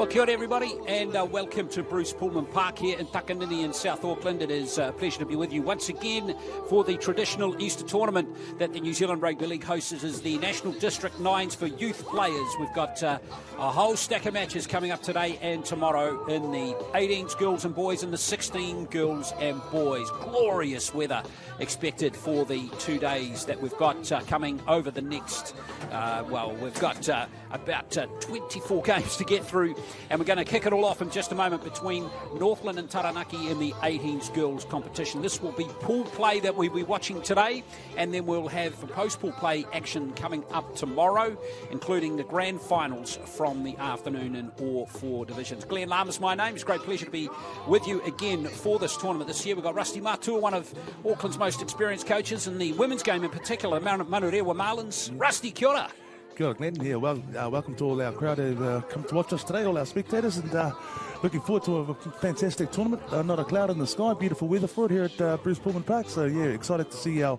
Well, kia ora everybody, and welcome to Bruce Pulman Park here in Takanini in South Auckland. It is a pleasure to be with you once again for the traditional Easter tournament that the New Zealand Rugby League hosts. Is the National District Nines for youth players. We've got a whole stack of matches coming up today and tomorrow in the 18s girls and boys and the 16 girls and boys. Glorious weather expected for the 2 days that we've got coming over the next, we've got about 24 games to get through, and we're going to kick it all off in just a moment between Northland and Taranaki in the 18s girls competition. This will be pool play that we'll be watching today, and then we'll have post-pool play action coming up tomorrow, including the grand finals from the afternoon in all four divisions. Glenn Lamas, my name. It's a great pleasure to be with you again for this tournament this year. We've got Rusty Matua, one of Auckland's most experienced coaches in the women's game in particular, Manurewa Marlins. Rusty, kia ora. Kia ora, Glenn. Yeah, well, welcome to all our crowd who've come to watch us today, all our spectators, and looking forward to a fantastic tournament. Not a cloud in the sky, beautiful weather for it here at Bruce Pulman Park. So yeah, excited to see our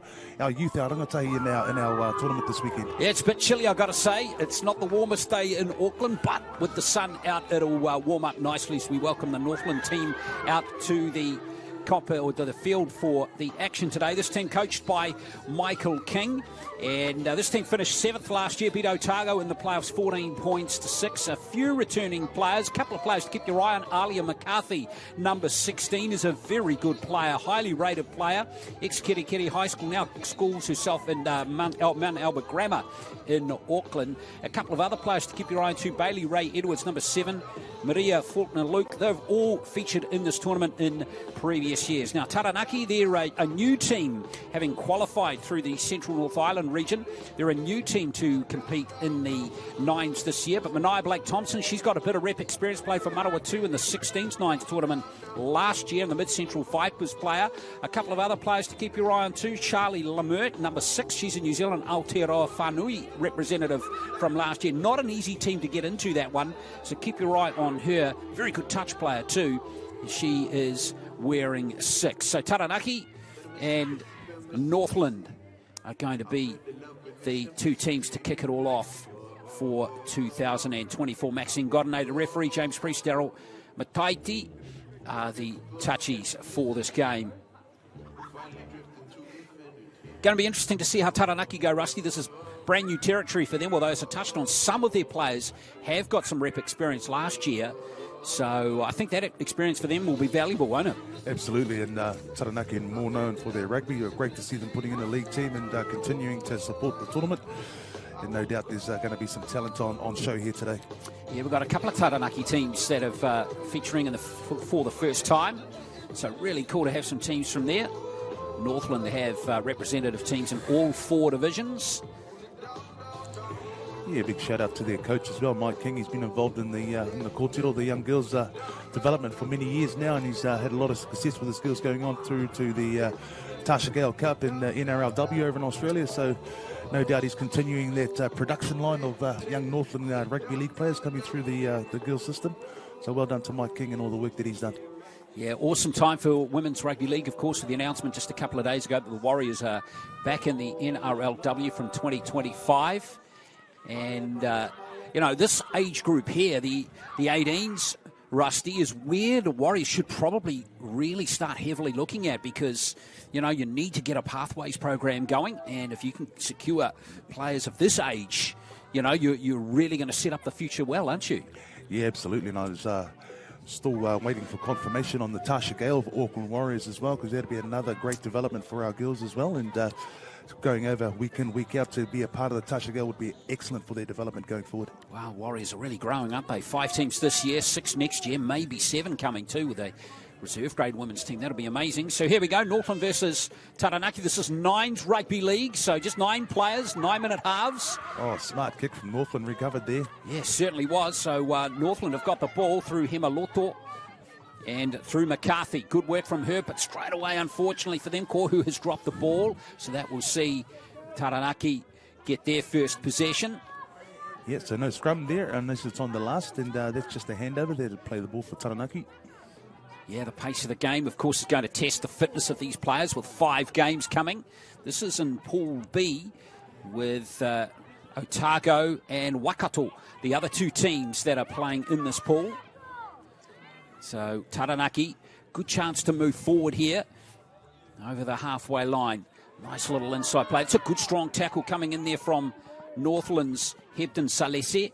youth out. I'm going to tell you in our tournament this weekend. Yeah, it's a bit chilly, I've got to say. It's not the warmest day in Auckland, but with the sun out, it'll warm up nicely. So we welcome the Northland team out to the to the field for the action today. This team coached by Michael King, and this team finished 7th last year, beat Otago in the playoffs 14 points to 6. A few returning players, a couple of players to keep your eye on. Alia McCarthy, number 16, is a very good player, highly rated player. Ex-Kerikeri High School, now schools herself in Mount Albert Grammar in Auckland. A couple of other players to keep your eye on too. Bailey Ray Edwards, number 7. Maria Faulkner Luke. They've all featured in this tournament in previous years. Now, Taranaki, they're a new team, having qualified through the Central North Island region. They're a new team to compete in the Nines this year. But Mania Blake Thompson, she's got a bit of rep experience, played for Manawatu in the 16s Nines tournament last year, and the Mid-Central Vipers player. A couple of other players to keep your eye on too. Charlie Lamert, number 6. She's a New Zealand Aotearoa Whanui representative from last year. Not an easy team to get into, that one, so keep your eye on her. Very good touch player too. She is wearing 6. So Taranaki and Northland are going to be the two teams to kick it all off for 2024. Maxine Godinay, the referee, James Priest, Daryl Mataiti are the touchies for this game. Going to be interesting to see how Taranaki go, Rusty. This is brand new territory for them, although as I touched on, some of their players have got some rep experience last year. So I think that experience for them will be valuable, won't it? Absolutely, and Taranaki are more known for their rugby. Great to see them putting in a league team and continuing to support the tournament. And no doubt there's going to be some talent on show here today. Yeah, we've got a couple of Taranaki teams that are featuring for the first time. So really cool to have some teams from there. Northland have representative teams in all 4 divisions. Yeah, big shout out to their coach as well, Mike King. He's been involved in the Kōtiro, the young girls' development for many years now, and he's had a lot of success with his girls going on through to the Tasha Gale Cup in NRLW over in Australia. So no doubt he's continuing that production line of young Northland Rugby League players coming through the girls' system. So well done to Mike King and all the work that he's done. Yeah, awesome time for Women's Rugby League, of course, with the announcement just a couple of days ago that the Warriors are back in the NRLW from 2025. And, this age group here, the 18s, Rusty, is where the Warriors should probably really start heavily looking at, because, you need to get a pathways program going. And if you can secure players of this age, you're really going to set up the future well, aren't you? Yeah, absolutely. And I was still waiting for confirmation on the Tasha Gale of Auckland Warriors as well, because that'd be another great development for our girls as well. And going over week in, week out to be a part of the Tasha Gale would be excellent for their development going forward. Wow, Warriors are really growing, aren't they? 5 teams this year, 6 next year, maybe 7 coming too with a reserve grade women's team. That'll be amazing. So here we go, Northland versus Taranaki. This is Nines Rugby League, so just 9 players, 9-minute halves. Oh, smart kick from Northland, recovered there. Yeah, certainly was. So Northland have got the ball through Hemaloto and through McCarthy. Good work from her, but straight away, unfortunately for them, Kohu has dropped the ball. So that will see Taranaki get their first possession. Yeah, so no scrum there unless it's on the last, and that's just a handover there to play the ball for Taranaki. Yeah, the pace of the game, of course, is going to test the fitness of these players with 5 games coming. This is in Pool B with Otago and Waikato, the other two teams that are playing in this pool. So Taranaki, good chance to move forward here over the halfway line. Nice little inside play. It's a good strong tackle coming in there from Northland's Hebden Salese.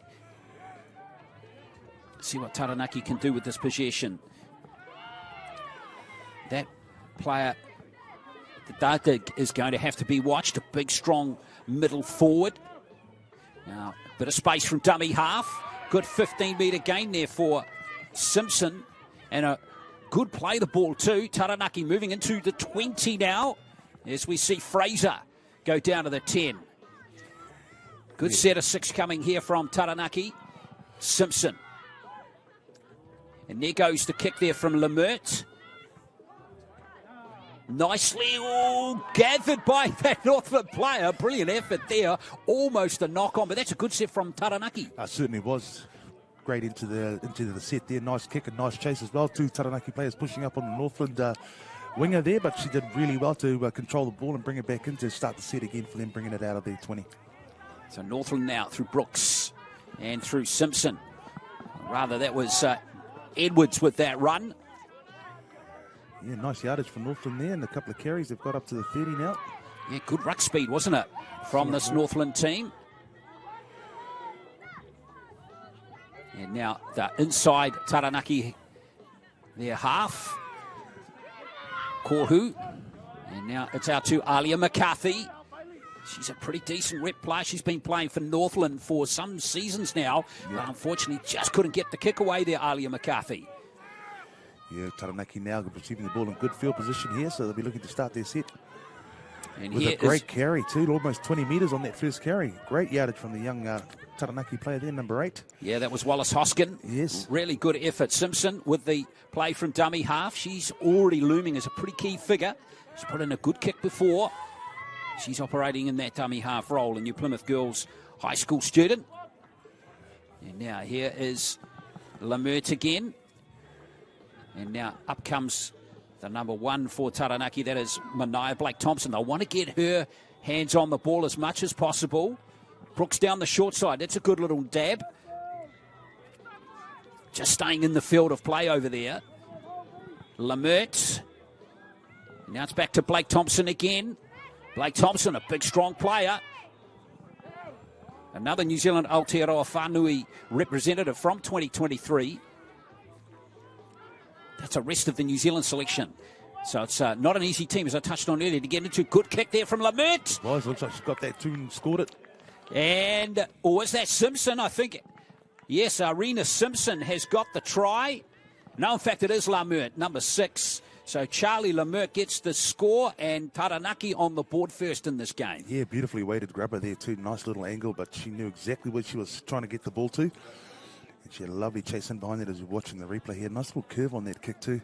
See what Taranaki can do with this possession. That player, the Dardig, is going to have to be watched. A big, strong middle forward. Now, a bit of space from dummy half. Good 15-metre gain there for Simpson. And a good play the ball too. Taranaki moving into the 20 now as we see Fraser go down to the 10. Good set of 6 coming here from Taranaki. Simpson. And there goes the kick there from Lemert. Nicely gathered by that Northland player. Brilliant effort there. Almost a knock-on, but that's a good set from Taranaki. Certainly was. Great into the set there. Nice kick and nice chase as well. 2 Taranaki players pushing up on the Northland winger there, but she did really well to control the ball and bring it back in to start the set again for them, bringing it out of the 20. So Northland now through Brooks and through Simpson. Rather, that was Edwards with that run. Yeah, nice yardage for Northland there, and a couple of carries. They've got up to the 30 now. Yeah, good ruck speed, wasn't it, from this Northland team? And now the inside Taranaki, their half. Kohu. And now it's out to Alia McCarthy. She's a pretty decent rep player. She's been playing for Northland for some seasons now. Yeah. But unfortunately, just couldn't get the kick away there, Alia McCarthy. Yeah, Taranaki now receiving the ball in good field position here, so they'll be looking to start their set. And with a great carry too, almost 20 metres on that first carry. Great yardage from the young Taranaki player there, number 8. Yeah, that was Wallace Hoskin. Yes. Really good effort. Simpson with the play from dummy half. She's already looming as a pretty key figure. She's put in a good kick before. She's operating in that dummy half role, a New Plymouth Girls high school student. And now here is Lemert again. And now up comes the number 1 for Taranaki, that is Mania Blake Thompson. They'll want to get her hands on the ball as much as possible. Brooks down the short side. That's a good little dab. Just staying in the field of play over there. Lemert. Now it's back to Blake Thompson again. Blake Thompson, a big, strong player. Another New Zealand Aotearoa Whanui representative from 2023. That's the rest of the New Zealand selection. So it's not an easy team, as I touched on earlier, to get into. Good kick there from Lemert. Well, it looks like she's got that too and scored it. And, was that Simpson? I think, yes, Arena Simpson has got the try. No, in fact, it is Lemert, number 6. So Charlie Lemert gets the score, and Taranaki on the board first in this game. Yeah, beautifully weighted grabber there too. Nice little angle, but she knew exactly where she was trying to get the ball to. And she had a lovely chase in behind it as we're watching the replay here. Nice little curve on that kick too.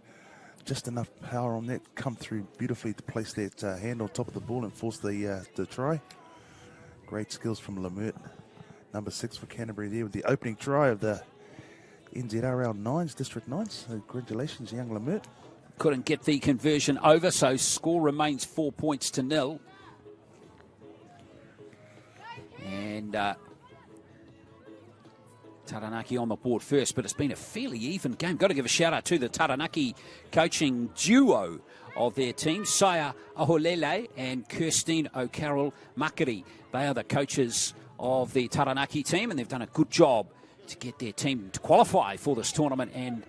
Just enough power on that. Come through beautifully to place that hand on top of the ball and force the try. Great skills from Lemert. Number 6 for Canterbury there with the opening try of the NZRL 9s, District 9s. So congratulations, young Lemert. Couldn't get the conversion over, so score remains 4-0. And Taranaki on the board first, but it's been a fairly even game. Got to give a shout out to the Taranaki coaching duo of their team, Saya Aholele and Kirstine O'Carroll Makari. They are the coaches of the Taranaki team, and they've done a good job to get their team to qualify for this tournament and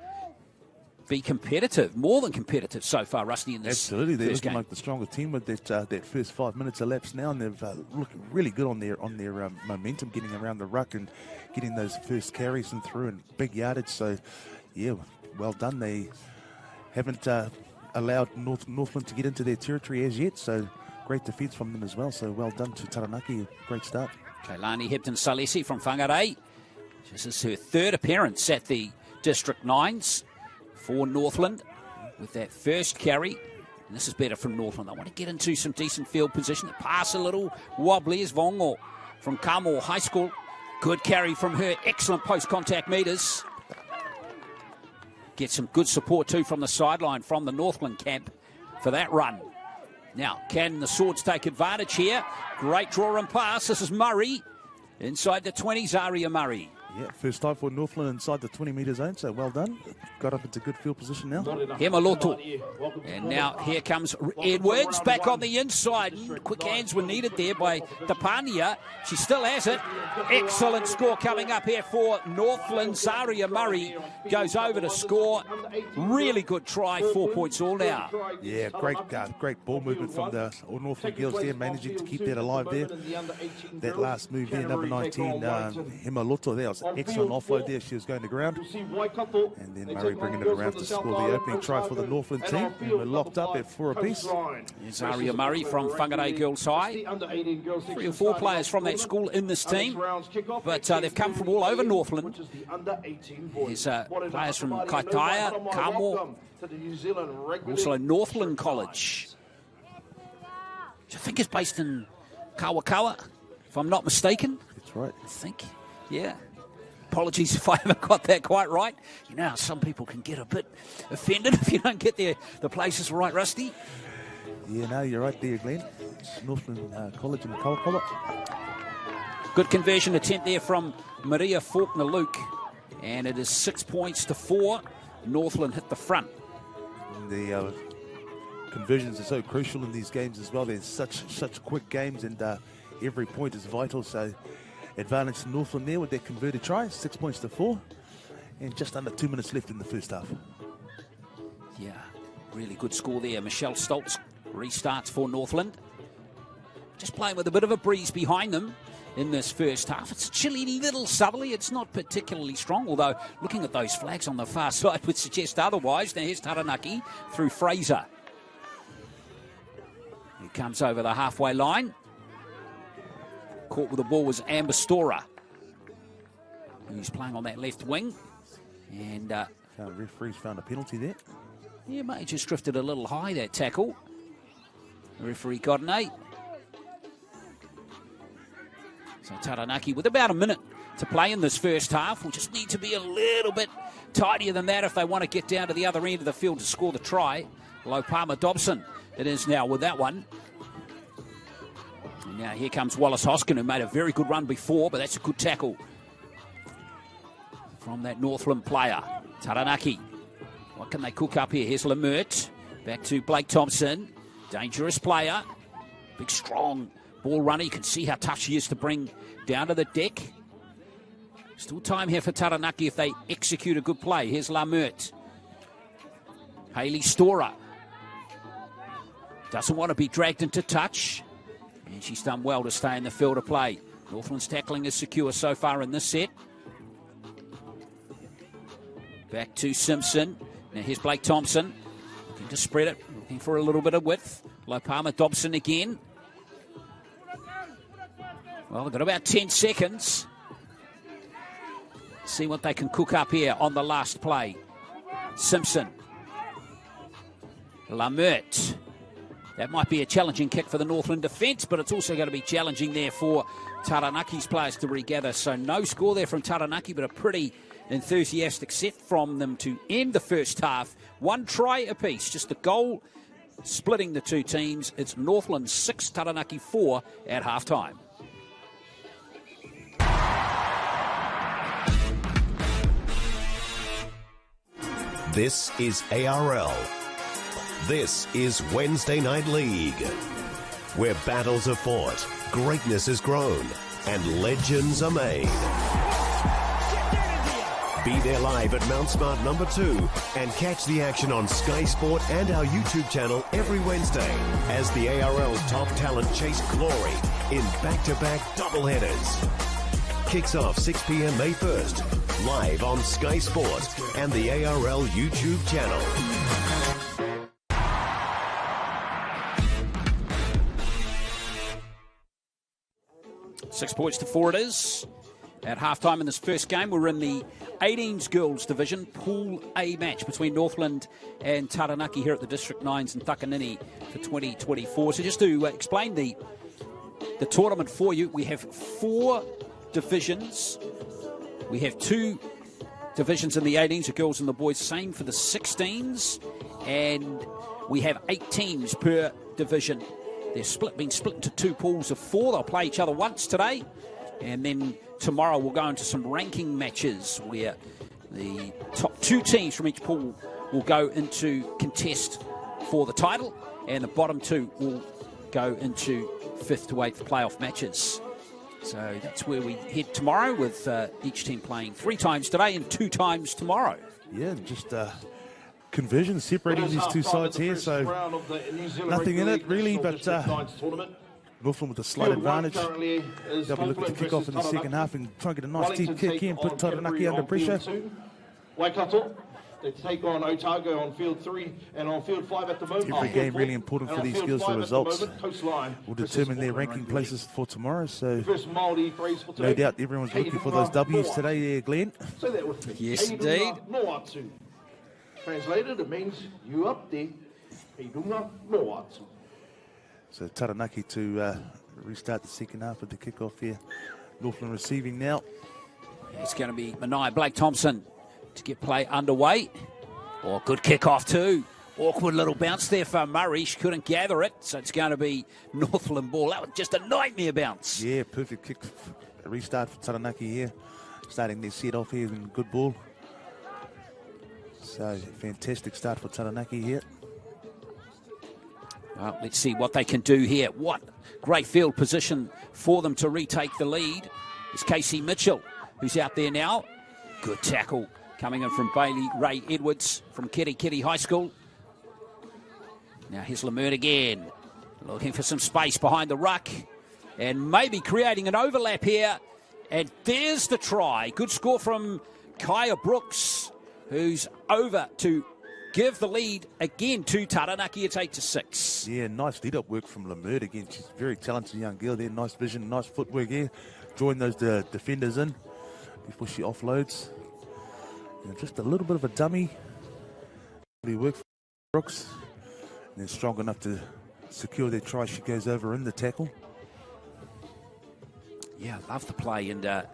be competitive, more than competitive so far, Rusty, in this Absolutely, they're looking game. like the stronger team with that first 5 minutes elapsed now, and they've looking really good on their momentum, getting around the ruck and getting those first carries and through and big yardage. So, yeah, well done. They haven't allowed Northland to get into their territory as yet, so great defence from them as well. So well done to Taranaki, great start. Kailani Hebden Salesi from Whangarei. This is her 3rd appearance at the District 9s. For Northland with that first carry. And this is better from Northland. They want to get into some decent field position. The pass a little wobbly is Vongo from Kamo High School. Good carry from her. Excellent post-contact meters. Get some good support too from the sideline from the Northland camp for that run. Now, can the Swords take advantage here? Great draw and pass. This is Murray. Inside the 20, Zaria Murray. Yeah, first time for Northland inside the 20-metre zone, so well done. Got up into good field position now. Hemaloto. And now here comes Edwards back on the inside. Quick hands were needed there by Tapania. She still has it. Excellent score coming up here for Northland. Zaria Murray goes over to score. Really good try, 4 points all now. Yeah, great ball movement from the Northland girls there, managing to keep that alive there. That last move there, number 19, Hemaloto there, was excellent offload there. She was going to ground. And then Murray bringing it around to score the opening try for the Northland team. And we're locked up at 4 apiece. Zaria Murray from Whangarei Girls High. 3 or 4 players from that school in this team. But they've come from all over Northland. There's players from Kaitaia, Kamo, also Northland College, which I think is based in Kawakawa, if I'm not mistaken. That's right. I think, yeah. Apologies if I haven't got that quite right. You know, some people can get a bit offended if you don't get the places right, Rusty. Yeah, no, you're right there, Glenn. It's Northland College in Kawakawa. Good conversion attempt there from Maria Faulkner-Luke. And it is 6 points to 4. Northland hit the front. And the conversions are so crucial in these games as well. They're such quick games, and every point is vital. So advantage to Northland there with their converted try, 6 points to 4. And just under 2 minutes left in the first half. Yeah, really good score there. Michelle Stoltz restarts for Northland. Just playing with a bit of a breeze behind them in this first half. It's a chilly little southerly. It's not particularly strong, although looking at those flags on the far side would suggest otherwise. Now here's Taranaki through Fraser. He comes over the halfway line. Caught with the ball was Amber Storer, who's playing on that left wing. And referees found a penalty there. Yeah, may have just drifted a little high, that tackle. The referee got an 8. So Taranaki with about a minute to play in this first half will just need to be a little bit tidier than that if they want to get down to the other end of the field to score the try. Lopama Dobson it is now with that one. And now here comes Wallace Hoskin, who made a very good run before, but that's a good tackle from that Northland player. Taranaki, what can they cook up here? Here's Lemert, back to Blake Thompson. Dangerous player, big strong ball runner. You can see how tough she is to bring down to the deck. Still time here for Taranaki if they execute a good play. Here's Lemert. Hayley Storer doesn't want to be dragged into touch, and she's done well to stay in the field of play. Northland's tackling is secure so far in this set. Back to Simpson. Now here's Blake Thompson. Looking to spread it, looking for a little bit of width. Lopama Dobson again. Well, they've got about 10 seconds. See what they can cook up here on the last play. Simpson. Lemert. That might be a challenging kick for the Northland defence, but it's also going to be challenging there for Taranaki's players to regather. So no score there from Taranaki, but a pretty enthusiastic set from them to end the first half. 1 try apiece, just the goal splitting the two teams. It's Northland 6, Taranaki 4 at halftime. This is ARL. This is Wednesday Night League, where battles are fought, greatness is grown, and legends are made. Be there live at Mount Smart number 2 and catch the action on Sky Sport and our YouTube channel every Wednesday as the ARL's top talent chase glory in back-to-back doubleheaders. Kicks off 6 p.m. May 1st, live on Sky Sport and the ARL YouTube channel. Six points to 4 it is. At halftime in this first game, we're in the 18s girls division, Pool A match between Northland and Taranaki here at the District 9s in Takanini for 2024. So just to explain the tournament for you, we have 4 divisions. We have 2 divisions in the 18s, the girls and the boys, same for the 16s, and we have 8 teams per division. They're been split into 2 pools of 4. They'll play each other once today. And then tomorrow we'll go into some ranking matches where the top 2 teams from each pool will go into contest for the title, and the bottom 2 will go into 5th to 8th playoff matches. So that's where we head tomorrow, with each team playing 3 times today and 2 times tomorrow. Yeah, just conversion separating these 2 sides here, so nothing in it really, but Northland with a slight advantage. They'll be looking to kick off in the second half and try and get a nice deep kick in, put Taranaki under pressure. Waikato, they take on Otago on field 3 and on field 5 at the moment. Every game really important for these girls. The results will determine their ranking places for tomorrow. So no doubt everyone's looking for those W's today there, Glenn. Say that with me. Yes, indeed. Moatu. Translated, it means you up there. Heidunga Moatu. So Taranaki to restart the second half of the kickoff here. Northland receiving now. It's going to be Mania Blake Thompson to get play underway. Oh, good kick-off too. Awkward little bounce there for Murray. She couldn't gather it, so it's going to be Northland ball. That was just a nightmare bounce. Yeah, perfect kick. Restart for Taranaki here. Starting their set off here in good ball. So, fantastic start for Taranaki here. Well, let's see what they can do here. What great field position for them to retake the lead. It's Casey Mitchell, who's out there now. Good tackle coming in from Bailey Ray Edwards from Kitty High School. Now here's Lemert again, looking for some space behind the ruck and maybe creating an overlap here. And there's the try. Good score from Kaya Brooks, who's over to give the lead again to Taranaki. It's 8-6. Yeah, nice lead-up work from Lemert again. She's a very talented young girl there. Nice vision, nice footwork here. Join those defenders in before she offloads. And just a little bit of a dummy. Work for Brooks. And they're strong enough to secure their try. She goes over in the tackle. Yeah, love the play. And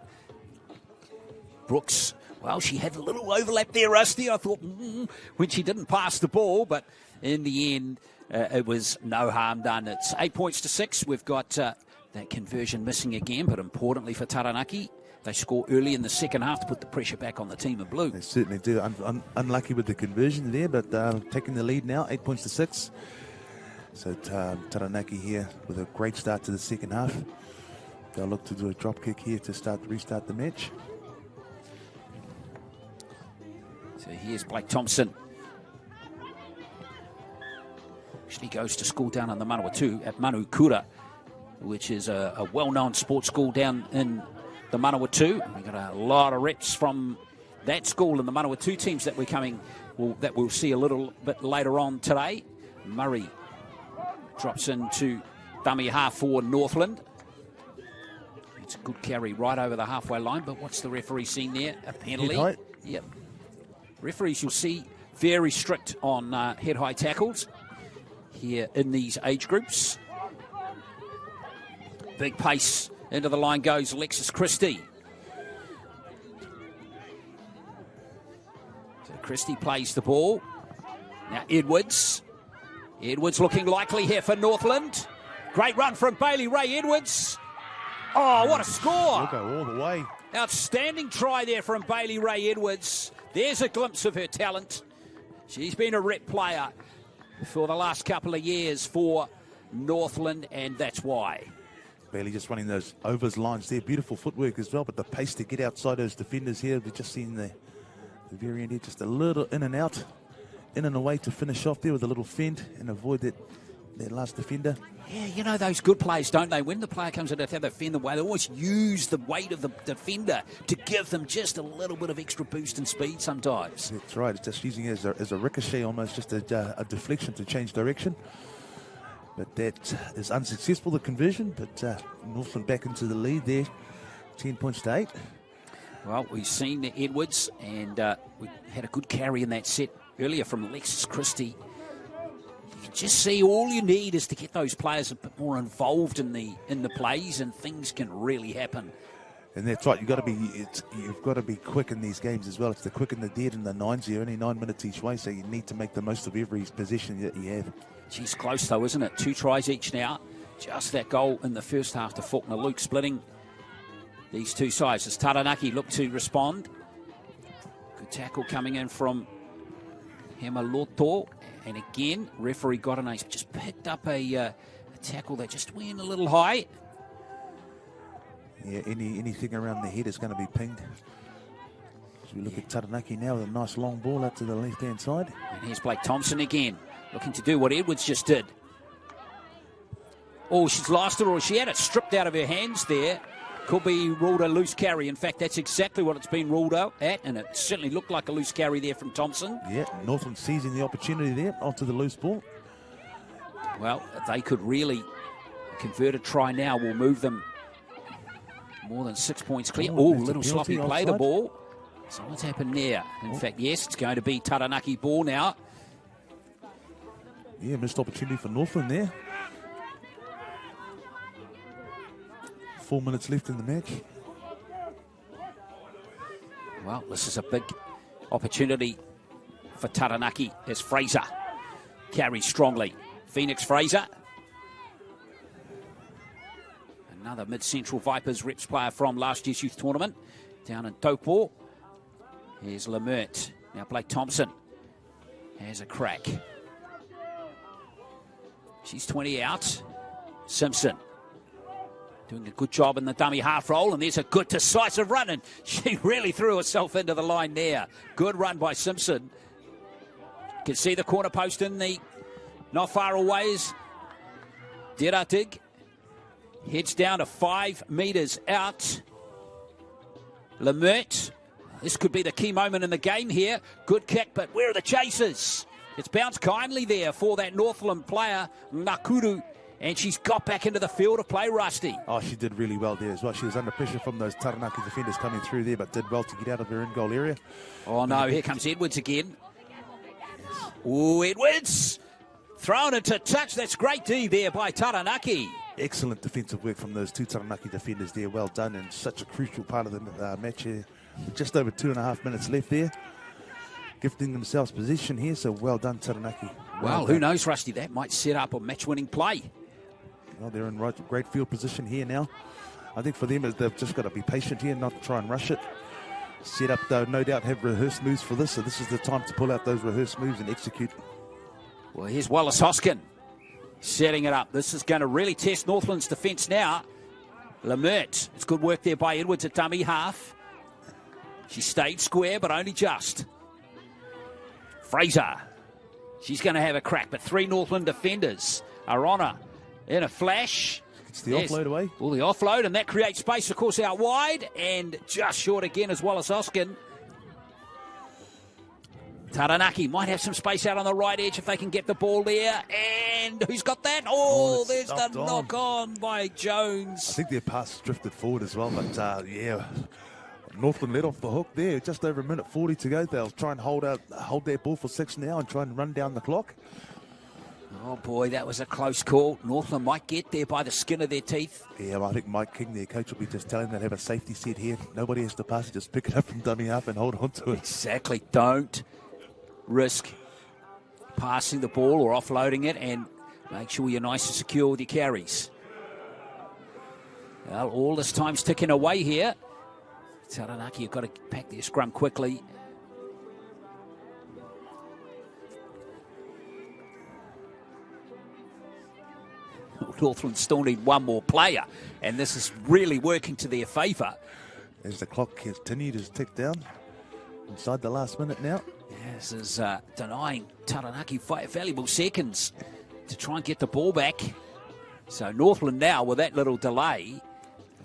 Brooks, well, she had a little overlap there, Rusty. I thought when she didn't pass the ball, but in the end, it was no harm done. It's 8-6. We've got that conversion missing again, but importantly for Taranaki, they score early in the second half to put the pressure back on the team in blue. They certainly do. Unlucky with the conversion there, but taking the lead now, 8-6. So Taranaki here with a great start to the second half. They'll look to do a drop kick here to restart the match. So here's Blake Thompson. Actually goes to school down in the Manawatu at Manukura, which is a well-known sports school down in the Manawatu. We've got a lot of reps from that school and the Manawatu teams that that we'll see a little bit later on today. Murray drops into dummy half for Northland. It's a good carry right over the halfway line, but what's the referee seeing there? A penalty. Yep. Referees, you'll see, very strict on head-high tackles here in these age groups. Big pace into the line goes Alexis Christie. So Christie plays the ball. Now Edwards. Edwards looking likely here for Northland. Great run from Bailey Ray Edwards. Oh, what a score! We'll go all the way. Outstanding try there from Bailey Ray Edwards. There's a glimpse of her talent. She's been a rep player for the last couple of years for Northland, and that's why. Bailey just running those overs lines there. Beautiful footwork as well, but the pace to get outside those defenders here. We've just seen the very end here, just a little in and out, in and away to finish off there with a little fend and avoid that last defender. Yeah, you know those good players, don't they? When the player comes in to have the fend away, they always use the weight of the defender to give them just a little bit of extra boost and speed sometimes. That's right. It's just using it as a ricochet, almost just a deflection to change direction. But that is unsuccessful, the conversion. But Northland back into the lead there, 10-8. Well, we've seen the Edwards, and we had a good carry in that set earlier from Alexis Christie. You can just see all you need is to get those players a bit more involved in the plays, and things can really happen. And that's right. You've got to be quick in these games as well. It's the quick and the dead and the nines. You're only 9 minutes each way, so you need to make the most of every possession that you have. She's close though, isn't it? 2 tries each now. Just that goal in the first half to Faulkner Luke splitting these two sides as Taranaki look to respond. Good tackle coming in from Hemaloto. And again, referee Goranese just picked up a tackle that just went a little high. Yeah, anything around the head is going to be pinged. As we look at Taranaki now with a nice long ball out to the left-hand side. And here's Blake Thompson again, looking to do what Edwards just did. Oh, she's lost it, or she had it stripped out of her hands there. Could be ruled a loose carry. In fact, that's exactly what it's been ruled out at, and it certainly looked like a loose carry there from Thompson. Yeah, Northland seizing the opportunity there onto the loose ball. Well, they could really convert a try now. Will move them more than 6 points clear. Oh, little sloppy play the ball. So what's happened there? In fact, yes, it's going to be Taranaki ball now. Yeah, missed opportunity for Northland there. 4 minutes left in the match. Well, this is a big opportunity for Taranaki as Fraser carries strongly. Phoenix Fraser. Another Mid-Central Vipers reps player from last year's youth tournament down in Taupo. Here's Lemert. Now Blake Thompson has a crack. She's 20 out. Simpson doing a good job in the dummy half roll, and there's a good decisive run, and she really threw herself into the line there. Good run by Simpson. You can see the corner post in the not far away is Deratig. Heads down to 5 metres out. Lemert. This could be the key moment in the game here. Good kick, but where are the chasers? It's bounced kindly there for that Northland player, Nakuru. And she's got back into the field of play, Rusty. Oh, she did really well there as well. She was under pressure from those Taranaki defenders coming through there, but did well to get out of her in-goal area. Oh, no, here comes Edwards again. Oh, Edwards! Thrown into touch. That's great D there by Taranaki. Excellent defensive work from those two Taranaki defenders there. Well done, and such a crucial part of the match here. Just over 2.5 minutes left there. Gifting themselves position here, so well done, Taranaki. Well, who knows, Rusty? That might set up a match-winning play. Well, they're in great field position here now. I think for them, they've just got to be patient here, not try and rush it. Set up, though, no doubt have rehearsed moves for this, so this is the time to pull out those rehearsed moves and execute. Well, here's Wallace Hoskin setting it up. This is going to really test Northland's defence now. Lemert, it's good work there by Edwards at dummy half. She stayed square, but only just. Fraser, she's going to have a crack, but 3 Northland defenders are on her. In a flash. It's the offload away. Well, the offload, and that creates space, of course, out wide, and just short again as Wallace Hoskin. Taranaki might have some space out on the right edge if they can get the ball there. And who's got that? Oh, there's the knock on by Jones. I think their pass drifted forward as well, but yeah. Northland let off the hook there. Just over 1:40 to go. They'll try and hold their ball for 6 now and try and run down the clock. Oh, boy, that was a close call. Northland might get there by the skin of their teeth. Yeah, well, I think Mike King, their coach, will be just telling them they have a safety set here. Nobody has to pass it. Just pick it up from dummy half and hold on to it. Exactly. Don't risk passing the ball or offloading it, and make sure you're nice and secure with your carries. Well, all this time's ticking away here. Taranaki have got to pack their scrum quickly. Northland still need one more player, and this is really working to their favour. As the clock continues to tick down, inside the last minute now. Yeah, this is denying Taranaki valuable seconds to try and get the ball back. So Northland now, with that little delay,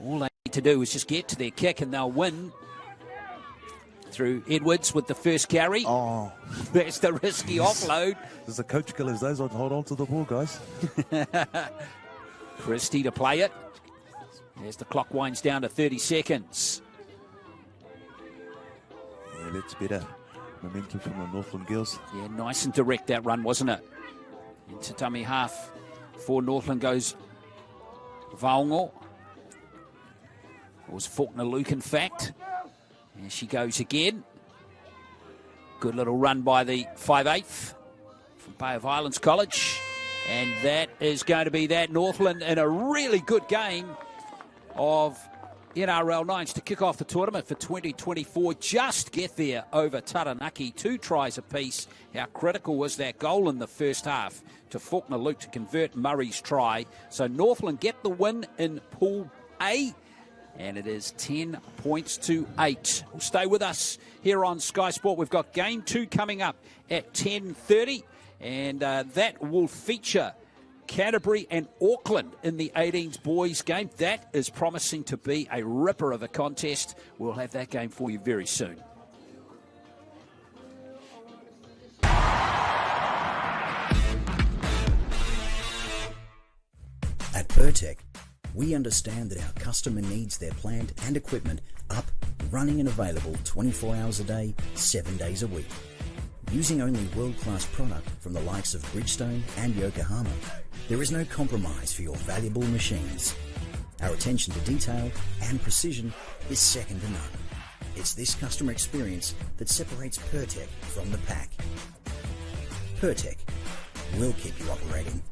all they need to do is just get to their kick and they'll win. Through Edwards with the first carry. Oh, that's the risky offload. There's the coach killers. Those on hold on to the ball, guys. Christie to play it. As the clock winds down to 30 seconds. Yeah, that's better momentum from the Northland girls. Yeah, nice and direct that run, wasn't it? Into dummy half for Northland goes Vaongo. It was Faulkner Luke, in fact. There she goes again. Good little run by the 5'8" from Bay of Islands College. And that is going to be that. Northland in a really good game of NRL Nines to kick off the tournament for 2024. Just get there over Taranaki. 2 tries apiece. How critical was that goal in the first half to Faulkner Luke to convert Murray's try? So Northland get the win in Pool A, and it is 10 points to 8. We'll stay with us here on Sky Sport. We've got Game 2 coming up at 10:30, and that will feature Canterbury and Auckland in the 18s boys game. That is promising to be a ripper of a contest. We'll have that game for you very soon. At Pertec, we understand that our customer needs their plant and equipment up, running and available 24 hours a day, 7 days a week. Using only world-class product from the likes of Bridgestone and Yokohama, there is no compromise for your valuable machines. Our attention to detail and precision is second to none. It's this customer experience that separates Pertec from the pack. Pertec, we'll keep you operating.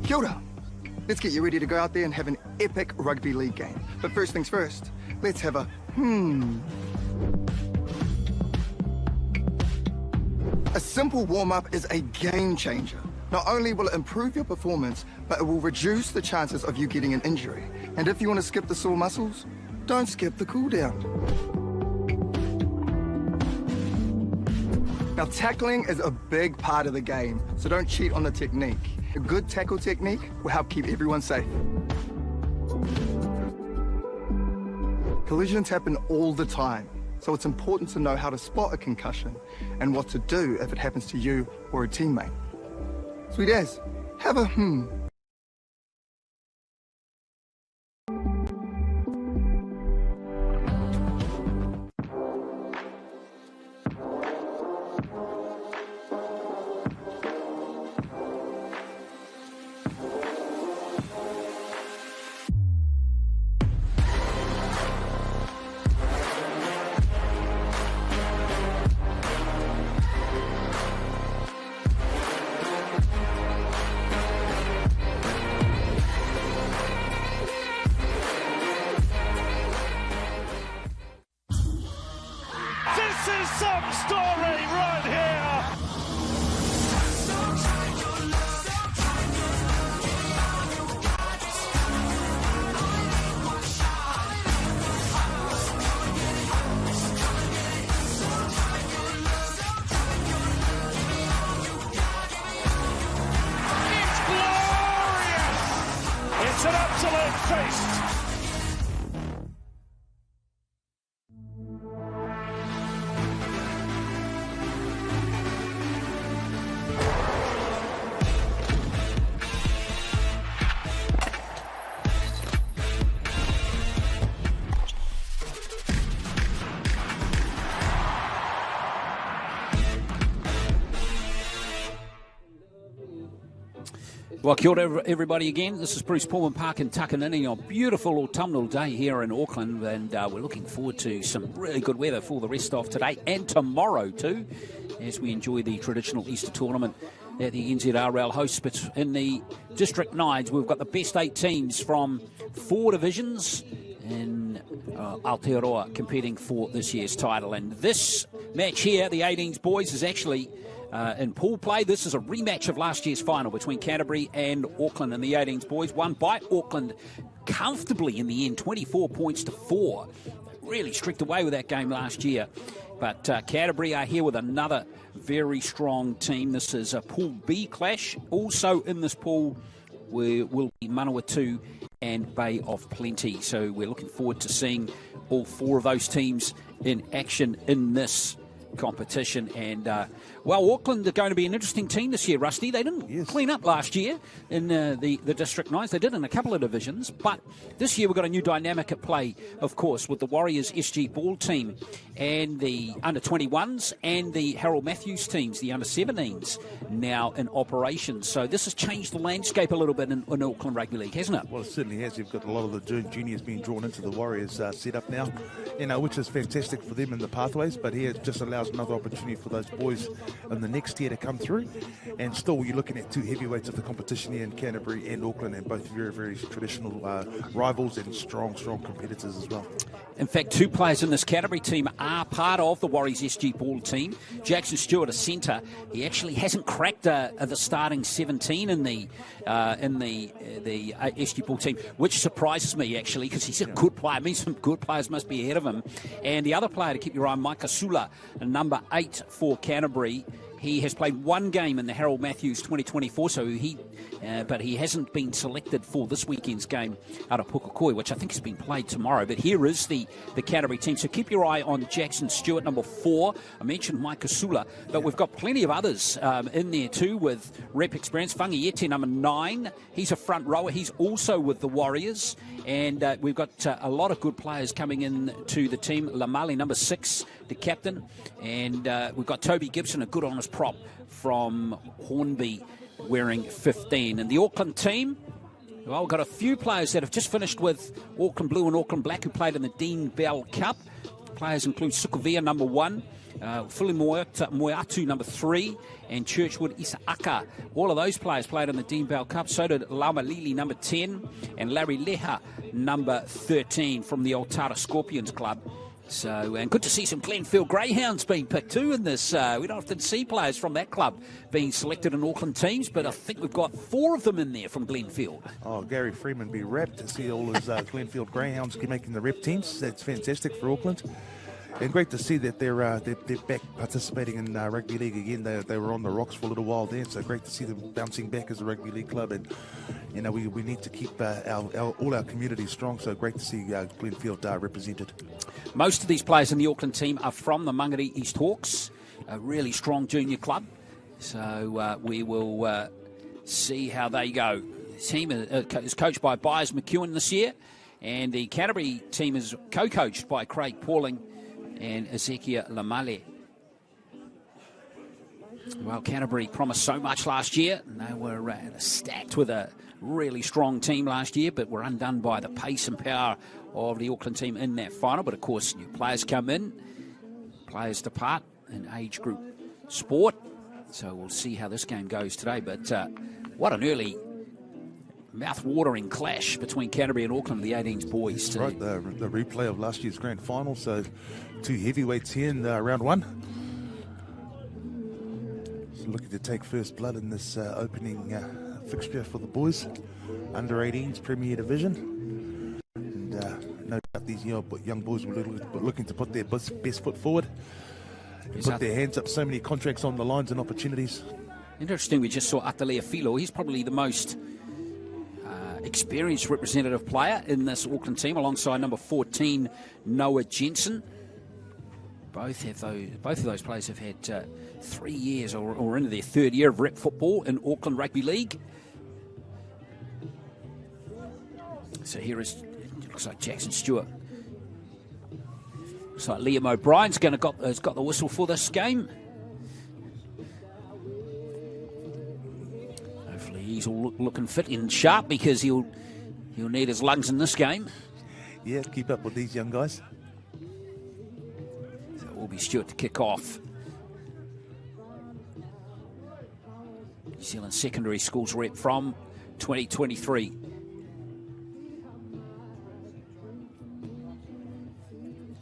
Kia ora. Let's get you ready to go out there and have an epic rugby league game. But first things first, let's have a A simple warm-up is a game changer. Not only will it improve your performance, but it will reduce the chances of you getting an injury. And if you want to skip the sore muscles, don't skip the cool down. Now, tackling is a big part of the game, so don't cheat on the technique. A good tackle technique will help keep everyone safe. Collisions happen all the time, so it's important to know how to spot a concussion and what to do if it happens to you or a teammate. Sweet as, have a Some story right here. It's glorious. It's an absolute feast. Well, kia ora everybody again. This is Bruce Pulman Park in Takanini on a beautiful autumnal day here in Auckland, and we're looking forward to some really good weather for the rest of today and tomorrow too, as we enjoy the traditional Easter tournament that the NZRL hosts. But in the District 9s, we've got the best 8 teams from 4 divisions in Aotearoa competing for this year's title. And this match here, the 18s boys, is actually in pool play. This is a rematch of last year's final between Canterbury and Auckland, and the 18s boys won by Auckland comfortably in the end, 24 points to 4. Really streaked away with that game last year. But Canterbury are here with another very strong team. This is a Pool B clash. Also in this pool will be Manawatu and Bay of Plenty. So we're looking forward to seeing all 4 of those teams in action in this competition. And, Auckland are going to be an interesting team this year, Rusty. They didn't clean up last year in the District 9s. They did in a couple of divisions. But this year we've got a new dynamic at play, of course, with the Warriors SG ball team and the under-21s and the Harold Matthews teams, the under-17s, now in operation. So this has changed the landscape a little bit in Auckland Rugby League, hasn't it? Well, it certainly has. You've got a lot of the juniors being drawn into the Warriors setup now, which is fantastic for them in the pathways, but here it just allows another opportunity for those boys in the next tier to come through. And still, you're looking at two heavyweights of the competition here in Canterbury and Auckland, and both very, very traditional rivals and strong competitors as well. In fact, two players in this Canterbury team are part of the Warriors SG ball team. Jackson Stewart, a centre. He actually hasn't cracked the starting 17 in the SG ball team, which surprises me actually, because he's a good player. I mean, some good players must be ahead of him. And the other player to keep your eye on, Micah Sula, number 8 for Canterbury. He has played one game in the Harold Matthews 2024, but he hasn't been selected for this weekend's game out of Pukakoi, which I think has been played tomorrow. But here is the Canterbury team. So keep your eye on Jackson Stewart, number 4. I mentioned Micah Sula, but we've got plenty of others in there too with rep experience. Whangiete, number 9. He's a front rower. He's also with the Warriors. And we've got a lot of good players coming in to the team. Lamali, number 6, the captain. And we've got Toby Gibson, a good honest prop from Hornby, wearing 15. And the Auckland team, well, we've got a few players that have just finished with Auckland Blue and Auckland Black who played in the Dean Bell Cup. Players include Sukavia, number 1. Fili Moeatu, number 3, and Churchwood Isaaka. All of those players played in the Dean Bell Cup. So did Lauma Lili, number 10, and Larry Leha, number 13, from the Altara Scorpions Club. So, and good to see some Glenfield Greyhounds being picked too in this. We don't often see players from that club being selected in Auckland teams, but I think we've got 4 of them in there from Glenfield. Oh, Gary Freeman be rapt to see all his Glenfield Greyhounds making the rep teams. That's fantastic for Auckland. And great to see that they're back participating in rugby league again. They were on the rocks for a little while there, so great to see them bouncing back as a rugby league club. And we need to keep all our communities strong. So great to see Glenfield represented. Most of these players in the Auckland team are from the Mangere East Hawks, a really strong junior club. So we will see how they go. The team is coached by Byers McEwen this year, and the Canterbury team is co-coached by Craig Pauling and Ezekiel Lamale. Well, Canterbury promised so much last year. They were stacked with a really strong team last year, but were undone by the pace and power of the Auckland team in that final. But of course, new players come in, players depart in age group sport. So we'll see how this game goes today. But what an early mouth-watering clash between Canterbury and Auckland, the 18s boys. That's right, the replay of last year's grand final. So two heavyweights here in round 1. So looking to take first blood in this opening fixture for the boys. Under 18s Premier Division. And no doubt these young boys were looking to put their best foot forward. Put their hands up, so many contracts on the lines and opportunities. Interesting, we just saw Atalea Filo. He's probably the most experienced representative player in this Auckland team, alongside number 14, Noah Jensen. Both of those players have had 3 years or into their 3rd year of rep football in Auckland Rugby League. So here is, it looks like Jackson Stewart. Looks like Liam O'Brien's has got the whistle for this game. Hopefully he's all looking fit and sharp, because he'll need his lungs in this game. Yeah, keep up with these young guys. So it will be Stewart to kick off. New Zealand Secondary Schools rep from 2023.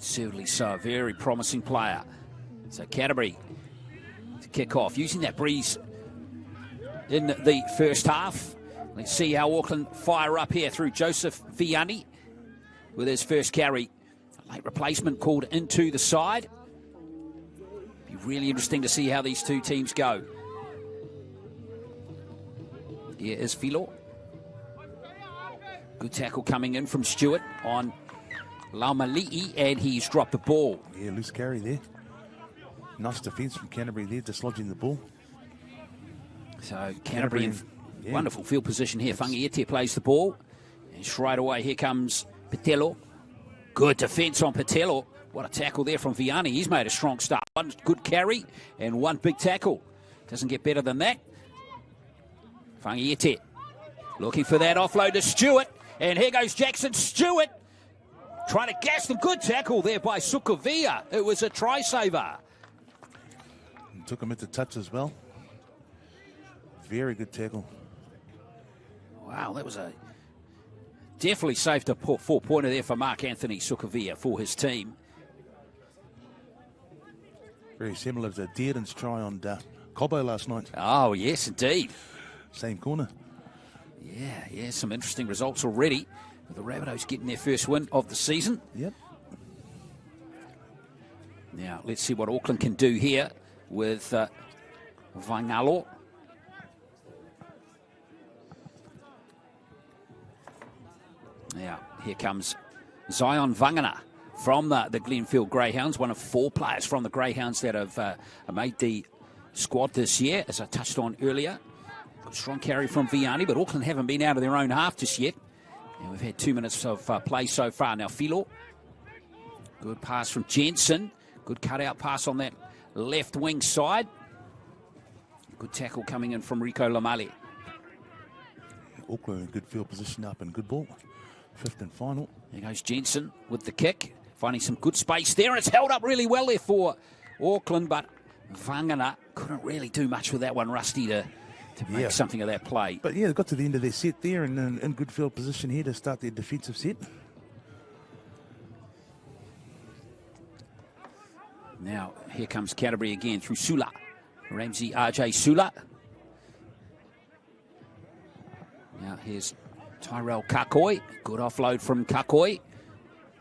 Certainly so, a very promising player. So Canterbury to kick off, using that breeze in the first half. Let's see how Auckland fire up here through Joseph Vianney with his first carry. A late replacement called into the side. Be really interesting to see how these two teams go. Here is Filo. Good tackle coming in from Stewart on Laumali'i, and he's dropped the ball. Yeah, loose carry there. Nice defence from Canterbury there, dislodging the ball. So Canterbury in wonderful field position here. Whangiete plays the ball. And straight away, here comes Patello. Good defence on Patello. What a tackle there from Vianney. He's made a strong start. One good carry and one big tackle. Doesn't get better than that. Whangiete looking for that offload to Stewart. And here goes Jackson Stewart. Trying to gas them. Good tackle there by Sukavia. It was a try saver. And took him into touch as well. Very good tackle. Wow, that was a definitely saved a 4-pointer there for Mark Anthony Sukavia for his team. Very similar to Dearden's try on Cobbo last night. Oh, yes, indeed. Same corner. Yeah, some interesting results already. The Rabbitohs getting their first win of the season. Yep. Now, let's see what Auckland can do here with Vaingalo. Now, here comes Zion Vangana from the Glenfield Greyhounds, one of 4 players from the Greyhounds that have made the squad this year, as I touched on earlier. Good strong carry from Vianney, but Auckland haven't been out of their own half just yet. And we've had 2 minutes of play so far. Now, Filo, good pass from Jensen. Good cutout pass on that left wing side. Good tackle coming in from Rico Lamale. Auckland in good field position up and good ball. 5th and final. There goes Jensen with the kick. Finding some good space there. It's held up really well there for Auckland, but Vangana couldn't really do much with that one, Rusty, to make something of that play. But yeah, they got to the end of their set there and in good field position here to start their defensive set. Now, here comes Canterbury again through Sula. Ramsey RJ Sula. Now, here's Tyrell Kakoi. Good offload from Kakoi.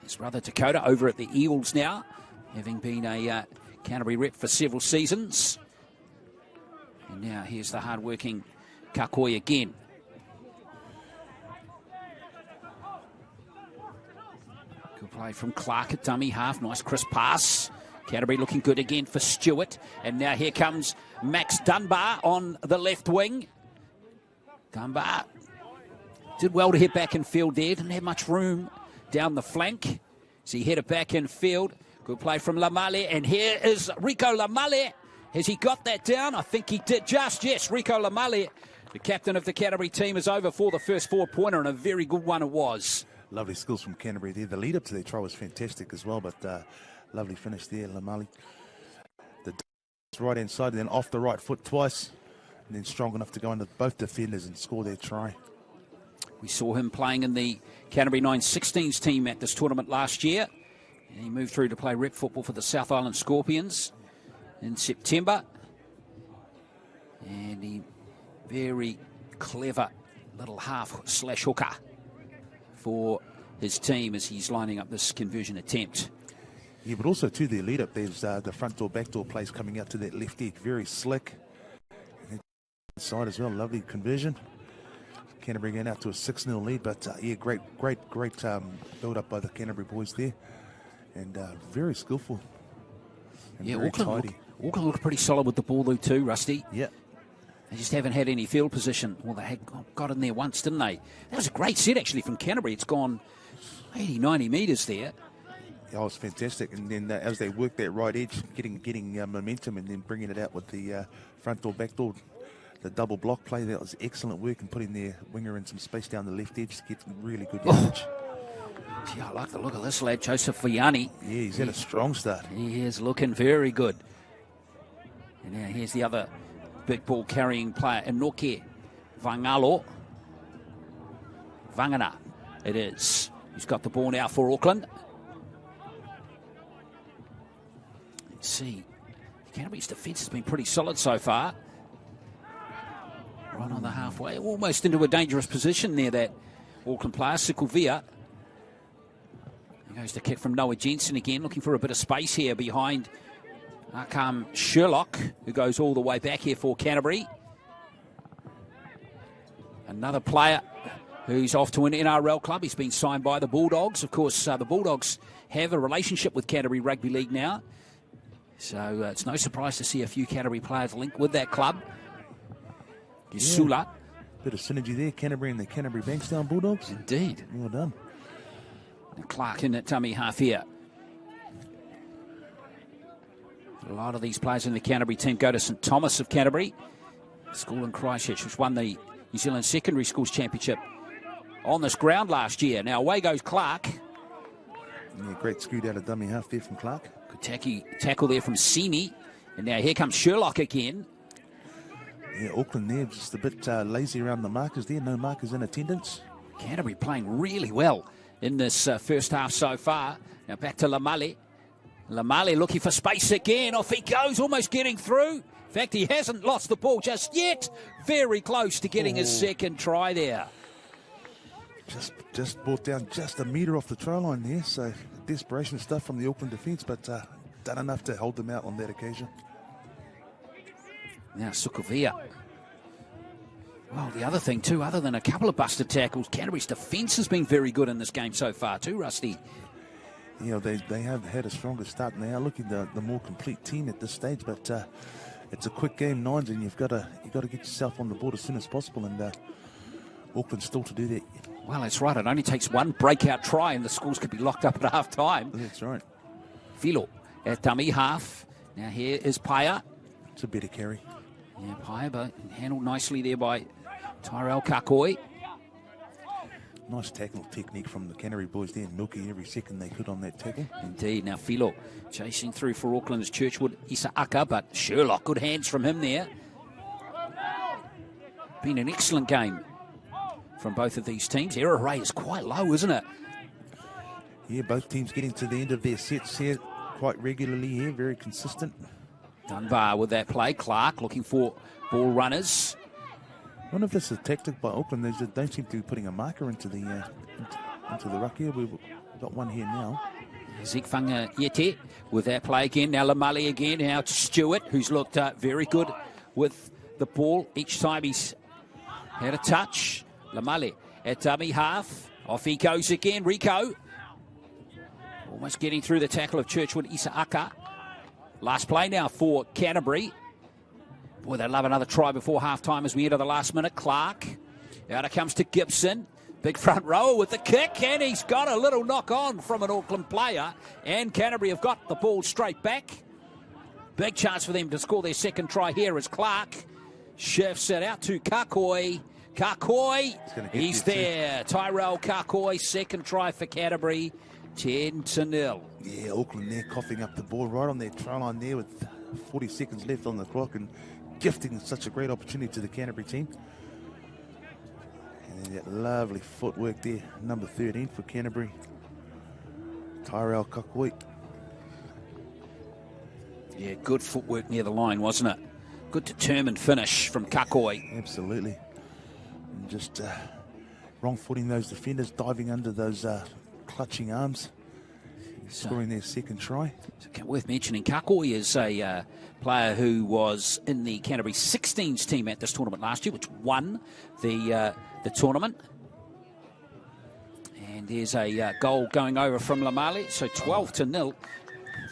His brother Dakota over at the Eels now, having been a Canterbury rep for several seasons. And now here's the hard-working Kakoi again. Good play from Clark at dummy half. Nice crisp pass. Canterbury looking good again for Stewart. And now here comes Max Dunbar on the left wing. Dunbar did well to hit back in field there. Didn't have much room down the flank. So he headed back in field. Good play from Lamale. And here is Rico Lamale. Has he got that down? I think he did just. Yes, Rico Lamale, the captain of the Canterbury team, is over for the first 4-pointer, and a very good one it was. Lovely skills from Canterbury there. The lead up to their try was fantastic as well, but lovely finish there, Lamale. The right hand side, and then off the right foot twice, and then strong enough to go under both defenders and score their try. We saw him playing in the Canterbury 916s team at this tournament last year. And he moved through to play rep football for the South Island Scorpions in September. And he very clever little half/hooker for his team as he's lining up this conversion attempt. Yeah, but also to their lead up, there's the front door, back door plays coming out to that left edge. Very slick. And then side as well, lovely conversion. Canterbury going out to a 6-0 lead, but yeah, great build up by the Canterbury boys there. And very skillful. And yeah, very tidy. Auckland looked pretty solid with the ball though too, Rusty. Yeah. They just haven't had any field position. Well, they had got in there once, didn't they? That was a great set actually from Canterbury. It's gone 80, 90 metres there. Yeah, it was fantastic. And then as they worked that right edge, getting momentum and then bringing it out with the front door, back door, the double block play, that was excellent work, and putting their winger in some space down the left edge to get really good yardage. Gee, I like the look of this lad, Joseph Vianney. Yeah, he's had a strong start. He is looking very good. And now here's the other big ball carrying player, Enoke Vangalo. Vangana, it is. He's got the ball now for Auckland. Let's see. Canterbury's defence has been pretty solid so far. Right on the halfway, almost into a dangerous position there, that Auckland player, Sikovia. There goes the kick from Noah Jensen again, looking for a bit of space here behind Akam Sherlock, who goes all the way back here for Canterbury. Another player who's off to an NRL club. He's been signed by the Bulldogs. Of course, the Bulldogs have a relationship with Canterbury Rugby League now. So it's no surprise to see a few Canterbury players linked with that club. Sula. Bit of synergy there, Canterbury and the Canterbury Bankstown Bulldogs. Indeed. Well done. And Clark in at dummy half here. A lot of these players in the Canterbury team go to St Thomas of Canterbury. School in Christchurch, which won the New Zealand Secondary Schools Championship on this ground last year. Now away goes Clark. Yeah, great scoot out of dummy half there from Clark. Good tackle there from Simi. And now here comes Sherlock again. Yeah, Auckland there just a bit lazy around the markers there. No markers in attendance. Canterbury playing really well in this first half so far. Now back to Lamale. Lamale looking for space again. Off he goes, almost getting through. In fact, he hasn't lost the ball just yet. Very close to getting his second try there. Just brought down just a metre off the try line there. So desperation stuff from the Auckland defence, but done enough to hold them out on that occasion. Now Sukovia. Well, the other thing too, other than a couple of busted tackles, Canterbury's defence has been very good in this game so far too, Rusty. You know, they have had a stronger start, and they are looking the more complete team at this stage. But it's a quick game, Nines, and you've got to get yourself on the board as soon as possible. And Auckland still to do that. Well, that's right. It only takes one breakout try, and the schools could be locked up at half time. That's right. Filo at dummy half. Now here is Paya. It's a better carry. Yeah, Paya, but handled nicely there by Tyrell Kakoi. Nice tackle technique from the Canterbury boys there, milking every second they could on that tackle. Indeed. Now Filo chasing through for Auckland is Churchwood Isaaka, but Sherlock, good hands from him there. Been an excellent game from both of these teams. Error rate is quite low, isn't it? Yeah, both teams getting to the end of their sets here quite regularly here, very consistent. Dunbar with that play. Clark looking for ball runners. I wonder if this is a tactic by Auckland. They don't seem to be putting a marker into the ruck here. We've got one here now. Zekfanga Yete with that play again. Now Lamali again. Now to Stewart, who's looked very good with the ball. Each time he's had a touch. Lamali at dummy half. Off he goes again. Rico. Almost getting through the tackle of Churchwood Isaaka. Last play now for Canterbury. Boy, they'd love another try before half-time as we enter the last minute. Clark. Out it comes to Gibson. Big front rower with the kick, and he's got a little knock-on from an Auckland player. And Canterbury have got the ball straight back. Big chance for them to score their second try here as Clark shifts it out to Kakoi. Kakoi, he's there. Tyrell Kakoi, second try for Canterbury. 10-0. Yeah, Auckland there coughing up the ball right on their try line there with 40 seconds left on the clock and gifting such a great opportunity to the Canterbury team. And then that lovely footwork there, number 13 for Canterbury, Tyrell Kakoi. Yeah, good footwork near the line, wasn't it? Good determined finish from Kakoi. Absolutely. And just wrong-footing those defenders, diving under those clutching arms, scoring their second try. So worth mentioning, Kakoi is a player who was in the Canterbury 16s team at this tournament last year, which won the tournament. And there's a goal going over from Lamali, so 12-0.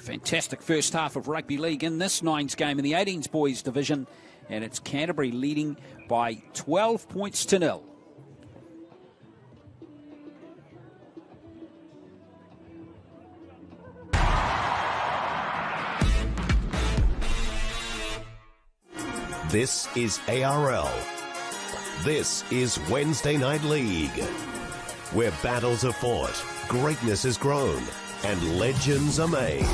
Fantastic first half of rugby league in this Nines game in the 18s boys division, and it's Canterbury leading by 12 points to 0. This is ARL. This is Wednesday Night League, where battles are fought, greatness is grown, and legends are made.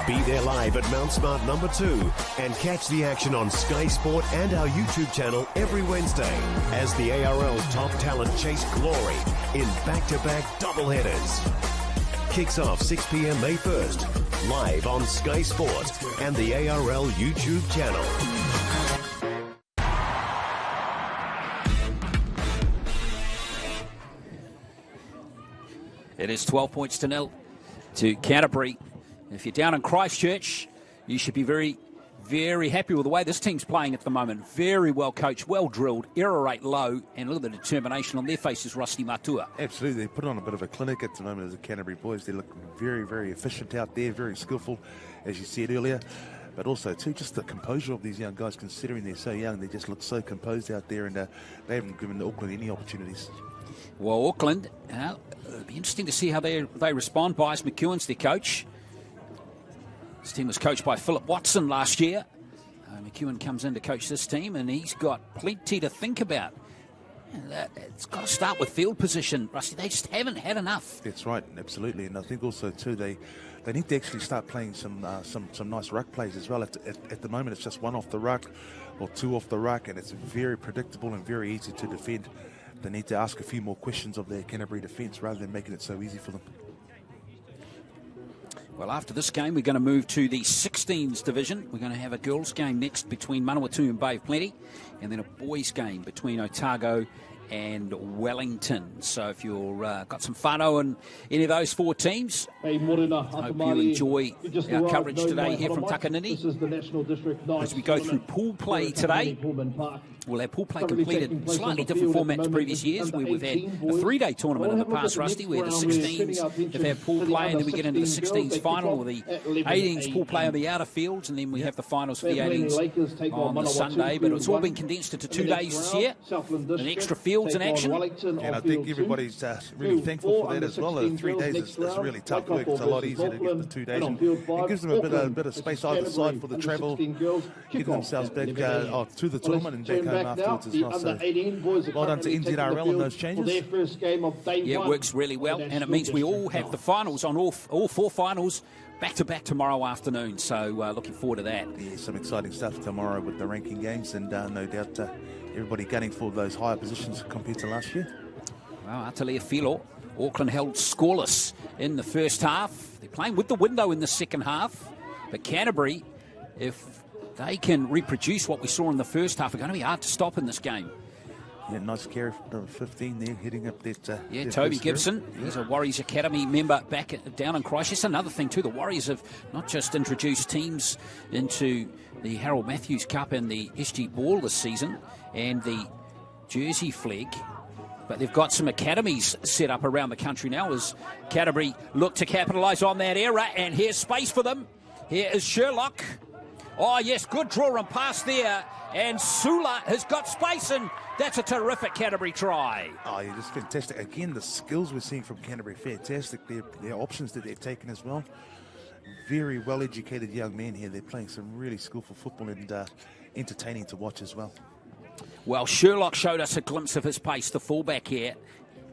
Be there live at Mount Smart number 2 and catch the action on Sky Sport and our YouTube channel every Wednesday as the ARL's top talent chase glory in back-to-back doubleheaders. Kicks off 6 p.m. May 1st, live on Sky Sport and the ARL YouTube channel. It is 12 points to 0 to Canterbury. If you're down in Christchurch, you should be very, very happy with the way this team's playing at the moment. Very well coached, well drilled, error rate low, and a little bit of determination on their faces, Rusty Matua. Absolutely. They put on a bit of a clinic at the moment as the Canterbury boys. They look very, very efficient out there, very skillful, as you said earlier. But also, too, just the composure of these young guys, considering they're so young, they just look so composed out there, and they haven't given Auckland any opportunities. Well, Auckland, it'll be interesting to see how they respond. Bias McEwen's their coach. This team was coached by Philip Watson last year. McEwen comes in to coach this team, and he's got plenty to think about. It's got to start with field position, Rusty. They just haven't had enough. That's right, absolutely. And I think also, too, they need to actually start playing some nice ruck plays as well. At the moment, it's just one off the ruck or two off the ruck, and it's very predictable and very easy to defend. They need to ask a few more questions of their Canterbury defence rather than making it so easy for them. Well, after this game, we're going to move to the 16s division. We're going to have a girls' game next between Manawatu and Bay of Plenty, and then a boys' game between Otago and Wellington. So if you've got some whānau in any of those four teams, I hope you enjoy our coverage today here from Takanini. As we go through pool play today, we'll have pool play completed in slightly different format to previous years, where we've had a three-day tournament in the past, Rusty, where the 16s have had pool play, and then we get into the 16s final, or the 18s pool play on the outer fields, and then we have the finals for the 18s on the Sunday. But it's all been condensed into 2 days this year, an extra fields in action. And I think everybody's really thankful for that as well. 3 days is really tough work. It's a lot easier to get the 2 days. And it gives them a bit of space either side for the travel, getting themselves back to the tournament and back home afterwards as well. So well done to NZRL on those changes. Yeah, it works really well, and it means we all have the finals on all four finals back-to-back tomorrow afternoon. So looking forward to that. Yeah, some exciting stuff tomorrow with the ranking games, and no doubt everybody gunning for those higher positions compared to last year. Well, Atalia Filo, Auckland held scoreless in the first half. They're playing with the window in the second half. But Canterbury, if they can reproduce what we saw in the first half, are going to be hard to stop in this game. Yeah, nice carry for number 15 there, heading up that. Yeah, Toby Gibson. He's a Warriors Academy member back down in Christchurch. Another thing too, the Warriors have not just introduced teams into the Harold Matthews Cup and the SG Ball this season and the Jersey Flag, but they've got some academies set up around the country now as Canterbury look to capitalise on that era. And here's space for them. Here is Sherlock. Oh, yes, good draw and pass there. And Sula has got space, and that's a terrific Canterbury try. Oh, yeah, just fantastic. Again, the skills we're seeing from Canterbury, fantastic. Their options that they've taken as well. Very well-educated young men here. They're playing some really skillful football and entertaining to watch as well. Well, Sherlock showed us a glimpse of his pace, the fullback here.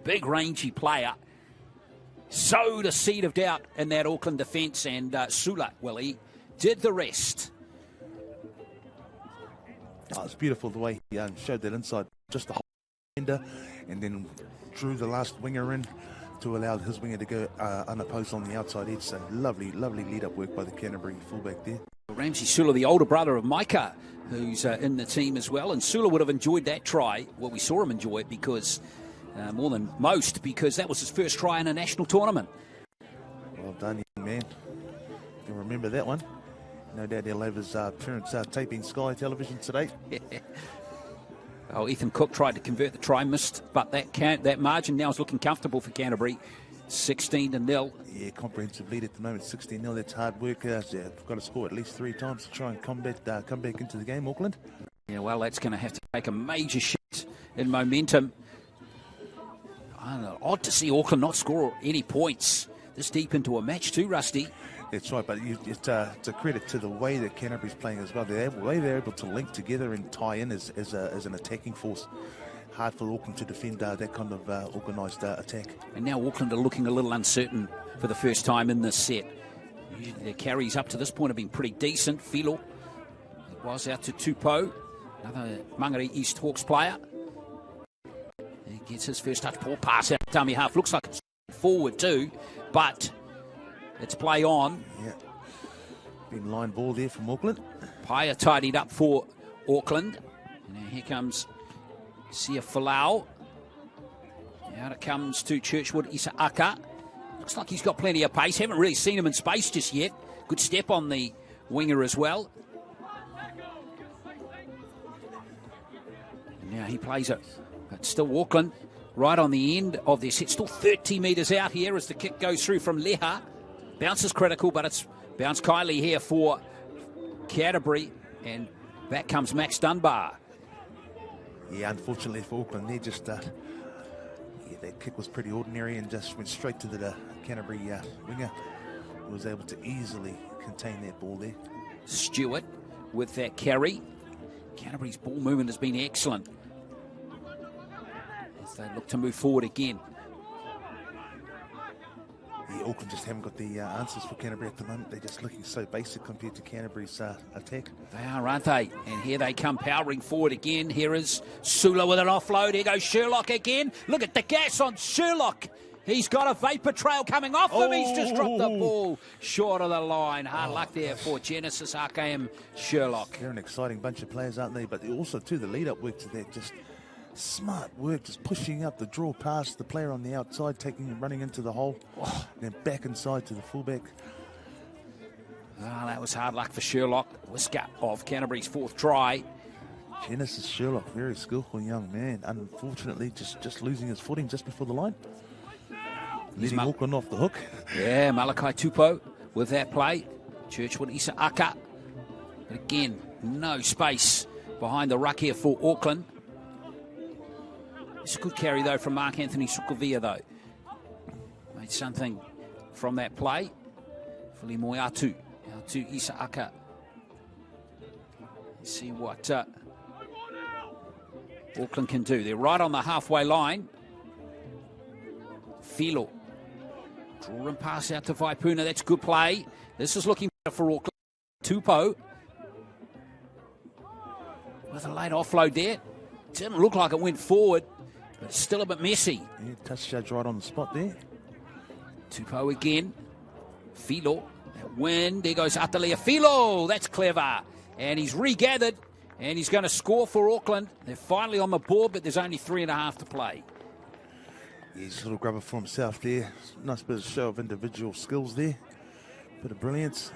Big, rangy player. Sowed a seed of doubt in that Auckland defence, and Sula, well, he did the rest. Oh, it's beautiful the way he showed that inside, just the whole defender, and then drew the last winger in to allow his winger to go unopposed on the outside edge. So lovely, lovely lead-up work by the Canterbury fullback there. Ramsey Sula, the older brother of Micah, who's in the team as well, and Sula would have enjoyed that try. Well, we saw him enjoy it because, more than most, because that was his first try in a national tournament. Well done, young man. You remember that one. No doubt he'll have his parents taping Sky Television today. Oh, Ethan Cook tried to convert the try, missed, but that margin now is looking comfortable for Canterbury. 16-0. Yeah, comprehensive lead at the moment, 16-0. That's hard work. They've got to score at least 3 times to try and come back into the game, Auckland. Yeah, well, that's going to have to take a major shift in momentum. I don't know, odd to see Auckland not score any points this deep into a match too, Rusty. That's right, but it's a credit to the way that Canterbury's playing as well. The way they're able to link together and tie in as an attacking force. Hard for Auckland to defend that kind of organised attack. And now Auckland are looking a little uncertain for the first time in this set. Their carries up to this point have been pretty decent. Filo was out to Tupou, another Mangere East Hawks player. He gets his first touch, poor pass out dummy half. Looks like it's forward too, but it's play on. Yeah, been line ball there from Auckland. Paya tidied up for Auckland. Now here comes Sia Falau. Out it comes to Churchwood Isaaka. Looks like he's got plenty of pace. Haven't really seen him in space just yet. Good step on the winger as well. Yeah, he plays it. But still Auckland right on the end of their set. Still 30 metres out here as the kick goes through from Leha. Bounce is critical, but it's bounce Kylie here for Canterbury. And back comes Max Dunbar. Yeah, unfortunately for Auckland, they just that kick was pretty ordinary and just went straight to the Canterbury winger, who was able to easily contain that ball there. Stewart with that carry. Canterbury's ball movement has been excellent as they look to move forward again. Yeah, Auckland just haven't got the answers for Canterbury at the moment. They're just looking so basic compared to Canterbury's attack. They are, aren't they? And here they come powering forward again. Here is Sula with an offload. Here goes Sherlock again. Look at the gas on Sherlock. He's got a vapour trail coming off him. He's just dropped the ball short of the line. Hard luck there for Genesis RKM Sherlock. They're an exciting bunch of players, aren't they? But also, too, the lead-up work to that, just smart work, just pushing up the draw past the player on the outside, running into the hole, then back inside to the fullback. That was hard luck for Sherlock. Whisker of Canterbury's fourth try. Genesis Sherlock, very skillful young man. Unfortunately, just losing his footing just before the line. Leading Auckland off the hook. Yeah, Malakai Tupou with that play. Churchwood Isa Aka. But again, no space behind the ruck here for Auckland. It's a good carry, though, from Mark Anthony Sukovia, though. Made something from that play. Fili Moiatu. To Isa Aka. Let's see what Auckland can do. They're right on the halfway line. Filo. Draw and pass out to Vaipuna. That's good play. This is looking better for Auckland. Tupou. With a late offload there. Didn't look like it went forward, but it's still a bit messy. Yeah, touch judge right on the spot there. Tupou again. Filo. That win. There goes Atalia Filo. That's clever. And he's regathered. And he's going to score for Auckland. They're finally on the board, but there's only 3.5 to play. Yeah, he's a little grubber for himself there. Nice bit of show of individual skills there. Bit of brilliance.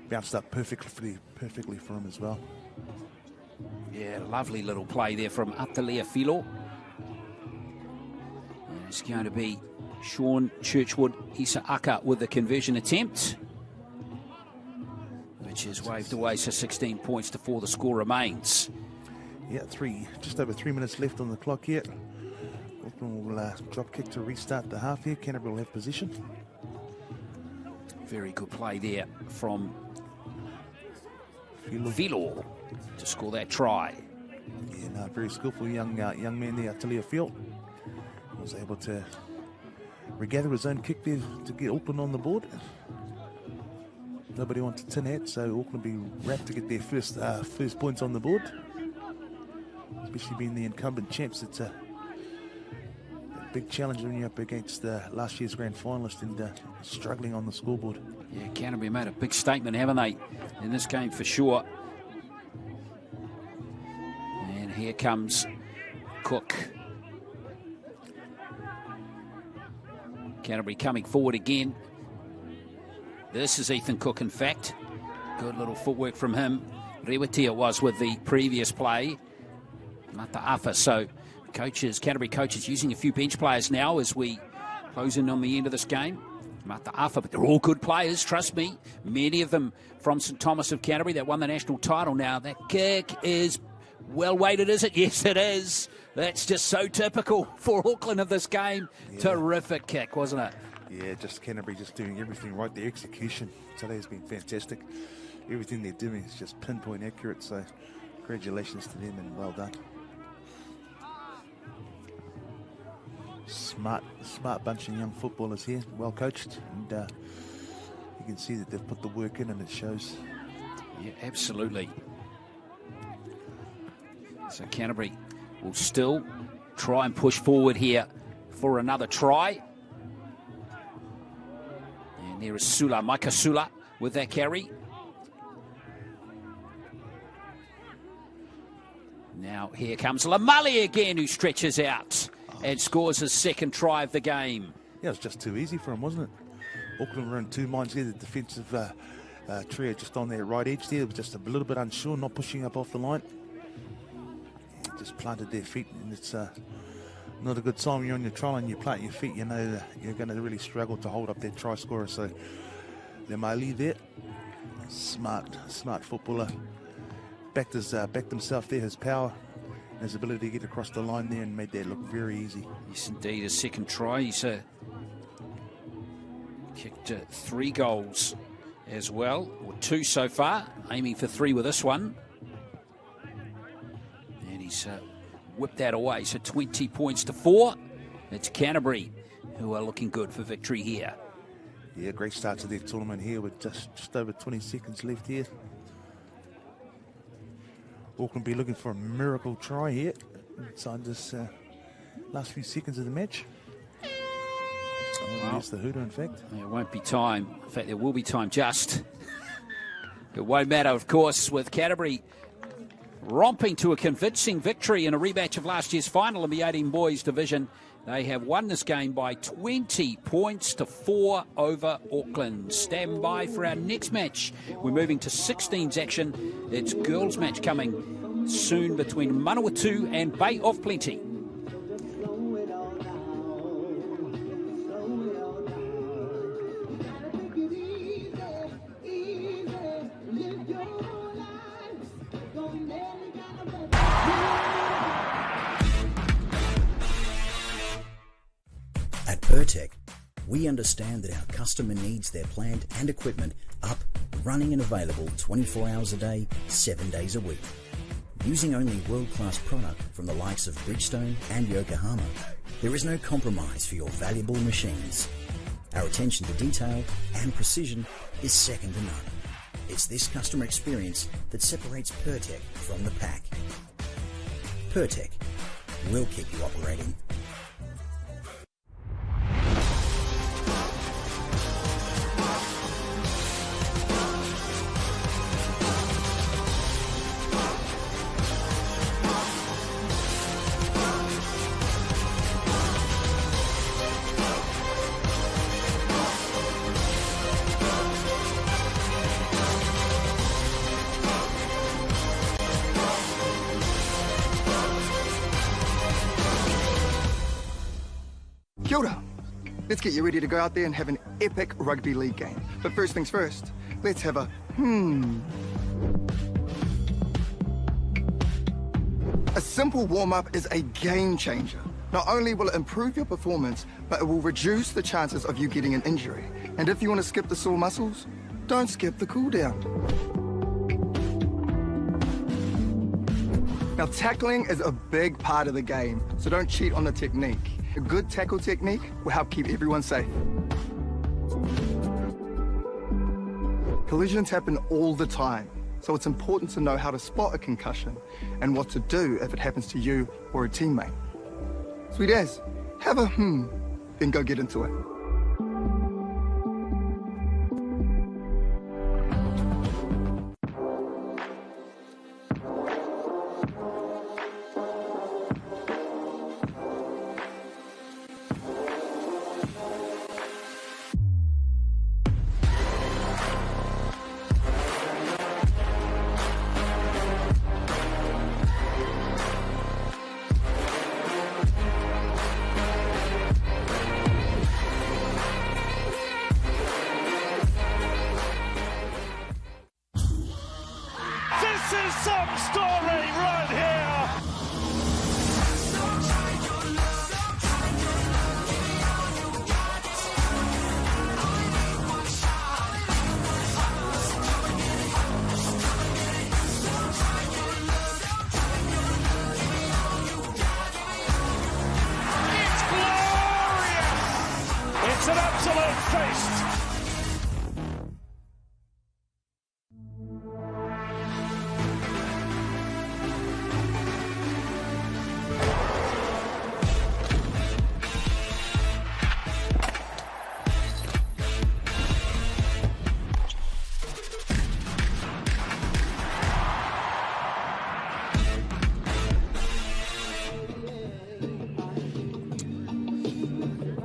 Bounced up perfectly for him as well. Yeah, lovely little play there from Atalia Filo. And it's going to be Sean Churchwood Isa Aka with the conversion attempt, which is waved away, so 16 points to 4. The score remains. Yeah, just over 3 minutes left on the clock here. Auckland will drop kick to restart the half here. Canterbury will have position. Very good play there from Filo to score that try. Yeah, no, very skillful young man there, Atalia Filo. Was able to regather his own kick there to get Auckland on the board. Nobody wants a tin hat, so Auckland will be wrapped to get their first points on the board. Especially being the incumbent champs, it's a big challenge when you're up against last year's grand finalist and struggling on the scoreboard. Yeah, Canterbury made a big statement, haven't they, in this game for sure. And here comes Cook. Canterbury coming forward again. This is Ethan Cook, in fact. Good little footwork from him. Rewatia was with the previous play. Mataafa. So Canterbury coaches using a few bench players now as we close in on the end of this game. Mataafa, but they're all good players, trust me. Many of them from St Thomas of Canterbury that won the national title. Now, that kick is well weighted, is it? Yes, it is. That's just so typical for Auckland of this game. Yeah. Terrific kick, wasn't it? Yeah, just Canterbury just doing everything right. Their execution today has been fantastic. Everything they're doing is just pinpoint accurate, so congratulations to them and well done. Smart bunch of young footballers here, well coached, and you can see that they've put the work in and it shows. Yeah, absolutely. So Canterbury will still try and push forward here for another try. And there is Sula, Micah Sula with that carry. Now here comes Lamali again, who stretches out and scores his second try of the game. Yeah, it was just too easy for him, wasn't it? Auckland were in two minds there. The defensive trio just on their right edge there was just a little bit unsure, not pushing up off the line. just planted their feet, and it's not a good sign when you're on your try line. You plant your feet, you know that you're going to really struggle to hold up that try scorer. So Lemali there, smart footballer, backed himself there, his power, his ability to get across the line there, and made that look very easy. Yes, indeed, his second try. He's kicked 3 goals as well, or 2 so far, aiming for 3 with this one. And he's whipped that away, so 20 points to 4. It's Canterbury who are looking good for victory here. Yeah, great start to their tournament here with just over 20 seconds left here. Auckland be looking for a miracle try here inside this last few seconds of the match. Here's the hooter, in fact. There won't be time. In fact, there will be time just. It won't matter, of course, with Canterbury romping to a convincing victory in a rematch of last year's final in the 18 boys division. They have won this game by 20 points to 4 over Auckland. Stand by for our next match. We're moving to 16s action. It's girls' match coming soon between Manawatu and Bay of Plenty. At Pertec, we understand that our customer needs their plant and equipment up, running and available 24 hours a day, 7 days a week. Using only world-class product from the likes of Bridgestone and Yokohama, there is no compromise for your valuable machines. Our attention to detail and precision is second to none. It's this customer experience that separates Pertec from the pack. Pertec, we'll keep you operating. Kia ora. Let's get you ready to go out there and have an epic rugby league game. But first things first, let's have a A simple warm-up is a game changer. Not only will it improve your performance, but it will reduce the chances of you getting an injury. And if you want to skip the sore muscles, don't skip the cool down. Now, tackling is a big part of the game, so don't cheat on the technique. A good tackle technique will help keep everyone safe. Collisions happen all the time, so it's important to know how to spot a concussion and what to do if it happens to you or a teammate. Sweet as, have a then go get into it. Some story right here. It's glorious. It's an absolute feast.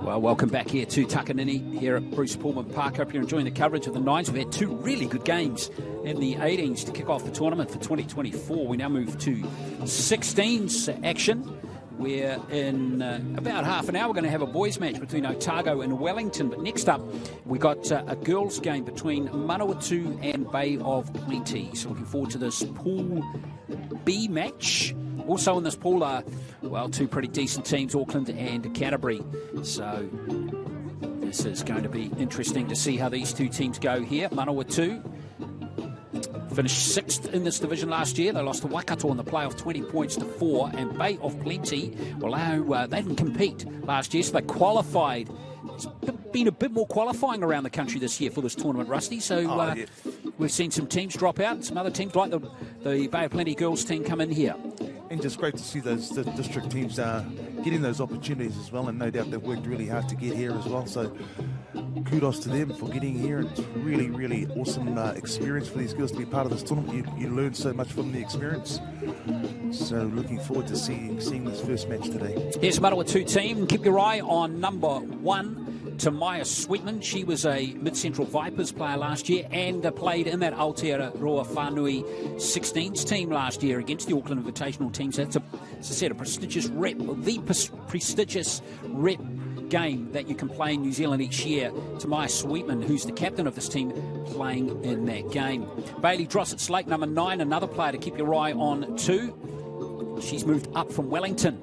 Well, welcome back here to Takanini here at Bruce Pulman Park. Hope you're enjoying the coverage of the Nines. We've had two really good games in the 18s to kick off the tournament for 2024. We now move to 16s action. We're in about half an hour. We're going to have a boys' match between Otago and Wellington. But next up, we got a girls' game between Manawatu and Bay of Plenty. So looking forward to this Pool B match. Also in this pool are, well, two pretty decent teams, Auckland and Canterbury. So this is going to be interesting to see how these two teams go here. Manawatu finished 6th in this division last year. They lost to Waikato in the playoff 20 points to 4. And Bay of Plenty, well, they didn't compete last year, so they qualified. There's been a bit more qualifying around the country this year for this tournament, Rusty. So we've seen some teams drop out, and some other teams like the Bay of Plenty girls team come in here. And just great to see those district teams getting those opportunities as well, and no doubt they've worked really hard to get here as well. So kudos to them for getting here. It's really, really awesome experience for these girls to be part of this tournament. You learn so much from the experience. So looking forward to seeing this first match today. Here's the Manawatu team. Keep your eye on number 1. Tamaya Sweetman. She was a Mid-Central Vipers player last year and played in that Aotearoa Whanui 16s team last year against the Auckland Invitational team. So that's, as I said, a prestigious rep, the prestigious rep game that you can play in New Zealand each year. Tamaya Sweetman, who's the captain of this team, playing in that game. Bailey Drossett-Slake, number 9, another player to keep your eye on too. She's moved up from Wellington,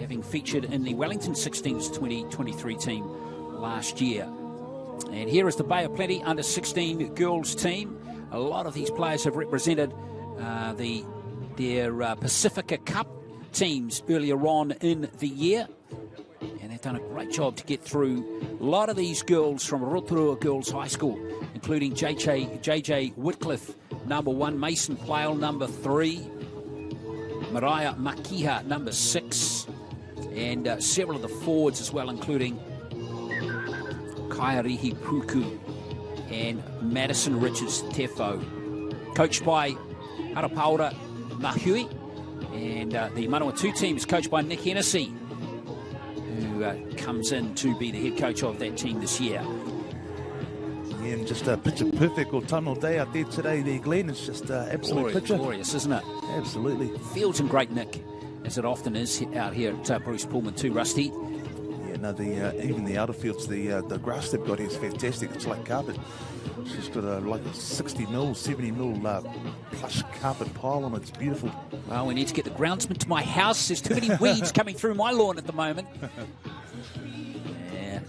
having featured in the Wellington 16s 2023 team last year. And here is the Bay of Plenty under 16 girls team. A lot of these players have represented their Pacifica Cup teams earlier on in the year, and they've done a great job to get through. A lot of these girls from Rotorua Girls High School, including JJ Whitcliffe, number 1, Mason Plale, number 3, Mariah Makiha, number 6, and several of the forwards as well, including Kairihi Puku and Madison Richards Tefo, coached by Harapaura Mahui, and the Manawatu team is coached by Nick Hennessy, who comes in to be the head coach of that team this year. Yeah, and just a picture perfect autumnal day out there today there, Glenn. It's just absolute picture. Glorious, isn't it? Absolutely. Fields in great nick, as it often is out here at Bruce Pulman too, Rusty. No, even the outer fields, the grass they've got here is fantastic. It's like carpet. She's got like a 60 mil, 70 mil plush carpet pile on it. It's beautiful. Well, we need to get the groundsman to my house. There's too many weeds coming through my lawn at the moment. Yeah,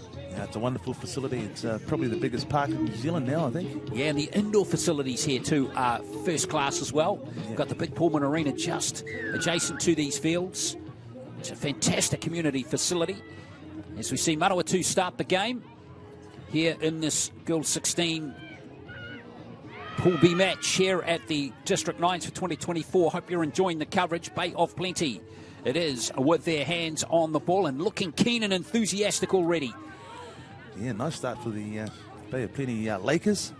it's a wonderful facility. It's probably the biggest park in New Zealand now, I think. Yeah, and the indoor facilities here too are first class as well. Yeah. Got the big Pulman Arena just adjacent to these fields. It's a fantastic community facility. As we see Manawatu start the game here in this Girls 16 Pool B match here at the District 9s for 2024. Hope you're enjoying the coverage. Bay of Plenty, it is, with their hands on the ball and looking keen and enthusiastic already. Yeah, nice start for the Bay of Plenty Lakers,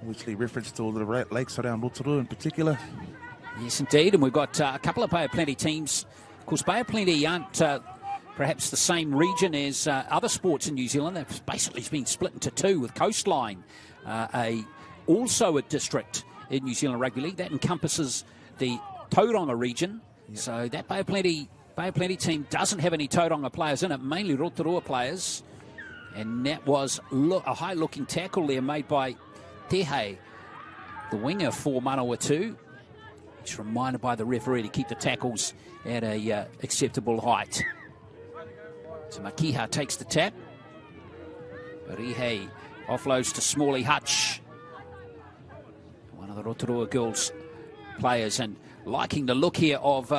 which they reference to all the lakes around Rotorua in particular. Yes, indeed, and we've got a couple of Bay of Plenty teams. Of course, Bay of Plenty aren't perhaps the same region as other sports in New Zealand. They've basically been split into two, with Coastline also a district in New Zealand Rugby League. That encompasses the Tauranga region. Yep. So that Bay of Plenty team doesn't have any Tauranga players in it, mainly Rotorua players. And that was a high-looking tackle there made by Tehe, the winger for Manawatu. It's reminded by the referee to keep the tackles at a acceptable height. So Makiha takes the tap. Rihe offloads to Smalley Hutch, one of the Rotorua Girls players, and liking the look here of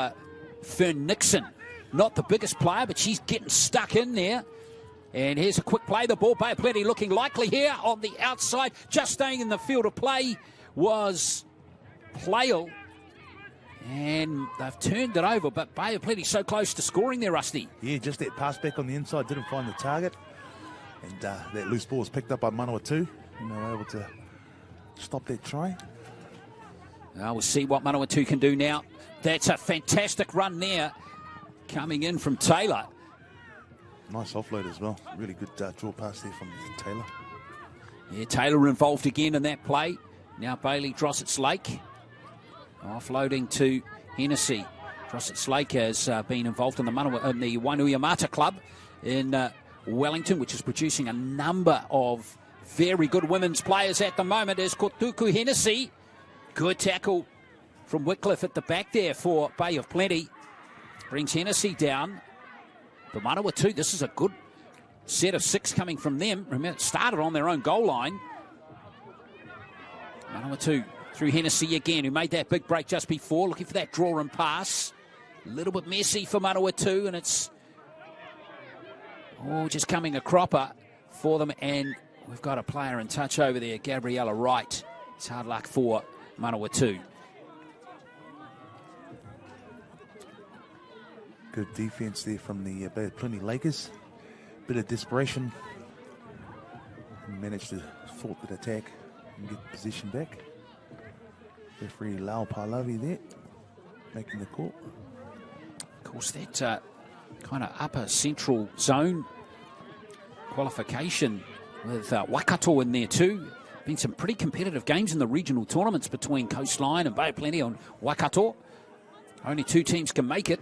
Fern Nixon. Not the biggest player, but she's getting stuck in there. And here's a quick play. The ball, Bay of Plenty looking likely here on the outside. Just staying in the field of play was Plale. And they've turned it over, but Bay of Plenty so close to scoring there, Rusty. Yeah, just that pass back on the inside, didn't find the target. And that loose ball was picked up by Manawatu, and they were able to stop that try. Well, we'll see what Manawatu can do now. That's a fantastic run there, coming in from Taylor. Nice offload as well. Really good draw pass there from Taylor. Yeah, Taylor involved again in that play. Now Bailey Drossett's Lake. Offloading to Hennessy. Drossett's Lake has been involved in the Wainuiamata Club in Wellington, which is producing a number of very good women's players at the moment. There's Kotuku Hennessy. Good tackle from Wycliffe at the back there for Bay of Plenty. Brings Hennessy down. But Manawatu, this is a good set of 6 coming from them. Remember, it started on their own goal line. Manawatu through Hennessy again, who made that big break just before, looking for that draw and pass. A little bit messy for Manawatu, and it's just coming a cropper for them. And we've got a player in touch over there, Gabriella Wright. It's hard luck for Manawatu. Good defense there from the Bay of Plenty Lakers. Bit of desperation. Managed to thwart the attack and get position back. Referee Lau Pahlavi there, making the call. Of course, that kind of upper central zone qualification with Waikato in there too. Been some pretty competitive games in the regional tournaments between Coastline and Bay of Plenty on Waikato. Only 2 teams can make it.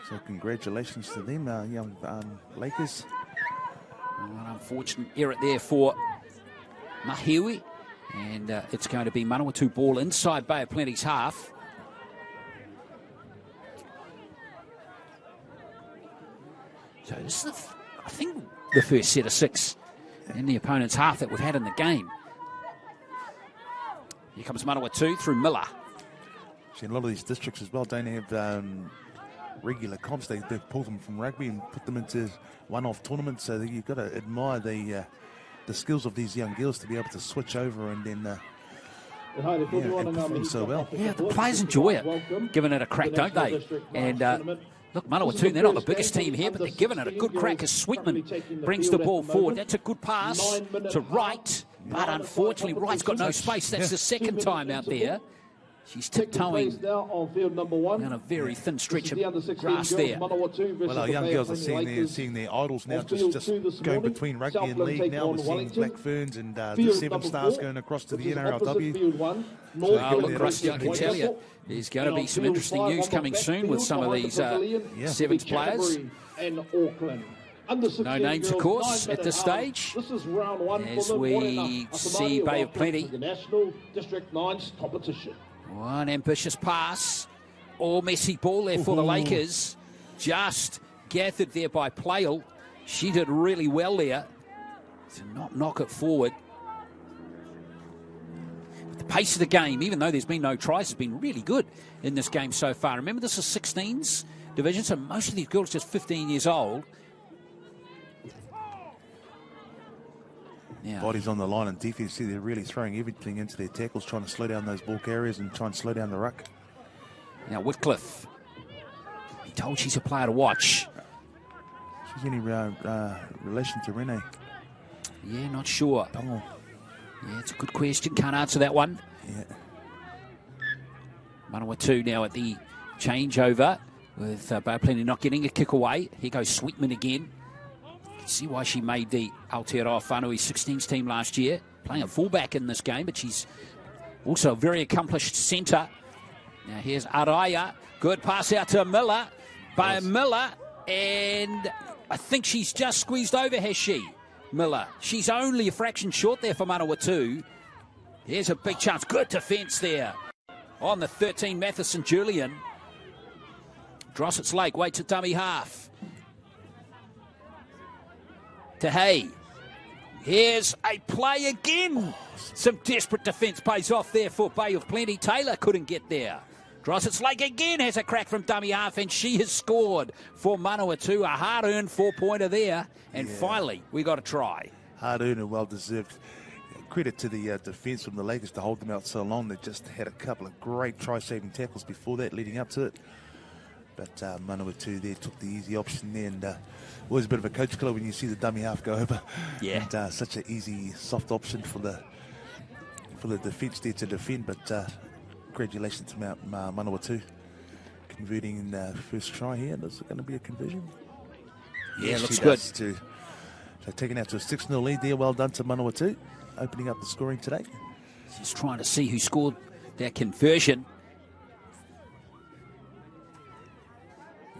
So congratulations to them, young Lakers. An unfortunate error there for Mahiwi. And it's going to be Manawatu ball inside Bay of Plenty's half. So this is, I think, the first set of 6 in the opponent's half that we've had in the game. Here comes Manawatu through Miller. See, a lot of these districts as well don't have regular comps. They pull them from rugby and put them into one-off tournaments. So you've got to admire the skills of these young girls to be able to switch over and then and perform so well. Yeah, the players enjoy it, giving it a crack, don't they? And look, Manawatu, they're not the biggest team here, but they're giving it a good crack as Sweetman brings the ball forward. That's a good pass to Wright, but unfortunately Wright's got no space. That's the second time out there. She's tiptoeing on a very thin stretch of grass there. Well, our young girls are seeing their idols now just going between rugby and league now. We're seeing Black Ferns and the 7 Stars going across to the NRLW. Well, look, Rusty, I can tell you, there's going to be some interesting news coming soon with some of these Sevens players. No names, of course, at this stage, as we see Bay of Plenty. One ambitious pass. All messy ball there for the Lakers. Just gathered there by Playle. She did really well there to not knock it forward. But the pace of the game, even though there's been no tries, has been really good in this game so far. Remember, this is 16s division, so most of these girls are just 15 years old. Now, bodies on the line and defense, see, they're really throwing everything into their tackles, trying to slow down those ball carriers and try and slow down the ruck. Now Wycliffe, be told she's a player to watch. She's any relation to Renee? Yeah, not sure. Oh. Yeah, it's a good question. Can't answer that one. Yeah. Manawatu now at the changeover with Bay of Plenty not getting a kick away. Here goes Sweetman again. See why she made the Aotearoa Whanui 16s team last year. Playing a fullback in this game, but she's also a very accomplished centre. Now here's Araya. Good pass out to Miller. By Miller. And I think she's just squeezed over, has she? Miller. She's only a fraction short there for Manawatu. Here's a big chance. Good defence there. On the 13, Matheson Julian. Drossett's Lake waits at dummy half. To Hay. Here's a play again. Some desperate defence pays off there for Bay of Plenty. Taylor couldn't get there. Drossett's Lake again has a crack from dummy half, and she has scored for Manawatu. A hard-earned 4-pointer there. And finally, we got a try. Hard-earned and well-deserved. Credit to the defence from the Lakers to hold them out so long. They just had a couple of great try-saving tackles before that, leading up to it. But Manawatu there took the easy option there, and always a bit of a coach killer when you see the dummy half go over. Yeah. And such an easy, soft option for the defence there to defend. But congratulations to Manawatu converting in the first try here. Is it going to be a conversion? Yeah, Yes, looks she good. does too. So taking out to a 6-0 lead there. Well done to Manawatu, opening up the scoring today. Just trying to see who scored that conversion.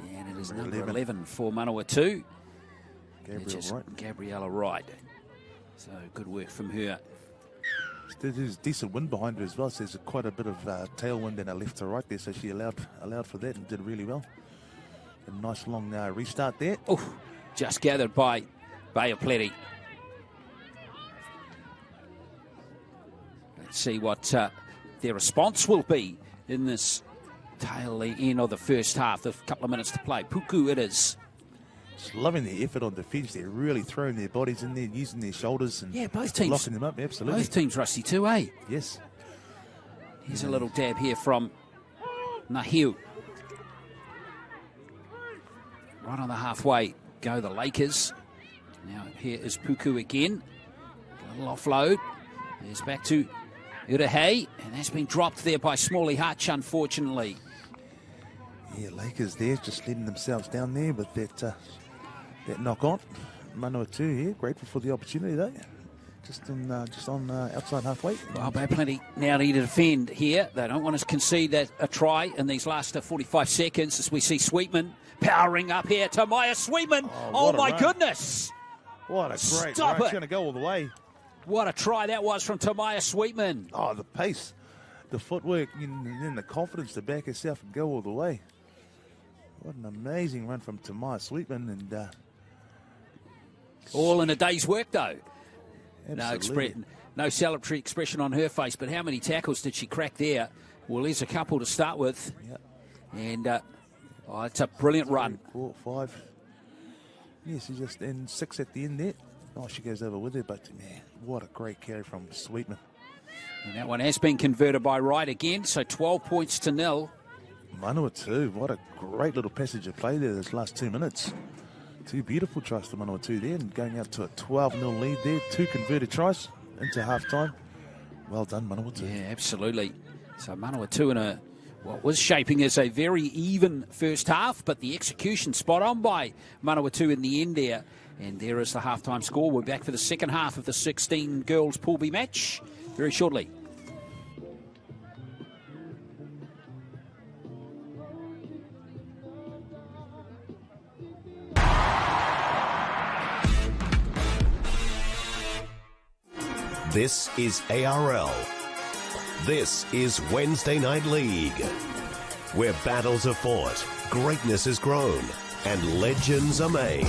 And it is number 11 for Manawatu. Gabriella Wright. So good work from her. There's decent wind behind her as well, so there's quite a bit of tailwind in her left to right there, so she allowed for that and did really well. A nice long restart there. Oh, just gathered by Bay of Plenty. Let's see what their response will be in this tail end of the first half. A couple of minutes to play. Puku it is. Just loving the effort on defence. They're really throwing their bodies in there, using their shoulders and both teams locking them up. Absolutely. Both teams rusty too, eh? Yes. Here's a little dab here from Nahiu. Right on the halfway go the Lakers. Now here is Puku again. A little offload. There's back to Urahei, and that's been dropped there by Smalley Hutch, unfortunately. Yeah, Lakers there just letting themselves down there with that knock on. Manawatu here, grateful for the opportunity though. Just on outside halfway. Well, Bay Plenty now need to defend here. They don't want to concede that a try in these last 45 seconds as we see Sweetman powering up here to Maya Sweetman. Oh my goodness. What a great Stop run. it. It's going to go all the way. What a try that was from Tamaya Sweetman. Oh, the pace, the footwork, and then the confidence to back herself and go all the way. What an amazing run from Tamaya Sweetman. And all in a day's work, though. absolutely. No celebratory expression on her face, but how many tackles did she crack there? Well, there's a couple to start with. Yep. And it's a brilliant run. 4, 5. Yes, she's just in 6 at the end there. Oh, she goes over with her, but man, what a great carry from Sweetman. And that one has been converted by Wright again, so 12 points to 0. Manawatu, what a great little passage of play there this last 2 minutes. 2 beautiful tries to Manawatu there, and going out to a 12-0 lead there. 2 converted tries into half-time. Well done, Manawatu. Yeah, absolutely. So Manawatu in what was shaping as a very even first half, but the execution spot on by Manawatu in the end there. And there is the halftime score. We're back for the second half of the 16 girls Pool B match very shortly. This is ARL. This is Wednesday Night League, where battles are fought, greatness is grown, and legends are made.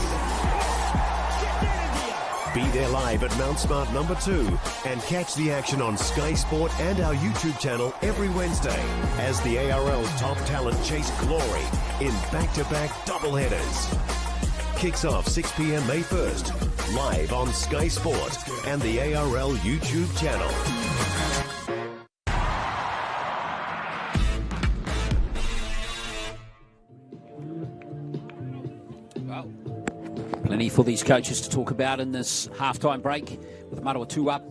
Be there live at Mount Smart number 2 and catch the action on Sky Sport and our YouTube channel every Wednesday as the ARL's top talent chase glory in back-to-back doubleheaders. Kicks off 6 p.m. May 1st, live on Sky Sport and the ARL YouTube channel. Plenty for these coaches to talk about in this halftime break, with Manawatu up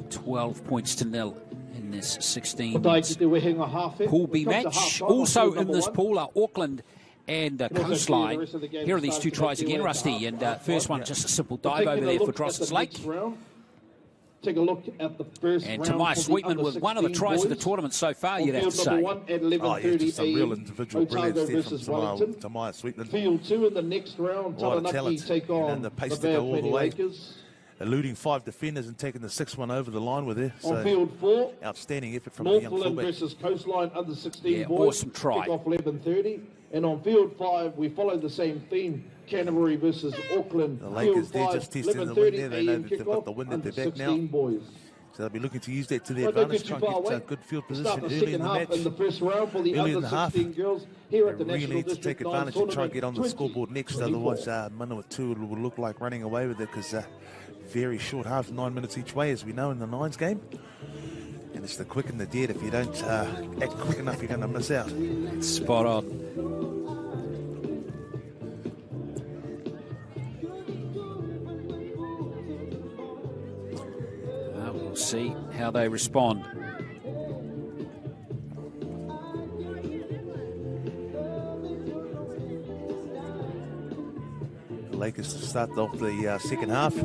12 points to 0 in this 16 Pool B match. Also in this pool are Auckland and Coastline. Here are these 2 tries again, Rusty. And first one, just a simple dive over there for Drossers Lake. Take a look at the first and round. Tamaya Sweetman was one of the tries of the tournament so far, you'd have to say. Oh, yeah, just some real individual brilliance there from Tamaya Sweetman. Field 2 in the next round. What a Taranaki talent. take on And the pace the to Bay go of all the Plenty way. Lakers. Eluding 5 defenders and taking the 6th one over the line with her. On field 4, outstanding effort from the young Northland fullback. versus Coastline under 16 Yeah, boys. awesome try. Kick off 11:30. And on field 5, we follow the same theme. Canterbury versus Auckland. The Lakers, Field they're 5, just testing the wind 11:30 there. They know AM that they've got kickoff the wind at under their back now. 16 boys. So they'll be looking to use that to their Well, don't advantage, get try too and far get away. good field Start position the early in second the half match. in the first round for the Early in under the half. 16 girls here at the They National really need to District take 9 advantage and try and tournament. get on the scoreboard next. Otherwise, Manawatu will look like running away with it because very short halves, 9 minutes each way, as we know in the Nines game. And it's the quick and the dead. If you don't act quick enough, you're going to miss out. Spot on. We'll see how they respond. the Lakers to start off the second half. So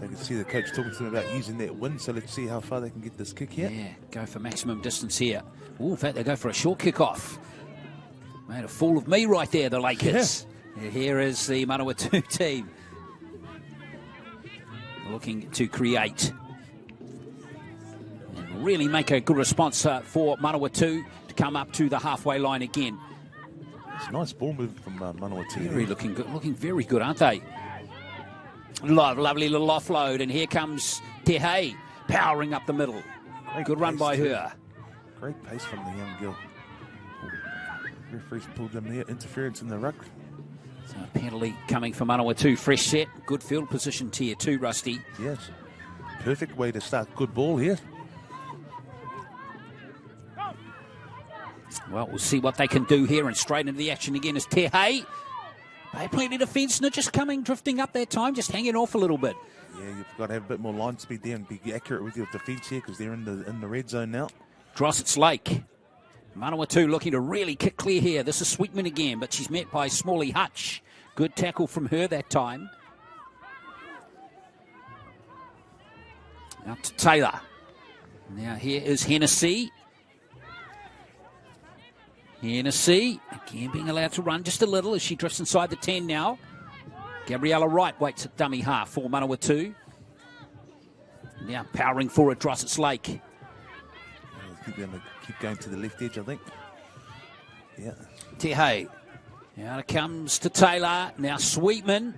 you can see the coach talking to them about using that wind. So let's see how far they can get this kick here. Yeah, go for maximum distance here. Oh, in fact, they go for a short kick-off. Made a fool of me right there, the Lakers. Yeah. Here is the Manawatu team. Looking to create. And really make a good response for Manawatu to come up to the halfway line again. It's a nice ball move from Manawatu. Very looking good, looking very good, aren't they? Lovely little offload, and here comes Te Hei, powering up the middle. Good run by her. Great pace from the young girl. Referee's pulled them there. Interference in the ruck. So a penalty coming from Manawatu. Fresh set. Good field position tier 2, Rusty. Yes. Perfect way to start. Good ball here. Well, we'll see what they can do here, and straight into the action again is Te Hei. They plenty of defence, not just drifting up that time, just hanging off a little bit. Yeah, you've got to have a bit more line speed there and be accurate with your defence here because they're in the red zone now. Drossets Lake. Manawatu looking to really kick clear here. This is Sweetman again, but she's met by Smalley Hutch. Good tackle from her that time. Out to Taylor. Now here is Hennessy. Hennessy, again being allowed to run just a little as she drifts inside the 10 now. Gabriella Wright waits at dummy half for Manawatu. Now powering forward, Drossets Lake. Keep going to the left edge, I think. Yeah. Te Hei. Now it comes to Taylor. Now Sweetman.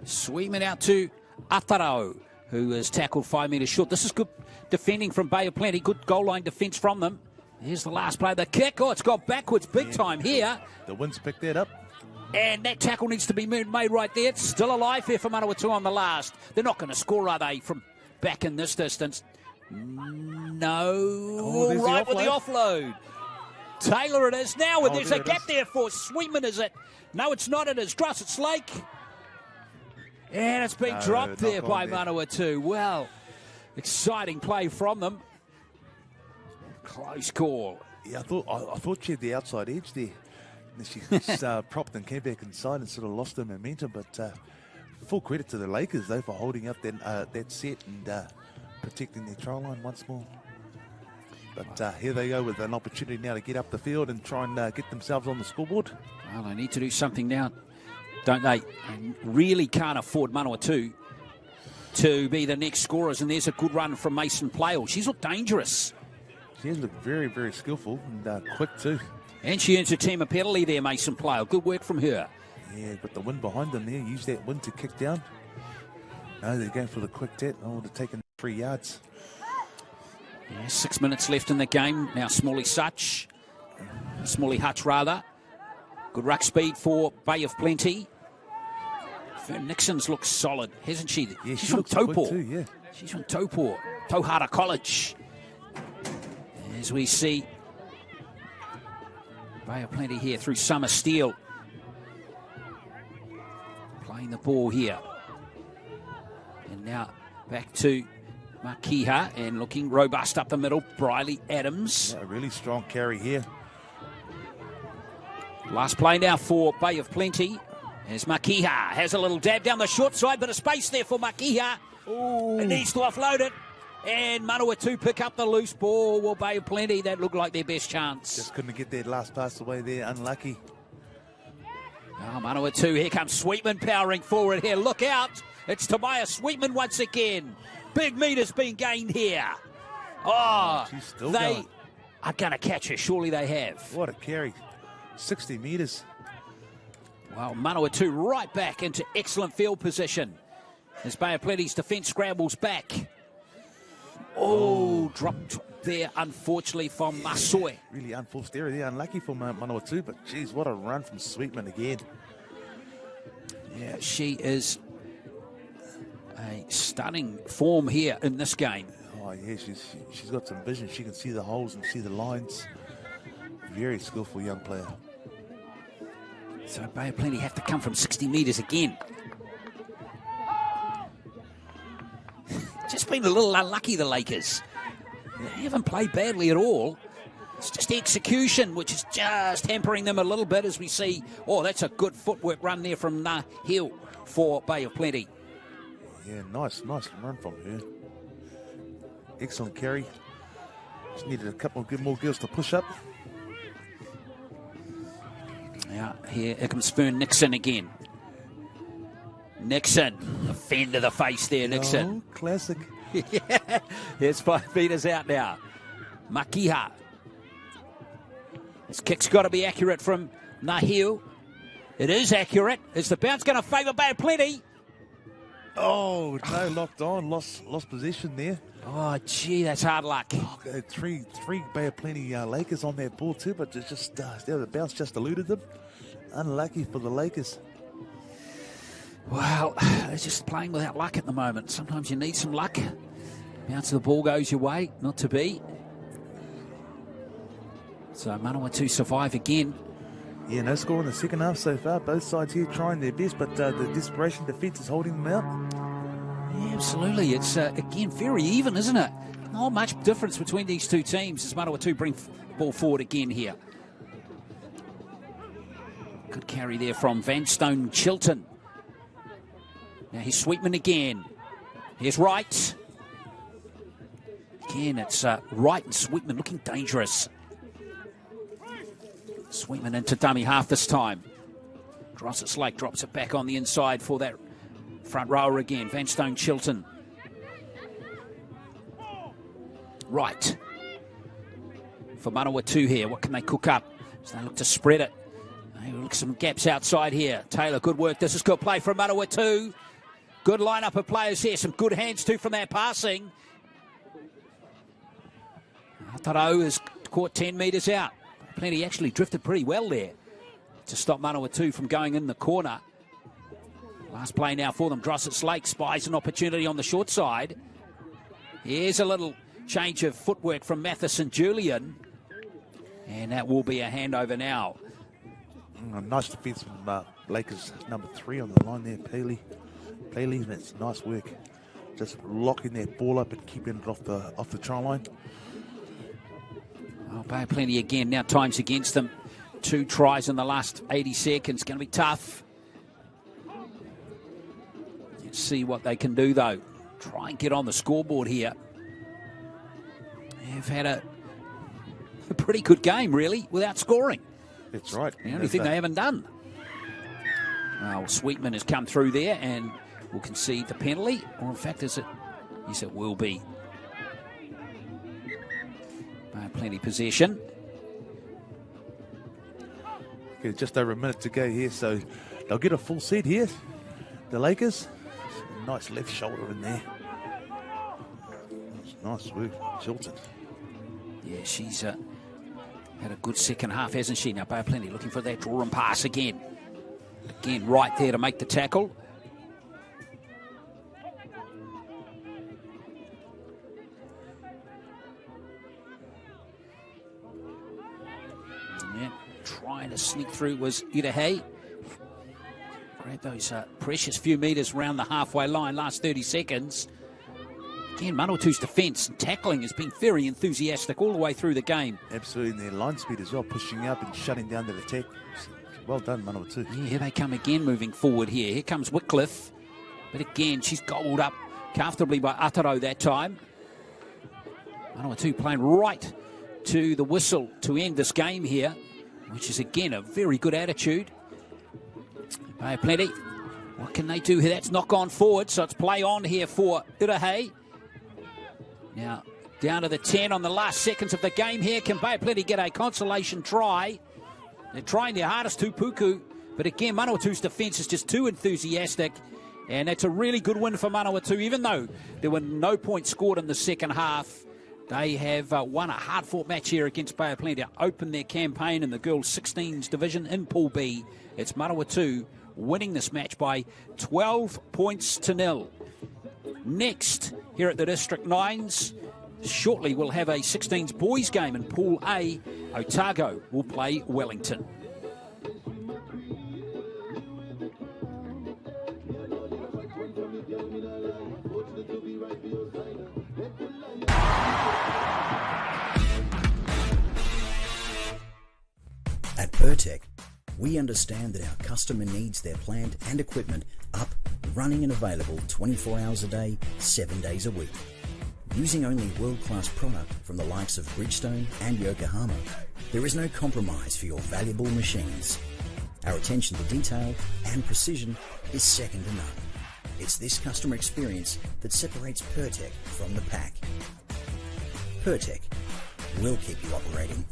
Sweetman out to Atarao, who is tackled 5 metres short. This is good defending from Bay of Plenty. Good goal line defence from them. Here's the last play, the kick. Oh, it's got backwards big time here. The wind's picked that up. And that tackle needs to be made right there. It's still alive here for Manawatu on the last. They're not going to score, are they, from back in this distance? No. Oh, right with the offload. Taylor it is now. There's a gap there for Sweetman, is it? No, it's not. It is Drossets Lake. And it's been dropped there by Manawatu. Well, exciting play from them. Close call. Yeah, I thought she had the outside edge there. And she propped and came back inside and sort of lost her momentum. But full credit to the Lakers, though, for holding up that set and protecting their try line once more. But here they go with an opportunity now to get up the field and try and get themselves on the scoreboard. Well, they need to do something now, don't they? And really can't afford Manawatu to be the next scorers. And there's a good run from Mason Playle. She's looked dangerous. She has looked very, very skillful and quick too. And she earns her team a penalty there, Mason Playle. Good work from her. Yeah, but the wind behind them there, use that wind to kick down. No, they're going for the quick tat. I would have taken 3 yards. Yeah, 6 minutes left in the game. Now Smalley Hutch. Good ruck speed for Bay of Plenty. Fern Nixon's looks solid, hasn't she? Yeah, she's from Taupo. Too, yeah. She's from Taupo, Tauhara College. As we see Bay of Plenty here through Summer Steel. Playing the ball here. And now back to Makiha and looking robust up the middle. Briley Adams. Yeah, a really strong carry here. Last play now for Bay of Plenty. As Makiha has a little dab down the short side, but a space there for Makiha. It needs to offload it. And Manawatu pick up the loose ball. Well, Bay of Plenty, that looked like their best chance. Just couldn't get that last pass away there. Unlucky. Oh, Manawatu, here comes Sweetman powering forward here. Look out. It's Tobias Sweetman once again. Big metres being gained here. Oh, she's still they going. Are going to catch her. Surely they have. What a carry. 60 metres. Well, Manawatu right back into excellent field position. As Bay of Plenty's defence scrambles back. Oh, dropped there, unfortunately, from Masoi. Really unforced error there. Unlucky for Manawatu, but geez, what a run from Sweetman again. Yeah, she is a stunning form here in this game. Oh, yeah, she's got some vision. She can see the holes and see the lines. Very skillful young player. So Bay of Plenty have to come from 60 metres again. Just been a little unlucky, the Lakers. They haven't played badly at all. It's just the execution, which is just hampering them a little bit as we see. Oh, that's a good footwork run there from Hill for Bay of Plenty. Yeah, nice run from her. Excellent carry. Just needed a couple of more girls to push up. Yeah, here comes Fern Nixon again. Nixon, a fend to the face there, Nixon. Oh, classic. Yeah, there's 5 metres out now. Makiha. This kick's got to be accurate from Nahil. It is accurate. Is the bounce going to favour Bay of Plenty? Oh, no, locked on. Lost possession there. Oh, gee, that's hard luck. Oh, three Bay of Plenty Lakers on that ball too, but just the bounce just eluded them. Unlucky for the Lakers. Well, they're just playing without luck at the moment. Sometimes you need some luck. Bounce of the ball goes your way, not to be. So Manawatu survive again. Yeah, no score in the second half so far. Both sides here trying their best, but the desperation defence is holding them out. Yeah, absolutely. It's, again, very even, isn't it? Not much difference between these two teams as Manawatu bring the ball forward again here. Good carry there from Vanstone Chilton. Now here's Sweetman again. Here's Wright. Again, it's Wright and Sweetman looking dangerous. Sweetman into dummy half this time. Grossetts Lake drops it back on the inside for that front rower again. Vanstone Chilton. Right. For Manawatu here, what can they cook up? So they look to spread it. They look some gaps outside here. Taylor, good work. This is good play from Manawatu. Good lineup of players here. Some good hands too from their passing. Ataro has caught 10 metres out. Plenty actually drifted pretty well there to stop Manawatu from going in the corner. Last play now for them. Grossetts Lake spies an opportunity on the short side. Here's a little change of footwork from Matheson Julian. And that will be a handover now. Nice defence from Lakers number 3 on the line there, Paley. That's nice work. Just locking that ball up and keeping it off the try line. Oh, Bay of Plenty again. Now time's against them. 2 tries in the last 80 seconds. Going to be tough. Let's see what they can do, though. Try and get on the scoreboard here. They've had a pretty good game, really, without scoring. That's right. The only thing they haven't done. Well, Sweetman has come through there and will concede the penalty. Or, in fact, is it? Yes, it will be. Plenty possession. Okay, just over a minute to go here, so they'll get a full set here. The Lakers. Nice left shoulder in there. Nice work, Chilton. Yeah, she's had a good second half, hasn't she? Now, Bay of Plenty looking for that draw and pass again. Again, right there to make the tackle. Trying to sneak through was Irahe. Grab those precious few metres around the halfway line, last 30 seconds. Again, Manawatu's defence and tackling has been very enthusiastic all the way through the game. Absolutely, and their line speed as well, pushing up and shutting down that attack. Well done, Manawatu. Yeah, here they come again moving forward here. Here comes Wycliffe. But again, she's gobbled up comfortably by Ataro that time. Manawatu playing right to the whistle to end this game here, which is, again, a very good attitude. Bay of Plenty. What can they do here? That's knock on forward, so it's play on here for Irahe. Now, down to the 10 on the last seconds of the game here. Can Bay of Plenty get a consolation try? They're trying their hardest, Tupuku. But again, Manawatu's defence is just too enthusiastic. And that's a really good win for Manawatu, even though there were no points scored in the second half. They have won a hard-fought match here against Bay of Plenty to open their campaign in the girls' 16s division in Pool B. It's Manawatu winning this match by 12 points to 0. Next, here at the District 9s, shortly we'll have a 16s boys game in Pool A. Otago will play Wellington. Urtec, we understand that our customer needs their plant and equipment up, running and available 24 hours a day, 7 days a week. Using only world-class product from the likes of Bridgestone and Yokohama, there is no compromise for your valuable machines. Our attention to detail and precision is second to none. It's this customer experience that separates Pertec from the pack. Pertec, we'll keep you operating.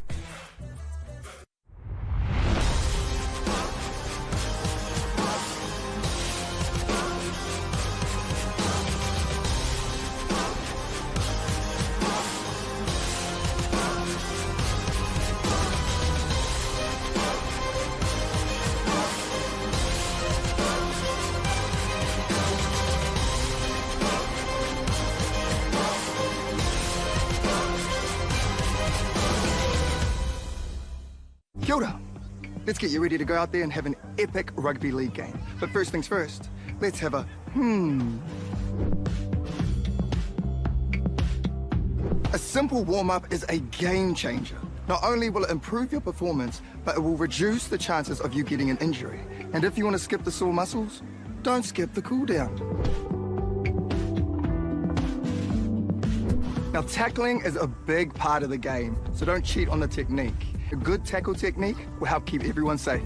Kia ora. Let's get you ready to go out there and have an epic rugby league game. But first things first, let's have a A simple warm-up is a game changer. Not only will it improve your performance, but it will reduce the chances of you getting an injury. And if you want to skip the sore muscles, don't skip the cool down. Now, tackling is a big part of the game, so don't cheat on the technique. A good tackle technique will help keep everyone safe.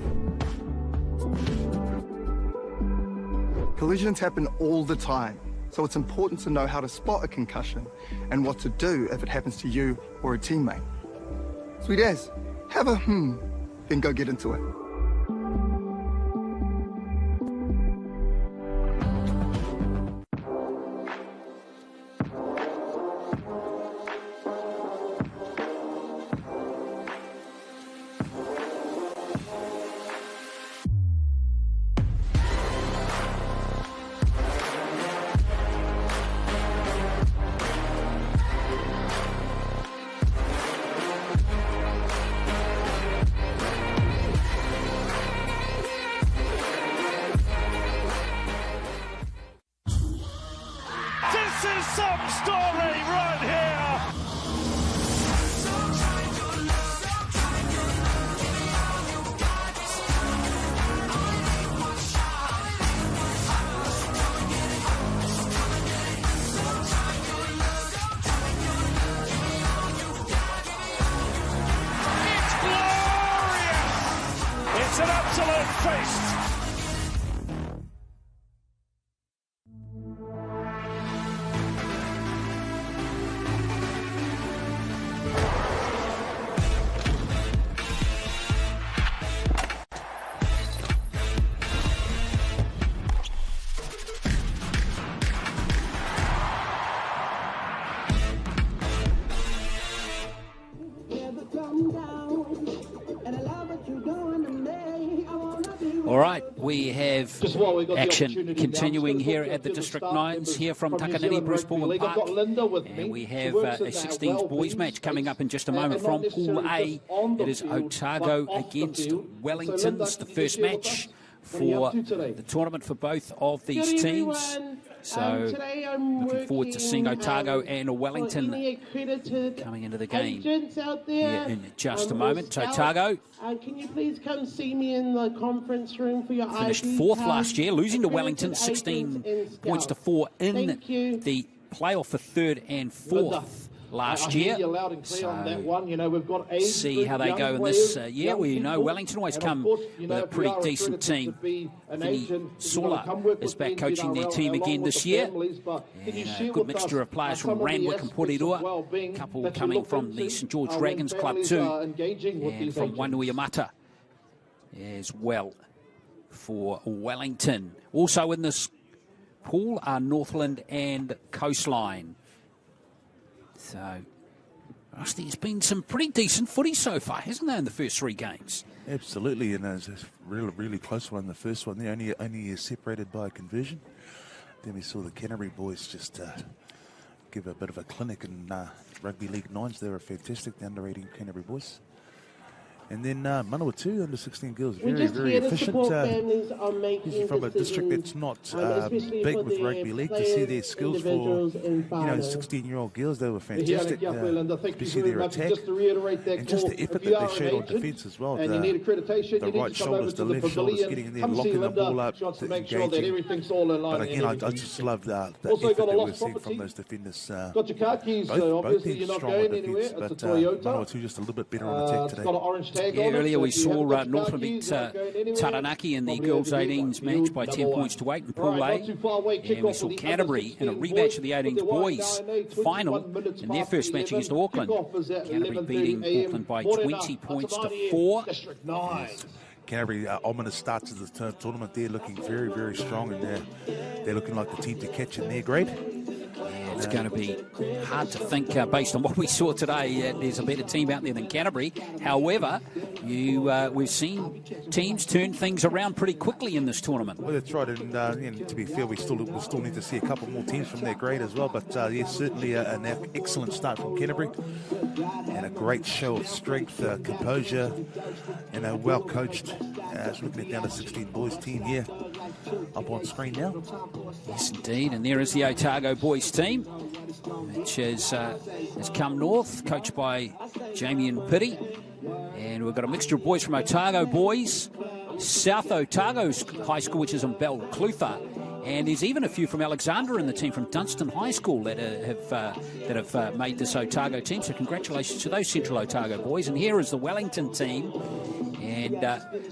Collisions happen all the time, so it's important to know how to spot a concussion and what to do if it happens to you or a teammate. Sweet as, have a then go get into it. This is some story right here. It's glorious. It's an absolute feast. All right, we have action continuing here at the District Nines here from Takanini, Bruce Pulman Park. And we have a 16s boys match coming up in just a moment from Pool A. It is Otago against Wellington. It's the first match for the tournament for both of these teams. So looking forward to seeing Otago and Wellington coming into the game here in just a moment. Otago can you please come see me in the conference room for your finished ID fourth card? last year, losing to Wellington 16 points to 4 in the playoff for third and fourth last year. So see how they go in this year. We know Wellington always come with a pretty decent team. Vinny Sola is back coaching their team again this year. And a good mixture of players from Randwick and Porirua. A couple coming from the St George Dragons Club too. And from Wainuiamata as well for Wellington. Also in this pool are Northland and Coastline. So, Rusty, it's been some pretty decent footy so far, hasn't there, in the first three games? Absolutely, and it was a really close one. The first one, they only separated by a conversion. Then we saw the Canterbury boys just give a bit of a clinic in Rugby League Nines. They were fantastic, the under-18 Canterbury boys. And then Manawatu, under 16 girls, We very, just very hear the efficient. support families are making Usually from a district decisions, that's not especially big for with the rugby league, to see their players, skills for, individuals in Whanau. 16-year-old girls, they were Here at fantastic. Gaffeland, thank you Especially very their much. attack. Just to reiterate that And just call, the effort if you that are they an showed on agent defence as well. and you need accreditation, The you need right to come over shoulders, to the the left shoulders, pavilion. getting in there, Come see locking the Linda. ball up, She wants to make sure that engaging. everything's all in line. But again, I just love the Also effort got a that lost we're seeing property. from those defenders. Got your car keys, Both obviously teams you're not strong going on anywhere. defence, It's a but Toyota. Manawatu just a little bit better on attack It's today. got an orange tag Yeah, on it, earlier so we if you haven't saw got your Northland car beat keys, you're not going anywhere. Taranaki in the Probably girls' over here, 18s field match by 10 number points to 8 in Pool Right, A. not too far away, And we kick-off saw for the Canterbury in a under 16 rematch of the boys. 18s Put the wire boys down, 21 final minutes in their past first match 11. against Auckland. Kick-off is at Canterbury 11:30 beating a.m. Auckland by Morena, 20 points to Atamari, 4. District 9. Canterbury, ominous start to the tournament. They're looking very, very strong, and they're looking like the team to catch in their grade. Yeah, it's going to be hard to think, based on what we saw today, there's a better team out there than Canterbury. However, we've seen teams turn things around pretty quickly in this tournament. Well, that's right, and to be fair, we still need to see a couple more teams from their grade as well. But yes, certainly an excellent start from Canterbury, and a great show of strength, composure, and a well coached. Looking at down to 16 boys team here, up on screen now. Yes, indeed, and there is the Otago boys team, which has come north, coached by Jamie and Pitti. And we've got a mixture of boys from Otago boys, South Otago High School, which is in Balclutha, and there's even a few from Alexandra in the team from Dunstan High School that have made this Otago team. So congratulations to those Central Otago boys. And here is the Wellington team. And,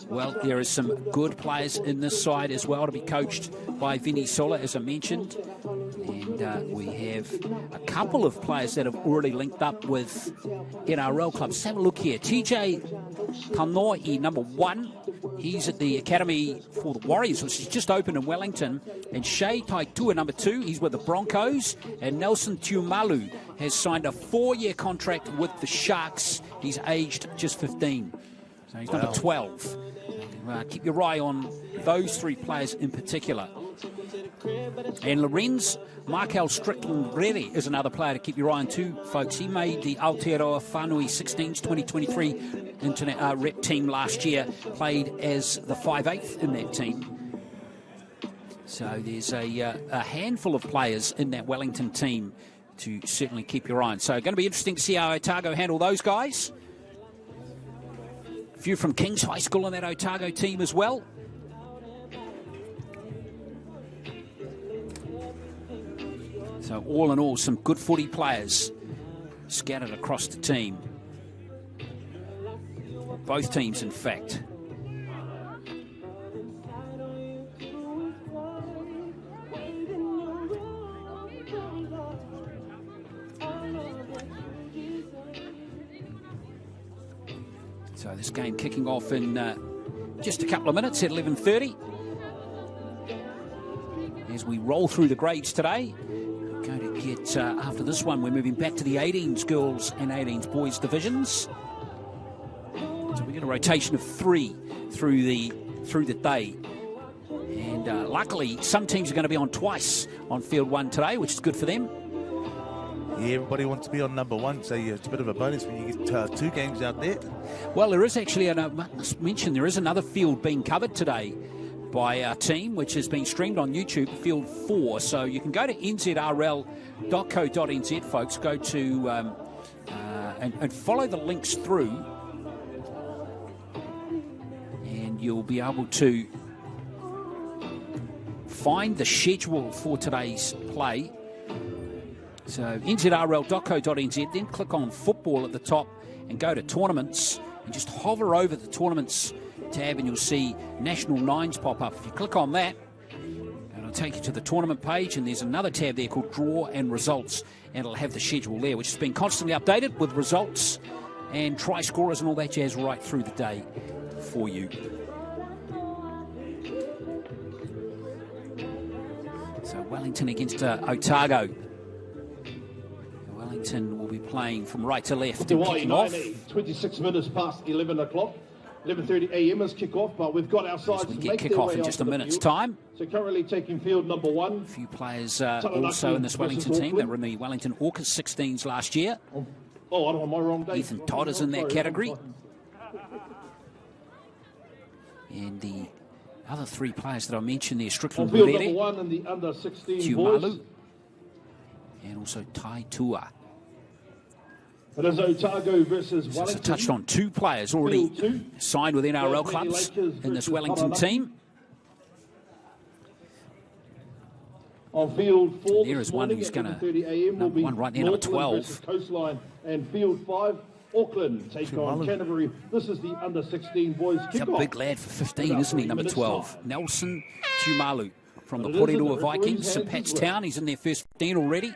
well, there is some good players in this side as well to be coached by Vinny Sola, as I mentioned. And we have a couple of players that have already linked up with NRL clubs. Let's have a look here. TJ Tanoi, number 1. He's at the Academy for the Warriors, which is just open in Wellington. And Shea Taitua, number 2, he's with the Broncos. And Nelson Tumalu has signed a 4-year contract with the Sharks. He's aged just 15. So he's number 12. Keep your eye on those 3 players in particular. And Lorenz Markel Strickland Rere is another player to keep your eye on too, folks. He made the Aotearoa Whanui 16s 2023 internet rep team last year, played as the 5'8" in that team. So there's a handful of players in that Wellington team to certainly keep your eye on. So going to be interesting to see how Otago handle those guys. A few from Kings High School in that Otago team as well. So all in all, some good footy players scattered across the team. Both teams, in fact. So this game kicking off in just a couple of minutes at 11:30. As we roll through the grades today, we're going to get, after this one, we're moving back to the 18s girls and 18s boys divisions. So we get a rotation of 3 through the day. And luckily, some teams are going to be on twice on field 1 today, which is good for them. Yeah, everybody wants to be on number 1, so it's a bit of a bonus when you get 2 games out there. Well, there is actually, I must mention, there is another field being covered today by our team, which has been streamed on YouTube, Field 4. So you can go to nzrl.co.nz, folks. Go to and follow the links through, and you'll be able to find the schedule for today's play. So nzrl.co.nz, then click on football at the top and go to tournaments and just hover over the tournaments tab and you'll see National Nines pop up. If you click on that, and it'll take you to the tournament page, and there's another tab there called Draw and Results, and it'll have the schedule there, which has been constantly updated with results and try scorers and all that jazz right through the day for you. So Wellington against Otago. Wellington will be playing from right to left and kicking off. 26 minutes past 11 o'clock. 11:30 a.m. is kick-off, but we've got our sides we to get make kick their off way in just a onto the minute's field. time. So currently taking field number 1. A few players also in this Wellington team that were in the Wellington Orcas 16s last year. Oh, I'm on my wrong day. Ethan Todd is in that category. And the other 3 players that I mentioned there, Strickland, Field Rere, number 1 in the under 16 boys. Tumalu, and also Tai Tua. It is Otago versus So Wellington. touched on 2 players already signed with NRL clubs in this Wellington team. On field 4 And there is one who's going to, one right there, number 12. Coastline, and field 5, Auckland take on Canterbury. This is the under 16 boys He's a kickoff. big lad for 15, isn't he, number 12? Nelson Tumalu from the Porirua Vikings, St Pat's Town. He's in their first 15 already.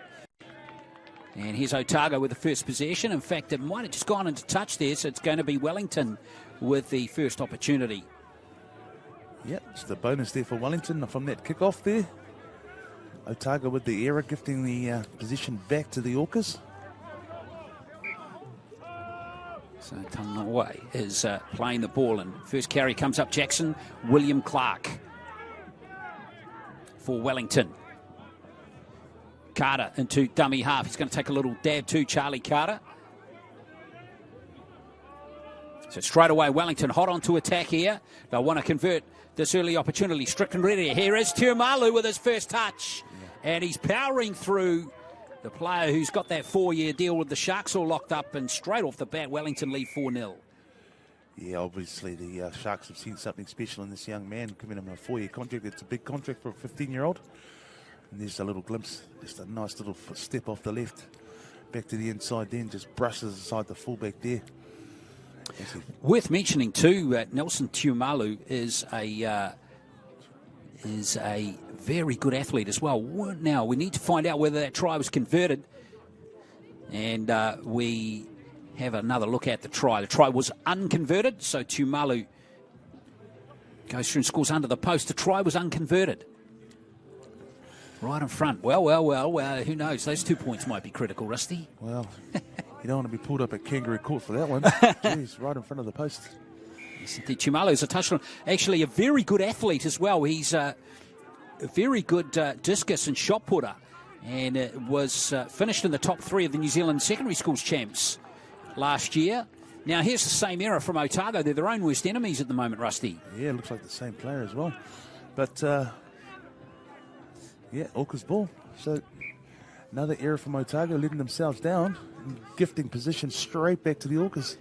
And here's Otago with the first possession. In fact, it might have just gone into touch there, so it's going to be Wellington with the first opportunity. Yep, it's the bonus there for Wellington from that kickoff there. Otago with the error, gifting the position back to the Orcas. So Tanawai is playing the ball, and first carry comes up Jackson William Clark for Wellington. Carter into dummy half. He's going to take a little dab too, Charlie Carter. So straight away, Wellington hot on to attack here. They'll want to convert this early opportunity. Strickland ready. Here is Tumalu with his first touch. And he's powering through the player who's got that 4-year deal with the Sharks all locked up. And straight off the bat, Wellington lead 4-0. Yeah, obviously the Sharks have seen something special in this young man, giving him a 4-year contract. It's a big contract for a 15-year-old. And there's a little glimpse, just a nice little step off the left, back to the inside, then just brushes aside the fullback there. Worth mentioning too, Nelson Tumalu is a very good athlete as well. Now we need to find out whether that try was converted, and we have another look at the try. The try was unconverted, so Tumalu goes through and scores under the post. The try was unconverted. Right in front. Well, who knows? Those 2 points might be critical, Rusty. Well, you don't want to be pulled up at Kangaroo Court for that one. Jeez, right in front of the post. Tumalu's a touchdown. Actually, a very good athlete as well. He's a very good discus and shot putter, and was finished in the top 3 of the New Zealand secondary schools champs last year. Now, here's the same error from Otago. They're their own worst enemies at the moment, Rusty. Yeah, looks like the same player as well. But... yeah, Orcas ball. So another error from Otago, letting themselves down, and gifting position straight back to the Orcas.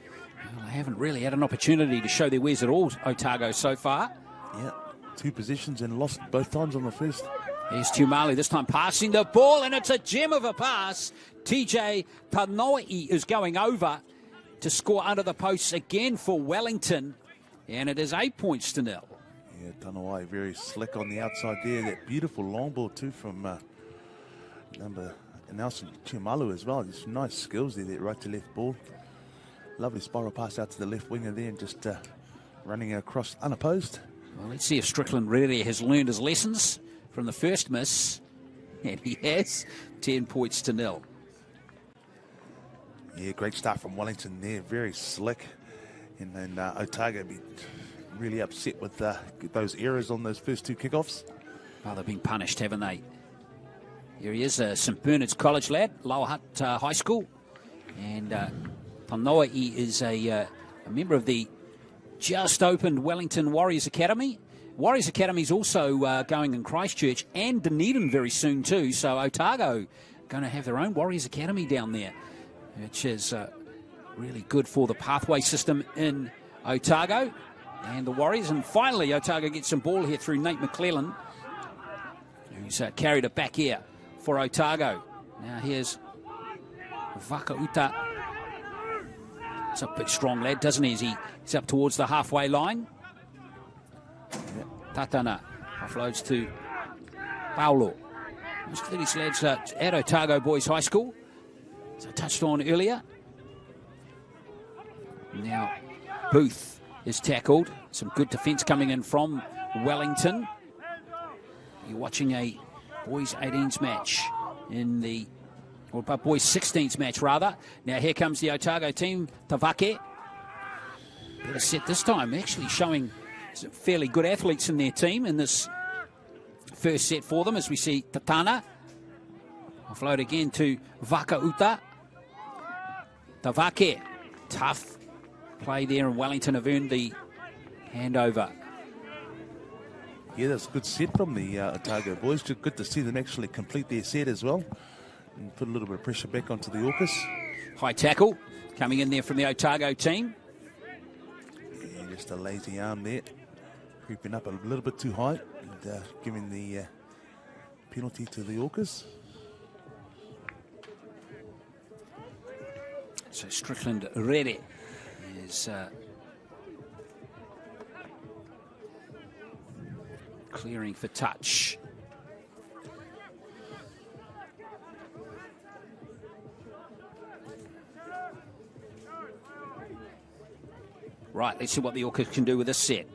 Well, they haven't really had an opportunity to show their wares at all, Otago, so far. Yeah, 2 positions and lost both times on the first. Here's Tumalu, this time passing the ball, and it's a gem of a pass. TJ Tanoi is going over to score under the posts again for Wellington, and it is 8 points to 0. Yeah, Tanawai very slick on the outside there. That beautiful long ball too from number Nelson Tumalu as well. There's nice skills there, that right to left ball. Lovely spiral pass out to the left winger there and just running across unopposed. Well, let's see if Strickland really has learned his lessons from the first miss. And he has. 10 points to 0. Yeah, great start from Wellington there. Very slick. And then Otago be really upset with those errors on those first 2 kickoffs. Well, they've been punished, haven't they? Here he is, a St Bernard's College lad, Lower Hutt High School. And Tanoi is a member of the just opened Wellington Warriors Academy. Warriors Academy is also going in Christchurch and Dunedin very soon too. So Otago going to have their own Warriors Academy down there, which is really good for the pathway system in Otago and the Warriors. And finally, Otago gets some ball here through Nate McClellan, who's carried it back here for Otago. Now here's Vakauta. It's a big, strong lad, doesn't he? He's up towards the halfway line. Tatana offloads to Paulo. Most of these lads at Otago Boys High School, as I touched on earlier. Now Booth is tackled. Some good defence coming in from Wellington. You're watching a boys 18s match in the, or boys 16s match rather. Now here comes the Otago team. Tavake. Better set this time, actually showing some fairly good athletes in their team in this first set for them, as we see Tatana. Offload again to Vakauta. Tavake. Tough play there, and Wellington have earned the handover. Yeah, that's a good set from the Otago boys. Good to see them actually complete their set as well and put a little bit of pressure back onto the Orcas. High tackle coming in there from the Otago team. Yeah, just a lazy arm there. Creeping up a little bit too high and giving the penalty to the Orcas. So Strickland Rere is clearing for touch. Right, let's see what the Orcas can do with this set.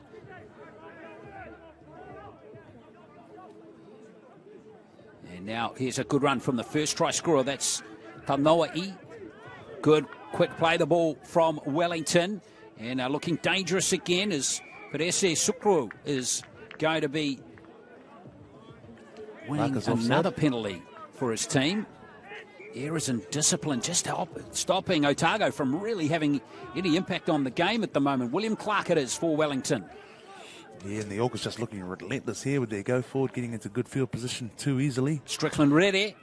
And now here's a good run from the first try scorer. That's Tanoa'i. Good, quick play the ball from Wellington. And looking dangerous again as Perese Sukru is going to be winning another penalty for his team. Errors and discipline just stopping Otago from really having any impact on the game at the moment. William Clark it is for Wellington. Yeah, and the Orcas just looking relentless here with their go forward, getting into good field position too easily. Strickland Rere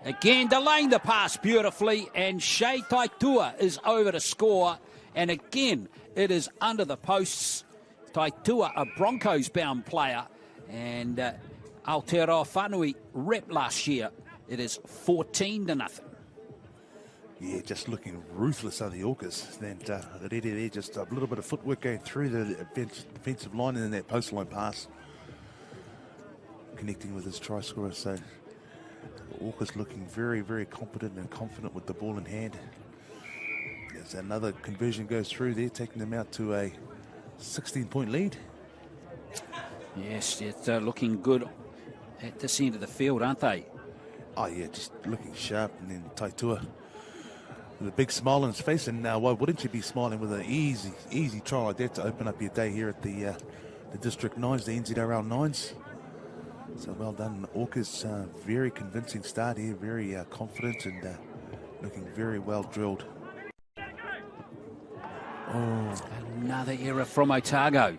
again delaying the pass beautifully, and Shea Taitua is over to score. And again, it is under the posts. Taitua, a Broncos-bound player, and Aotearoa Whanui rep last year. It is 14-0. Yeah, just looking ruthless are the Orcas. And Rere there, just a little bit of footwork going through the defensive line and then that post line pass. Connecting with his try scorer. So Orcas looking very, very competent and confident with the ball in hand. As another conversion goes through there, taking them out to a 16-point lead. Yes, it's looking good at this end of the field, aren't they? Oh, yeah, just looking sharp. And then Taitua with a big smile on his face. And why wouldn't you be smiling with an easy try like that to open up your day here at the District 9s, the NZRL 9s. So well done, Orcas. Very convincing start here, very confident and looking very well drilled. Oh, another error from Otago.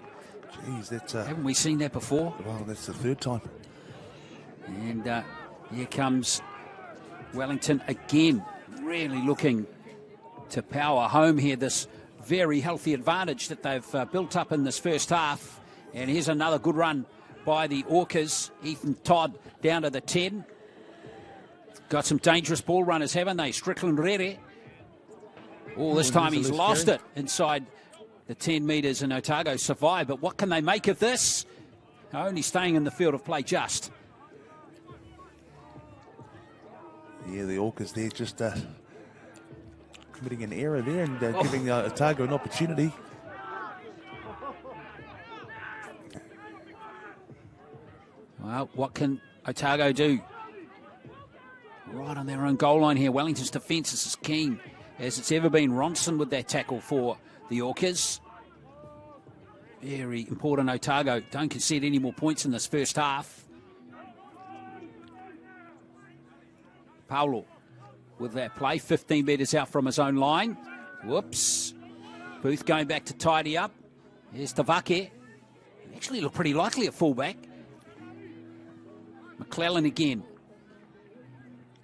Jeez, that's haven't we seen that before? Well, that's the third time. And here comes Wellington again, really looking to power home here this very healthy advantage that they've built up in this first half. And here's another good run by the Orcas. Ethan Todd down to the 10. Got some dangerous ball runners, haven't they? Strickland Rere. All this time he's lost it inside the 10 metres, and Otago survived. But what can they make of this? Only staying in the field of play just. Yeah, the Orcas there just committing an error there and giving Otago an opportunity. Well, what can Otago do? Right on their own goal line here. Wellington's defence is as keen as it's ever been. Ronson with that tackle for the Orcas. Very important, Otago don't concede any more points in this first half. Paulo with that play, 15 metres out from his own line. Whoops. Booth going back to tidy up. Here's Tavake. Actually looked pretty likely at fullback. McClellan again.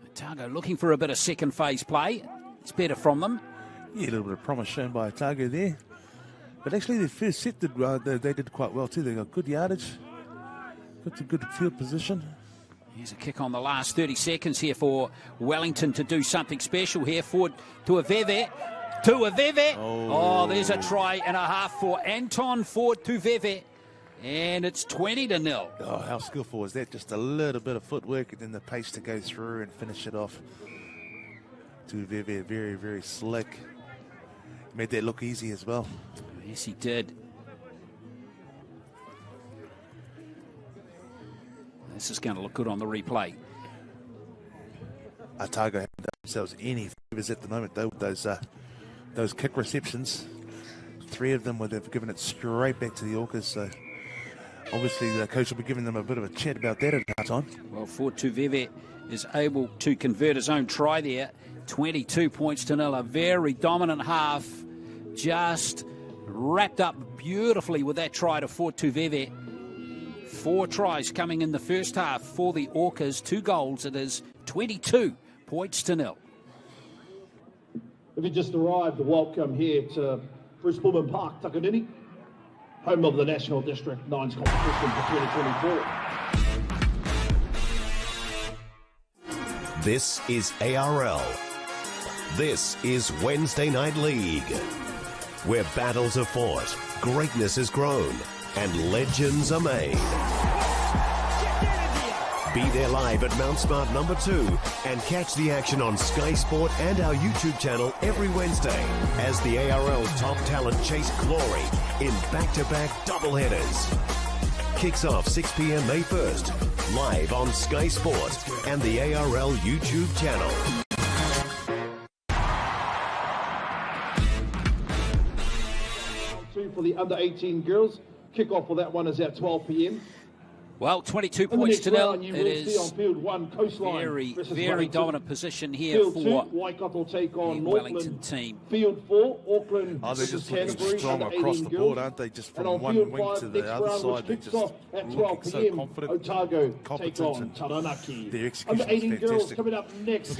Otago looking for a bit of second phase play. It's better from them. Yeah, a little bit of promise shown by Otago there. But actually their first set, they did quite well too. They got good yardage, got to good field position. Here's a kick on the last 30 seconds here for Wellington to do something special here. Forward to Aveve. Oh, there's a try and a half for Anton Ford to Veve. And it's 20-0. Oh, how skillful was that? Just a little bit of footwork and then the pace to go through and finish it off. To Veve, very, very slick. Made that look easy as well. Yes, he did. This is going to look good on the replay. Otago haven't done themselves any favours at the moment, though, with those kick receptions. 3 of them, they've given it straight back to the Orcas. So obviously the coach will be giving them a bit of a chat about that at half time. Well, Ford Tuveve is able to convert his own try there. 22 points to 0. A very dominant half. Just wrapped up beautifully with that try to Ford Tuveve. 4 tries coming in the first half for the Orcas. 2 goals. It is 22 points to nil. If you just arrived, welcome here to Bruce Pulman Park, Takadini, home of the National District 9's competition for 2024. This is ARL. This is Wednesday Night League, where battles are fought, greatness is grown, and legends are made. Be there live at Mount Smart number 2 and catch the action on Sky Sport and our YouTube channel every Wednesday as the ARL top talent chase glory in back-to-back doubleheaders. Kicks off 6 p.m. May 1st, live on Sky Sport and the ARL YouTube channel. For the under-18 girls, kick-off for that one is at 12 p.m. Well, 22 points to nil. It is on field 1, Coastline very dominant position here field for 2, Waikato take on the Wellington team. Field 4, Auckland. They're just looking strong across the board, aren't they? Just from one wing to the other side, they're just looking so confident. Otago take on and Taranaki. their execution is Under-18 girls fantastic. coming up next.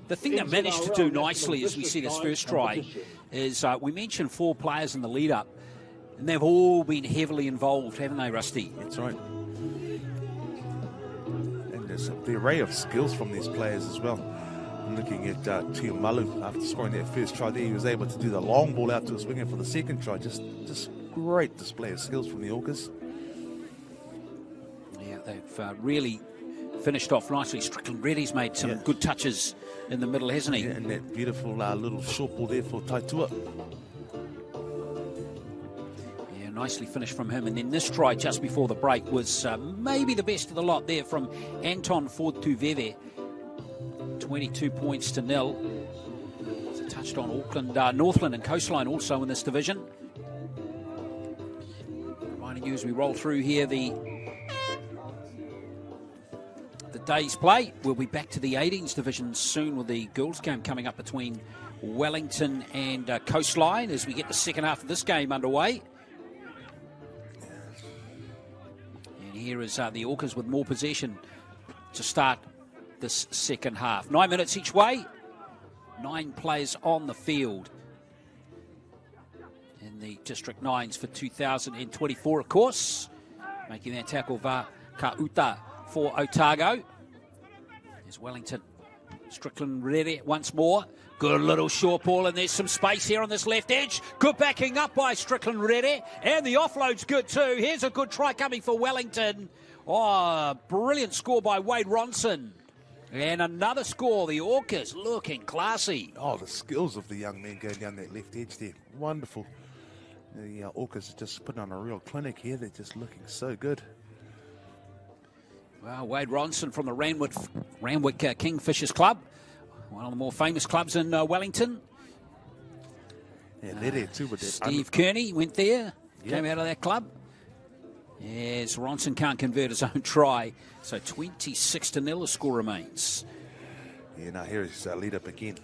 The thing they managed to do nicely, as we see this first try, is we mentioned 4 players in the lead-up, and they've all been heavily involved, haven't they, Rusty? That's right. And there's the array of skills from these players as well. I'm looking at Tiomalu, after scoring that first try there, he was able to do the long ball out to his winger for the second try. Just great display of skills from the Orcas. Yeah, they've really finished off nicely. Strickland Reddy's made some good touches in the middle, hasn't he? Yeah, and that beautiful little short ball there for Taitua. Nicely finished from him. And then this try just before the break was maybe the best of the lot there from Anton Ford-Tuveve. 22 points to nil. It's a touched on Auckland, Northland and Coastline also in this division. Reminding you as we roll through here the day's play. We'll be back to the 18s division soon with the girls game coming up between Wellington and Coastline as we get the second half of this game underway. Here is the Orcas with more possession to start this second half. 9 minutes each way. 9 players on the field in the District 9s for 2024, of course. Making that tackle, Kauta for Otago. Here's Wellington. Strickland ready once more. Good little short ball, and there's some space here on this left edge. Good backing up by Strickland Reddy, and the offload's good too. Here's a good try coming for Wellington. Oh, brilliant score by Wade Ronson. And another score, the Orcas looking classy. Oh, the skills of the young men going down that left edge there. Wonderful. The Orcas are just putting on a real clinic here. They're just looking so good. Well, Wade Ronson from the Randwick Kingfishers Club. One of the more famous clubs in Wellington. Yeah, they're there too with that. Steve Kearney went there, came out of that club. Yes, Ronson can't convert his own try. So 26 to nil, the score remains. Yeah, now here is lead up again.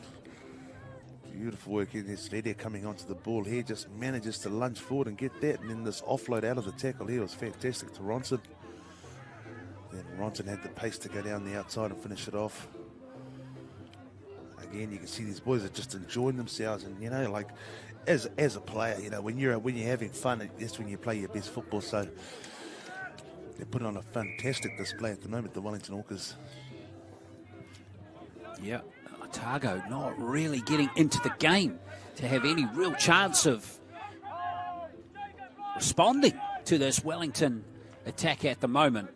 Beautiful work in this leader coming onto the ball here. Just manages to lunge forward and get that. And then this offload out of the tackle here was fantastic to Ronson. Then Ronson had the pace to go down the outside and finish it off. Again, you can see these boys are just enjoying themselves, and like as a player, when you're having fun, that's when you play your best football. So they're putting on a fantastic display at the moment, the Wellington Orcas. Yeah, Otago not really getting into the game to have any real chance of responding to this Wellington attack at the moment.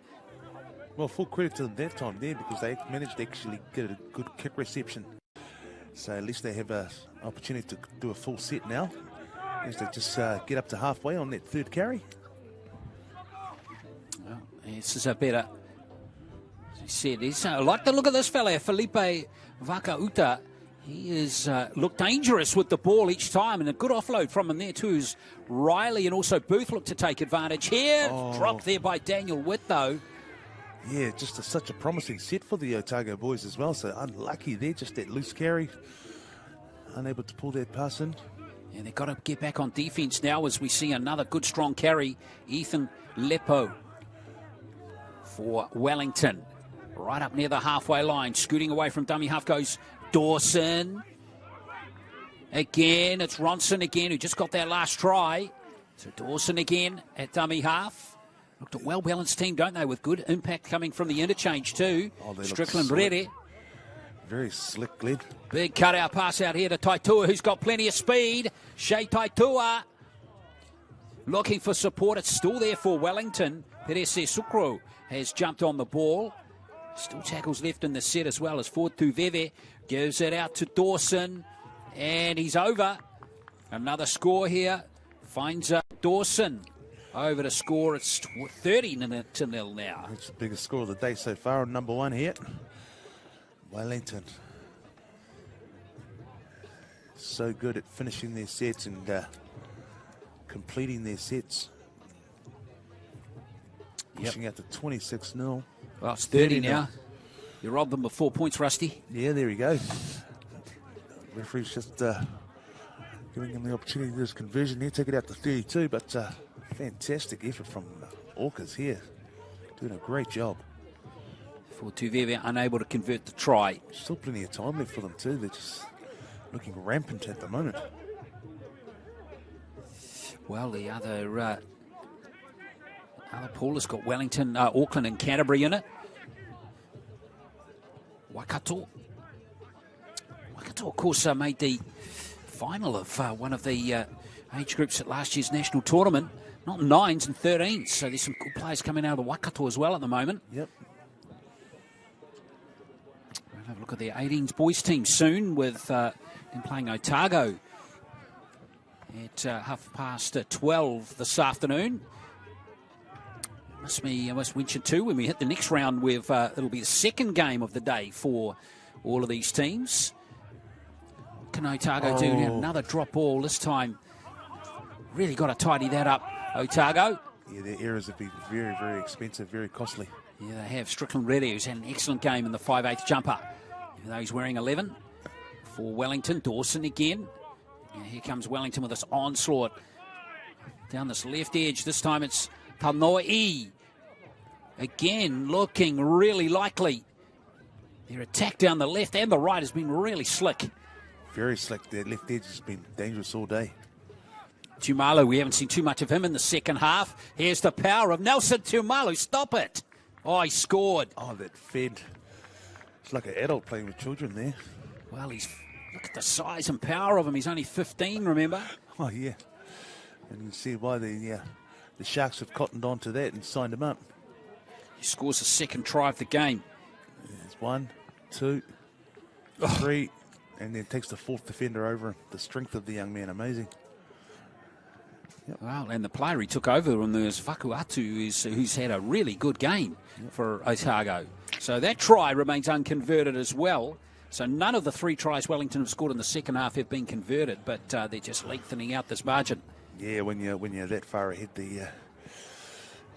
Well, full credit to them that time there, because they managed to actually get a good kick reception. So at least they have an opportunity to do a full set now, as they just get up to halfway on that third carry. Well, this is a better, as you said, I like the look of this fella, Felipe Vakauta. He is looked dangerous with the ball each time, and a good offload from him there too. As Riley and also Booth look to take advantage here. Dropped there by Daniel Witt though. Yeah, just such a promising set for the Otago boys as well. So unlucky there, just that loose carry. Unable to pull that pass in. Yeah, they've got to get back on defence now as we see another good strong carry. Ethan Lepo for Wellington. Right up near the halfway line. Scooting away from dummy half goes Dawson. Again, it's Ronson again, who just got that last try. So Dawson again at dummy half. Looked a well-balanced team, don't they, with good impact coming from the interchange too. Strickland ready. Very slick lid. Big cutout pass out here to Taitua, who's got plenty of speed. Shea Taitua looking for support. It's still there for Wellington. Perese Sukro has jumped on the ball. Still tackles left in the set as well as forward to Veve. Gives it out to Dawson. And he's over. Another score here. Finds Dawson over to score. It's 30-0 now. It's the biggest score of the day so far on number one here. Wellington. So good at finishing their sets and completing their sets. Pushing out to 26-0. Well, it's 30 now. You robbed them of 4 points, Rusty. Yeah, there we go. Referee's just giving him the opportunity to do his conversion here, take it out to 32, but fantastic effort from Orcas here. Doing a great job. For Tuveve, unable to convert the try. Still plenty of time left for them too. They're just looking rampant at the moment. Well, the other pool has got Wellington, Auckland and Canterbury in it. Waikato, of course, made the final of one of the age groups at last year's national tournament. Not 9s and 13s, so there's some good players coming out of the Waikato as well at the moment. Yep. We'll have a look at the 18s boys team soon with them playing Otago at 12:30 this afternoon. Must mention too, when we hit the next round, it'll be the second game of the day for all of these teams. Can Otago do another drop ball this time? Really got to tidy that up, Otago. Yeah, their errors have been very, very expensive, very costly. Yeah, they have. Strickland Reddy, who's had an excellent game in the 5/8 jumper. Even though he's wearing 11 for Wellington. Dawson again. Yeah, here comes Wellington with this onslaught down this left edge. This time it's Tanoi. Again, looking really likely. Their attack down the left and the right has been really slick. Very slick. Their left edge has been dangerous all day. Tumalu, we haven't seen too much of him in the second half. Here's the power of Nelson Tumalu. Stop it. Oh, he scored. Oh, that fed. It's like an adult playing with children there. Well, look at the size and power of him. He's only 15, remember? Oh, yeah. And you can see why the Sharks have cottoned on to that and signed him up. He scores the second try of the game. There's 1, 2, 3, and then takes the fourth defender over him. The strength of the young man, amazing. Yep. Well, and the player he took over from was Vakuatu, who's had a really good game for Otago. So that try remains unconverted as well. So none of the 3 tries Wellington have scored in the second half have been converted, but they're just lengthening out this margin. Yeah, when you're that far ahead, the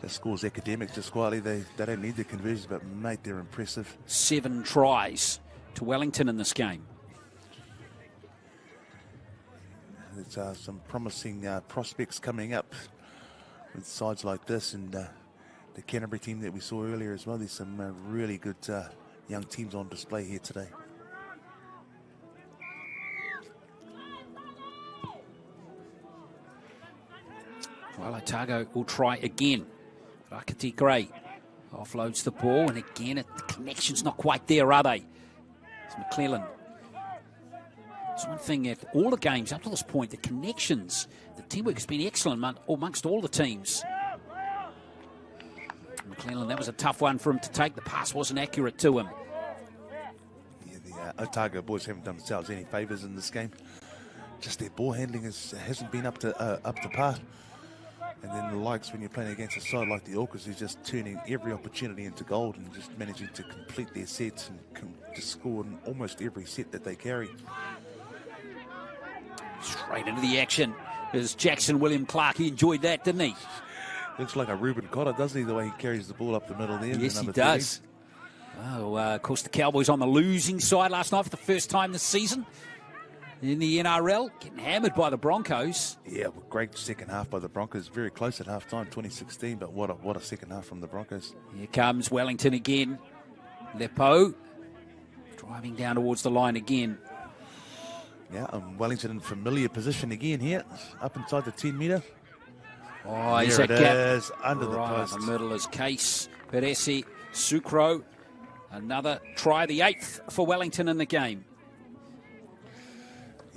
score's academic just quietly. They don't need the conversions, but mate, they're impressive. 7 tries to Wellington in this game. There's some promising prospects coming up with sides like this, and the Canterbury team that we saw earlier as well. There's some really good young teams on display here today. Well, Otago will try again. Rakati Gray offloads the ball, and again, the connection's not quite there, are they? It's McClellan. It's one thing at all the games up to this point, the connections, the teamwork has been excellent amongst all the teams. McClellan, that was a tough one for him to take. The pass wasn't accurate to him. Yeah, the Otago boys haven't done themselves any favours in this game. Just their ball handling hasn't been up to par. And then the likes when you're playing against a side like the Orcas, who's just turning every opportunity into gold and just managing to complete their sets and just score in almost every set that they carry. Straight into the action is Jackson William Clark. He enjoyed that, didn't he? Looks like a Ruben Cotter, doesn't he, the way he carries the ball up the middle there? Yes, he does. Oh, of course, the Cowboys on the losing side last night for the first time this season. in the NRL, getting hammered by the Broncos. Yeah, well, great second half by the Broncos. Very close at halftime, 2016, but what a second half from the Broncos. Here comes Wellington again. Lepo driving down towards the line again. Yeah, Wellington in familiar position again here, up inside the 10-metre. Oh, he's there a it gap. is, under the Right post. in the middle is Case, Peresi, Sucro. Another try, the 8th for Wellington in the game.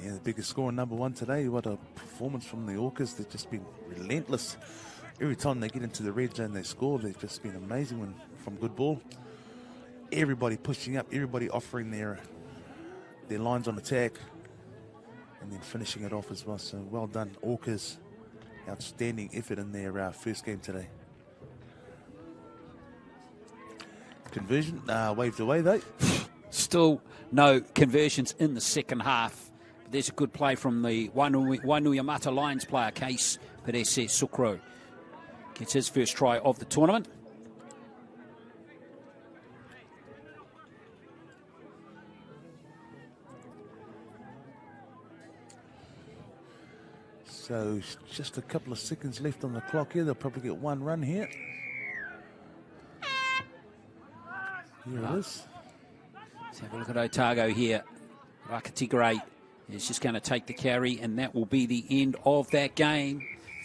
Yeah, the biggest scorer, number 1 today. What a performance from the Orcas. They've just been relentless. Every time they get into the red zone, they score. They've just been amazing from good ball. Everybody pushing up, everybody offering their lines on attack, and then finishing it off as well. So well done, Orcas. Outstanding effort in their first game today. Conversion waved away though. Still no conversions in the second half. But there's a good play from the Wainuiamata Lions player, Case Perese Sucro. Gets his first try of the tournament. So just a couple of seconds left on the clock here. They'll probably get one run here. Here it is. Let's have a look at Otago here. Rakati Gray is just going to take the carry, and that will be the end of that game.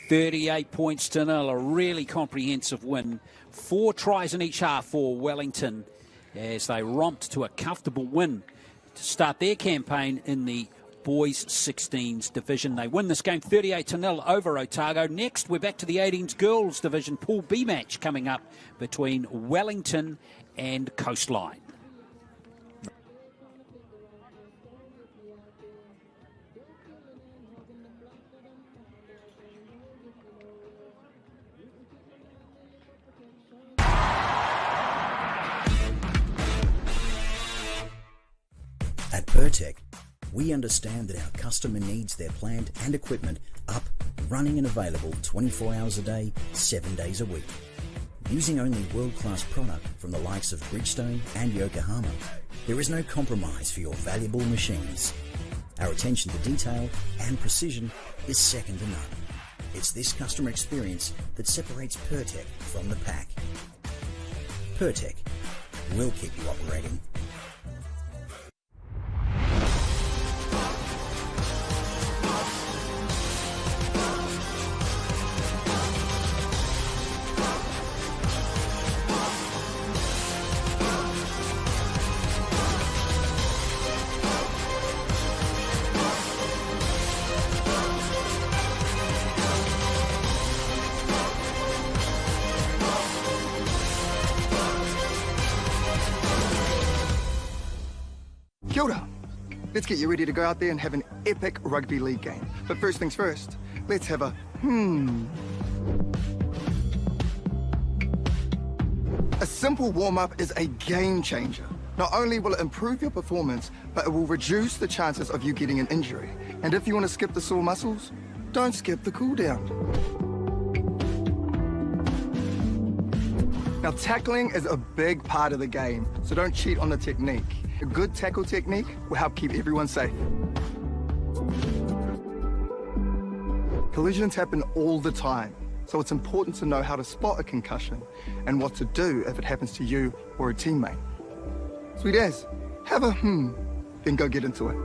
38 points to 0, a really comprehensive win. 4 tries in each half for Wellington as they romped to a comfortable win to start their campaign in the Boys 16s division. They win this game 38-0 over Otago. Next, we're back to the 18s girls division Pool B match coming up between Wellington and Coastline. At Pertec, we understand that our customer needs their plant and equipment up, running and available 24 hours a day, 7 days a week. Using only world-class product from the likes of Bridgestone and Yokohama, there is no compromise for your valuable machines. Our attention to detail and precision is second to none. It's this customer experience that separates Pertec from the pack. Pertec, we'll keep you operating. Kia ora. Let's get you ready to go out there and have an epic rugby league game. But first things first, let's have a A simple warm-up is a game changer. Not only will it improve your performance, but it will reduce the chances of you getting an injury. And if you want to skip the sore muscles, don't skip the cool down. Now, tackling is a big part of the game, so don't cheat on the technique. A good tackle technique will help keep everyone safe. Collisions happen all the time, so it's important to know how to spot a concussion and what to do if it happens to you or a teammate. Sweet as, have a then go get into it.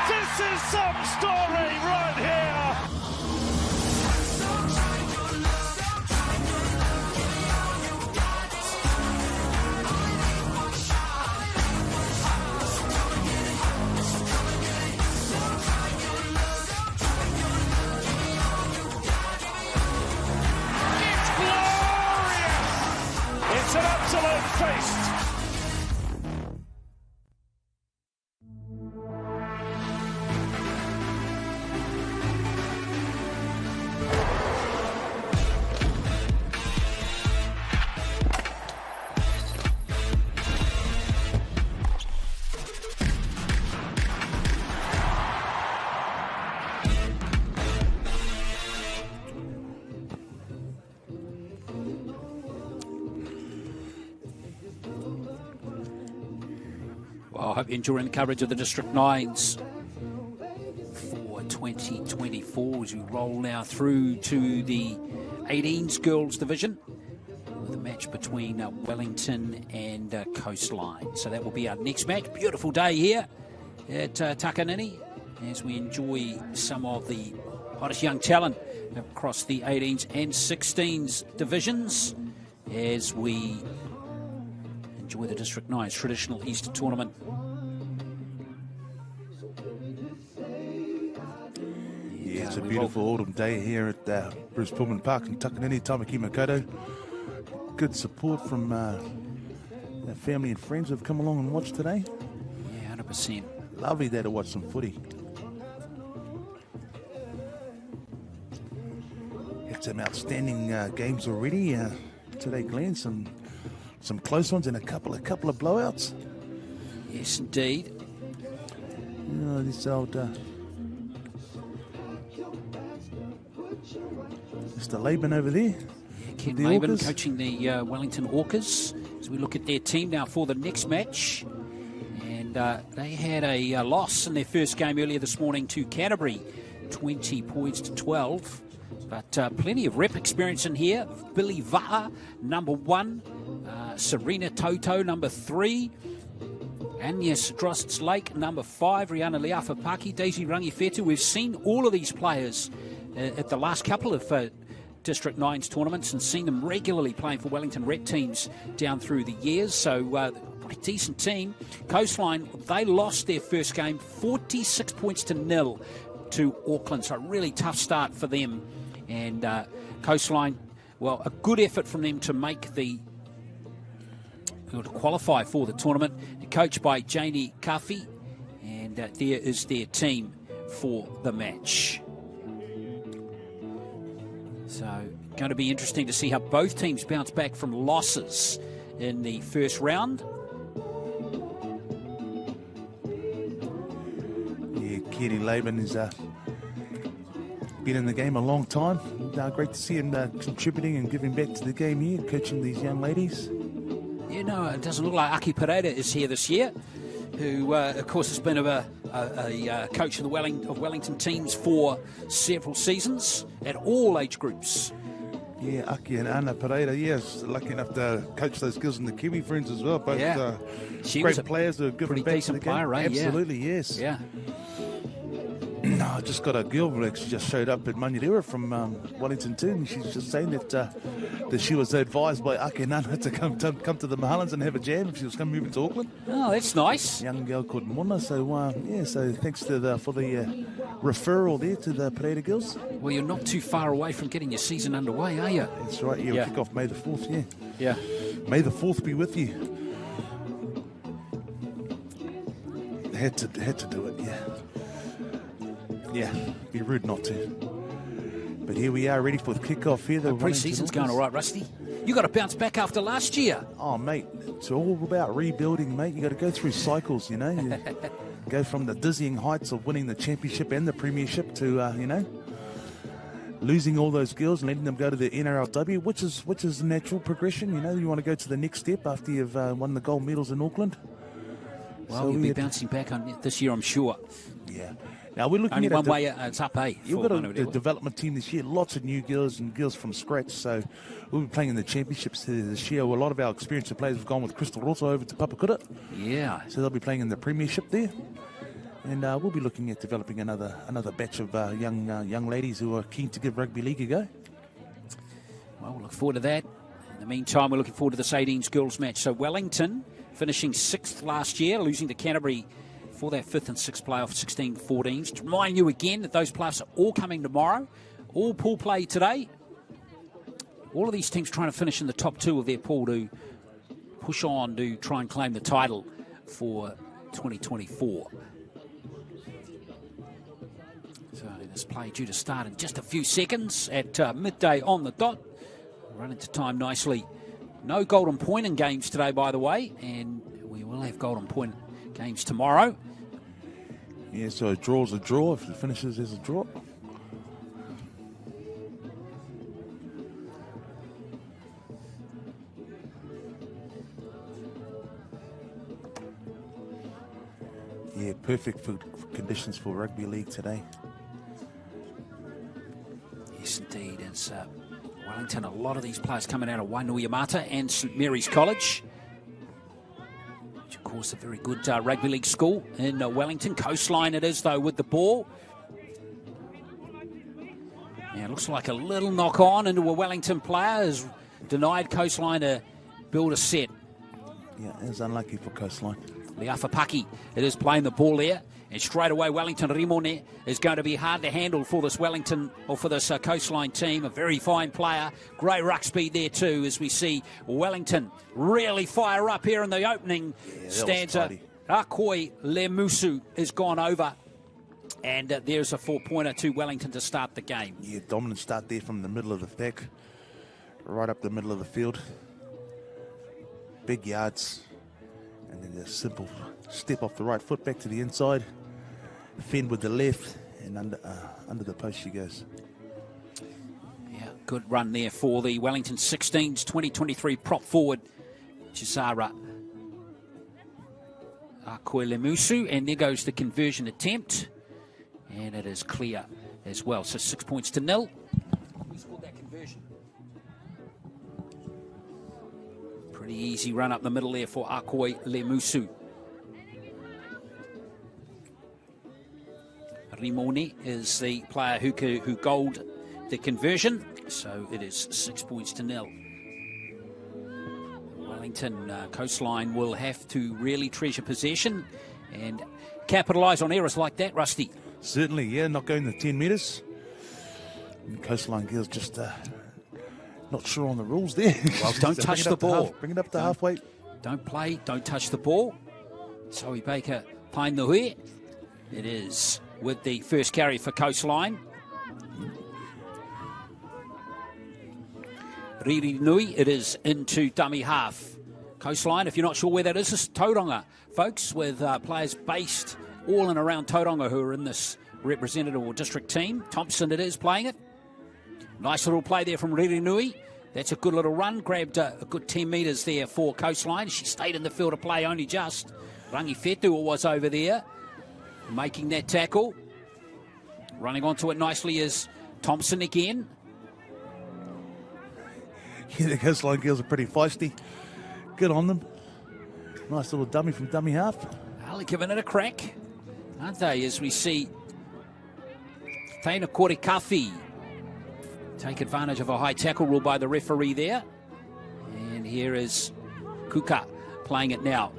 This is some story right here. It's glorious. It's an absolute feat. hope you're enjoying the coverage of the District 9s for 2024 as we roll now through to the 18s girls division with a match between Wellington and Coastline. So that will be our next match. Beautiful day here at Takanini as we enjoy some of the hottest young talent across the 18s and 16s divisions as we enjoy the District 9's traditional Easter tournament. Yeah, it's a beautiful autumn day here at Bruce Pulman Park in Takanini, Tamaki Makato. Good support from our family and friends who have come along and watched today. Yeah, 100%. Lovely day to watch some footy. Had some outstanding games already today, Glenn. Some close ones and a couple of blowouts. Yes, indeed. This old Mr. Laban over there. Yeah, Ken Laban coaching the Wellington Orcas as we look at their team now for the next match. And they had a loss in their first game earlier this morning to Canterbury, 20 points to 12. But plenty of rep experience in here. Billy Va'a, number 1. Serena Toto, number 3. Agnes Drosts Lake, number 5. Rihanna Leafapaki, Daisy Rangifetu. We've seen all of these players at the last couple of District 9's tournaments and seen them regularly playing for Wellington Red teams down through the years. So pretty decent team. Coastline, they lost their first game 46 points to 0 to Auckland. So a really tough start for them. And Coastline, well, a good effort from them to make to qualify for the tournament. They're coached by Janie Cuffey, and there is their team for the match. So, going to be interesting to see how both teams bounce back from losses in the first round. Yeah, Kenny Laban is been in the game a long time. Great to see him contributing and giving back to the game here, coaching these young ladies. Yeah, no, it doesn't look like Aki Pereira is here this year, who, of course, has been a coach of the Wellington teams for several seasons at all age groups. Yeah, Aki and Ana Pereira, yes, lucky enough to coach those girls in the Kiwi Friends as well. Both great players who are giving back to the game. Player, right? Absolutely, yes. Yeah. I just got a girl who actually just showed up at Manurewa from Wellington too, and she's just saying that she was advised by Ake Nana to come to the Mahallans and have a jam if she was going to move into Auckland. Oh, that's nice. Young girl called Mona. So so thanks to for the referral there to the Pereira girls. Well, you're not too far away from getting your season underway, are you? That's right. Yeah, we'll kick off May the 4th. Yeah. Yeah. May the 4th be with you. Had to do it. Yeah. Yeah, be rude not to. But here we are, ready for the kick-off here. The pre-season's going all right, Rusty. You got to bounce back after last year. Oh, mate, it's all about rebuilding, mate. You got to go through cycles, you know. You go from the dizzying heights of winning the championship and the premiership to, losing all those girls and letting them go to the NRLW, which is a natural progression. You know, you want to go to the next step after you've won the gold medals in Auckland. Well, so you'll be bouncing back on this year, I'm sure. Yeah. Now we're looking only at one way. It's up, eh? You've got a development team this year. Lots of new girls and girls from scratch. So we'll be playing in the championships this year. Well, a lot of our experienced players have gone with Crystal Rosso over to Papakura. Yeah. So they'll be playing in the premiership there, and we'll be looking at developing another batch of young ladies who are keen to give rugby league a go. Well, we'll look forward to that. In the meantime, we're looking forward to this 18s girls match. So Wellington finishing 6th last year, losing to Canterbury for that 5th and 6th playoff, 16-14s. To remind you again that those playoffs are all coming tomorrow, all pool play today. All of these teams trying to finish in the top 2 of their pool to push on to try and claim the title for 2024. So this play due to start in just a few seconds at midday on the dot. Run into time nicely. No golden point in games today, by the way, and we will have golden point games tomorrow. Yeah, so a draw's a draw. If it finishes as a draw. perfect for conditions for rugby league today. Yes, indeed. It's Wellington, a lot of these players coming out of Wainuiamata and St Mary's College, which of course a very good rugby league school in Wellington. Coastline it is, though, with the ball. Yeah, it looks like a little knock on into a Wellington player has denied Coastline to build a set. Yeah, it was unlucky for Coastline. Leafapaki, it is playing the ball there. And straight away, Wellington Rimone is going to be hard to handle for this Wellington, or for this Coastline team. A very fine player. Great ruck speed there too, as we see Wellington really fire up here in the opening stanza. Akoi Lemusu has gone over. And there's a 4-pointer to Wellington to start the game. Yeah, dominant start there from the middle of the pack. Right up the middle of the field. Big yards. And then a simple step off the right foot back to the inside. Fend with the left, and under the post she goes. Yeah, good run there for the Wellington 16s, 2023 prop forward, Chisara Akoelemusu, and there goes the conversion attempt, and it is clear as well. So 6 points to 0. Who scored that conversion? Pretty easy run up the middle there for Akoelemusu. Rimone is the player who goaled the conversion, so it is 6 points to 0. Wellington Coastline will have to really treasure possession and capitalise on errors like that, Rusty. Certainly, yeah, not going the 10 metres. And Coastline girls just not sure on the rules there. Well, don't so touch the ball. Bring it up to halfway. Don't play, don't touch the ball. Zoe Baker, Pain the Hui. It is with the first carry for Coastline. Riri Nui, it is into dummy half. Coastline, if you're not sure where that is Tauranga, folks, with players based all in around Tauranga who are in this representative or district team. Thompson it is playing it. Nice little play there from Riri Nui. That's a good little run. Grabbed a good 10 metres there for Coastline. She stayed in the field of play only just. Rangi Fetua was over there, making that tackle. Running onto it nicely is Thompson again. Yeah, the Coastline girls are pretty feisty. Good on them. Nice little dummy from dummy half. Well, they're giving it a crack, aren't they? As we see Taina Korekafi take advantage of a high tackle rule by the referee there. And here is Kuka playing it now.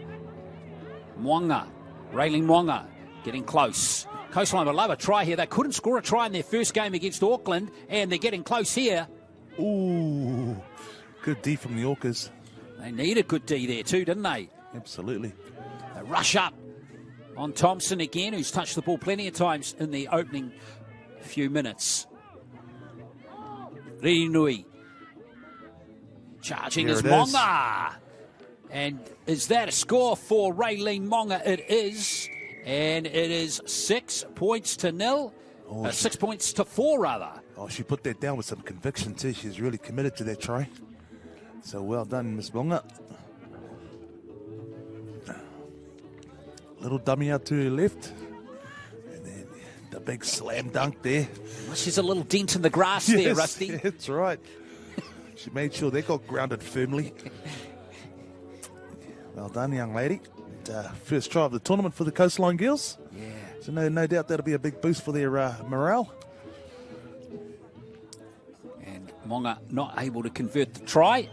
Mwanga, Raylene Mwanga, getting close. Coastline would love a try here. They couldn't score a try in their first game against Auckland, and they're getting close here. Ooh, good D from the Orcas. They need a good D there too, didn't they? Absolutely. They rush up on Thompson again, who's touched the ball plenty of times in the opening few minutes. Rinui charging Here is it is. Monga. And is that a score for Raylene Monga? It is. And it is 6 points to 0. 6 points to 4, rather. Oh, she put that down with some conviction too. She's really committed to that try. So well done, Miss Monga. Little dummy out to her left. And then the big slam dunk there. Well, she's a little dent in the grass there, Rusty. That's right. She made sure they got grounded firmly. Well done, young lady. First try of the tournament for the Coastline girls. Yeah. So no doubt that'll be a big boost for their morale. And Monga not able to convert the try,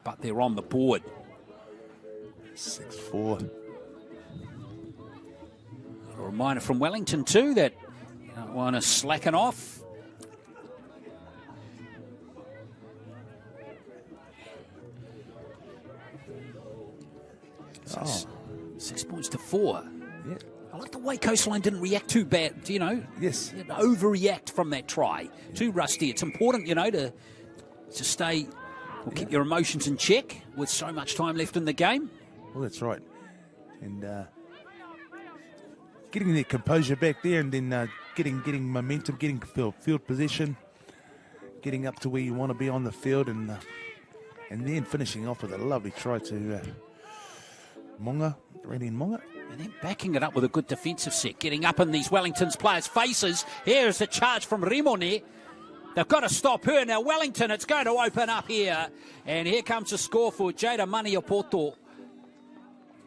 but they're on the board. 6-4. A reminder from Wellington too that you don't want to slacken off. Oh. 6 points to 4. Yeah. I like the way Coastline didn't react too bad, Yes. Overreact from that try. Too rusty. It's important, to stay or keep your emotions in check with so much time left in the game. Well, that's right. And getting their composure back there, and then getting momentum, getting field position, getting up to where you want to be on the field, and then finishing off with a lovely try to Monga, Randy Monga. And then backing it up with a good defensive set, getting up in these Wellington's players' faces. Here's the charge from Rimone. They've got to stop her. Now Wellington, it's going to open up here. And here comes the score for Jada Maniapoto.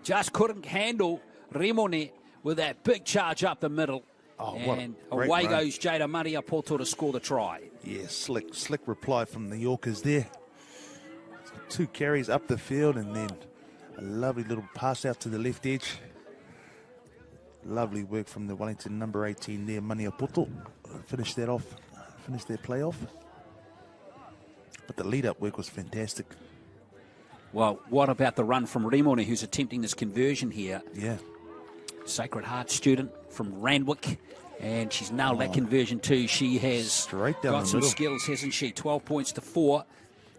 Just couldn't handle Rimone with that big charge up the middle. Oh, and away goes Jada Maniapoto to score the try. Yeah, slick reply from the Yorkers there. 2 carries up the field and then a lovely little pass out to the left edge. Lovely work from the Wellington number 18 there, Maniapoto. Finish their play off. But the lead-up work was fantastic. Well, what about the run from Rimone, who's attempting this conversion here? Yeah. Sacred Heart student from Randwick, and she's nailed that conversion too. She has got some skills, hasn't she? 12 points to 4.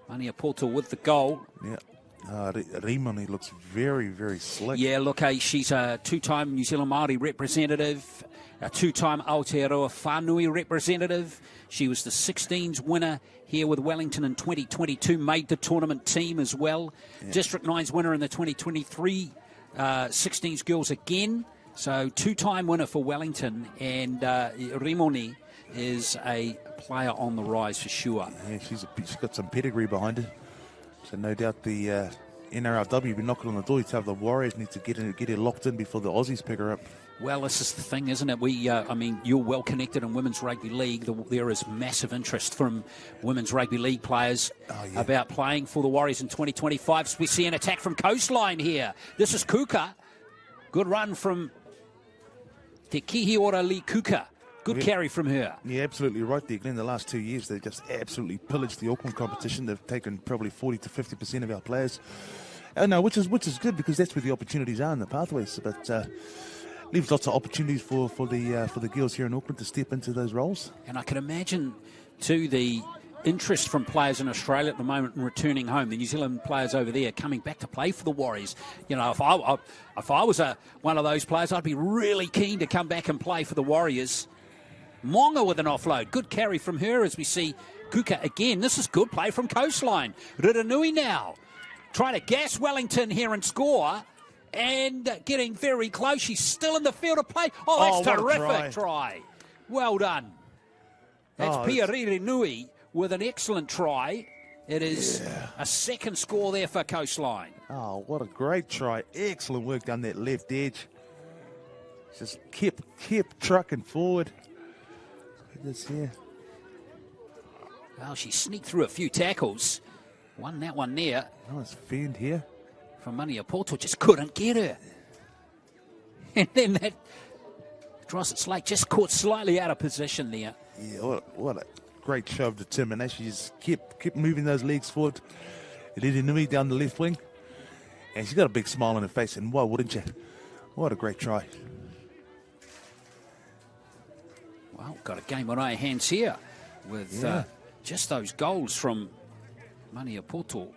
Maniapoto with the goal. Yeah. Rimone looks very, very slick. Yeah, look, she's a 2-time New Zealand Māori representative, a 2-time Aotearoa Whānui representative. She was the 16s winner here with Wellington in 2022, made the tournament team as well. Yeah. District 9's winner in the 2023 16s girls again. So 2-time winner for Wellington, and Rimone is a player on the rise for sure. Yeah, she's got some pedigree behind her. So no doubt the NRLW will be knocking on the door to have the Warriors need to get her locked in before the Aussies pick her up. Well, this is the thing, isn't it? You're well connected in Women's Rugby League. There is massive interest from Women's Rugby League players about playing for the Warriors in 2025. We see an attack from Coastline here. This is Kuka. Good run from Te Kihiora Lee Kuka. Good carry from her. Yeah, absolutely right there, Glenn. The last 2 years, they've just absolutely pillaged the Auckland competition. They've taken probably 40 to 50% of our players. No, which is good because that's where the opportunities are in the pathways. But leaves lots of opportunities for the girls here in Auckland to step into those roles. And I can imagine, too, the interest from players in Australia at the moment in returning home. The New Zealand players over there coming back to play for the Warriors. You know, if I was one of those players, I'd be really keen to come back and play for the Warriors. Monga with an offload. Good carry from her as we see Kuka again. This is good play from Coastline. Riranui now trying to gas Wellington here and score. And getting very close. She's still in the field of play. Oh, that's terrific try. Well done. That's Pia Riranui with an excellent try. It is a second score there for Coastline. Oh, what a great try. Excellent work down that left edge. Just kept trucking forward. This here. Well, she sneaked through a few tackles. Won that one there. Nice fend here. From Maniapoto, just couldn't get her. And then that Drossett Lake just caught slightly out of position there. Yeah, what a great show of determination. She just kept moving those legs forward. Riranui down the left wing. And she's got a big smile on her face. And why wouldn't you? What a great try. Well, got a game on our hands here with just those goals from Maniapoto,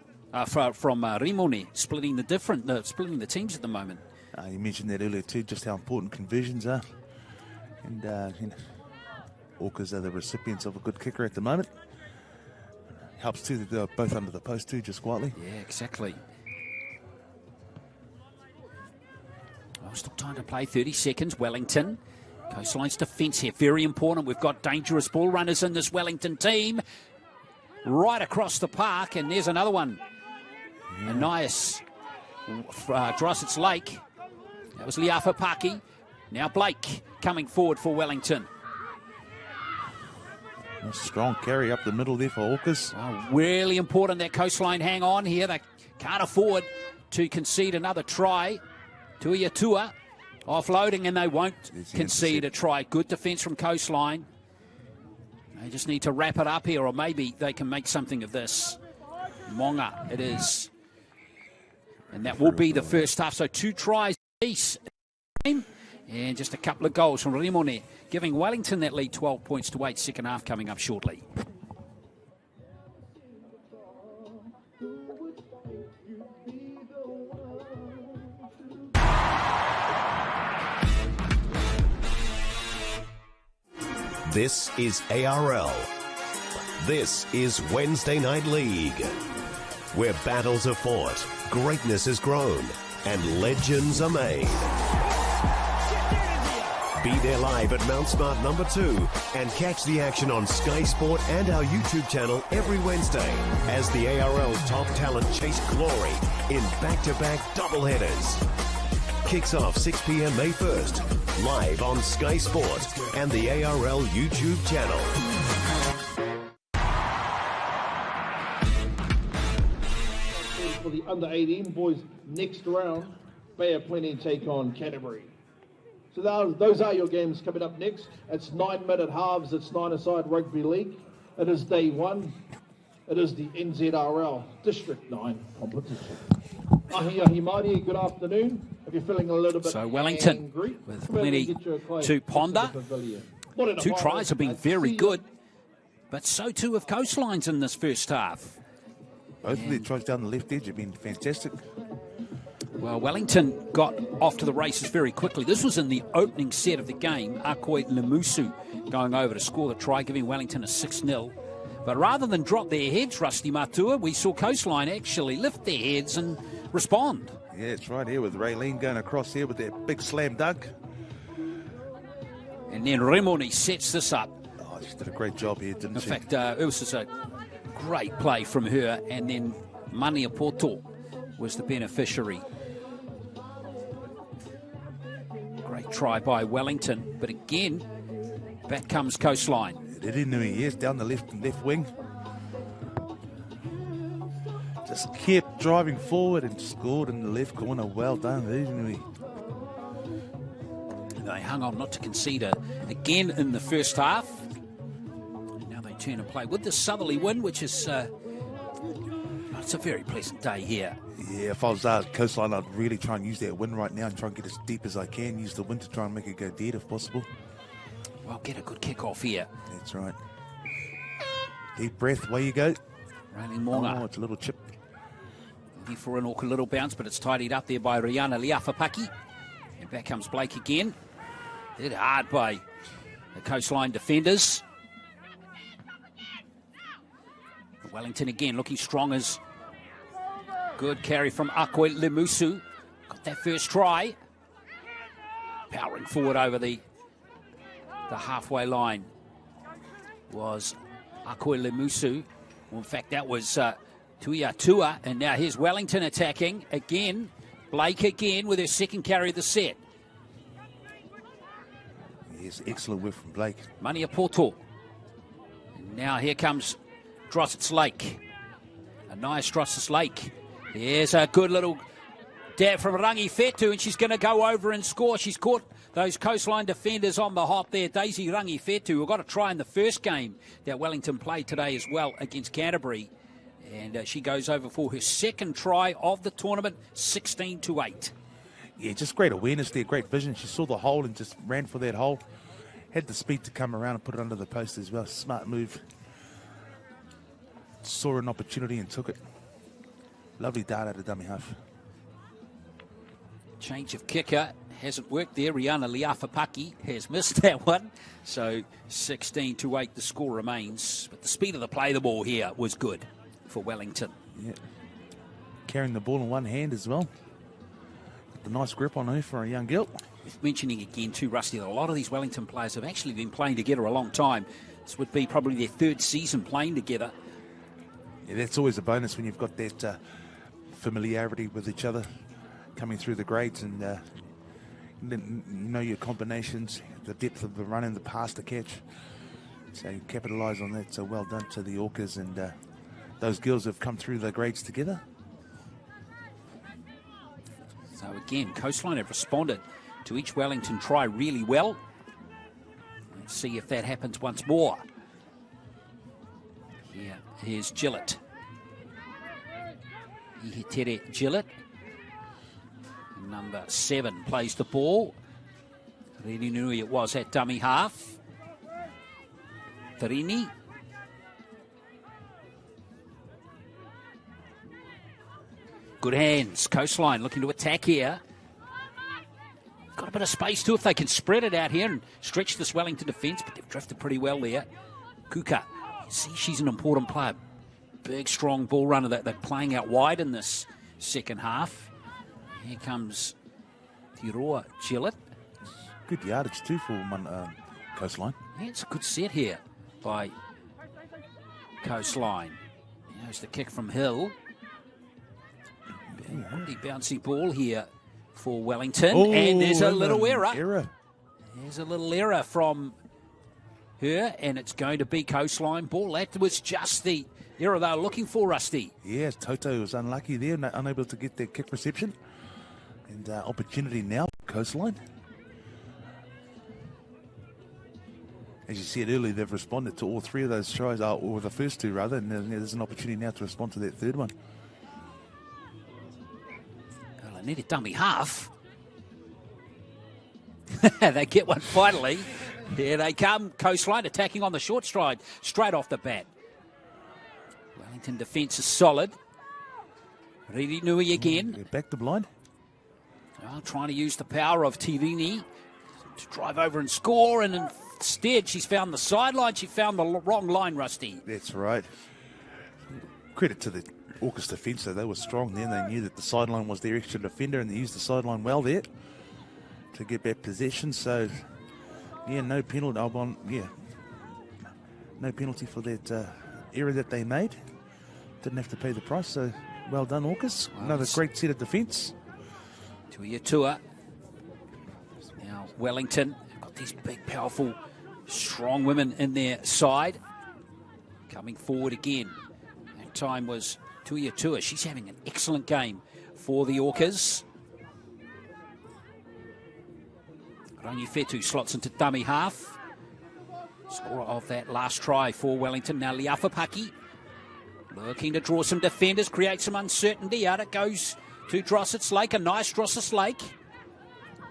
from Rimone, splitting the teams at the moment. You mentioned that earlier too, just how important conversions are. And Orcas are the recipients of a good kicker at the moment. Helps too that they're both under the post too, just quietly. Yeah, exactly. Well, still time to play, 30 seconds, Wellington. Coastline's defence here, very important. We've got dangerous ball runners in this Wellington team. Right across the park, and there's another one. Yeah. A nice Drossett Lake. That was Liafa Paki. Now Blake coming forward for Wellington. A strong carry up the middle there for Orcas. Well, really important that Coastline hang on here. They can't afford to concede another try. Tuiatua offloading, and they won't concede a try. Good defence from Coastline. They just need to wrap it up here, or maybe they can make something of this. Monga it is. And that will be the first half. So 2 tries apiece. And just a couple of goals from Rimone, giving Wellington that lead 12 points to 8. Second half coming up shortly. This is ARL. This is Wednesday Night League, where battles are fought, greatness is grown, and legends are made. Be there live at Mount Smart number 2 and catch the action on Sky Sport and our YouTube channel every Wednesday as the ARL top talent chase glory in back-to-back doubleheaders. Kicks off 6 p.m. May 1st, live on Sky Sport and the ARL YouTube channel. For the under-18 boys next round, Bay of Plenty take on Canterbury. So those are your games coming up next. It's 9-minute halves. It's 9-a-side rugby league. It is day 1. It is the NZRL District 9 competition. Ahi ahi Māori, good afternoon. If you're feeling a little bit so Wellington angry, with plenty to ponder. 2 tries have been very good, but so too have Coastlines in this first half. Both of their tries down the left edge have been fantastic. Well, Wellington got off to the races very quickly. This was in the opening set of the game. Akoi Lemusu going over to score the try, giving Wellington a 6-0. But rather than drop their heads, Rusty Matua, we saw Coastline actually lift their heads and respond. Yeah, it's right here with Raylene going across here with that big slam dunk. And then Remoni sets this up. Oh, she did a great job here, didn't she? In fact, it was just a great play from her, and then Mania Poto was the beneficiary. Great try by Wellington, but again, back comes Coastline. Rinui, yes, down the left wing. Just kept driving forward and scored in the left corner. Well done, Rinui. They hung on not to concede again in the first half. Now they turn and play with the southerly wind, which is it's a very pleasant day here. Yeah, if I was Coastline, I'd really try and use that wind right now and try and get as deep as I can. Use the wind to try and make it go dead if possible. Well, get a good kick off here. That's right. Deep breath, away you go. Railing Monga. Oh, it's a little chip. Looking for an awkward little bounce, but it's tidied up there by Rihanna Liafapaki. And back comes Blake again. Hit hard by the Coastline defenders. Wellington again looking strong as good carry from Akoi Lemusu. Got that first try. Powering forward over the halfway line was Akoi Lemusu. Well, in fact, that was Tuia Tua. And now here's Wellington attacking again. Blake again with her second carry of the set. Yes, excellent work from Blake. Mania Poto. And now here comes Drossets Lake. A nice Drossets Lake. Here's a good little dab from Rangi Fetu, and she's going to go over and score. She's caught those Coastline defenders on the hop there. Daisy Rangi Fetu, who got a try in the first game that Wellington played today as well against Canterbury. And she goes over for her second try of the tournament, 16-8. Yeah, just great awareness there, great vision. She saw the hole and just ran for that hole. Had the speed to come around and put it under the post as well. Smart move. Saw an opportunity and took it. Lovely dart out of dummy half. Change of kicker hasn't worked there. Rihanna Liafapaki has missed that one. So 16-8 the score remains. But the speed of the play of the ball here was good for Wellington. Yeah. Carrying the ball in one hand as well. Got the nice grip on her for a young girl. Mentioning again too, Rusty, that a lot of these Wellington players have actually been playing together a long time. This would be probably their third season playing together. Yeah, that's always a bonus when you've got that familiarity with each other coming through the grades, and you know your combinations, the depth of the run and the pass to catch. So you capitalise on that. So well done to the Orcas, and those girls have come through the grades together. So again, Coastline have responded to each Wellington try really well. Let's see if that happens once more. Here's Gillett. Ihitere Gillett. Number 7 plays the ball. Rinui it was at dummy half. Tarini. Good hands. Coastline looking to attack here. Got a bit of space too if they can spread it out here and stretch this Wellington defence, but they've drifted pretty well there. Kuka. See, she's an important player. Big, strong ball runner that they're playing out wide in this second half. Here comes Tiroa Gillett. Good yardage too for Coastline. Yeah, it's a good set here by Coastline. There's the kick from Hill. The bouncy ball here for Wellington. And there's a little error. There's a little error from her, and it's going to be Coastline ball. That was just the error they were looking for, Rusty. Yes, Toto was unlucky there, unable to get their kick reception. And opportunity now for Coastline. As you said earlier, they've responded to all three of those tries, or the first two rather, and there's an opportunity now to respond to that third one. Well, I need a dummy half. They get one finally. Here they come. Coastline attacking on the short stride, straight off the bat. Wellington defence is solid. Riri Nui again. Back to blind. Well, trying to use the power of Tirini to drive over and score, and instead she's found the sideline. She found the wrong line, Rusty. That's right. Credit to the Orcas defence, though. They were strong then. They knew that the sideline was their extra defender, and they used the sideline well there to get back possession. So, yeah, no penalty. No penalty for that error that they made. Didn't have to pay the price. So, well done, Orcas. Well, another great set of defence. Tuiatua. Now Wellington got these big, powerful, strong women in their side. Coming forward again. That time was Tuiatua. She's having an excellent game for the Orcas. Rangi-Fetu slots into dummy half. Scorer of that last try for Wellington. Now Liafapaki looking to draw some defenders, create some uncertainty. Out it goes to Drossets Lake. A nice Drossets Lake.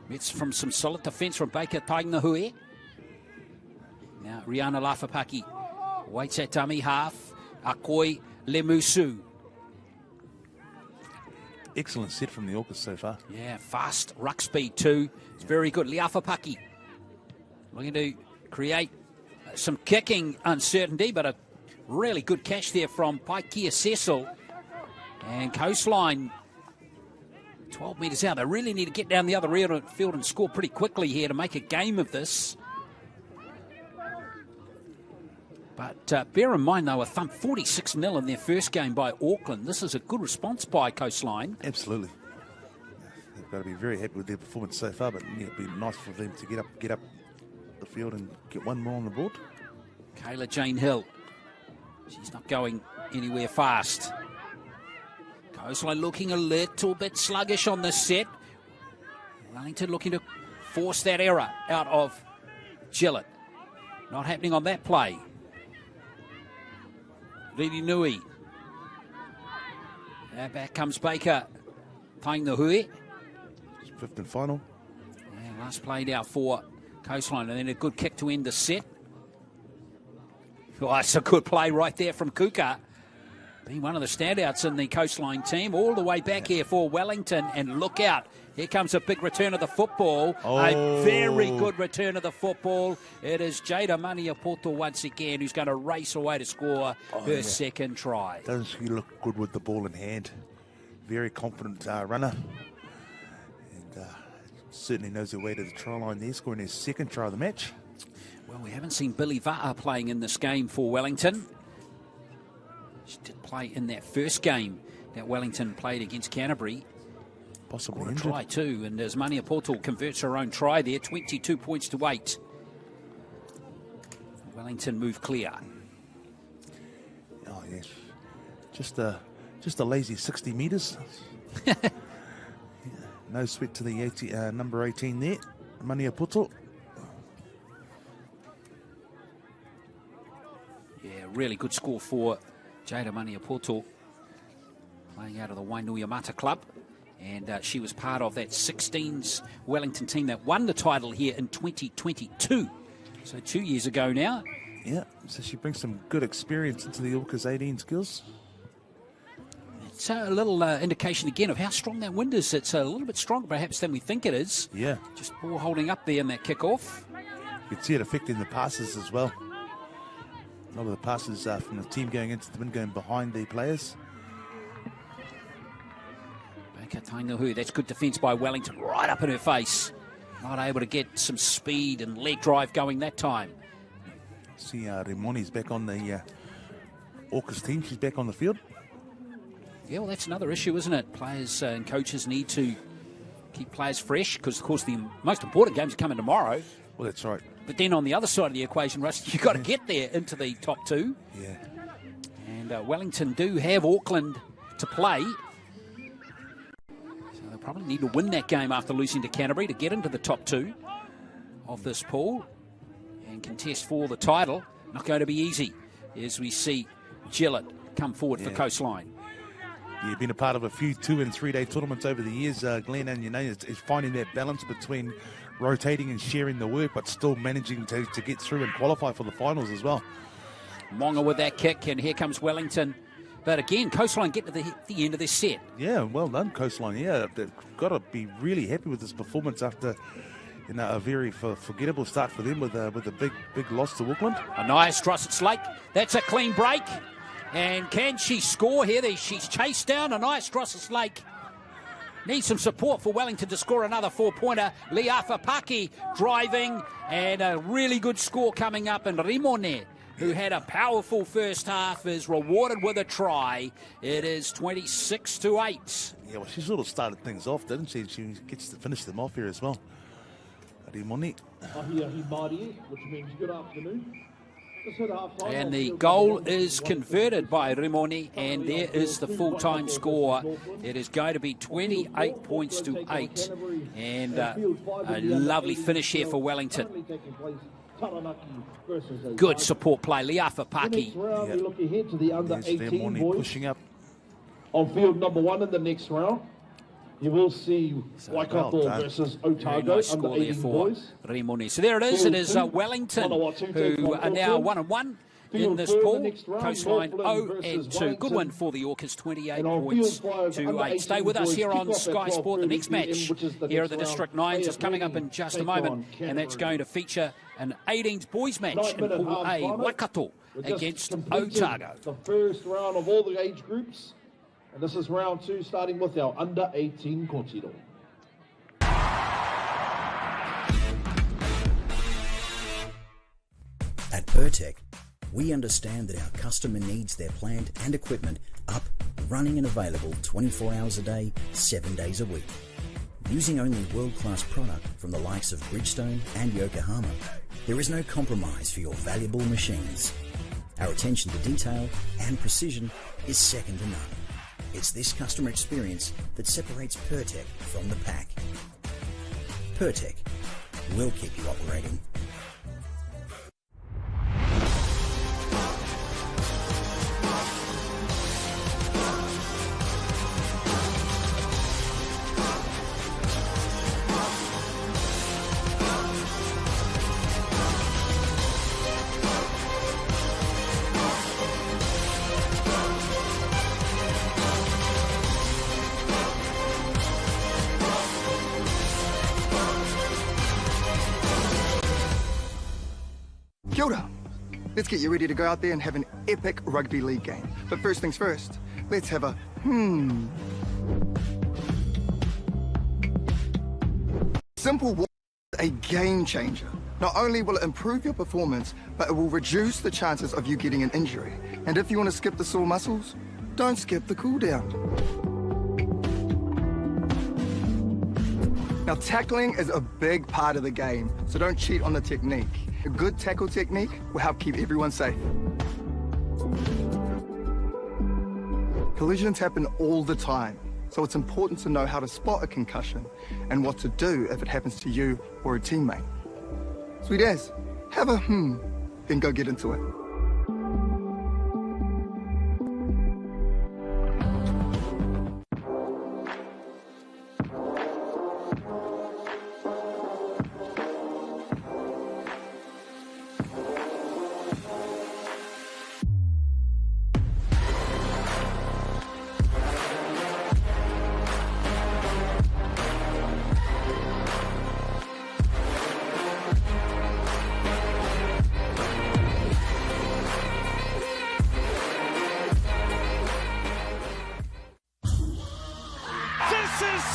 It's from some solid defence from Baker Taingahui. Now Rihanna Lafapaki waits at dummy half. Akoi Lemusu. Excellent set from the Orcas so far. Yeah, fast ruck speed too. It's very good. Liafapaki looking to create some kicking uncertainty, but a really good catch there from Paikia Cecil. And Coastline 12 metres out. They really need to get down the other end of the field and score pretty quickly here to make a game of this. But bear in mind, they were thumped 46-0 in their first game by Auckland. This is a good response by Coastline. Absolutely. They've got to be very happy with their performance so far, but it'd be nice for them to get up the field and get one more on the board. Kayla Jane Hill. She's not going anywhere fast. Coastline looking a little bit sluggish on this set. Wellington looking to force that error out of Gillett. Not happening on that play. Riri Nui. Back comes Baker Taingahui. Fifth and final. Yeah, last play now for Coastline, and then a good kick to end the set. Oh, it's a good play right there from Kuka. Being one of the standouts in the Coastline team. All the way back here for Wellington, and look out. Here comes a big return of the football. A very good return of the football. It is Jada Maniapoto once again who's going to race away to score her second try. Doesn't she look good with the ball in hand? Very confident runner. And certainly knows her way to the try line there, scoring his second try of the match. Well, we haven't seen Billy Va'a playing in this game for Wellington. She did play in that first game that Wellington played against Canterbury. Possibly injured. Try too, and as Maniapoto converts her own try there, 22 points to 8. Wellington move clear. Oh yes, just a lazy 60 metres. No sweat to the number 18 there, Maniapoto. Yeah, really good score for Jada Maniapoto, playing out of the Wainuiamata club. And she was part of that 16s Wellington team that won the title here in 2022. So 2 years ago now. Yeah, so she brings some good experience into the Orcas 18 skills. It's a little indication again of how strong that wind is. It's a little bit stronger perhaps than we think it is. Yeah. Just ball holding up there in that kickoff. You can see it affecting the passes as well. A lot of the passes from the team going into the wind, going behind the players. Taingahu, that's good defence by Wellington, right up in her face. Not able to get some speed and leg drive going that time. See, Remoni's back on the Orcas team. She's back on the field. Yeah, well, that's another issue, isn't it? Players and coaches need to keep players fresh because, of course, the most important games are coming tomorrow. Well, that's right. But then on the other side of the equation, Russ, you've got to get there into the top two. Yeah. And Wellington do have Auckland to play. So they'll probably need to win that game after losing to Canterbury to get into the top two of this pool and contest for the title. Not going to be easy as we see Gillett come forward for Coastline. You've been a part of a few 2- and 3-day tournaments over the years, Glenn, and you know is finding that balance between rotating and sharing the work, but still managing to get through and qualify for the finals as well. Monga with that kick, and here comes Wellington. But again, Coastline get to the end of this set. Yeah, well done, Coastline. Yeah, they've got to be really happy with this performance after a very forgettable start for them with a big loss to Auckland. Anaya Strauss-Slake, that's a clean break. And can she score here? She's chased down Anaya Strauss-Slake. Needs some support for Wellington to score another 4-pointer. Liafa Paki driving, and a really good score coming up. And Rimone, who had a powerful first half, is rewarded with a try. It is 26-8. Yeah, well, she sort of started things off, didn't she? She gets to finish them off here as well. Rimone. Which means good afternoon. And the goal is converted by Rimoni, and there is the full-time score. It is going to be 28 points to 8, and a lovely finish here for Wellington. Good support play, Liafa Paki. We look ahead to the under 18 boys pushing up on field number 1 in the next round. You will see Waikato versus Otago nice under 18 boys. Rimoni. So there it is. It is Wellington who are now 1-1 in this pool. Coastline 0-2. Good one for the Orcas, 28 points to 8. Stay with us here on Sky Sport. The next match here at the District 9s is coming up in just a moment, and that's going to feature an 18s boys match in Pool A, Waikato against Otago. The first round of all the age groups. And this is round 2, starting with our under 18 kōtiro. At Pertec, we understand that our customer needs their plant and equipment up, running and available 24 hours a day, 7 days a week. Using only world-class product from the likes of Bridgestone and Yokohama, there is no compromise for your valuable machines. Our attention to detail and precision is second to none. It's this customer experience that separates Pertec from the pack. Pertec, we'll keep you operating. Kia ora. Let's get you ready to go out there and have an epic rugby league game. But first things first, let's have a Simple water is a game changer. Not only will it improve your performance, but it will reduce the chances of you getting an injury. And if you want to skip the sore muscles, don't skip the cool down. Now, tackling is a big part of the game, so don't cheat on the technique. A good tackle technique will help keep everyone safe. Collisions happen all the time, so it's important to know how to spot a concussion and what to do if it happens to you or a teammate. Sweet as, have a then go get into it.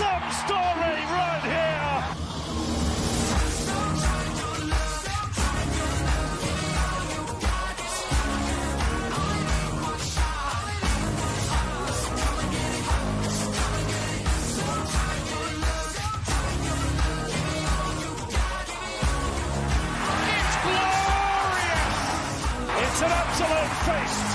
some story right here. It's glorious. It's an absolute feast.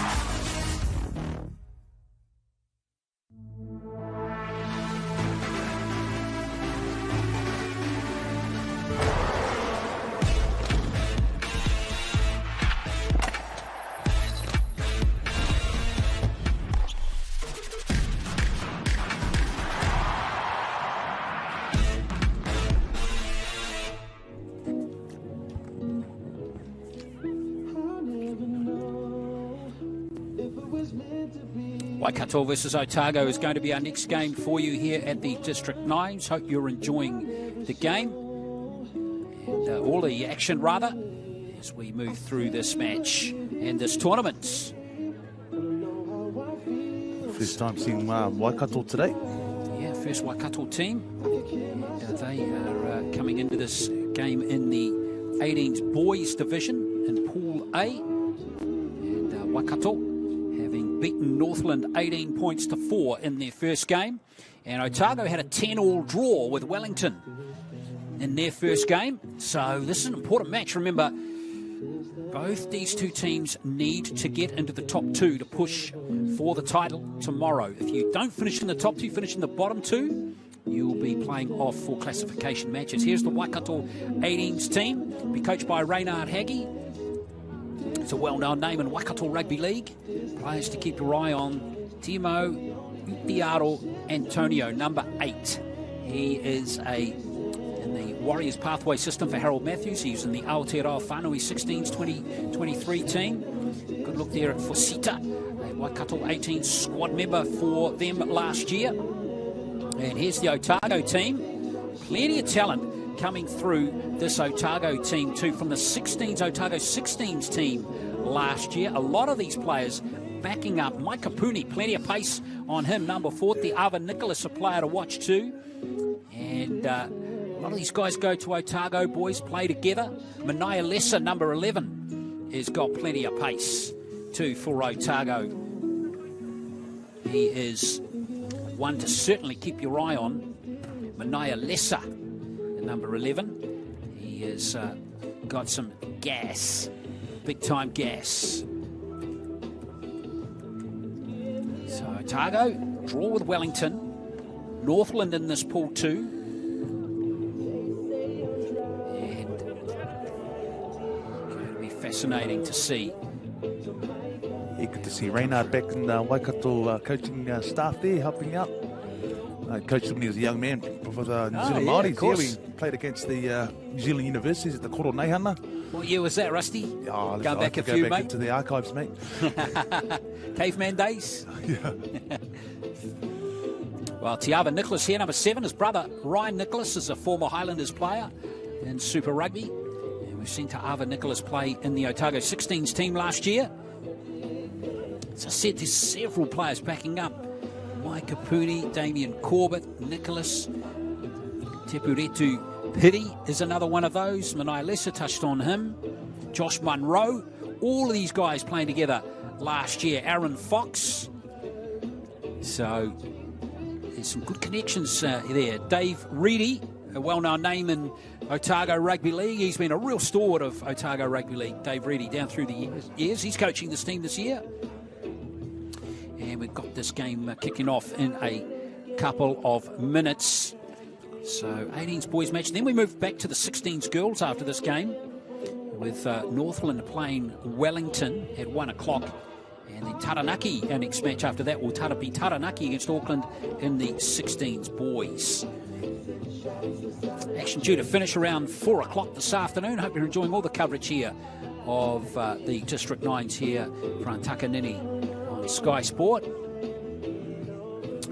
Waikato versus Otago is going to be our next game for you here at the District 9s. Hope you're enjoying the game and all the action, rather, as we move through this match and this tournament. First time seeing Waikato today. Yeah, first Waikato team. They are coming into this game in the 18s boys division in Pool A. And Waikato having beaten Northland 18 points to 4 in their first game. And Otago had a 10-all draw with Wellington in their first game. So this is an important match. Remember, both these two teams need to get into the top 2 to push for the title tomorrow. If you don't finish in the top 2, finish in the bottom 2, you'll be playing off for classification matches. Here's the Waikato 18s team, be coached by Reynard Haggie. It's a well-known name in Waikato Rugby League. Players to keep your eye on: Timo Utiaro Antonio, number 8. He is in the Warriors pathway system for Harold Matthews. He's in the Aotearoa Whanui 16s 2023 team. Good look there at Fosita, a Waikato 18 squad member for them last year. And here's the Otago team. Plenty of talent coming through this Otago team too, from the 16s, Otago 16s team last year. A lot of these players backing up. Mike Kapuni, plenty of pace on him, number 40. Ava Nicholas, a player to watch too. And a lot of these guys go to Otago, boys play together. Manaya Lesser, number 11, has got plenty of pace too for Otago. He is one to certainly keep your eye on. Manaya Lesser, number 11. He has got some gas, big time gas. So Otago draw with Wellington, Northland in this pool 2, and going to be fascinating to see. Yeah, good to see Reynard back in Waikato coaching staff there, helping out. Coached him when he was a young man with New Zealand Māoris. Yeah, we played against the New Zealand universities at the Koro Neihana. What year was that, Rusty? Oh, go back a few, mate. Into the archives, mate. Caveman days? Yeah. Well, Tiava Nicholas here, number 7. His brother, Ryan Nicholas, is a former Highlanders player in Super Rugby. And we've seen Tiava Nicholas play in the Otago 16s team last year. As I said, there's several players backing up. Mike Kapuni, Damien Corbett, Nicholas, Tepuretu Piri is another one of those. Manai Lesser touched on him. Josh Munro. All of these guys playing together last year. Aaron Fox. So there's some good connections there. Dave Reedy, a well-known name in Otago Rugby League. He's been a real stalwart of Otago Rugby League. Dave Reedy down through the years. He's coaching this team this year. And we've got this game kicking off in a couple of minutes. So 18s boys match. Then we move back to the 16s girls after this game, with Northland playing Wellington at 1 o'clock. And then Taranaki, our next match after that will be Taranaki against Auckland in the 16s boys. Action due to finish around 4 o'clock this afternoon. Hope you're enjoying all the coverage here of the District 9s here from Takanini on Sky Sport.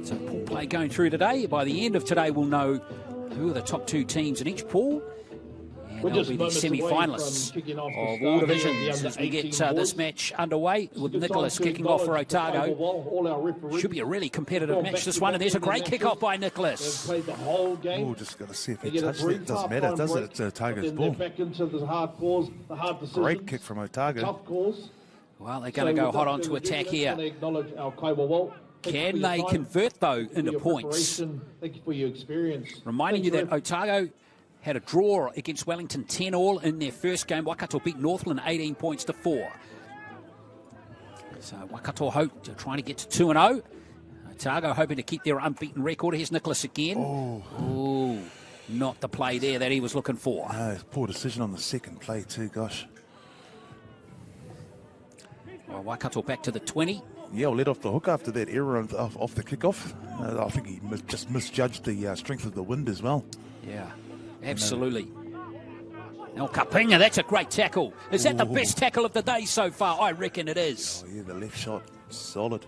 So pool play going through today. By the end of today, we'll know who are the top 2 teams in each pool. And they'll be the semi-finalists of all divisions as we get this match underway with Nicholas kicking off for Otago. Should be a really competitive match, this one. And there's a great kick-off by Nicholas. Played the whole game. Oh, just got to see if he touched it. Doesn't matter, does it? It's Otago's ball. Back into the hard calls, the hard decisions. Great kick from Otago. Tough calls. Well, they're going to go hot onto attack here. Can they convert, though, into points? Thank you for your experience. Reminding you that Otago had a draw against Wellington 10-all in their first game. Waikato beat Northland 18 points to 4. So Waikato hope to trying to get to 2-0. Otago hoping to keep their unbeaten record. Here's Nicholas again. Oh, not the play there that he was looking for. No, poor decision on the second play too, gosh. Well, Waikato back to the 20. Yeah, let off the hook after that error off the kickoff. I think he just misjudged the strength of the wind as well. Yeah, absolutely. Now Kapinga, that's a great tackle. Is that the best tackle of the day so far? I reckon it is. Oh yeah, the left shot, solid.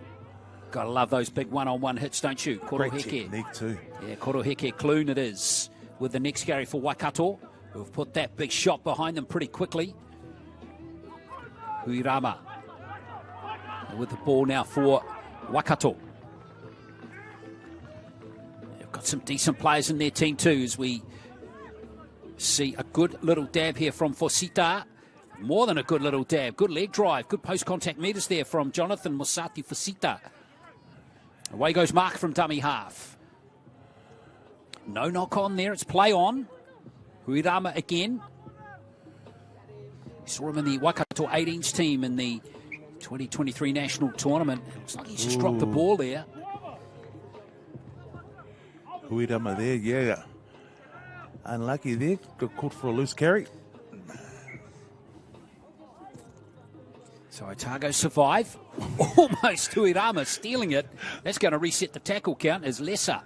Gotta love those big one-on-one hits, don't you? Great technique too. Yeah, Koroheke Clune it is with the next carry for Waikato, who've put that big shot behind them pretty quickly. Huirama with the ball now for Waikato. They've got some decent players in their team too, as we see a good little dab here from Fosita. More than a good little dab. Good leg drive. Good post-contact meters there from Jonathan Mosati Fosita. Away goes Mark from dummy half. No knock on there. It's play on. Huirama again. We saw him in the Waikato 18s team in the 2023 national tournament. It looks like he's just dropped the ball there. Huirama there, yeah. Unlucky there. Got caught for a loose carry. So Otago survive. Almost Huirama stealing it. That's going to reset the tackle count as lesser.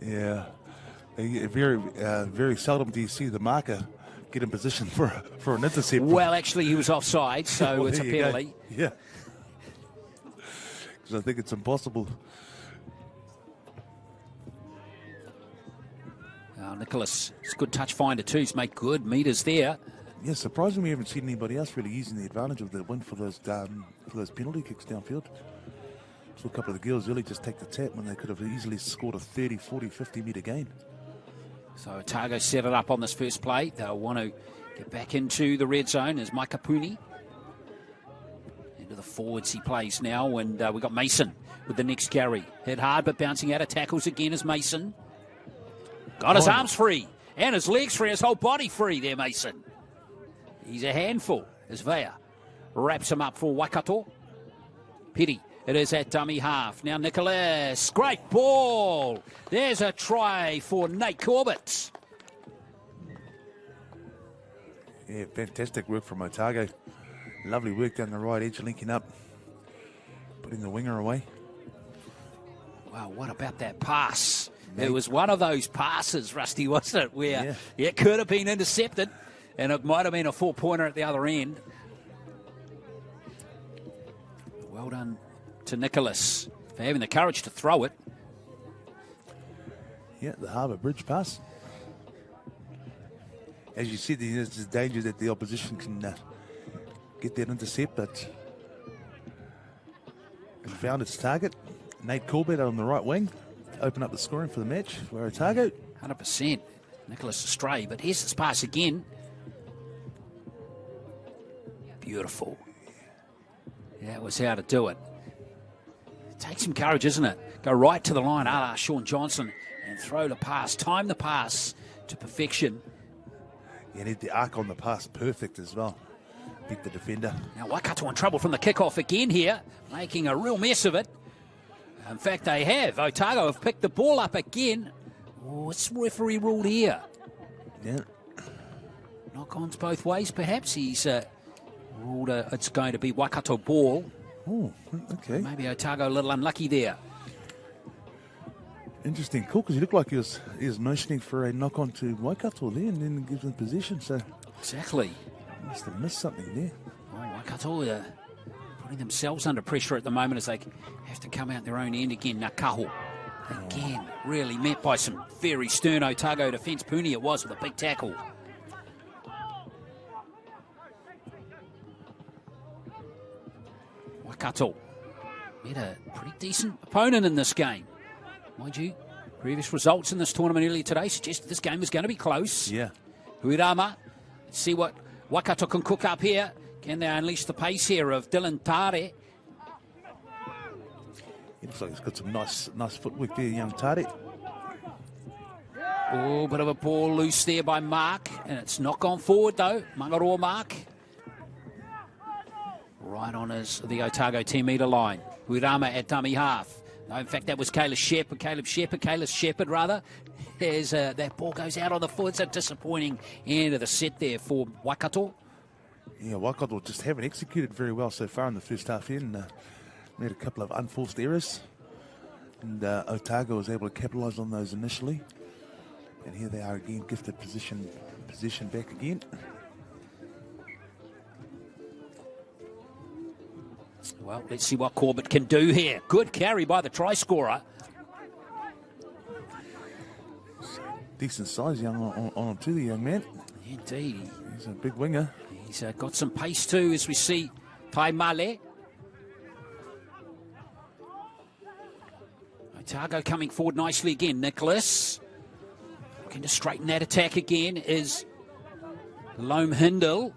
Yeah. Very seldom do you see the marker get in position for an intercept. Well, actually, he was offside, so it's a penalty. Yeah. Because I think it's impossible. Nicholas, it's a good touch finder too. He's made good meters there. Yeah, surprisingly, we haven't seen anybody else really using the advantage of the win for those penalty kicks downfield. So a couple of the girls really just take the tap when they could have easily scored a 30, 40, 50 metre gain. So Otago set it up on this first play. They'll want to get back into the red zone as Micah Puni. Into the forwards he plays now, and we've got Mason with the next carry. Hit hard, but bouncing out of tackles again is Mason. Got his arms free, and his legs free, his whole body free there, Mason. He's a handful as Vea wraps him up for Waikato. Pity. It is at dummy half. Now Nicholas, great ball. There's a try for Nate Corbett. Yeah, fantastic work from Otago. Lovely work down the right edge, linking up, putting the winger away. Wow, what about that pass? It was one of those passes, Rusty, wasn't it, where it could have been intercepted, and it might have been a four-pointer at the other end. Well done to Nicholas for having the courage to throw it. Yeah, the Harbour Bridge pass. As you said, there's danger that the opposition can get that intercept, but it found its target. Nate Corbett on the right wing, open up the scoring for the match for Otago. 100%. Nicholas astray, but here's his pass again. Beautiful. That was how to do it. It takes some courage, isn't it? Go right to the line, a la Sean Johnson, and throw the pass. Time the pass to perfection. You need the arc on the pass perfect as well. Beat the defender. Now Waikato in trouble from the kickoff again here, making a real mess of it. In fact, they have. Otago have picked the ball up again. What's referee ruled here? Yeah. Knock-ons both ways, perhaps. He's ruled it's going to be Waikato ball. Oh, okay. Maybe Otago a little unlucky there. Interesting call, because he looked like he was motioning for a knock-on to Waikato there, and then gives them possession. So exactly. Must have missed something there. Oh, Waikato putting themselves under pressure at the moment as they have to come out their own end again. Nakaho again, really met by some very stern Otago defence. Puni it was with a big tackle. Waikato met a pretty decent opponent in this game. Mind you, previous results in this tournament earlier today suggested this game was going to be close. Yeah. Huirama, let's see what Waikato can cook up here. Can they unleash the pace here of Dylan Tare? He looks like he's got some nice footwork there, young Tare. Oh, bit of a ball loose there by Mark, and it's not gone forward though. Mangaroa Mark. Right on the Otago 10-metre line. Huirama at dummy half. No, in fact, that was Caleb Shepherd, rather. As that ball goes out on the foot. It's a disappointing end of the set there for Waikato. Yeah, Waikato just haven't executed very well so far in the first half here, and made a couple of unforced errors. And Otago was able to capitalise on those initially. And here they are again, gifted position back again. Well, let's see what Corbett can do here. Good carry by the try scorer. Decent size on to the young man. Indeed. He's a big winger. He's got some pace too, as we see Tai Male. Otago coming forward nicely again. Nicholas looking to straighten that attack again is Loam Hindle.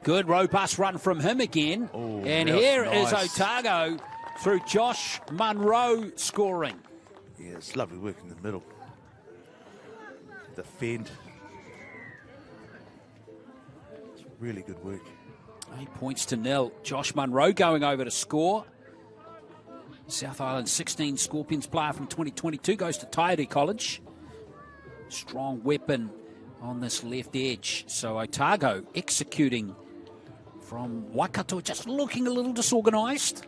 Good robust run from him again. Oh, and here is Otago through Josh Munro scoring. Yeah, it's lovely work in the middle. Defend. It's really good work. 8 points to nil. Josh Munro going over to score. South Island 16 Scorpions player from 2022 goes to Taieri College. Strong weapon on this left edge. So Otago executing from Waikato, just looking a little disorganised.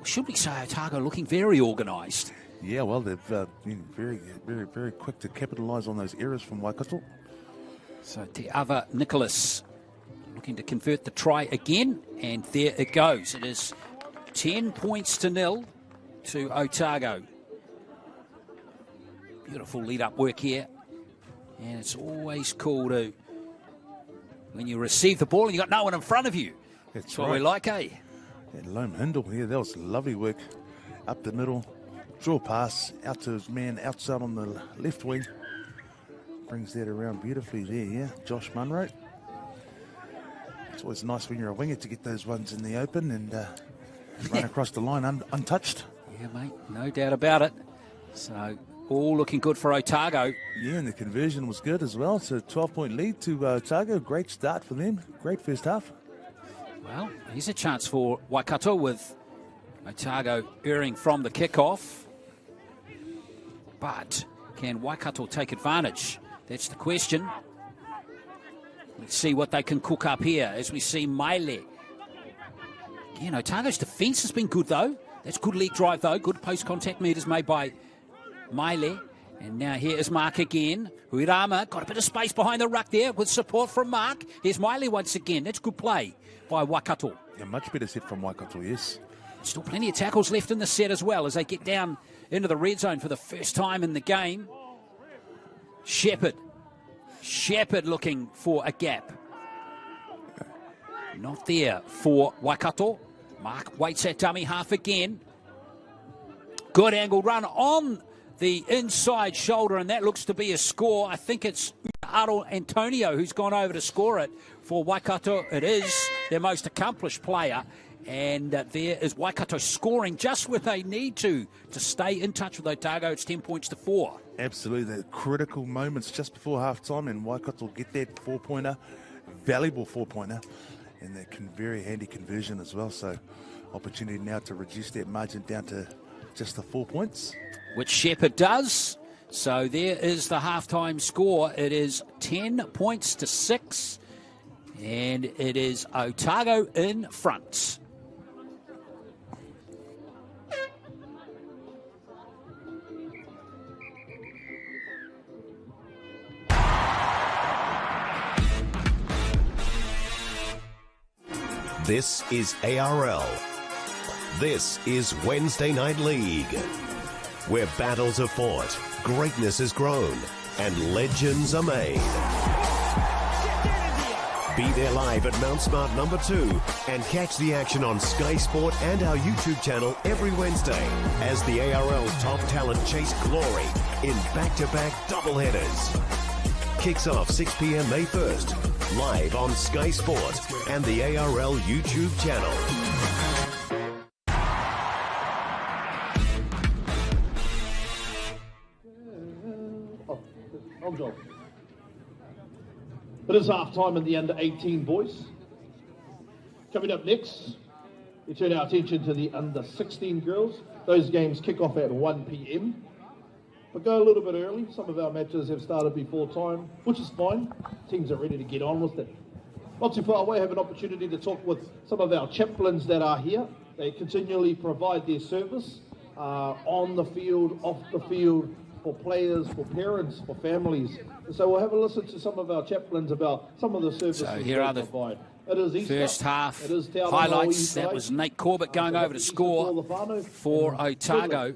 Or should we say Otago looking very organised? Yeah, well, they've been very, very, very quick to capitalise on those errors from Waikato. So Te Ava Nicholas looking to convert the try again, and there it goes. It is 10 points to nil to Otago. Beautiful lead-up work here. And it's always cool to, when you receive the ball and you've got no one in front of you. That's what we like, eh? Yeah, Loam Hindle, yeah, that was lovely work. Up the middle, draw pass, out to his man outside on the left wing. Brings that around beautifully there, yeah. Josh Munro. It's always nice when you're a winger to get those ones in the open and run across the line untouched. Yeah, mate, no doubt about it. So all looking good for Otago. Yeah, and the conversion was good as well. So 12-point lead to Otago. Great start for them. Great first half. Well, here's a chance for Waikato with Otago erring from the kickoff. But can Waikato take advantage? That's the question. Let's see what they can cook up here as we see Maile. Again, Otago's defence has been good, though. That's good leg drive, though. Good post-contact meters made by Maile. And now here is Mark again. Huirama got a bit of space behind the ruck there with support from Mark. Here's Maile once again. That's good play by Waikato. Yeah, much better set from Waikato, yes. Still plenty of tackles left in the set as well as they get down into the red zone for the first time in the game. Shepherd looking for a gap. Not there for Waikato. Mark waits at dummy half again. Good angle run on the inside shoulder, and that looks to be a score. I think it's Aro Antonio who's gone over to score it for Waikato. It is their most accomplished player. And there is Waikato scoring just where they need to stay in touch with Otago. It's 10 points to 4. Absolutely. The critical moments just before half-time, and Waikato will get that four-pointer, valuable four-pointer, and that very handy conversion as well. So opportunity now to reduce that margin down to just the 4 points. Which Shepherd does. So there is the halftime score. It is 10 points to 6, and it is Otago in front. This is ARL. This is Wednesday Night League, where battles are fought, greatness is grown, and legends are made. Be there live at Mount Smart number 2 and catch the action on Sky Sport and our YouTube channel every Wednesday as the ARL's top talent chase glory in back-to-back doubleheaders. Kicks off 6 p.m. May 1st, live on Sky Sport and the ARL YouTube channel. Job. It is half time in the under-18 boys. Coming up next, we turn our attention to the under-16 girls. Those games kick off at 1 p.m. but go a little bit early. Some of our matches have started before time, which is fine. Teams are ready to get on with it. Not too far away, I have an opportunity to talk with some of our chaplains that are here. They continually provide their service on the field, off the field, for players, for parents, for families. So we'll have a listen to some of our chaplains about some of the services so here are the provide. It is Easter. First half it is highlights. That was Nate Corbett going over to score for Otago,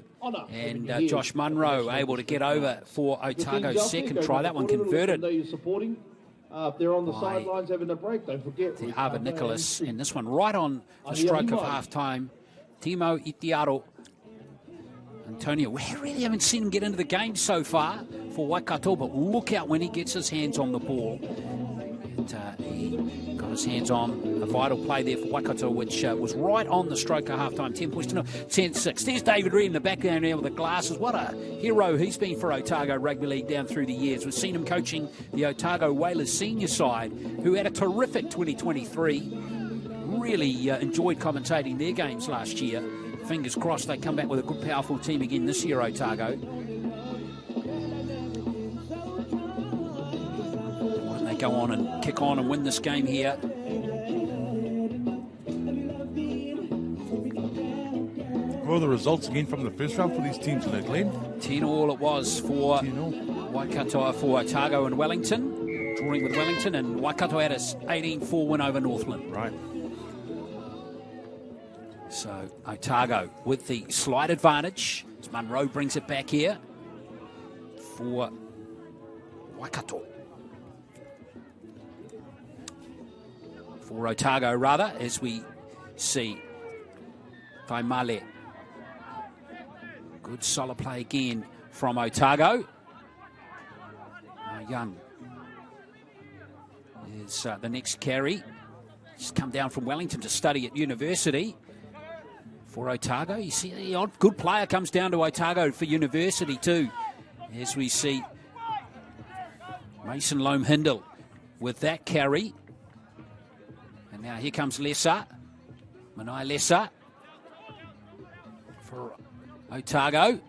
and Josh Munro able to get over for Otago's second try. That one converted. They're on the sidelines having a break. Don't forget. The Ava Nicholas, and this one right on the stroke of half-time. Timo Itiaro. Antonio, we really haven't seen him get into the game so far for Waikato, but look out when he gets his hands on the ball. And he got his hands on a vital play there for Waikato, which was right on the stroke of half-time, 10 points to 10-6. There's David Reid in the background there with the glasses. What a hero he's been for Otago Rugby League down through the years. We've seen him coaching the Otago Whalers senior side, who had a terrific 2023. Really enjoyed commentating their games last year. Fingers crossed they come back with a good, powerful team again this year, Otago. Why don't they go on and kick on and win this game here? What are the results again from the first round for these teams in Auckland? 10-all it was for Waikato, for Otago and Wellington. Drawing with Wellington, and Waikato had a 18-4 win over Northland. Right. So Otago with the slight advantage as Munro brings it back here for Waikato. For Otago, rather, as we see Taimale. Good solid play again from Otago. Young is the next carry. He's come down from Wellington to study at university. For Otago, you see the odd good player comes down to Otago for university too. As we see Mason Loam Hindle with that carry. And now here comes Lessa. Manai Lessa for Otago.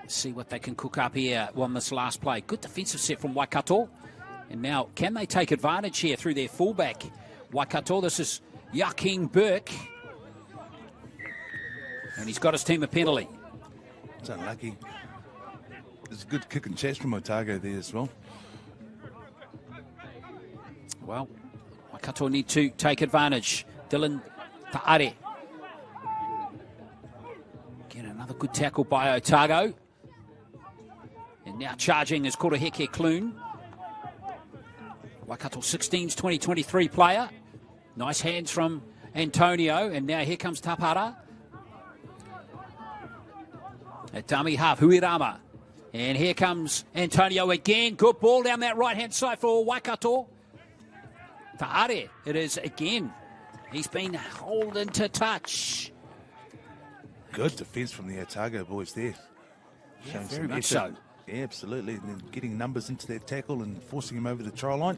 See what they can cook up here on this last play. Good defensive set from Waikato. And now, can they take advantage here through their fullback? Waikato, this is Joaquin Burke. And he's got his team a penalty. It's unlucky. There's a good kick and chase from Otago there as well. Well, Waikato need to take advantage. Dylan Ta'are. Again, another good tackle by Otago. And now charging is Koraheke Clune. Waikato 16's 2023 player. Nice hands from Antonio. And now here comes Tapara. A dummy half, Huirama. And here comes Antonio again. Good ball down that right-hand side for Waikato. Ta'are, it is again. He's been holding to touch. Good defence from the Otago boys there. Yeah, very much so. Yeah, absolutely. And then getting numbers into their tackle and forcing him over the try line.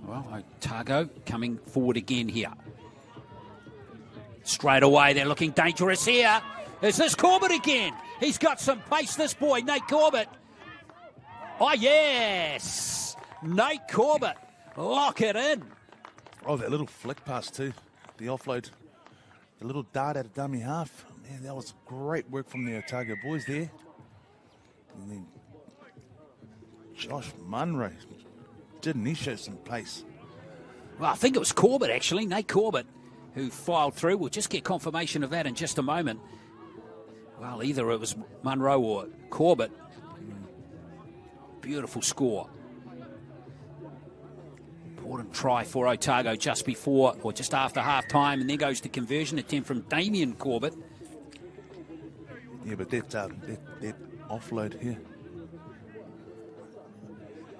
Well, Otago coming forward again here. Straight away, they're looking dangerous here. Is this Corbett again? He's got some pace, this boy, Nate Corbett. Oh, yes. Nate Corbett. Lock it in. Oh, that little flick pass too. The offload. The little dart at a dummy half. Man, that was great work from the Otago boys there. And then Josh Munro. Didn't he show some pace? Well, I think it was Corbett, actually. Nate Corbett. who filed through. We'll just get confirmation of that in just a moment. Well, either it was Munro or Corbett. Beautiful score. Important try for Otago just before or just after half time, and there goes the conversion attempt from Damien Corbett. Yeah, but that offload here.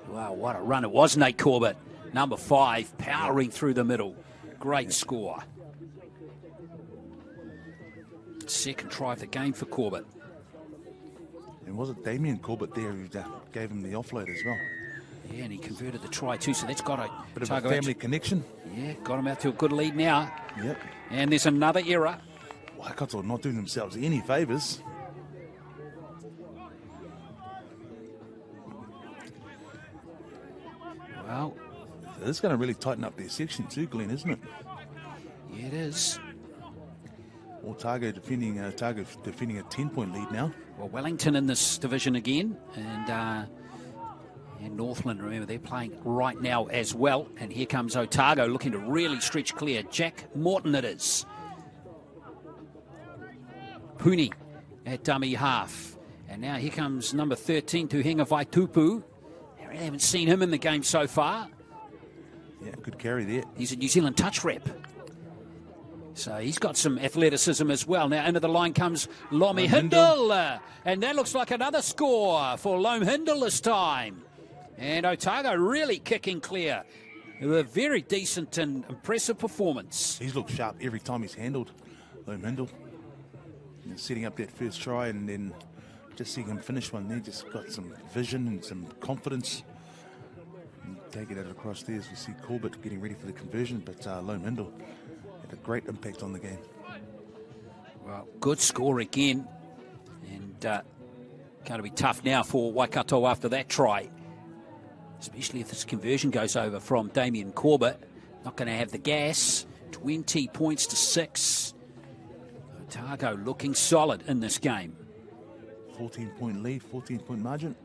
Wow, what a run it was, Nate Corbett. Number 5, powering through the middle. Great score. Second try of the game for Corbett. And was it Damien Corbett there who gave him the offload as well? Yeah, and he converted the try too, so that's got a bit of a family connection. Yeah, got him out to a good lead now. Yep. And there's another error. Waikato not doing themselves any favours. Well, so this is going to really tighten up their section too, Glenn, isn't it? Yeah, it is. Otago defending a 10-point lead now. Well, Wellington in this division again, and Northland, remember, they're playing right now as well. And here comes Otago looking to really stretch clear. Jack Morton it is. Puni at dummy half. And now here comes number 13, Tuhinga Vaitupu. I haven't seen him in the game so far. Yeah, good carry there. He's a New Zealand touch rep. So he's got some athleticism as well. Now into the line comes Lomi Hindle. And that looks like another score for Loam Hindle this time. And Otago really kicking clear. A very decent and impressive performance. He's looked sharp every time he's handled Loam Hindle. Setting up that first try and then just seeing him finish one there. Just got some vision and some confidence. And taking it across there as we see Corbett getting ready for the conversion. But Loam Hindle had a great impact on the game. Well, good score again. And going to be tough now for Waikato after that try. Especially if this conversion goes over from Damien Corbett. Not going to have the gas. 20 points to 6. Otago looking solid in this game. 14-point lead, 14-point margin.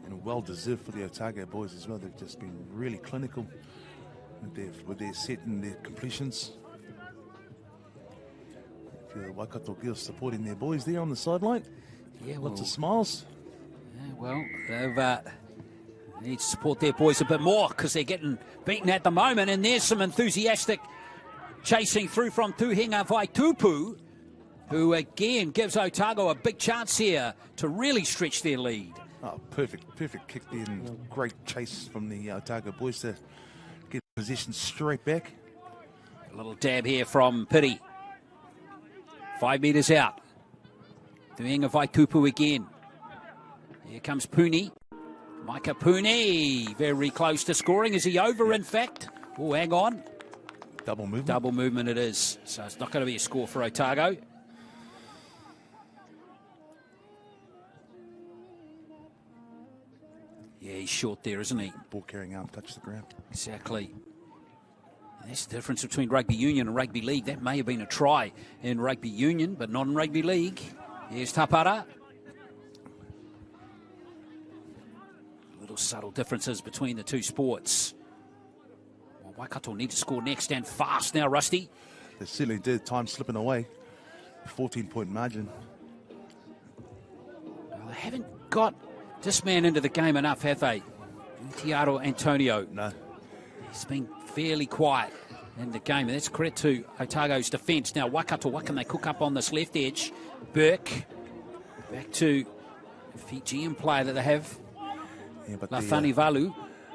And well-deserved for the Otago boys as well. They've just been really clinical with their set and their completions. The Waikato girls supporting their boys there on the sideline. Yeah, lots of smiles. Yeah, well, they need to support their boys a bit more because they're getting beaten at the moment. And there's some enthusiastic chasing through from Tuhinga Vaitupu, who again gives Otago a big chance here to really stretch their lead. Oh, perfect kick there and great chase from the Otago boys to get position straight back. A little dab here from Piri. 5 metres out. Tuhinga Vaitupu again. Here comes Puni. Micah Puni, very close to scoring. Is he over, in fact? Oh, hang on. Double movement. Double movement it is. So it's not going to be a score for Otago. Yeah, he's short there, isn't he? Ball carrying arm touched the ground. Exactly. And that's the difference between rugby union and rugby league. That may have been a try in rugby union, but not in rugby league. Here's Tapara. Little subtle differences between the two sports. Well, Waikato need to score next and fast now, Rusty. They certainly did. Time slipping away. 14-point margin. Well, they haven't got this man into the game enough, have they? Tiago Antonio. No. He's been fairly quiet in the game, and that's credit to Otago's defence. Now, Waikato, what can they cook up on this left edge? Burke. Back to the Fijian player that they have. Yeah, but Lafani Valu.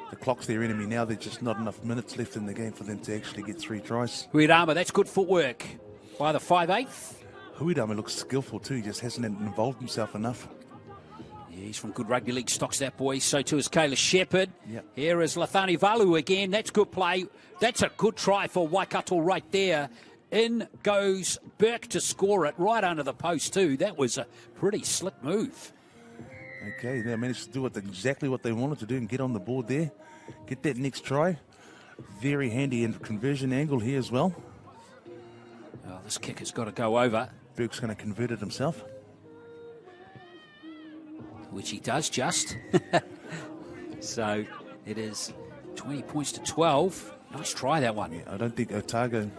The clock's their enemy now. There's just not enough minutes left in the game for them to actually get 3 tries. Huirama, that's good footwork by the 5'8". Huirama looks skillful too. He just hasn't involved himself enough. Yeah, he's from good rugby league stocks, that boy. So too is Kayla Shepherd. Yep. Here is Lafani Valu again. That's good play. That's a good try for Waikato right there. In goes Burke to score it right under the post too. That was a pretty slick move. Okay, they managed to do exactly what they wanted to do and get on the board there. Get that next try. Very handy and conversion angle here as well. Oh, this kick has got to go over. Burke's going to convert it himself. Which he does just. So it is 20 points to 12. Nice try, that one. Yeah, I don't think Otago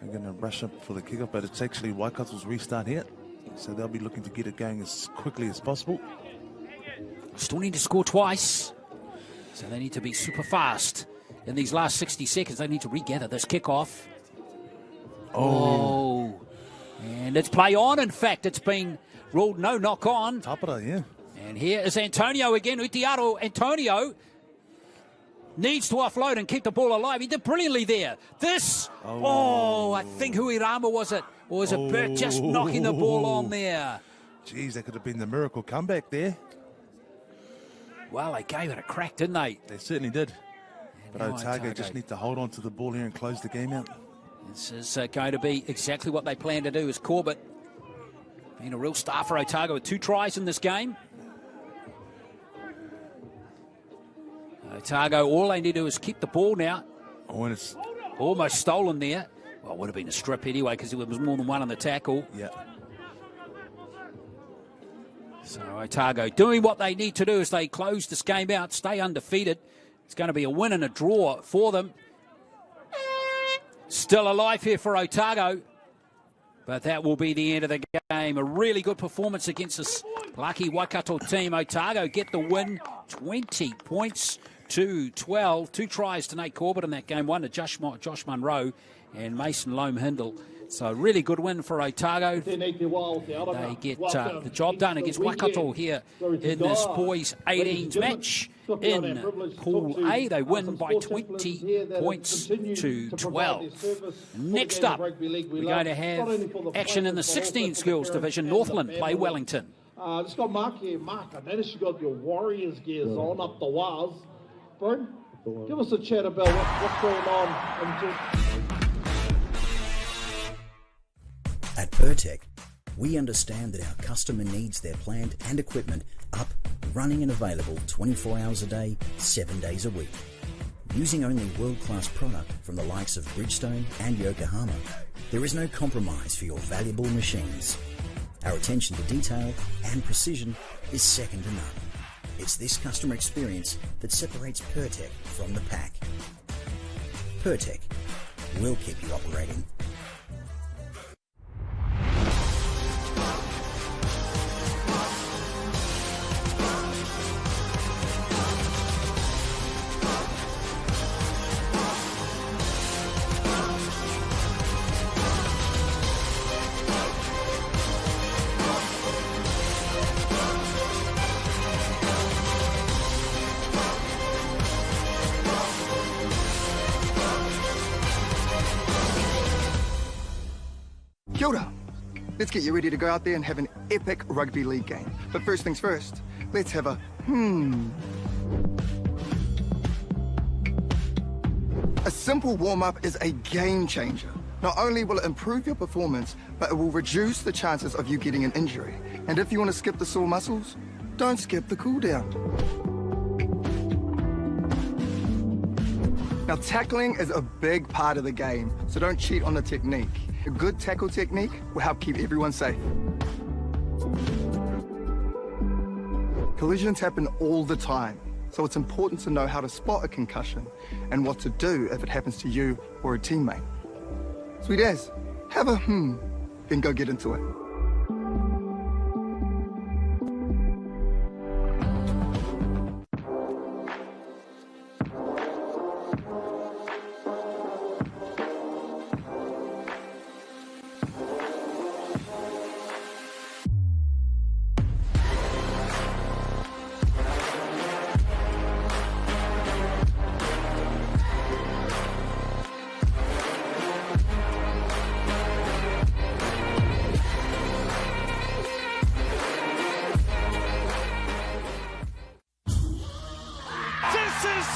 are going to rush up for the kickoff, but it's actually Waikato's restart here. So they'll be looking to get it going as quickly as possible. Still need to score twice. So they need to be super fast. In these last 60 seconds, they need to regather this kickoff. Oh. And it's play on. In fact, it's been ruled no knock on. Tapara, yeah. And here is Antonio again. Utiaro Antonio needs to offload and keep the ball alive. He did brilliantly there. This, I think Huirama was it? Or was it Burt just knocking the ball on there? Geez, that could have been the miracle comeback there. Well, they gave it a crack, didn't they? They certainly did. But Otago just need to hold on to the ball here and close the game out. This is going to be exactly what they plan to do. As Corbett being a real star for Otago with 2 tries in this game. Otago, all they need to do is keep the ball now. Oh, and it's almost stolen there. Well, it would have been a strip anyway because there was more than one on the tackle. Yeah. So Otago doing what they need to do as they close this game out, stay undefeated. It's going to be a win and a draw for them. Still alive here for Otago. But that will be the end of the game. A really good performance against this lucky Waikato team. Otago get the win, 20 points to 12. 2 tries to Nate Corbett in that game, 1 to Josh Munro and Mason Loam-Hindle. So a really good win for Otago. They get the job done against Waikato here in this boys 18s match in Pool A. They win by 20 points to 12. Next up, we're going to have action in the 16 skills division. Northland play Wellington. Just got Mark here. Mark, I noticed you got your Warriors gears on up the wires. Bro, give us a chat about what's going on. At Pertec, we understand that our customer needs their plant and equipment up, running and available 24 hours a day, 7 days a week. Using only world-class product from the likes of Bridgestone and Yokohama, there is no compromise for your valuable machines. Our attention to detail and precision is second to none. It's this customer experience that separates Pertec from the pack. Pertec, we'll keep you operating. Kia ora. Let's get you ready to go out there and have an epic rugby league game. But first things first, let's have a A simple warm-up is a game changer. Not only will it improve your performance, but it will reduce the chances of you getting an injury. And if you want to skip the sore muscles, don't skip the cool down. Now, tackling is a big part of the game, so don't cheat on the technique. A good tackle technique will help keep everyone safe. Collisions happen all the time, so it's important to know how to spot a concussion and what to do if it happens to you or a teammate. Sweet as, have a then go get into it.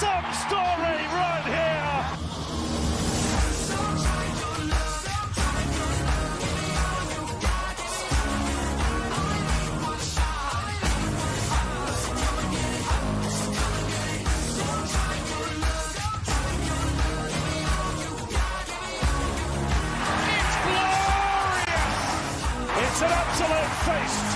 Some story right here. It's glorious. It's an absolute feast.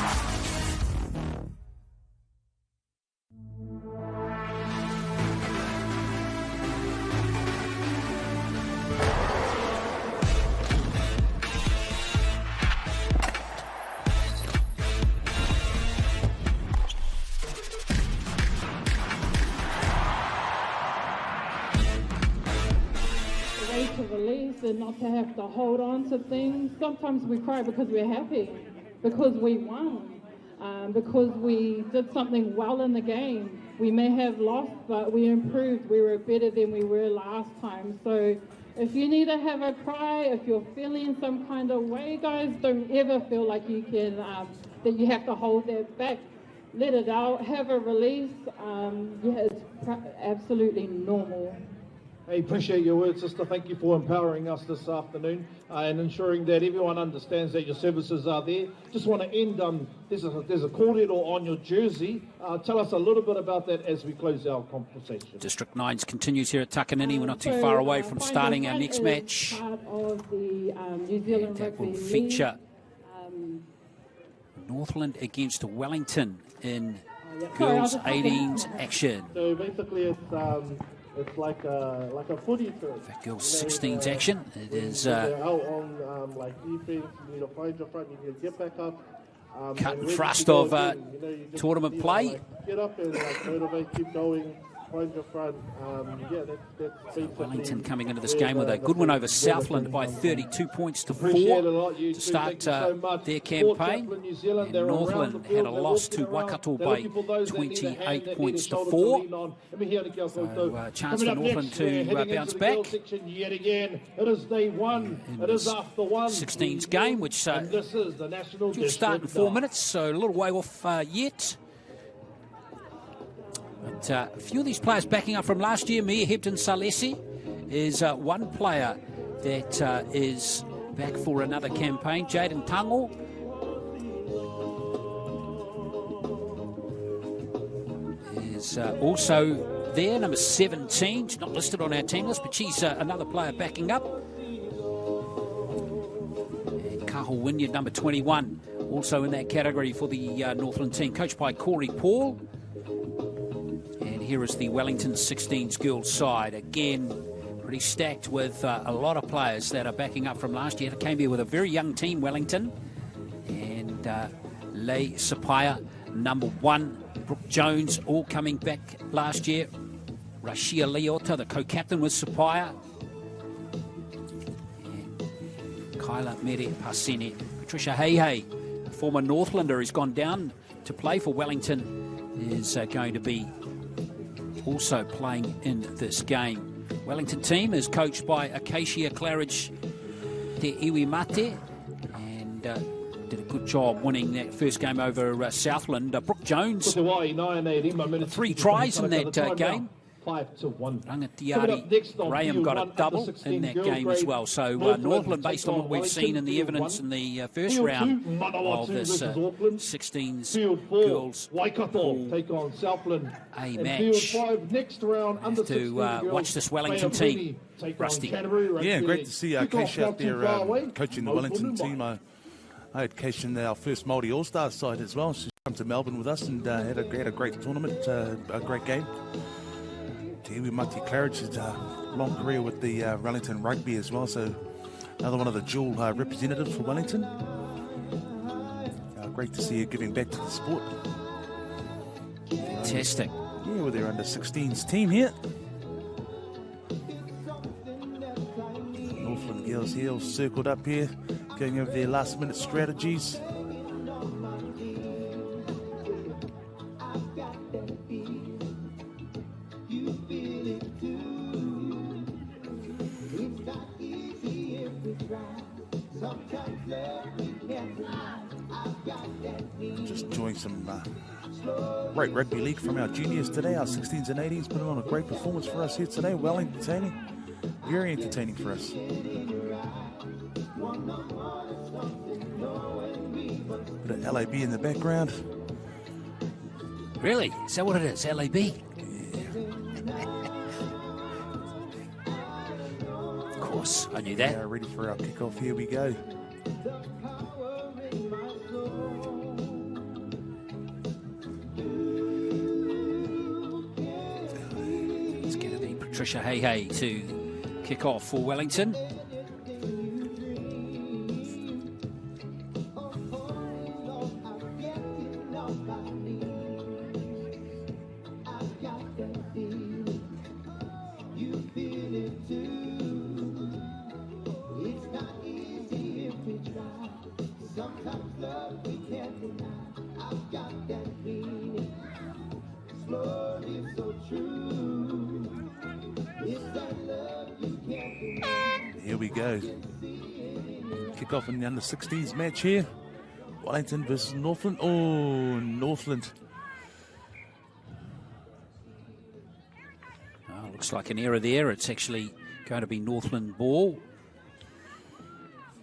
better not to have to hold on to things. Sometimes we cry because we're happy, because we won, because we did something well in the game. We may have lost, but we improved. We were better than we were last time. So if you need to have a cry, if you're feeling some kind of way, guys, don't ever feel like you can, that you have to hold that back. Let it out, have a release. It's absolutely normal. I appreciate your words, sister. Thank you for empowering us this afternoon and ensuring that everyone understands that your services are there. Just want to end, there's a cordial on your jersey. Tell us a little bit about that as we close our conversation. District 9s continues here at Takanini. We're not too far away from starting our next match. Part of the New Zealand That will Rugby feature League. Northland against Wellington in Sorry, girls 18s action. So basically it's like a footy term. For girls 16s action, it is Out on like defense, you need to find your front, you can get back up. cut and and ready thrust to go of again. You know, you just tournament need to, play. like, get up and like motivate, keep going, find your front. That's basically Wellington coming into this game with a good win over Southland by 32 points to 4 Appreciate it a lot, you to two. start Thank you so much. their Port campaign. Chaplin, New Zealand, And they're around Northland the had field, a they're loss to walking around. Waikato They're by looking for those that need a hand, 28 that points need a to shoulder 4. lean on. Let me hear the girls. So, chance Coming for up Northland next, to we're heading bounce into the back. girls section yet again. It is day one. In It is this after one. 16s game, which And this is the national will start in district 4 nine. minutes, so a little way off yet. But a few of these players backing up from last year. Mia Hebden Salesi is one player that is back for another campaign. Jaden Tango is also there, number 17. She's not listed on our team list, but she's another player backing up. And Kahul Wynyard, number 21, also in that category for the Northland team, coached by Corey Paul. And here is the Wellington 16s girls side. Again, pretty stacked with a lot of players that are backing up from last year. They came here with a very young team, Wellington. And Leigh Sapaya, number 1. Brooke Jones, all coming back last year. Rashia Leota, the co-captain with Sapaya. And Kyla Mere Pasini. Patricia Heihei, former Northlander, has gone down to play for Wellington, is going to be also playing in this game. Wellington team is coached by Acacia Claridge Te Iwi Mate, and did a good job winning that first game over Southland. Brooke Jones, 3 tries in that game. 5-1. Rangatiari Graham got a double in that game as well. So Northland, based on what we've seen in the evidence in the first round of this 16s girls Waikato take on Southland. A And match. Field 5 next round under Have to 16 girls. watch this Wellington team. Take on Rusty. Canterbury. Yeah, great to see Kick-off Keisha out not too there far away. coaching the Wellington team. I had Keisha in our first Māori All-Stars side as well. She's come to Melbourne with us and had a great tournament, a great game. Te Iwi Mate Claridge has a long career with the Wellington Rugby as well, so another one of the dual representatives for Wellington. Great to see her giving back to the sport. Fantastic. Yeah, with their under-16s team here. Northland girls here all circled up here, going over their last-minute strategies. Just enjoying some great rugby league from our juniors today. Our 16s and 18s putting on a great performance for us here today. Well entertaining. Very entertaining for us. Bit of LAB in the background. Really? Is that what it is? LAB? Of course, I knew that. Yeah, ready for our kickoff. Here we go. It's going to be Patricia Heihei to kick off for Wellington. Here we go. Kick off in the under-16s match here. Wellington versus Northland. Oh, Northland. Oh, looks like an error there. It's actually going to be Northland ball.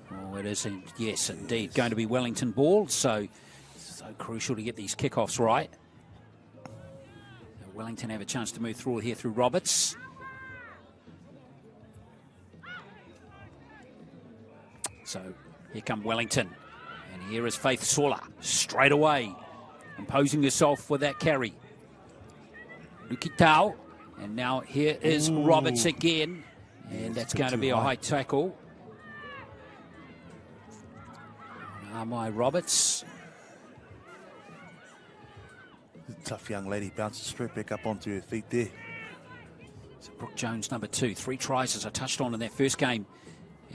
Oh, it is, yes, indeed, going to be Wellington ball. So crucial to get these kickoffs right. Wellington have a chance to move through here through Roberts. So here come Wellington. And here is Faith Sola straight away, imposing herself with that carry. Lukitau. And now here is Roberts again. And that's going to be a high tackle. My Roberts. Tough young lady bounces straight back up onto her feet there. So Brooke Jones, number 2. 3 tries, as I touched on in that first game.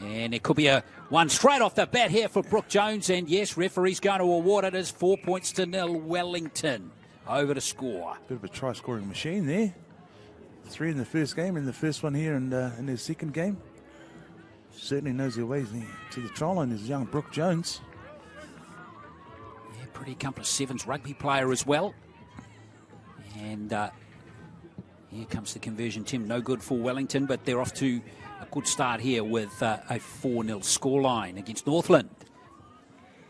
And it could be a one straight off the bat here for Brooke Jones. And yes, referee's going to award it as 4-0 Wellington over to score. Bit of a try-scoring machine there. 3 in the first game, and the first one here in their second game. Certainly knows her ways to the try line is young Brooke Jones. Yeah, pretty accomplished sevens rugby player as well. And here comes the conversion, Tim. No good for Wellington, but they're off to a good start here with a 4-0 scoreline against Northland.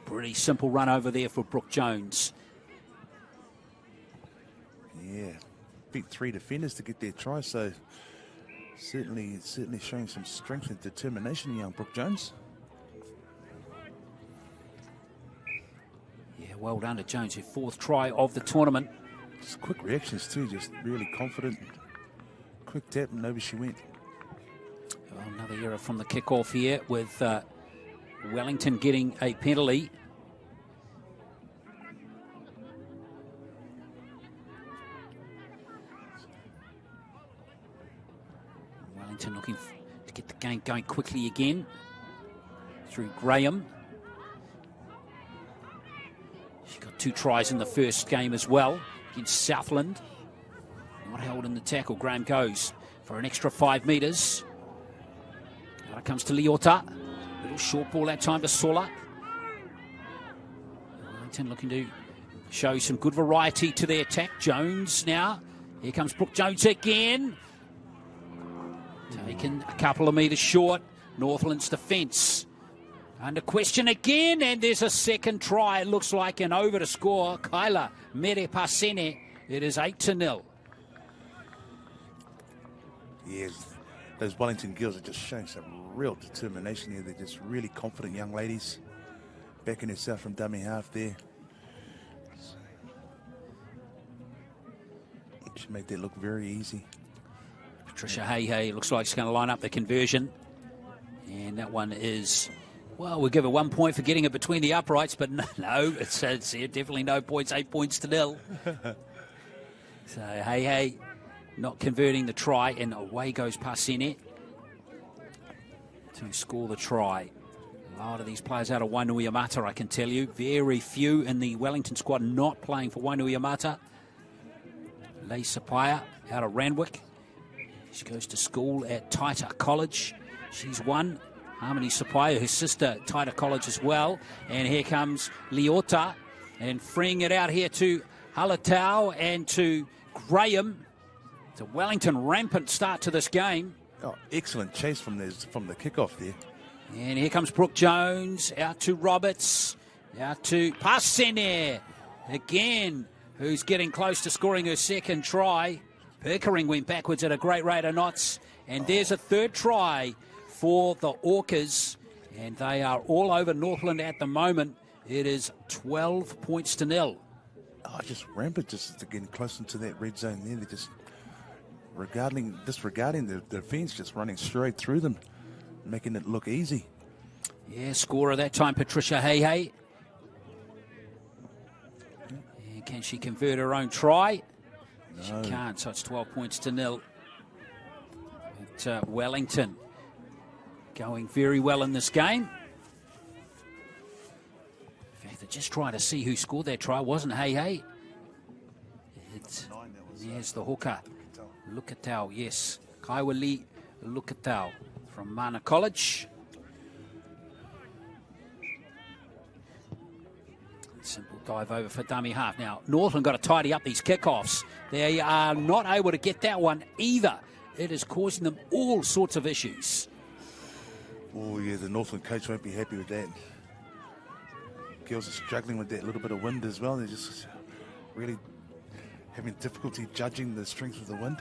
Pretty simple run over there for Brooke Jones. Yeah, beat 3 defenders to get their try, so certainly showing some strength and determination, young Brooke Jones. Yeah, well done to Jones, her 4th try of the tournament. Just quick reactions too, just really confident. Quick tap and over she went. Well, another error from the kickoff here with Wellington getting a penalty. Wellington looking to get the game going quickly again through Graham. She got 2 tries in the first game as well against Southland. Not held in the tackle. Graham goes for an extra 5 metres. Now it comes to Leota. Little short ball that time to Sola. Wellington looking to show some good variety to their attack. Jones now. Here comes Brooke Jones again. Taken a couple of metres short. Northland's defence under question again, and there's a second try. It looks like, an over to score. Kyla Merepasene. It is 8-0. Yes, those Wellington girls are just showing some real determination here. They're just really confident young ladies. Backing herself from dummy half there. She made that look very easy. Patricia Hey looks like she's going to line up the conversion. And that one is, well, we'll give her 1 point for getting it between the uprights, but no, it's definitely no points, 8-0. So Hey not converting the try, and away goes Pasene to score the try. A lot of these players out of Wainuiamata, I can tell you. Very few in the Wellington squad not playing for Wainuiamata. Leigh Sapaya out of Randwick. She goes to school at Taita College. She's won. Harmony Sapaya, her sister, Taita College as well. And here comes Leota, and freeing it out here to Halatau and to Graham. It's a Wellington rampant start to this game. Oh, excellent chase from the kickoff there. And here comes Brooke Jones, out to Roberts, out to Pasene again, who's getting close to scoring her second try. Pickering went backwards at a great rate of knots. And there's a 3rd try for the Orcas. And they are all over Northland at the moment. It is 12-0. Oh, just rampant, just getting close into that red zone there. They're just disregarding the defence, just running straight through them, making it look easy. Yeah, scorer that time, Patricia Hey. And can she convert her own try? No. She can't, so it's 12-0. But, Wellington going very well in this game. just trying to see who scored that try. Wasn't Hey. There's the hooker. Lukatau, yes. Kaiwali Lukatau from Mana College. Simple dive over for dummy half. Now, Northland got to tidy up these kickoffs. They are not able to get that one either. It is causing them all sorts of issues. Oh, yeah, the Northland coach won't be happy with that. Girls are struggling with that little bit of wind as well. They're just really having difficulty judging the strength of the wind.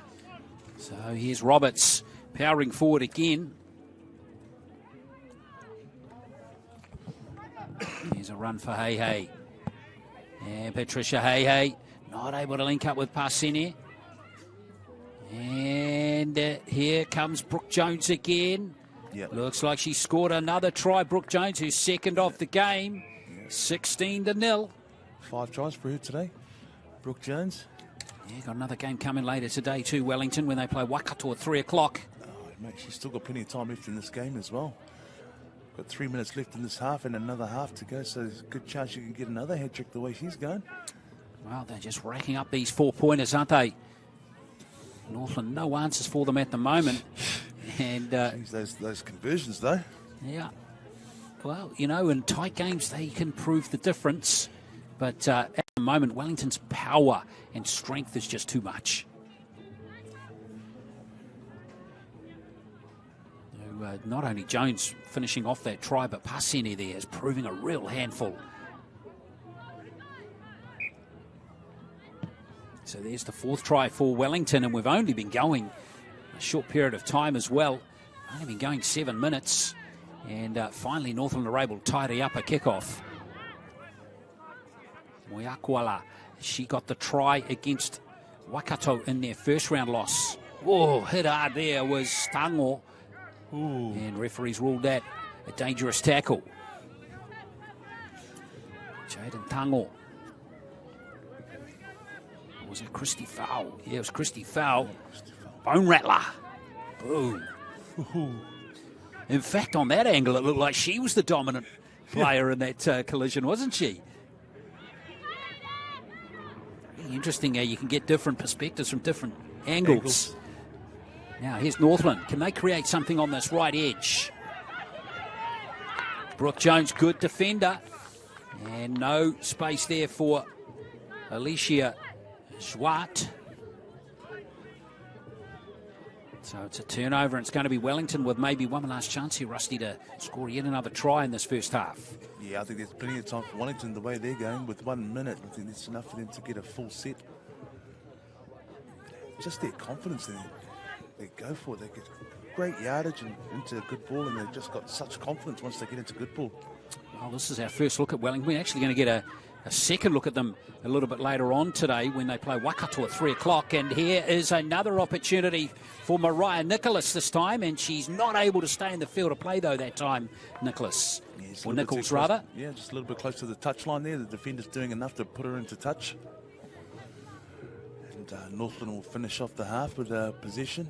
So here's Roberts powering forward again. Here's a run for Hey. And Patricia Hey not able to link up with Parsene. And here comes Brooke Jones again. Yep. Looks like she scored another try. Brooke Jones, who's second of the game. 16-0. 5 tries for her today. Brooke Jones. Yeah, got another game coming later today too, Wellington, when they play Waikato at 3 o'clock. Oh, mate, she's still got plenty of time left in this game as well. Got 3 minutes left in this half and another half to go, so there's a good chance you can get another hat-trick the way she's going. Well, they're just racking up these 4-pointers, aren't they? Northland, no answers for them at the moment. And those conversions, though. Yeah. Well, you know, in tight games, they can prove the difference. But at the moment, Wellington's power and strength is just too much. Not only Jones finishing off that try, but Parsene there is proving a real handful. So there's the 4th try for Wellington, and we've only been going a short period of time as well. Only been going 7 minutes, and finally Northland are able to tidy up a kickoff. Moiakuala, she got the try against Waikato in their first round loss. Oh, hit hard there was Tango. Ooh. And referees ruled that a dangerous tackle. Jaden Tango. Was it Christy Fowl? Yeah, it was Christy Fowl. Bone rattler. Boom. In fact, on that angle, it looked like she was the dominant player in that collision, wasn't she? Really interesting how you can get different perspectives from different angles. Now, here's Northland. Can they create something on this right edge? Brooke Jones, good defender. And no space there for Alicia Zwart. So it's a turnover, and it's going to be Wellington with maybe one last chance here, Rusty, to score yet another try in this first half. Yeah, I think there's plenty of time for Wellington the way they're going. With 1 minute, I think there's enough for them to get a full set. Just their confidence there. They go for it. They get great yardage and into a good ball, and they've just got such confidence once they get into good ball. Well, this is our first look at Wellington. We're actually going to get a second look at them a little bit later on today when they play Waikato at 3 o'clock. And here is another opportunity for Mariah Nicholas this time, and she's not able to stay in the field of play, though, that time, Nicholas. Yes, or Nichols, rather. Yeah, just a little bit close to the touchline there. The defender's doing enough to put her into touch. And Northland will finish off the half with possession.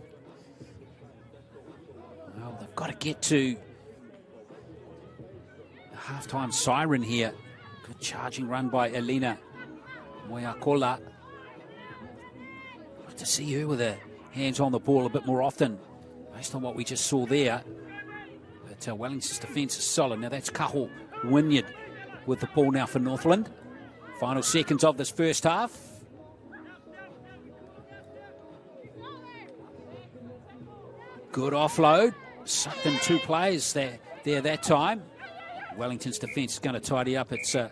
Well, they've got to get to the halftime siren here. Good charging run by Elena Moiakola. Good to see her with her hands on the ball a bit more often, based on what we just saw there. But Wellington's defence is solid. Now that's Kaho Wynyard with the ball now for Northland. Final seconds of this first half. Good offload. Sucked in 2 players there that time. Wellington's defence is going to tidy up. It's a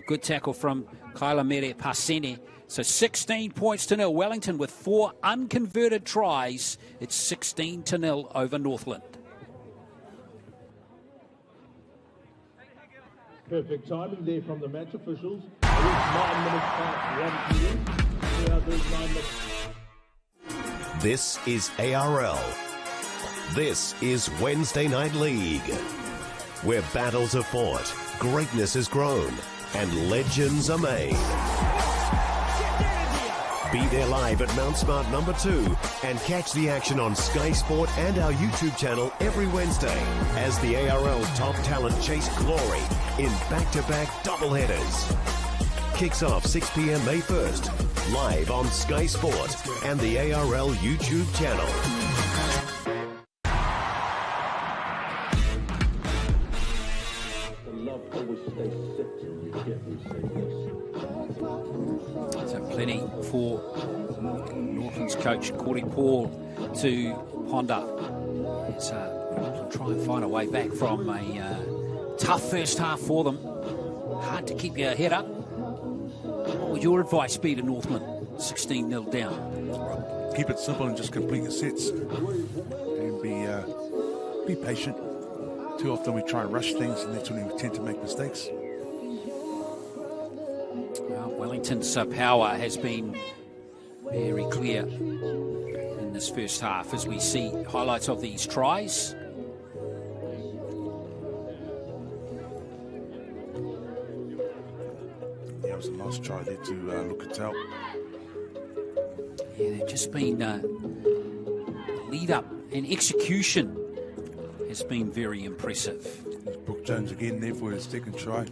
good tackle from Kyla Mere Parsene. So 16 points to nil. Wellington with 4 unconverted tries. It's 16-0 over Northland. Perfect timing there from the match officials. It is 9 minutes past 1 p.m. Yeah, there's 9 minutes. This is ARL. This is Wednesday Night League, where battles are fought, greatness is grown, and legends are made. Be there live at Mount Smart number 2 and catch the action on Sky Sport and our YouTube channel every Wednesday as the ARL top talent chase glory in back-to-back doubleheaders. Kicks off 6 p.m. May 1st, live on Sky Sport and the ARL YouTube channel. So plenty for Northland's coach, Corey Paul, to ponder as Northland try and find a way back from a tough first half for them. Hard to keep your head up. What would your advice be to Northland, 16-0 down? Keep it simple and just complete your sets. And be patient. Too often we try and rush things, and that's when we tend to make mistakes. Well, Wellington's power has been very clear in this first half as we see highlights of these tries. That was a nice try there to Lukatau. Yeah, they've just been lead up and execution has been very impressive. There's Brooke Jones again there for his second try.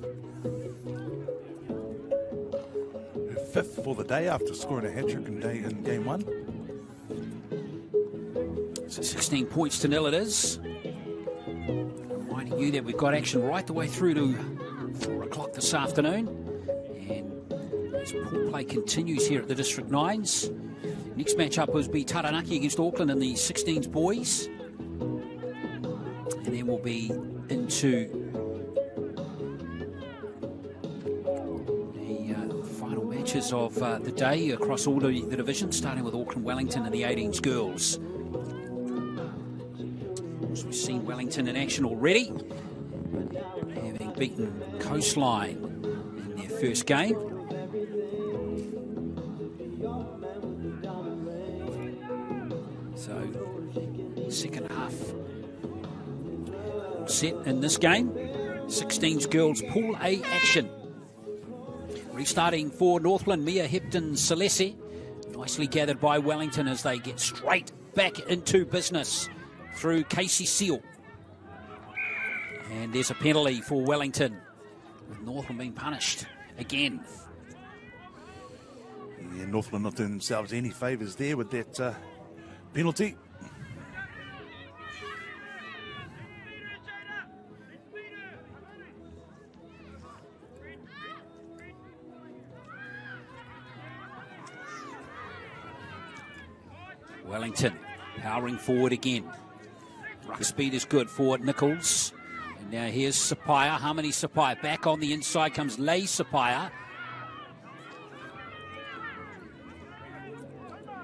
Her 5th for the day after scoring a hat-trick in game 1. So 16 points to 0 it is. Reminding you that we've got action right the way through to 4 o'clock this afternoon. And as pool play continues here at the District 9s. Next matchup will be Taranaki against Auckland in the 16s boys. And then we'll be into the final matches of the day across all the divisions, starting with Auckland, Wellington and the 18s girls. So we've seen Wellington in action already, having beaten Coastline in their first game. So, second half set in this game. 16s girls Pool A action. Restarting for Northland, Mia Hepton-Salesi. Nicely gathered by Wellington as they get straight back into business through Casey Seal. And there's a penalty for Wellington, with Northland being punished again. Yeah, Northland not doing themselves any favours there with that penalty. Wellington powering forward again. Ruck speed is good for Nichols. And now here's Sapaya, Harmony Sapaya. Back on the inside comes Lay Sapaya.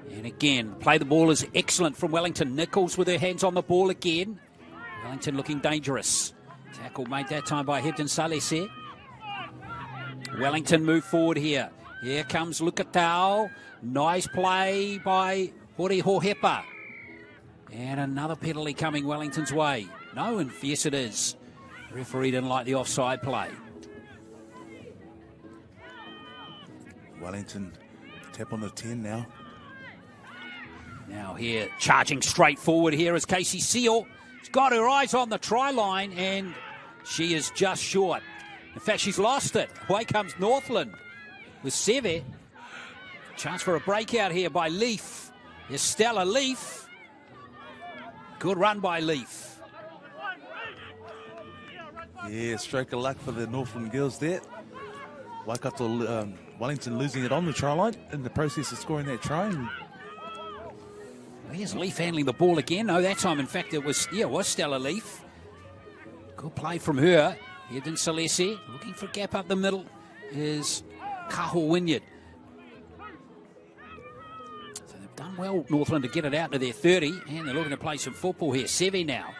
And again, play the ball is excellent from Wellington. Nichols with her hands on the ball again. Wellington looking dangerous. Tackle made that time by Hepton-Salesi. Wellington move forward here. Here comes Lukatau. Nice play by Hori Hohepa. And another penalty coming Wellington's way. No, and yes it is. Referee didn't like the offside play. Wellington tap on the 10 now. Now here, charging straight forward here is Casey Seal. She's got her eyes on the try line and she is just short. In fact, she's lost it. Away comes Northland with Seve. Chance for a breakout here by Leaf. Here's Stella Leaf. Good run by Leaf. Yeah, stroke of luck for the Northland girls there. Waikato, Wellington losing it on the try line in the process of scoring that try. Here's Leaf handling the ball again. No, that time, in fact, it was Stella Leaf. Good play from her. Hepton-Salesi looking for a gap up the middle is Kaho Wynyard. So they've done well, Northland, to get it out to their 30, and they're looking to play some football here. Seve now.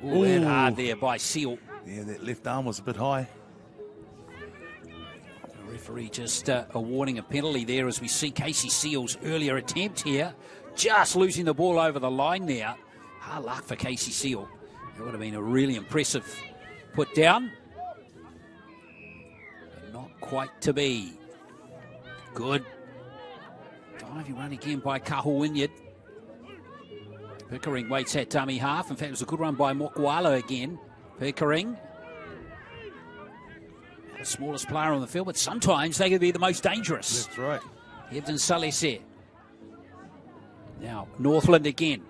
Ooh, hit hard there by Seal. Yeah, that left arm was a bit high. The referee just awarding a penalty there as we see Casey Seal's earlier attempt here. Just losing the ball over the line there. Hard luck for Casey Seal. That would have been a really impressive put down. But not quite to be. Good Diving run again by Kaho Wynyard. Pickering waits at dummy half. In fact, it was a good run by Mokwala again. Pickering. The smallest player on the field, but sometimes they can be the most dangerous. That's right. Hebden Salese. Now, Northland again.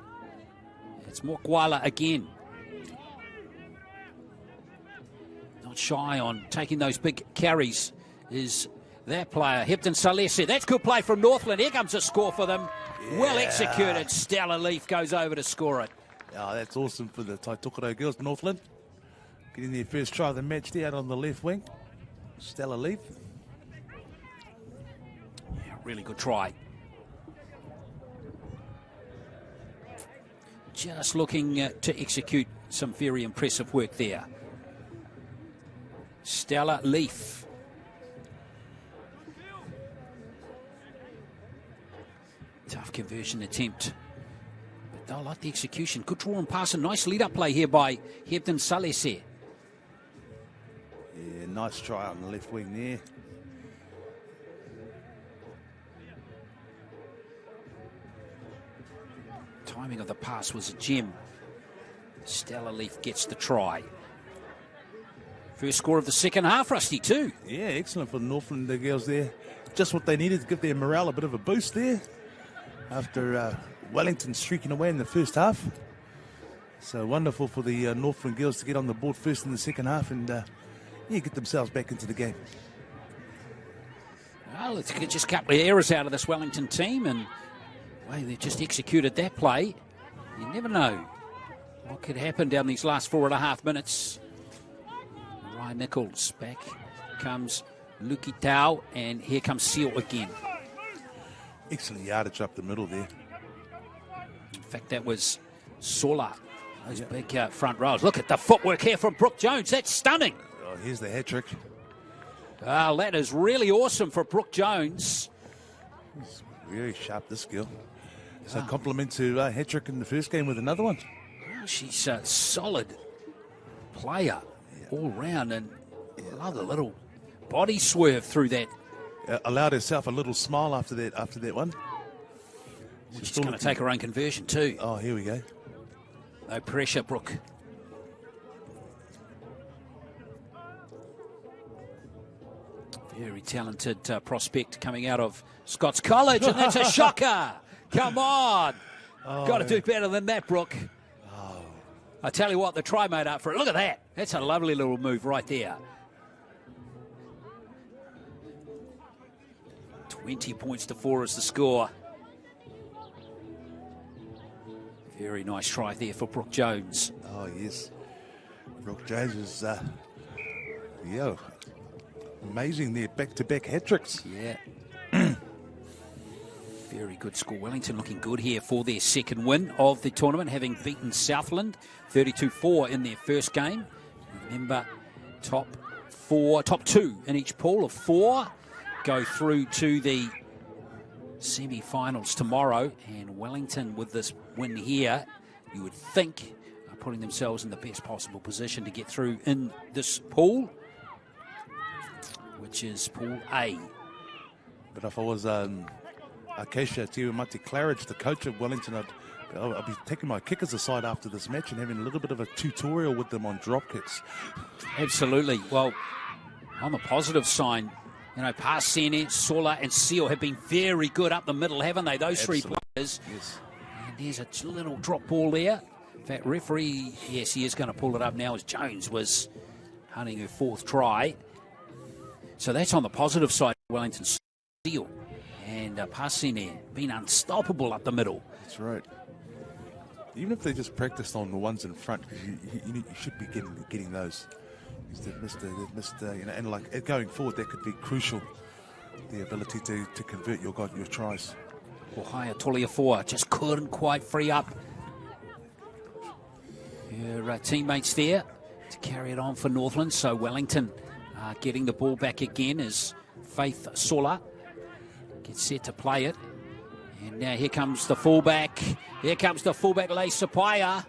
It's Mokwala again. Not shy on taking those big carries is their player, Hebden Salese. That's good play from Northland. Here comes a score for them. Yeah. Well executed. Stella Leaf goes over to score it. Oh, that's awesome for the Taitokoro girls. Northland getting their first try of the match there out on the left wing. Stella Leaf. Yeah, really good try. Just looking to execute some very impressive work there. Stella Leaf. Tough conversion attempt. But they'll like the execution. Good draw and pass. A nice lead-up play here by Hebden Salese. Yeah, nice try on the left wing there. Timing of the pass was a gem. Stella Leaf gets the try. First score of the second half, Rusty, too. Yeah, excellent for Northland, the girls there. Just what they needed to give their morale a bit of a boost there after Wellington streaking away in the first half. So wonderful for the Northland girls to get on the board first in the second half and get themselves back into the game. Well, it's just a couple of errors out of this Wellington team, and the way they just executed that play, you never know what could happen down these last 4.5 minutes. Ryan Nichols, back comes Luki Tau, and here comes Seal again. Excellent yardage up the middle there. In fact, that was Sola. Those big front rows. Look at the footwork here from Brooke Jones. That's stunning. Oh, here's the hat trick. That is really awesome for Brooke Jones. It's very sharp, this girl. So compliment to hat trick in the first game with another one. Well, she's a solid player all round, and another little body swerve through that. Allowed herself a little smile after that one. She's going to take her own conversion too. Oh, here we go. No pressure, Brooke. Very talented prospect coming out of Scots College, and that's a shocker. Come on. Got to do better than that, Brooke. I tell you what, the try made up for it. Look at that. That's a lovely little move right there. 20 points to 4 is the score. Very nice try there for Brooke Jones. Oh, yes. Brooke Jones is, amazing there. Back-to-back hat-tricks. Yeah. Very good score. Wellington looking good here for their second win of the tournament, having beaten Southland 32-4 in their first game. Remember, top 2 in each pool of 4 go through to the semi-finals tomorrow, and Wellington with this win here, you would think, are putting themselves in the best possible position to get through in this pool, which is Pool A. But if I was Acacia Tiwamati Claridge, the coach of Wellington, I'd be taking my kickers aside after this match and having a little bit of a tutorial with them on drop kicks. Absolutely. Well, on the positive sign, Pasene, Sola and Seal have been very good up the middle, haven't they? Those three players. Yes. And there's a little drop ball there. In fact, referee, yes, he is going to pull it up now as Jones was hunting her 4th try. So that's on the positive side, Wellington Seal. And Pasene been unstoppable up the middle. That's right. Even if they just practiced on the ones in front, because you should be getting those. They've missed, and like going forward, that could be crucial. The ability to convert your tries. Ohaya Toliafoa just couldn't quite free up her teammates there to carry it on for Northland. So Wellington getting the ball back again as Faith Sola gets set to play it. And now here comes the fullback. Here comes the fullback, Lei Sapaya.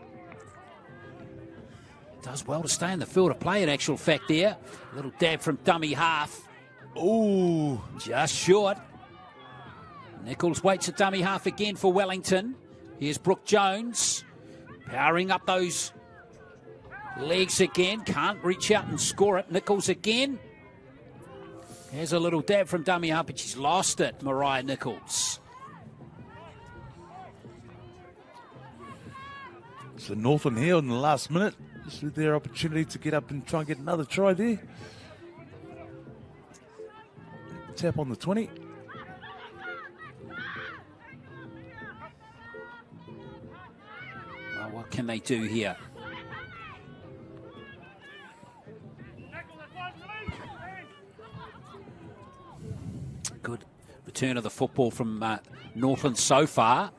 Does well to stay in the field of play, in actual fact there. A little dab from dummy half. Ooh. Just short. Nichols waits at dummy half again for Wellington. Here's Brooke Jones, powering up those legs again. Can't reach out and score it. Nichols again. There's a little dab from dummy half, but she's lost it, Mariah Nichols. So Northland here in the last minute. This is their opportunity to get up and try and get another try there. Tap on the 20. Well, what can they do here? Good return of the football from Northland so far.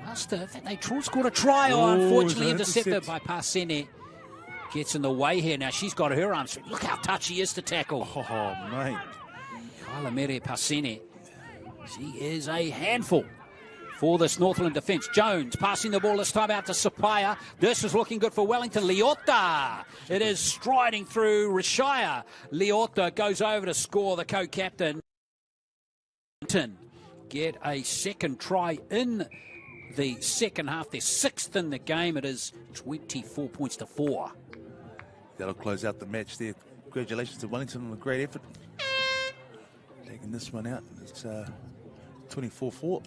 I think they scored a try. Unfortunately intercepted by Parsene. Gets in the way here. Now she's got her arms. Look how tough she is to tackle. Oh, mate. Kyla Mere Parsene. She is a handful for this Northland defence. Jones passing the ball this time out to Sapaya. This is looking good for Wellington. Leota. It is striding through Rashaya. Leota goes over to score, the co-captain. Get a second try in the second half. They're sixth in the game. It is 24 points to 4. That'll close out the match there. Congratulations to Wellington on a great effort. Taking this one out. It's 24-4.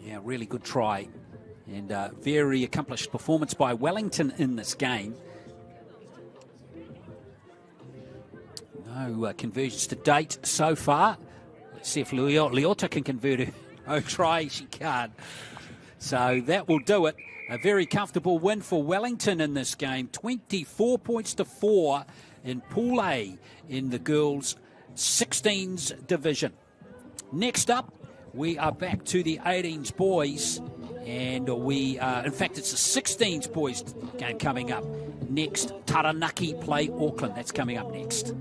Yeah, really good try. And very accomplished performance by Wellington in this game. No conversions to date so far. Let's see if Leota can convert her. Oh, try, she can't. So that will do it. A very comfortable win for Wellington in this game. 24 points to 4 in Pool A in the girls' 16s division. Next up, we are back to the 18s boys. And in fact, it's the 16s boys game coming up next. Taranaki play Auckland. That's coming up next.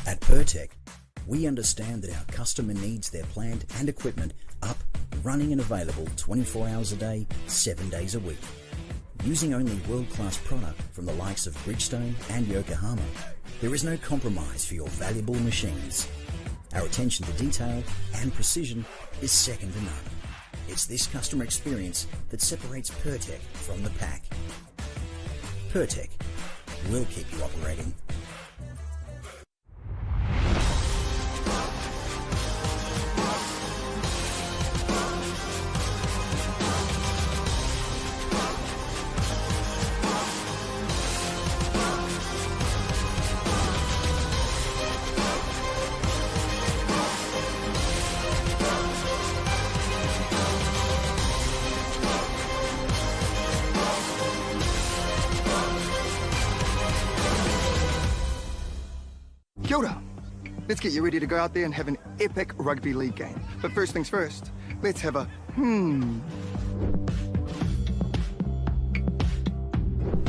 At Pertec, we understand that our customer needs their plant and equipment up, running and available 24 hours a day, 7 days a week. Using only world-class product from the likes of Bridgestone and Yokohama, there is no compromise for your valuable machines. Our attention to detail and precision is second to none. It's this customer experience that separates Pertec from the pack. Pertec, we'll keep you operating. Kia ora. Let's get you ready to go out there and have an epic rugby league game. But first things first, let's have a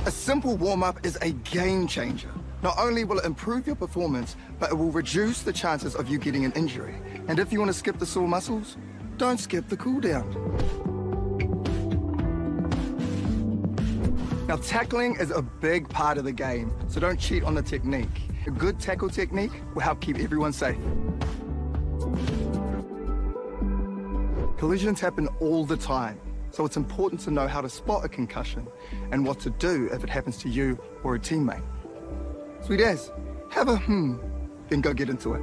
A simple warm-up is a game changer. Not only will it improve your performance, but it will reduce the chances of you getting an injury. And if you want to skip the sore muscles, don't skip the cool down. Now, tackling is a big part of the game, so don't cheat on the technique. A good tackle technique will help keep everyone safe. Collisions happen all the time, so it's important to know how to spot a concussion and what to do if it happens to you or a teammate. Sweet as, have a then go get into it.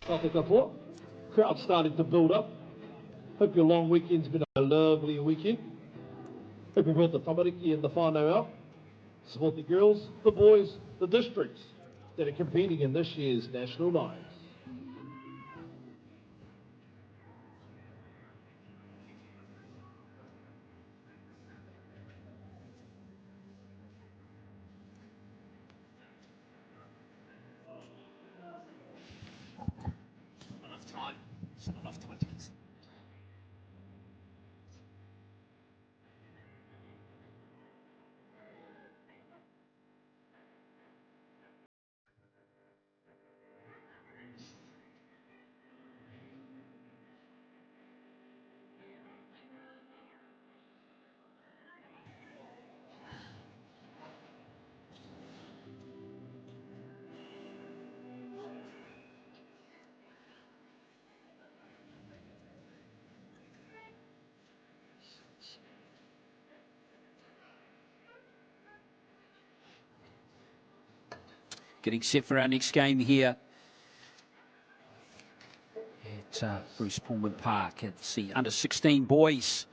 Whakakapoa. Crowd starting to build up. Hope your long weekend's been a lovely weekend. Hope you brought the tamariki and the whānau out. Support the girls, the boys, the districts that are competing in this year's National Nights. Getting set for our next game here at Bruce Pulman Park. It's the under-16 boys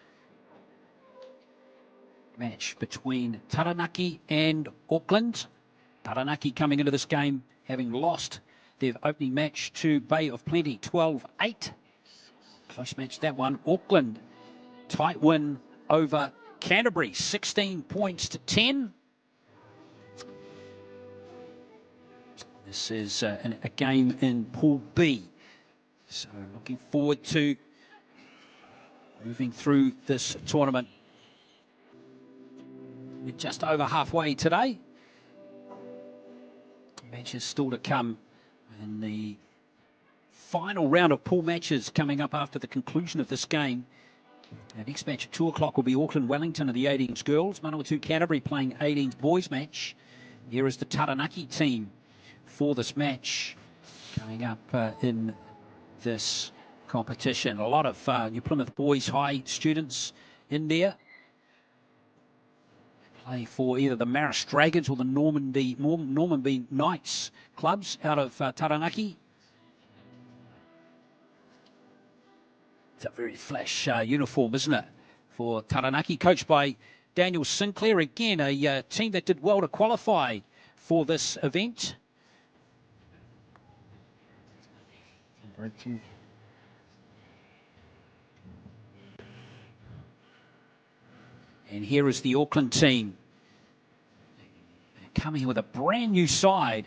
match between Taranaki and Auckland. Taranaki coming into this game having lost their opening match to Bay of Plenty 12-8. Close match that one. Auckland tight win over Canterbury 16 points to 10. This is a game in Pool B. So looking forward to moving through this tournament. We're just over halfway today. Matches still to come in the final round of pool matches coming up after the conclusion of this game. Our next match at 2 o'clock will be Auckland-Wellington of the 18s girls. Manawatu Canterbury playing 18s boys match. Here is the Taranaki team for this match coming up in this competition. A lot of New Plymouth Boys High students in there. Play for either the Marist Dragons or the Normanby Knights clubs out of Taranaki. It's a very flash uniform, isn't it, for Taranaki, coached by Daniel Sinclair. Again, a team that did well to qualify for this event. And here is the Auckland team. They're coming with a brand new side.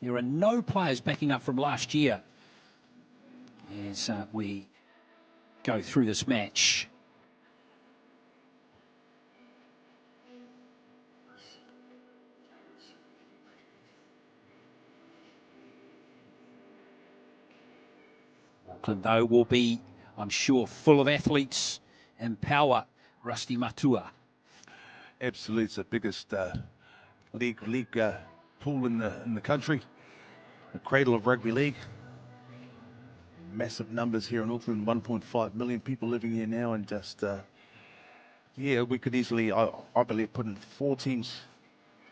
There are no players backing up from last year as we go through this match. Auckland, though, will be, I'm sure, full of athletes and power. Rusty Matua. Absolutely, it's the biggest league pool in the country. The cradle of rugby league. Massive numbers here in Auckland, 1.5 million people living here now, and just yeah, we could easily, I believe, put in 4 teams,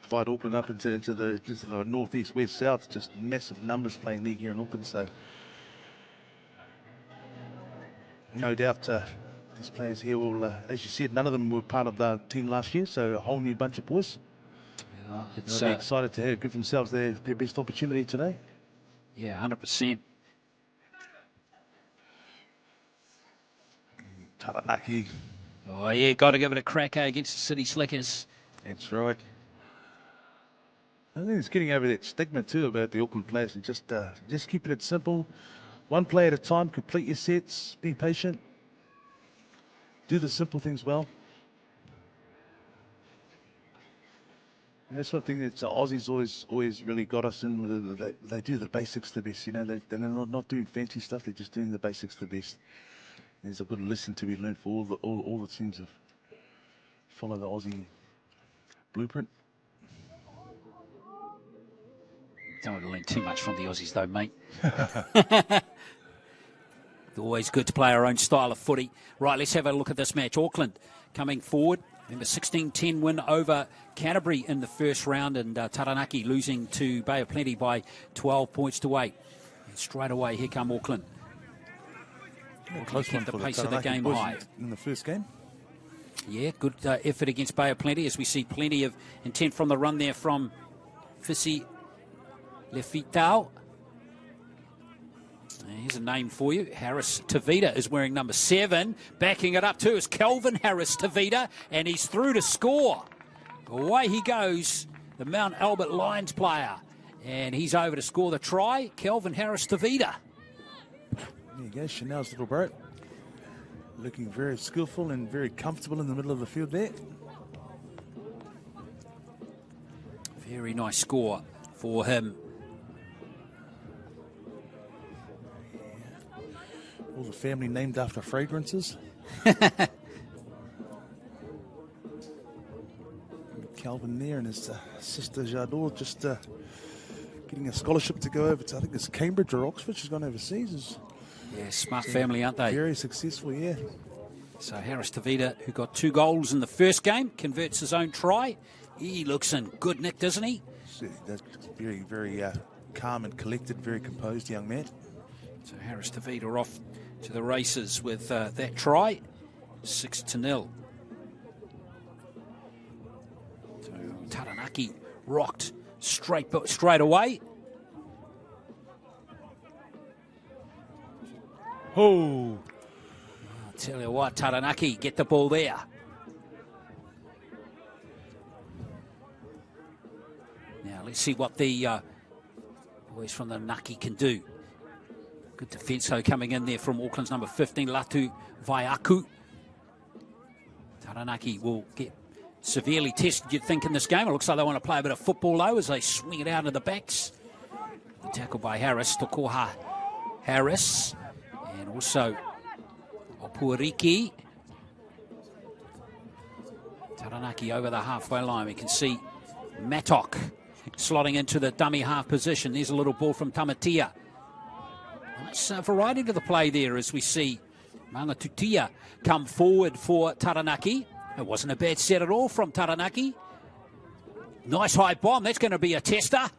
divide Auckland up into the north, east, west, south. Just massive numbers playing league here in Auckland. So no doubt these players here will, as you said, none of them were part of the team last year, so a whole new bunch of boys. Yeah, they'll be excited to give themselves their best opportunity today. Yeah, 100%. Taranaki. Oh yeah, got to give it a crack against the City Slickers. That's right. I think it's getting over that stigma too about the Auckland players, and just keeping it simple, one play at a time, complete your sets, be patient, do the simple things well. And that's one thing that the Aussies always really got us in. They do the basics the best, you know. They're not doing fancy stuff. They're just doing the basics the best. There's a good lesson to be learned for all the teams that follow the Aussie blueprint. Don't want to learn too much from the Aussies, though, mate. Always good to play our own style of footy. Right, let's have a look at this match. Auckland coming forward. Remember, 16-10 win over Canterbury in the first round, and Taranaki losing to Bay of Plenty by 12 points to 8. straight away, here come Auckland. Close one the for pace the of the Taranaki game boys high. in the first game. Yeah, good effort against Bay of Plenty, as we see plenty of intent from the run there from Fisi Lefitau. Here's a name for you. Harris Tavita is wearing number 7. Backing it up too is Kelvin Harris Tavita, and he's through to score. Away he goes, the Mount Albert Lions player. And he's over to score the try, Kelvin Harris Tavita. There you go, Chanel's little bro. Looking very skillful and very comfortable in the middle of the field there. Very nice score for him. All the family named after fragrances. Calvin there and his sister Jadot just getting a scholarship to go over to, I think it's Cambridge or Oxford. She's gone overseas. Yeah, smart family, aren't they? Very successful, yeah. So Harris Tavita, who got 2 goals in the first game, converts his own try. He looks in good nick, doesn't he? That's very, very calm and collected, very composed young man. So Harris Tavita off to the races with that try, 6-0. So Taranaki rocked straight away. Oh! I'll tell you what, Taranaki get the ball there. Now let's see what the boys from the Naki can do. Good defence, though, coming in there from Auckland's number 15, Latu Vaiaku. Taranaki will get severely tested, you'd think, in this game. It looks like they want to play a bit of football, though, as they swing it out of the backs. The tackle by Harris, Tokoha Harris, and also Opuariki. Taranaki over the halfway line. We can see Matok slotting into the dummy half position. There's a little ball from Tamatia. Nice variety to the play there as we see Mangatutia come forward for Taranaki. It wasn't a bad set at all from Taranaki. Nice high bomb. That's going to be a tester.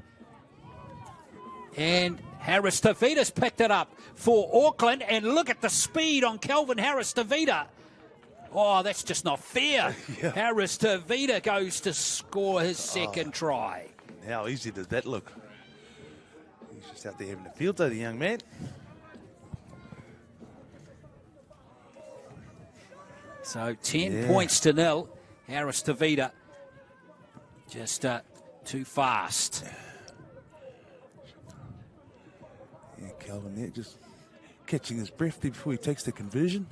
And Harris Tavita's picked it up for Auckland. And look at the speed on Kelvin Harris Tavita. Oh, that's just not fair. Yeah. Harris Tavita goes to score his second try. How easy does that look? He's just out there having a field day, the young man. So 10 points to 0. Harris Tavita just too fast. Yeah, Calvin there just catching his breath there before he takes the conversion.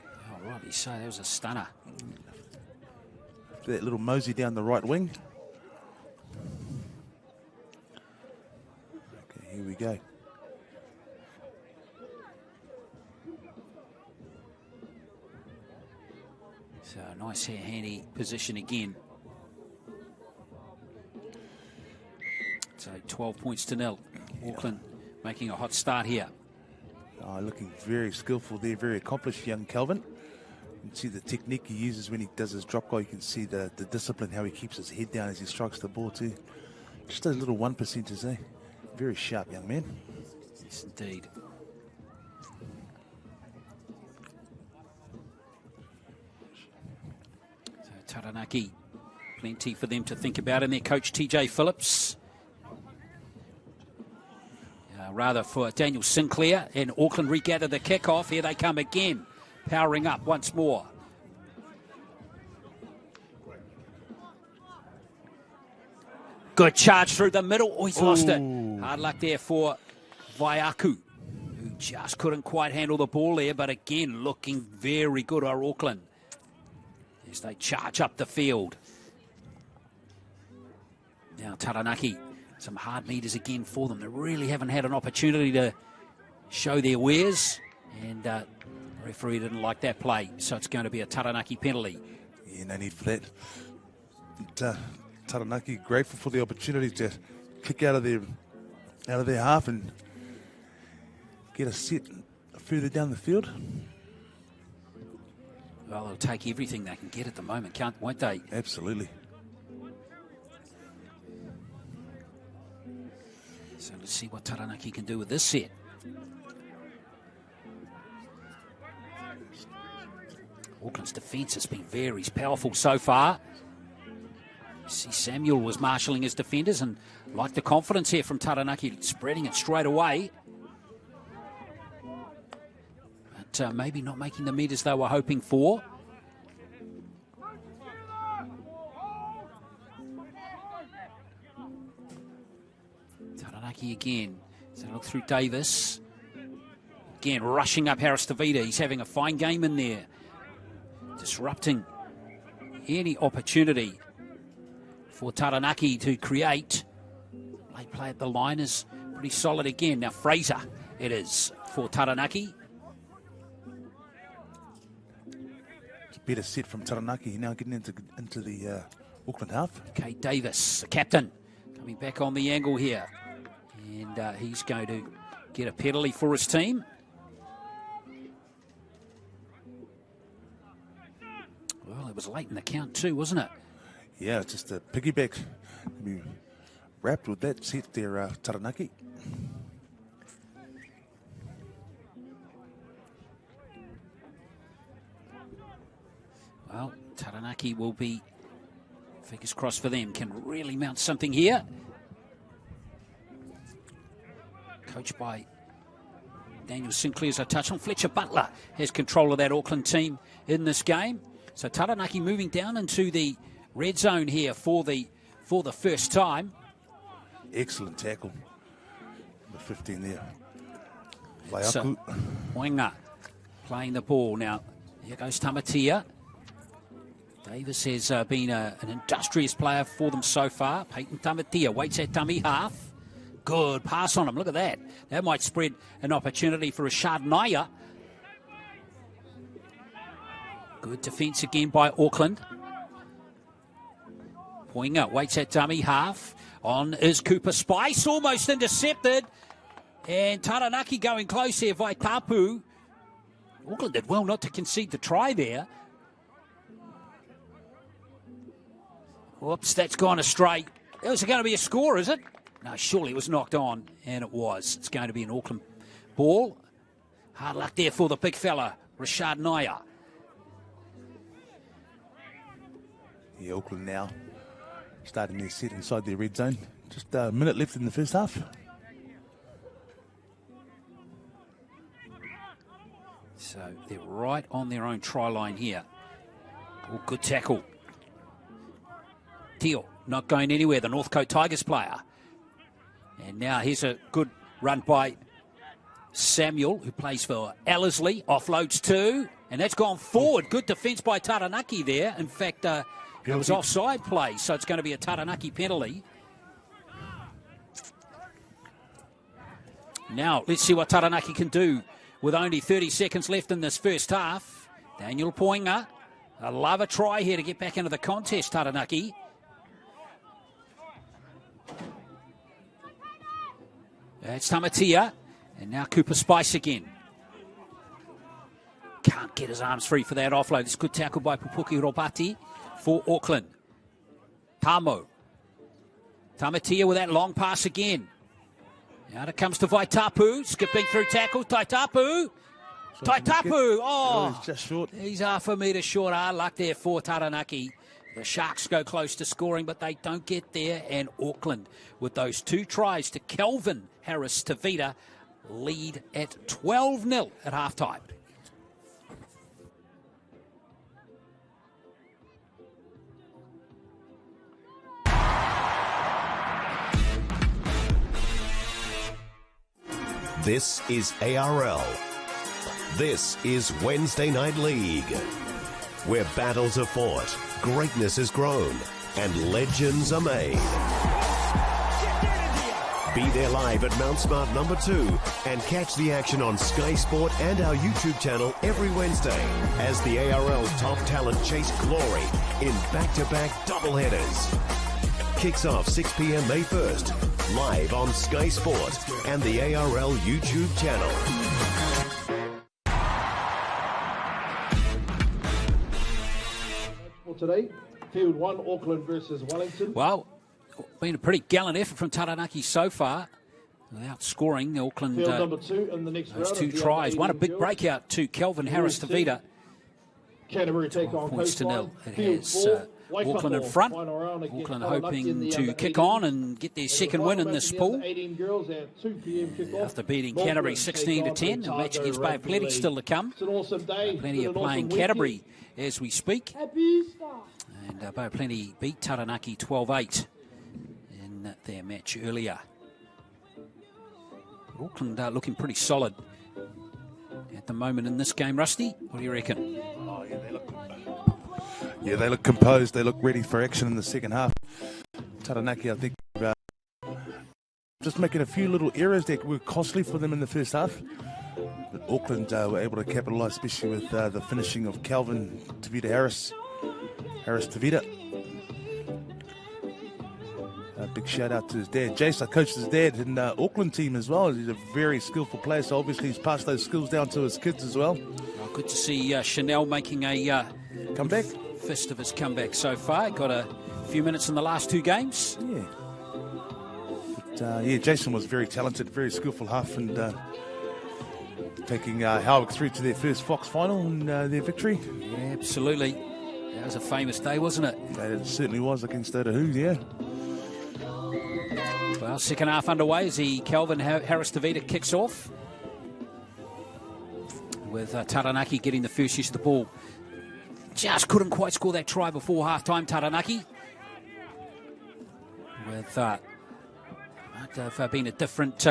Oh, right, you say that was a stunner. That little mosey down the right wing. Okay, here we go. So nice handy position again. So 12 points to 0. Auckland making a hot start here. Oh, looking very skillful there, very accomplished young Calvin. You can see the technique he uses when he does his drop goal. You can see the discipline, how he keeps his head down as he strikes the ball too. Just those little 1%ers, eh? Very sharp young man. Yes, indeed. So Taranaki, plenty for them to think about in their coach TJ Phillips. Rather for Daniel Sinclair, and Auckland regather the kickoff. Here they come again, powering up once more. Good charge through the middle. Oh, he's lost it. Hard luck there for Vaiaku, who just couldn't quite handle the ball there, but again, looking very good are Auckland as they charge up the field. Now Taranaki, some hard meters again for them. They really haven't had an opportunity to show their wares, and the referee didn't like that play, so it's going to be a Taranaki penalty. Yeah, no need for that. Taranaki grateful for the opportunity to kick out of their half and get a set further down the field. Well, they'll take everything they can get at the moment, won't they? Absolutely. So let's see what Taranaki can do with this set. Auckland's defence has been very powerful so far. See, Samuel was marshalling his defenders and like the confidence here from Taranaki, spreading it straight away. But maybe not making the meters they were hoping for. Taranaki again. So look through Davis. Again, rushing up Harris Tavita. He's having a fine game in there. Disrupting any opportunity for Taranaki to create. Late play at the line is pretty solid again. Now Fraser it is for Taranaki. It's a better set from Taranaki now getting into the Auckland half. Kate Davis, the captain, coming back on the angle here. And he's going to get a penalty for his team. Well, it was late in the count too, wasn't it? Yeah, just a piggyback. We wrapped with that set there, Taranaki. Well, Taranaki will be, fingers crossed for them, can really mount something here. Coached by Daniel Sinclair, as I touched on. Fletcher Butler has control of that Auckland team in this game. So Taranaki moving down into the red zone here for the first time. Excellent tackle. The 15 there. Wainga playing the ball. Now, here goes Tamatea. Davis has been an industrious player for them so far. Peyton Tamatea waits at dummy half. Good pass on him. Look at that. That might spread an opportunity for Rashad Naya. Good defence again by Auckland. Poinga waits at dummy half. On is Cooper Spice. Almost intercepted. And Taranaki going close here. Vaitapu. Auckland did well not to concede the try there. Whoops, that's gone astray. Is it going to be a score, is it? No, surely it was knocked on, and it was. It's going to be an Auckland ball. Hard luck there for the big fella, Rashad Naya. Yeah, Auckland now starting their set inside their red zone. Just a minute left in the first half. So they're right on their own try line here. Oh, good tackle. Teal not going anywhere, the Northcote Tigers player. And now here's a good run by Samuel, who plays for Ellerslie. Offloads two, and that's gone forward. Good defence by Taranaki there. In fact, it was offside play, so it's going to be a Taranaki penalty. Now, let's see what Taranaki can do with only 30 seconds left in this first half. Daniel Poinga, I love a try here to get back into the contest, Taranaki. It's Tamatea, and now Cooper Spice again. Can't get his arms free for that offload. It's good tackle by Pupuki Robati for Auckland. Tamo. Tamatea with that long pass again. Now it comes to Vaitapu, skipping through tackle. Taitapu. Oh, just short. He's half a metre short. Hard luck there for Taranaki. The Sharks go close to scoring, but they don't get there. And Auckland, with those two tries to Kelvin Harris Tavita, lead at 12-0 at halftime. This is ARL. This is Wednesday Night League, where battles are fought, greatness is grown, and legends are made. Be there live at Mount Smart number 2 and catch the action on Sky Sport and our YouTube channel every Wednesday as the ARL's top talent chase glory in back-to-back doubleheaders. Kicks off 6 p.m. May 1st, live on Sky Sport and the ARL YouTube channel. Today, Field 1, Auckland versus Wellington. Well, been a pretty gallant effort from Taranaki so far. without scoring. Auckland, Field number 2 in the next those round. 2 tries. One a big field. breakout to Kelvin Harris-Tavita. Canterbury take on Points to nil. Coastline. It Field has 4. Auckland in front. Auckland hoping to kick on and get their second win in this pool. After beating Canterbury 16-10, a match against Bay of Plenty still to come. Plenty are playing Canterbury as we speak. And Bay of Plenty beat Taranaki 12-8 in their match earlier. Auckland looking pretty solid at the moment in this game. Rusty, what do you reckon? Oh, yeah, they look composed. They look ready for action in the second half. Taranaki, I think, just making a few little errors that were costly for them in the first half. But Auckland were able to capitalise, especially with the finishing of Kelvin Tavita Harris-Tavita. A big shout out to his dad. Jace, I coached his dad in the Auckland team as well. He's a very skillful player, so obviously he's passed those skills down to his kids as well. Well, good to see Chanel making a comeback. Festivus comeback so far. Got a few minutes in the last 2 games. Yeah. But, yeah, Jason was very talented, very skillful half, and taking Howick through to their first Fox final and their victory. Yeah, absolutely. That was a famous day, wasn't it? It certainly was against Otahu, yeah. Well, second half underway as the Kelvin Harris-Tavita kicks off. With Taranaki getting the first use of the ball. Just couldn't quite score that try before half-time, Taranaki. With might have been a different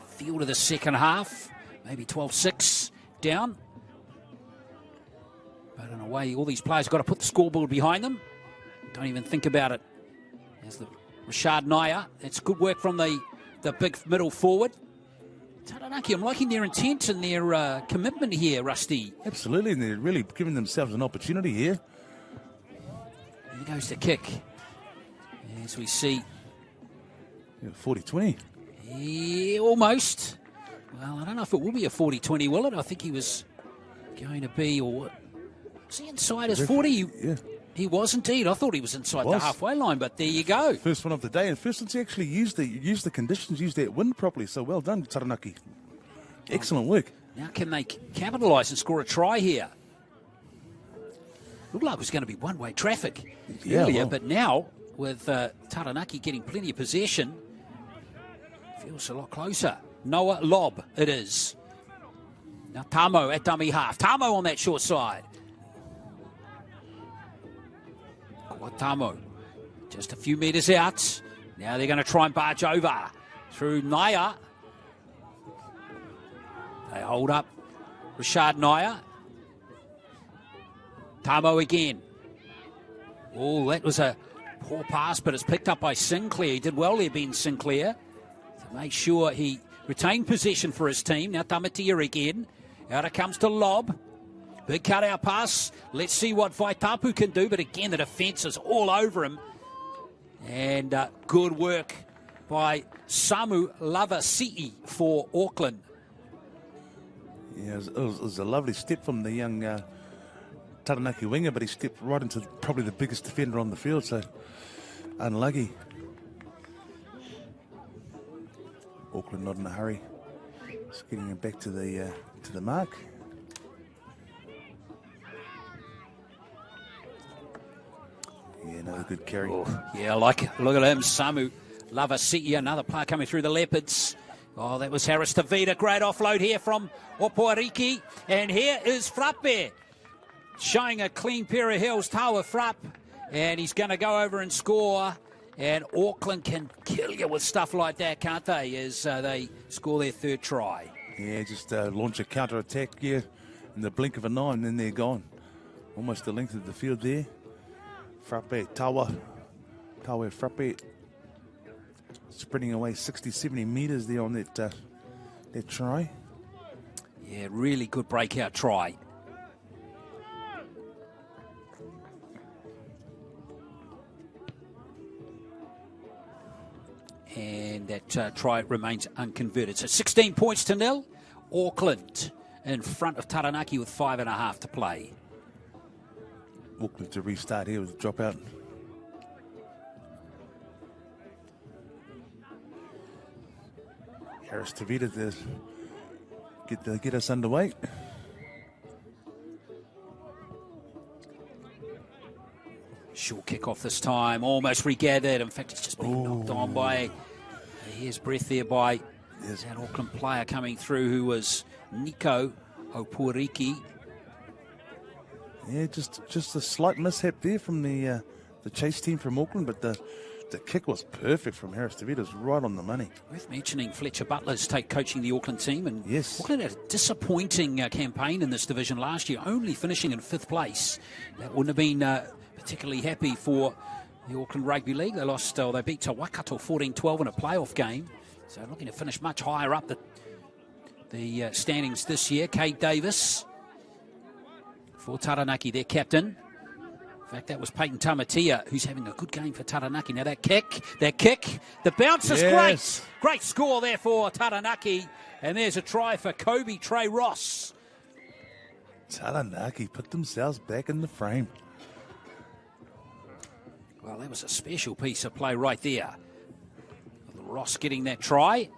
feel to the second half. Maybe 12-6 down. But in a way, all these players have got to put the scoreboard behind them. Don't even think about it. There's the Rashad Naya. That's good work from the big middle forward. Taranaki, I'm liking their intent and their commitment here, Rusty. Absolutely, and they're really giving themselves an opportunity here. Here goes the kick. As we see. 40-20. Yeah, almost. Well, I don't know if it will be a 40-20, will it? I think he was going to be, or was he inside his 40? Yeah. He was indeed. I thought he was inside the halfway line, but there you go. First one of the day, and first one to actually use the conditions, use that wind properly. So well done, Taranaki. Excellent work. Now can they capitalise and score a try here? Looked like it was going to be one-way traffic earlier, but now with Taranaki getting plenty of possession, feels a lot closer. Noah Lob it is. Now Tamo at dummy half. Tamo on that short side. Tamo, just a few metres out. Now they're going to try and barge over through Naya. They hold up Rashad Naya. Tamo again. Oh, that was a poor pass, but it's picked up by Sinclair. He did well there, Ben Sinclair, to make sure he retained possession for his team. Now Tamatia again. Out it comes to Lob. Big cutout pass. Let's see what Vaitapu can do. But again, the defence is all over him. And good work by Samu Lavasi'i for Auckland. Yeah, it was a lovely step from the young Taranaki winger, but he stepped right into probably the biggest defender on the field. So unlucky. Auckland not in a hurry. Just getting him back to the mark. Yeah, another good carry. Oh, yeah, I like it. Look at him, Samu Lavasi'i, another player coming through the Leopards. Oh, that was Harris-Tavita. Great offload here from Opoariki. And here is Frappe, showing a clean pair of heels. Taua Frapp. And he's going to go over and score. And Auckland can kill you with stuff like that, can't they, as they score their third try. Yeah, just launch a counter-attack here in the blink of an eye, and then they're gone. Almost the length of the field there. Frappe, Taua Frappe, sprinting away 60, 70 metres there on that try. Yeah, really good breakout try. And that try remains unconverted. So 16 points to nil. Auckland in front of Taranaki with 5.5 to play. Auckland to restart here with a dropout. Harris Tavita to get us underway. Short kick off this time, almost regathered. In fact, it's just been knocked on by, here's breath there by that Auckland player coming through who was Nico Opuariki. Yeah, just a slight mishap there from the chase team from Auckland, but the kick was perfect from Harris Tavita. It was right on the money. Worth mentioning Fletcher Butler's coaching the Auckland team, and yes, Auckland had a disappointing campaign in this division last year, only finishing in 5th place. That wouldn't have been particularly happy for the Auckland Rugby League. They lost, they beat Te Waikato 14-12 in a playoff game, so looking to finish much higher up the standings this year. Kate Davis for Taranaki, their captain. In fact, that was Peyton Tamatea, who's having a good game for Taranaki. Now that kick, the bounce is great. Great score there for Taranaki. And there's a try for Kobe Trey Ross. Taranaki put themselves back in the frame. Well, that was a special piece of play right there. Ross getting that try.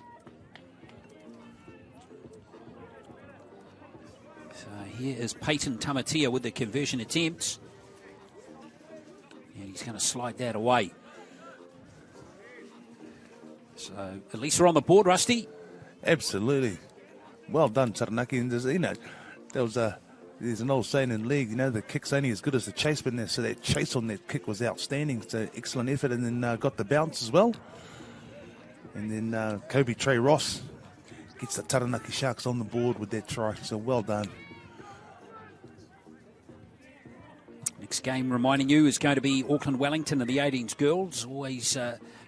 So here is Peyton Tamatea with the conversion attempt. And he's going to slide that away. So at least we're on the board, Rusty. Absolutely. Well done, Taranaki. And there's an old saying in league, the kick's only as good as the chase, but so that chase on that kick was outstanding. So excellent effort, and then got the bounce as well. And then Kobe Trey Ross gets the Taranaki Sharks on the board with that try. So well done. Next game, reminding you, is going to be Auckland-Wellington and the 18s girls. Always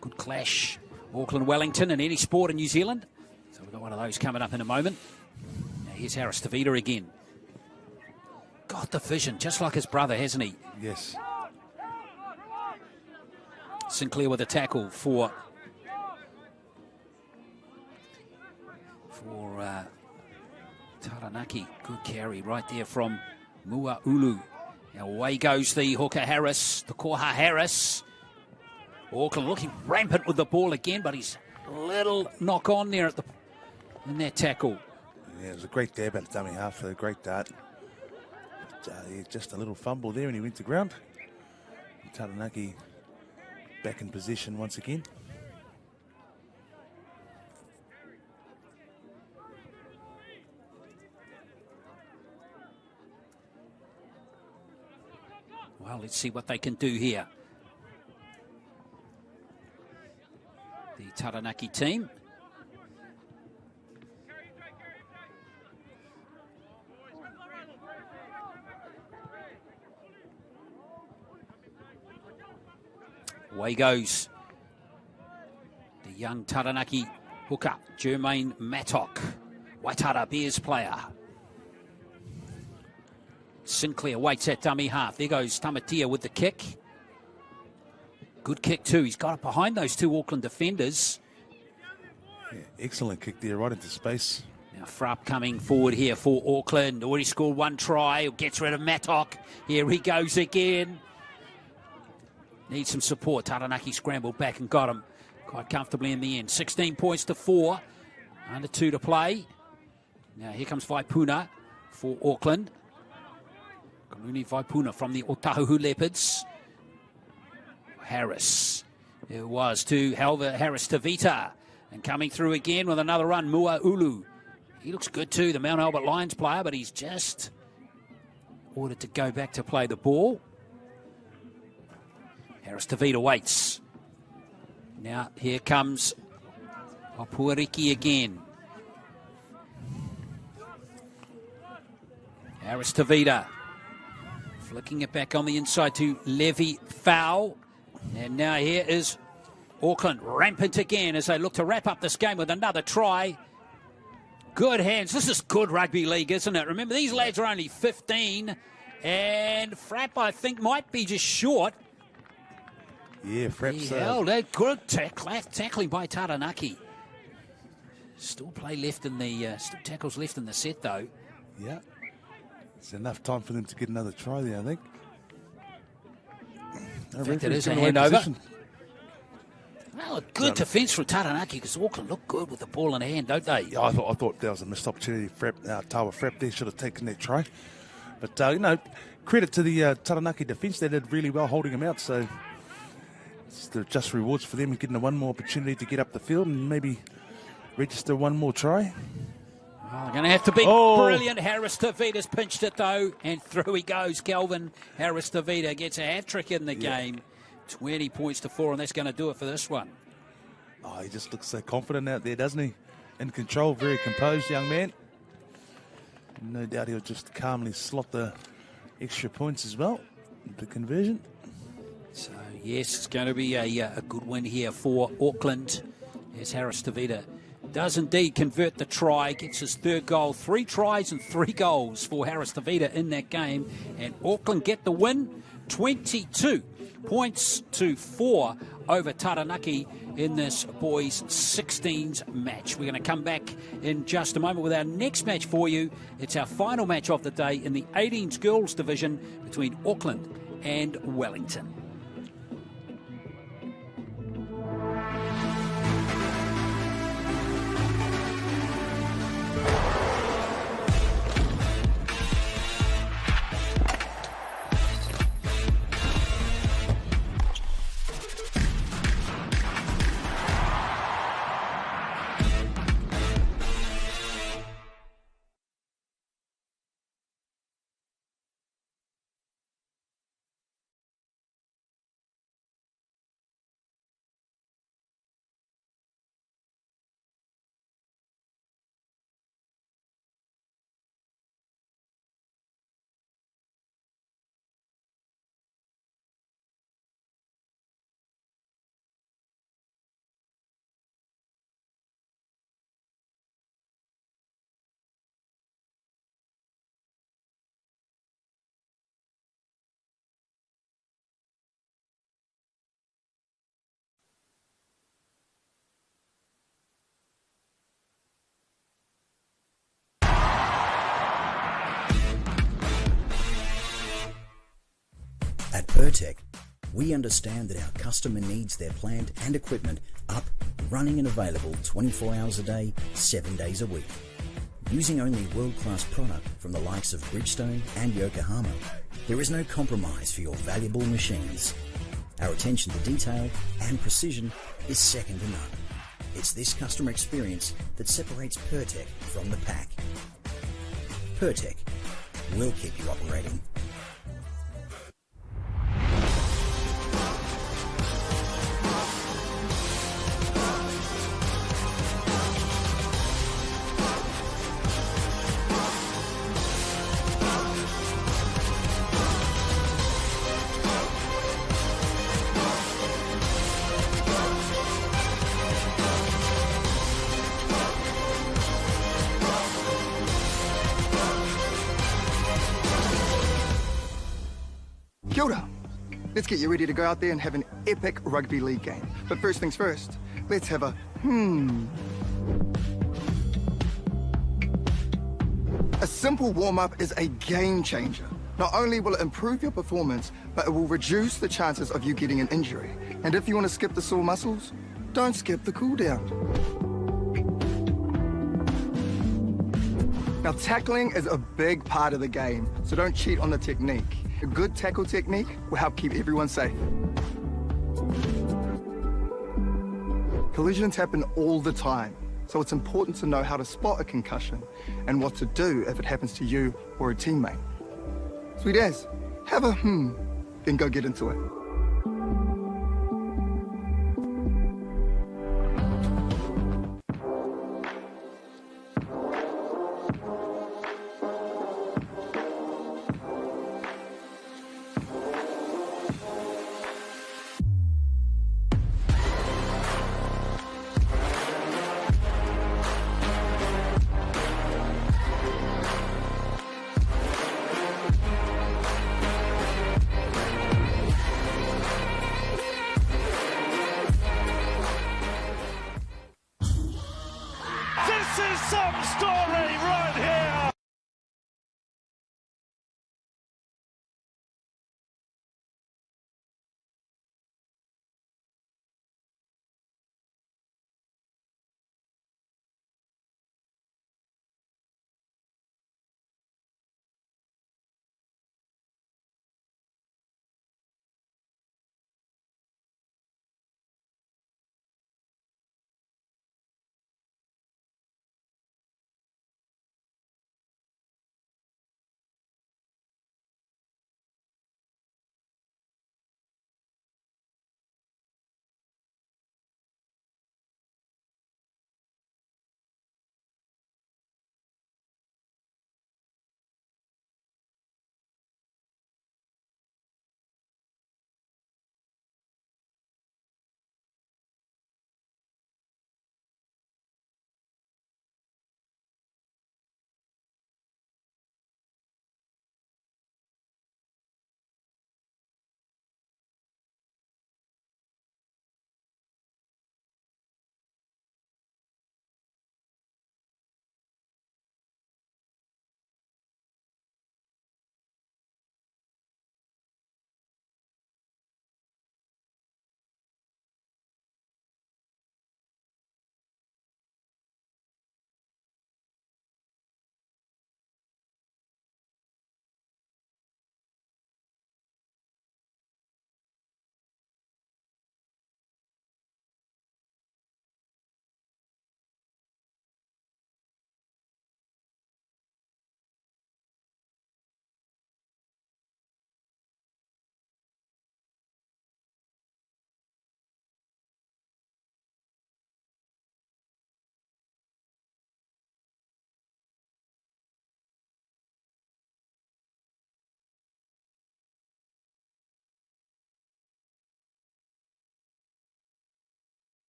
good clash, Auckland-Wellington in any sport in New Zealand. So we've got one of those coming up in a moment. Now here's Harris Tavita again. Got the vision, just like his brother, hasn't he? Yes. Sinclair with a tackle for Taranaki. Good carry right there from Muaulu. Now away goes the hooker Harris, the Koha Harris. Auckland looking rampant with the ball again, but he's a little knock on there in that tackle. Yeah, it was a great dab at the dummy half, a great dart. Just a little fumble there and he went to ground. Taranaki back in position once again. Well, let's see what they can do here. The Taranaki team. Away goes the young Taranaki hooker, Jermaine Mattock, Waitara Bears player. Sinclair waits at dummy half. There goes Tamatea with the kick. Good kick too. He's got it behind those two Auckland defenders. Yeah, excellent kick there, right into space. Now Frapp coming forward here for Auckland. Already scored one try. Gets rid of Mattock. Here he goes again. Needs some support. Taranaki scrambled back and got him quite comfortably in the end. 16 points to 4. Under 2 to play. Now here comes Vaipuna for Auckland. Kaluni Vaipuna from the Otahuhu Leopards. Harris. It was to Harris Tavita. And coming through again with another run, Muaulu. He looks good too, the Mount Albert Lions player, but he's just ordered to go back to play the ball. Harris Tavita waits. Now here comes Opuariki again. Harris Tavita. Flicking it back on the inside to Levi Fowl. And now here is Auckland rampant again as they look to wrap up this game with another try. Good hands. This is good rugby league, isn't it? Remember, these lads are only 15. And Frapp, I think, might be just short. Yeah, Frapp's... He held it. Good tackling by Taranaki. Still play left in the... still tackles left in the set, though. Yeah. It's enough time for them to get another try there, I think. In fact, it is a handover. Oh, good defence from Taranaki because Auckland look good with the ball in hand, don't they? Yeah, I thought that was a missed opportunity. Tawa Frep there should have taken that try. But, credit to the Taranaki defence. They did really well holding him out. So it's the just rewards for them getting one more opportunity to get up the field and maybe register one more try. Oh, they're going to have to be brilliant. Harris Tavita's pinched it, though, and through he goes. Kelvin Harris Tavita gets a hat-trick in the game. 20 points to 4, and that's going to do it for this one. Oh, he just looks so confident out there, doesn't he? In control, very composed young man. No doubt he'll just calmly slot the extra points as well, the conversion. So, yes, it's going to be a good win here for Auckland as Harris Tavita does indeed convert the try, gets his third goal. 3 tries and 3 goals for Harris Tavita in that game, and Auckland get the win, 22 points to 4 over Taranaki in this boys 16s match. We're going to come back in just a moment with our next match for you. It's our final match of the day in the 18s girls division between Auckland and Wellington. At Pertec, we understand that our customer needs their plant and equipment up, running and available 24 hours a day, 7 days a week. Using only world-class product from the likes of Bridgestone and Yokohama, there is no compromise for your valuable machines. Our attention to detail and precision is second to none. It's this customer experience that separates Pertec from the pack. Pertec will keep you operating. Kia ora. Let's get you ready to go out there and have an epic rugby league game. But first things first, let's have a A simple warm-up is a game changer. Not only will it improve your performance, but it will reduce the chances of you getting an injury. And if you want to skip the sore muscles, don't skip the cool down. Now, tackling is a big part of the game, so don't cheat on the technique. A good tackle technique will help keep everyone safe. Collisions happen all the time, so it's important to know how to spot a concussion and what to do if it happens to you or a teammate. Sweet as, have a then go get into it. This is some story right here.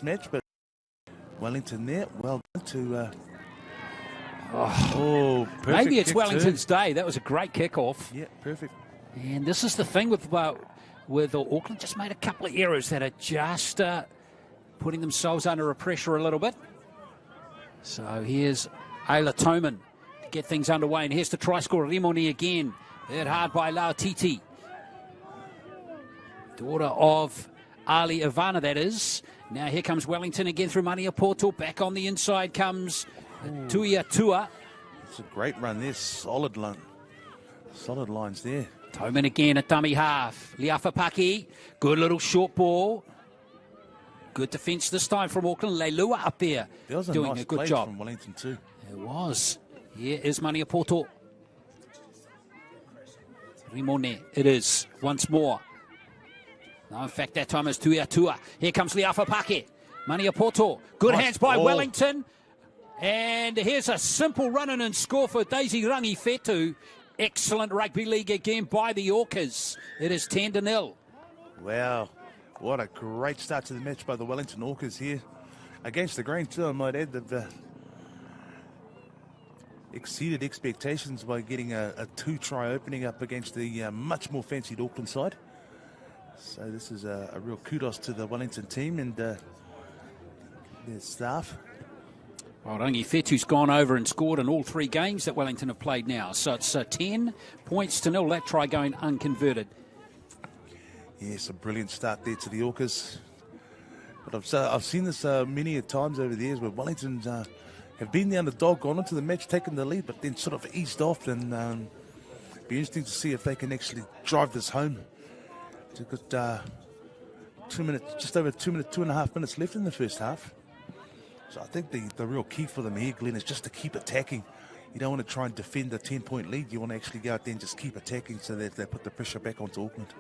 match, but Wellington there, well done to... perfect maybe it's kick Wellington's too. day. That was a great kickoff. Yeah, perfect. And this is the thing with Auckland, just made a couple of errors that are just putting themselves under a pressure a little bit. So here's Ayla Pulman to get things underway, and here's the try scorer, Rimoni again. Hit hard by Lautiti. Daughter of Ali Ivana, that is. Now here comes Wellington again through Mania Portal. Back on the inside comes Tuia Tua. It's a great run there, solid line. Solid lines there. Pulman again at dummy half. Liafapaki, good little short ball. Good defence this time from Auckland. Leilua up there There was a doing nice a good play job. from Wellington too. It was. Here is Mania Portal. Rimone, it is. Once more. No, in fact, that time it's Tuia Tua. Here comes Liafapaki. Mania Portal. Good Nice hands by ball. Wellington. And here's a simple run-in and score for Daisy Rangi Fetu. Excellent rugby league again by the Orcas. It is 10-0. Wow, what a great start to the match by the Wellington Orcas here. Against the grain too, I might add, they've exceeded expectations by getting a 2-try opening up against the much more fancied Auckland side. So this is a real kudos to the Wellington team and their staff. Well, Rangi Fetu's gone over and scored in all 3 games that Wellington have played now. So it's 10 points to 0. That try going unconverted. Yes, a brilliant start there to the Orcas. But I've seen this many a times over the years where Wellington have been the underdog, gone into the match, taken the lead, but then sort of eased off. And be interesting to see if they can actually drive this home. It's a good 2 minutes, just over 2 minutes, 2.5 minutes left in the first half. So I think the real key for them here, Glenn, is just to keep attacking. You don't want to try and defend a 10-point lead. You want to actually go out there and just keep attacking so that they put the pressure back onto Auckland.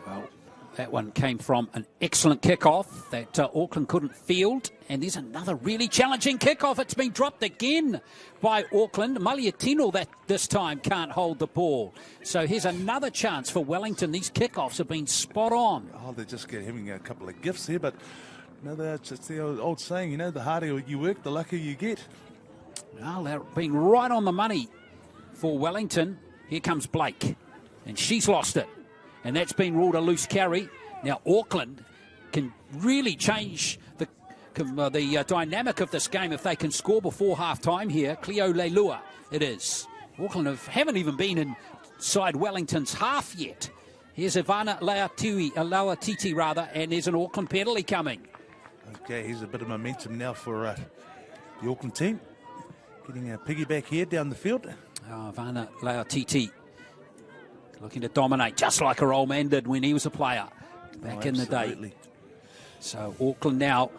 Well, that one came from an excellent kickoff that Auckland couldn't field. And there's another really challenging kickoff. It's been dropped again by Auckland. Maliatino that this time can't hold the ball. So here's another chance for Wellington. These kickoffs have been spot on. Oh, they're just having a couple of gifts here, but it's the old saying, the harder you work, the luckier you get. Well, they're being right on the money for Wellington. Here comes Blake, and she's lost it. And that's been ruled a loose carry. Now Auckland can really change the dynamic of this game if they can score before half-time here. Cleo Leilua, it is. Auckland haven't even been inside Wellington's half yet. Here's Ivana Lauatiti, and there's an Auckland penalty coming. Okay, here's a bit of momentum now for the Auckland team. Getting a piggyback here down the field. Oh, Ivana Lauatiti looking to dominate just like her old man did when he was a player back in the day. So Auckland now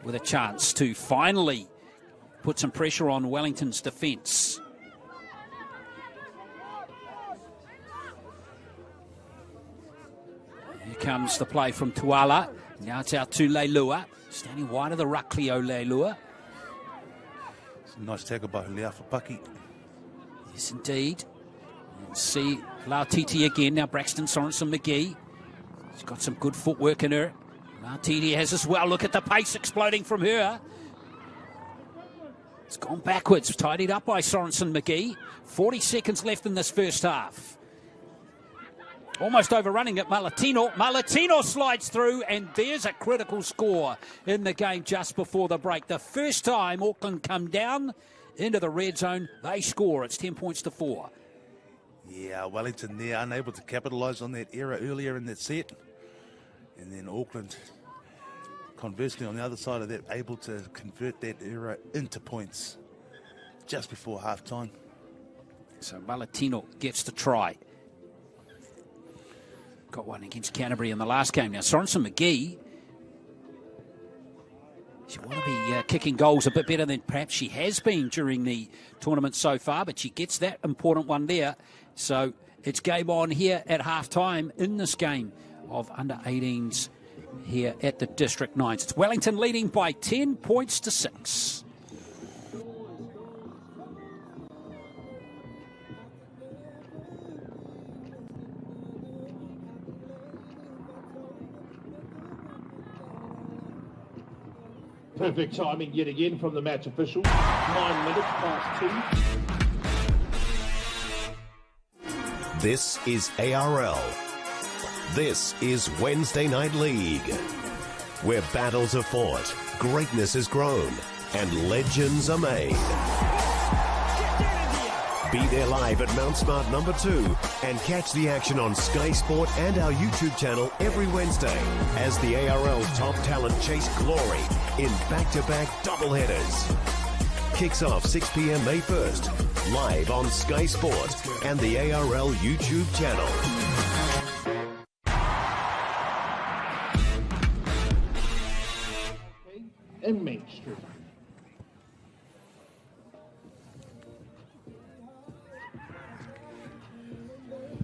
with a chance to finally put some pressure on Wellington's defence. Here comes the play from Tuala. Now it's out to Leilua. Standing wide of the ruck, Cleo Leilua. It's a nice tackle by Liafapaki. Yes, indeed. And see Lautiti again. Now Braxton Sorensen McGee. She's got some good footwork in her. Lautiti has as well. Look at the pace exploding from her. It's gone backwards. Tidied up by Sorensen McGee. 40 seconds left in this first half. Almost overrunning it, Malatino. Malatino slides through, and there's a critical score in the game just before the break. The first time Auckland come down into the red zone, they score. It's 10 points to 4. Yeah, Wellington there unable to capitalise on that error earlier in that set. And then Auckland, conversely, on the other side of that, able to convert that error into points just before half-time. So Malatino gets the try. Got one against Canterbury in the last game. Now, Sorensen McGee, she want to be kicking goals a bit better than perhaps she has been during the tournament so far, but she gets that important one there. So it's game on here at half-time in this game of under-18s here at the District 9s. It's Wellington leading by 10 points to 6. Perfect timing yet again from the match official. 9 minutes past 2. This is ARL. This is Wednesday Night League, where battles are fought, greatness is grown, and legends are made. Be there live at Mount Smart number 2 and catch the action on Sky Sport and our YouTube channel every Wednesday as the ARL's top talent chase glory in back-to-back doubleheaders. Kicks off 6 p.m. May 1st, live on Sky Sport and the ARL YouTube channel. And Main Street.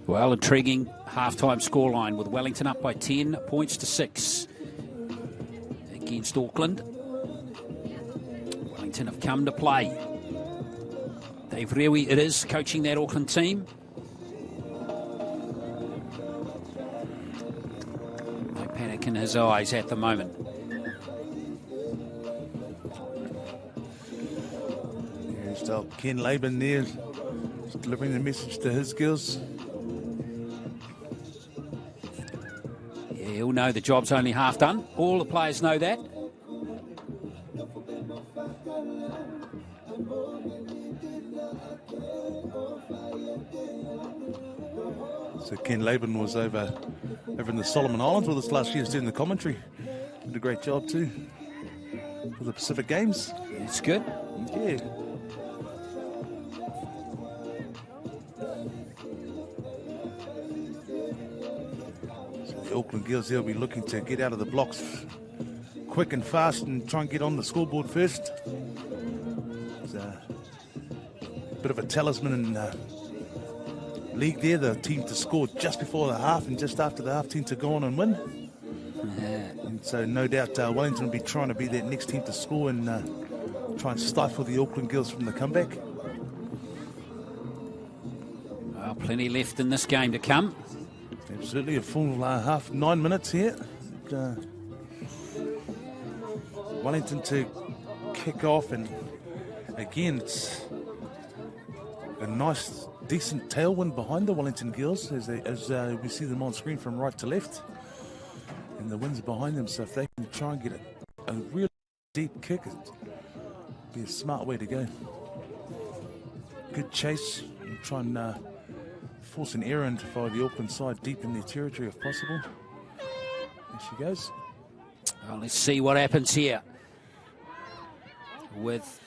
Well, intriguing half-time scoreline with Wellington up by 10 points to 6 against Auckland. Wellington have come to play. Dave Rewi, it is, coaching that Auckland team. No panic in his eyes at the moment. Here's Ken Laban there, delivering the message to his girls. He'll know the job's only half done. All the players know that. So Ken Laban was over in the Solomon Islands with us last year doing the commentary. Did a great job too for the Pacific Games. It's good. Yeah. Auckland girls, they'll be looking to get out of the blocks quick and fast and try and get on the scoreboard first. It's a bit of a talisman in league there, the team to score just before the half and just after the half team to go on and win. And so no doubt Wellington will be trying to be that next team to score and try and stifle the Auckland girls from the comeback. Well, plenty left in this game to come. Absolutely, a full half, 9 minutes here. Wellington to kick off, and again, it's a nice, decent tailwind behind the Wellington girls as we see them on screen from right to left, and the wind's behind them. So if they can try and get a real deep kick, it'd be a smart way to go. Good chase, and try and force an error into the Auckland side deep in their territory if possible. There she goes. Well, let's see what happens here with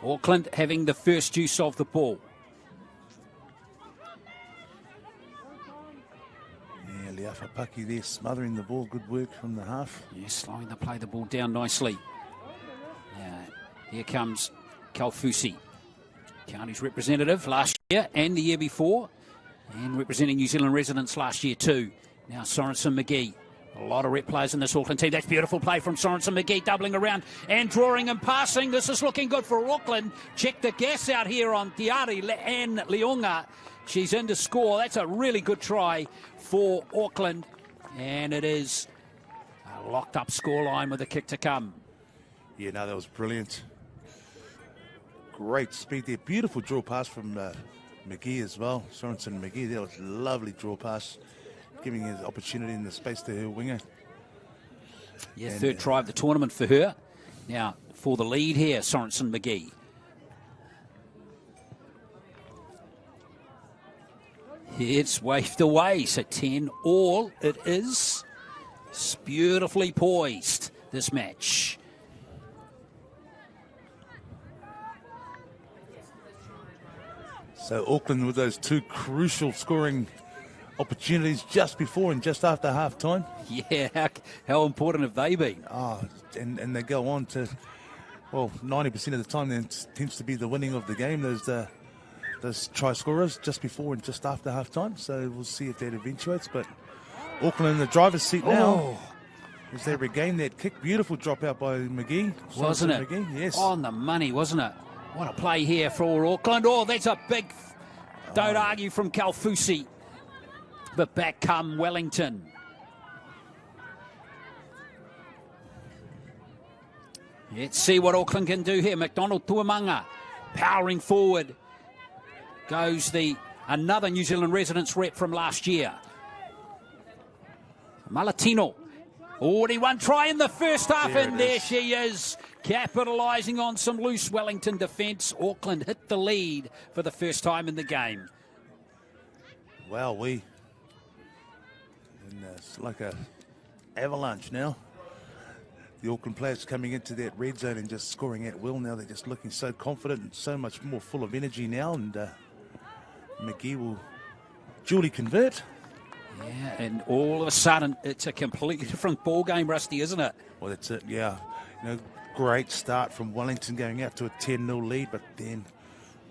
Auckland having the first use of the ball. Yeah, Leafapaki there smothering the ball. Good work from the half. Yeah, slowing the ball down nicely. Here comes Kalfusi, county's representative last year and the year before, and representing New Zealand residents last year too. Now Sorensen McGee. A lot of rep players in this Auckland team. That's beautiful play from Sorensen McGee, doubling around and drawing and passing. This is looking good for Auckland. Check the gas out here on Tiari and Leonga. She's in to score. That's a really good try for Auckland. And it is a locked up scoreline with a kick to come. Yeah, no, that was brilliant. Great speed there. Beautiful draw pass from McGee as well. Sorensen McGee, that was a lovely draw pass, giving her the opportunity in the space to her winger. Yeah, and third try of the tournament for her. Now, for the lead here, Sorensen McGee. It's waved away, so 10 all it is. It's beautifully poised, this match. So Auckland with those two crucial scoring opportunities just before and just after half time. Yeah, how important have they been? Oh, and they go on to, well, 90% of the time it tends to be the winning of the game, those try scorers just before and just after half time. So we'll see if that eventuates. But Auckland in the driver's seat now. As they regain that kick. Beautiful drop out by McGee. Wasn't it? McGee, yes. On the money, wasn't it? What a play here for Auckland. Oh, that's a big, don't argue, from Kalfusi. But back come Wellington. Let's see what Auckland can do here. McDonald Tuamanga powering forward. Goes another New Zealand residence rep from last year. Malatino. Already one try in the first half, and there she is, capitalising on some loose Wellington defence. Auckland hit the lead for the first time in the game. Wow, it's like a avalanche now. The Auckland players coming into that red zone and just scoring at will now. They're just looking so confident and so much more full of energy now, and McGee will duly convert. Yeah, and all of a sudden, it's a completely different ball game, Rusty, isn't it? Well, that's it, yeah. Great start from Wellington going out to a 10-0 lead, but then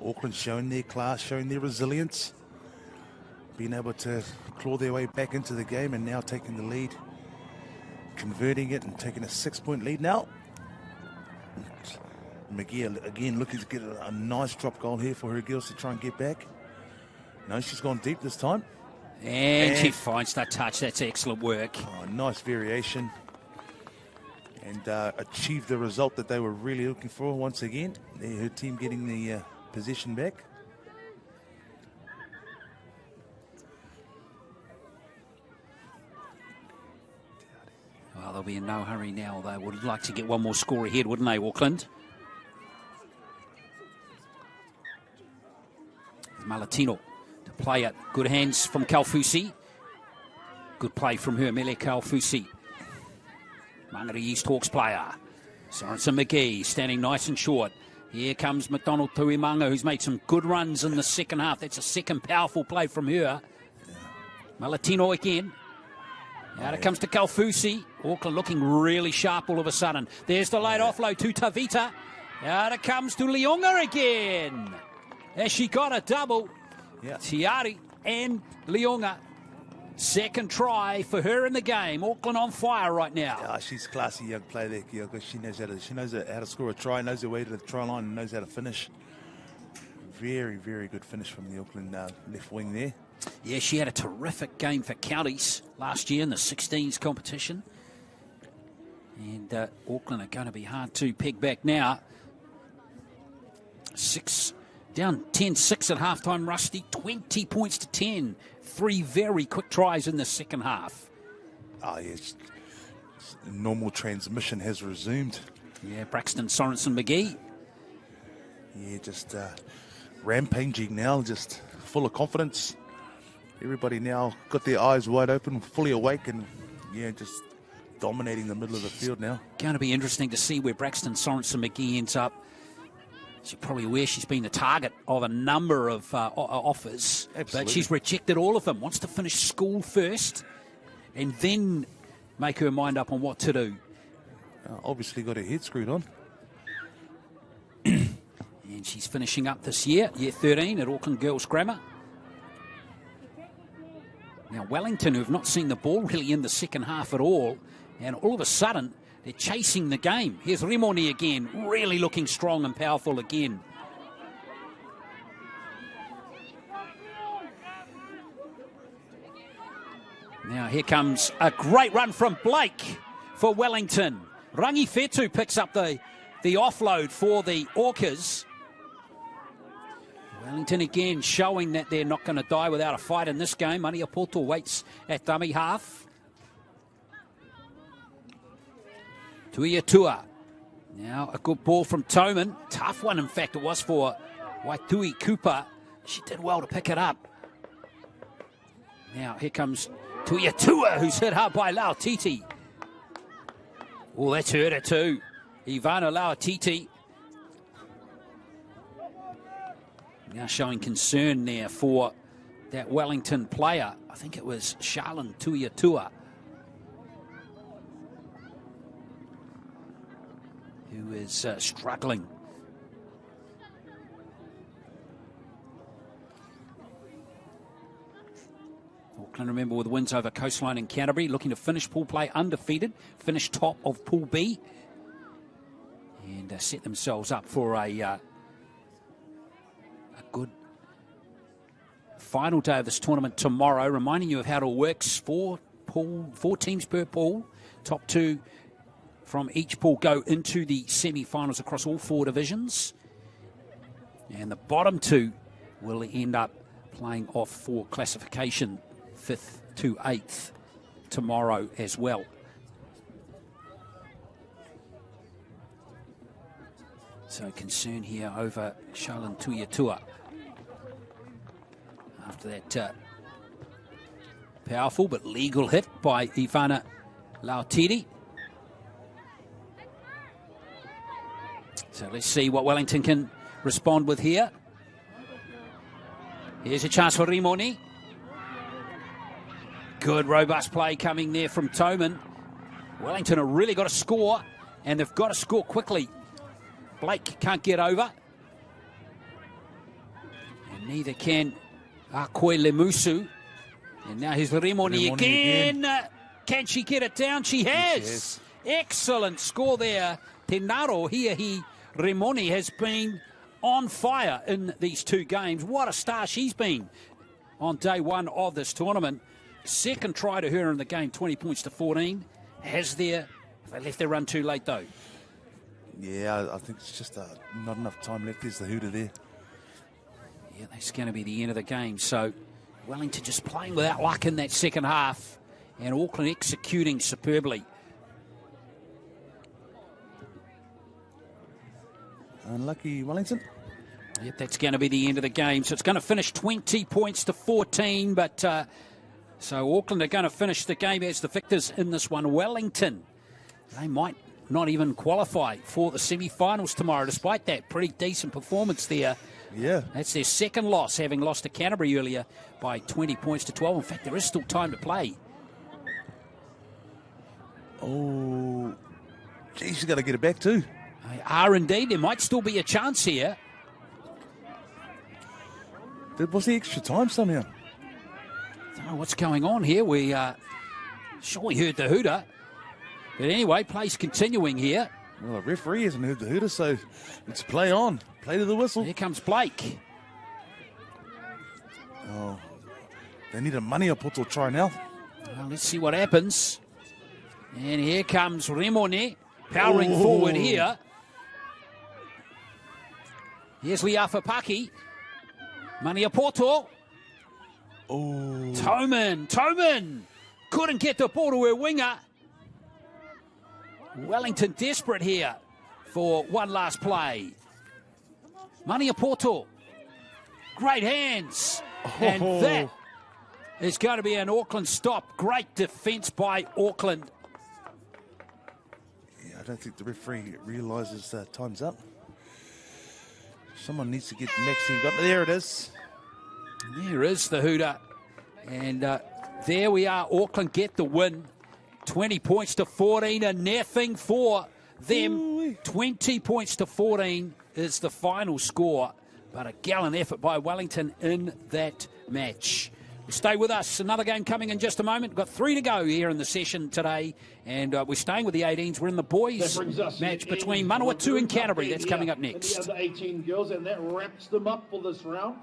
Auckland showing their class, showing their resilience, being able to claw their way back into the game and now taking the lead, converting it and taking a 6-point lead now. McGee again looking to get a nice drop goal here for her girls to try and get back. No, she's gone deep this time. And she finds that touch. That's excellent work. Oh, nice variation. And achieved the result that they were really looking for once again. Her team getting the possession back. Well, they'll be in no hurry now. They would like to get one more score ahead, wouldn't they, Auckland? Malatino to play it. Good hands from Kaufusi. Good play from her, Mele Kaufusi. Mangere East Hawks player. Sorensen McGee standing nice and short. Here comes McDonald Tuimanga, who's made some good runs in the second half. That's a second powerful play from her. Malatino again. Now it comes to Kaufusi. Auckland looking really sharp all of a sudden. There's the late offload to Tavita. Out it comes to Leonga again. As she got a double. Yeah. Tiari and Leonga. Second try for her in the game. Auckland on fire right now. Yeah, she's a classy young player there, Kiyoko. She knows how to score a try, knows her way to the try line, and knows how to finish. Very, very good finish from the Auckland left wing there. Yeah, she had a terrific game for counties last year in the 16s competition. And Auckland are going to be hard to peg back now. Down 10-6 at halftime, Rusty. 20 points to 10. 3 very quick tries in the second half. Oh, yes. Normal transmission has resumed. Yeah, Braxton Sorensen McGee. Yeah, just rampaging now, just full of confidence. Everybody now got their eyes wide open, fully awake, and yeah, just dominating the middle of the field now. Going to be interesting to see where Braxton Sorensen McGee ends up. As you're probably aware, she's been the target of a number of offers. Absolutely. But she's rejected all of them. Wants to finish school first and then make her mind up on what to do. Obviously got her head screwed on. And she's finishing up this year 13 at Auckland Girls Grammar. Now, Wellington, who have not seen the ball really in the second half at all, and all of a sudden, they're chasing the game. Here's Rimoni again, really looking strong and powerful again. Now, here comes a great run from Blake for Wellington. Rangi Fetu picks up the offload for the Orcas. Wellington again showing that they're not going to die without a fight in this game. Maniapoto waits at dummy half. Tuiatua. Now a good ball from Toman. Tough one, in fact, it was for Waitui Cooper. She did well to pick it up. Now here comes Tuiatua, who's hit hard by Lauatiti. Oh, that's hurt her too. Ivana Lauatiti. Now showing concern there for that Wellington player. I think it was Charlene Tuiatua, who is struggling. Auckland, remember, with wins over Coastline and Canterbury, looking to finish pool play undefeated, finish top of Pool B, and set themselves up for a good final day of this tournament tomorrow. Reminding you of how it all works. Four teams per pool. Top two from each pool go into the semi-finals across all 4 divisions. And the bottom 2 will end up playing off for classification 5th to 8th tomorrow as well. So concern here over Charlene Tuiatua. After that powerful but legal hit by Ivana Lautiri. So let's see what Wellington can respond with here. Here's a chance for Rimoni. Good robust play coming there from Pulman. Wellington have really got to score, and they've got to score quickly. Blake can't get over. And neither can Akoi Lemusu. And now here's Rimoni again. Can she get it down? She has. Yes. Excellent score there. Tenaro Rimoni has been on fire in these 2 games. What a star she's been on day 1 of this tournament. Second try to her in the game, 20 points to 14. They left their run too late, though. Yeah, I think it's just not enough time left. There's the hooter there. Yeah, that's going to be the end of the game. So Wellington just playing without luck in that second half, and Auckland executing superbly. Unlucky Wellington. Yep, that's going to be the end of the game. So it's going to finish 20 points to 14, but so Auckland are going to finish the game as the victors in this one. Wellington, they might not even qualify for the semi-finals tomorrow, despite that pretty decent performance there. Yeah. That's their second loss, having lost to Canterbury earlier by 20 points to 12. In fact, there is still time to play. Oh, geez, you got to get it back too. They are indeed. There might still be a chance here. Was the extra time somehow? I don't know what's going on here. We sure we heard the hooter. But anyway, play's continuing here. Well, the referee hasn't heard the hooter, so it's play on. Play to the whistle. Here comes Blake. Oh, they need a Maniapoto try now. Well, let's see what happens. And here comes Rimoni powering forward here. Here's Liafapaki. Maniapoto. Oh. Pulman couldn't get the ball to her winger. Wellington desperate here for one last play. Maniapoto. Great hands. And that is going to be an Auckland stop. Great defence by Auckland. Yeah, I don't think the referee realises time's up. Someone needs to get Maxine. There it is. There is the hooter. And there we are. Auckland get the win. 20 points to 14 and nothing for them. Ooh. 20 points to 14 is the final score. But a gallant effort by Wellington in that match. Stay with us. Another game coming in just a moment. We've got 3 to go here in the session today. And we're staying with the 18s. We're in the boys match between Manawatu and Canterbury. That's coming up next. The under 18 girls, and that wraps them up for this round.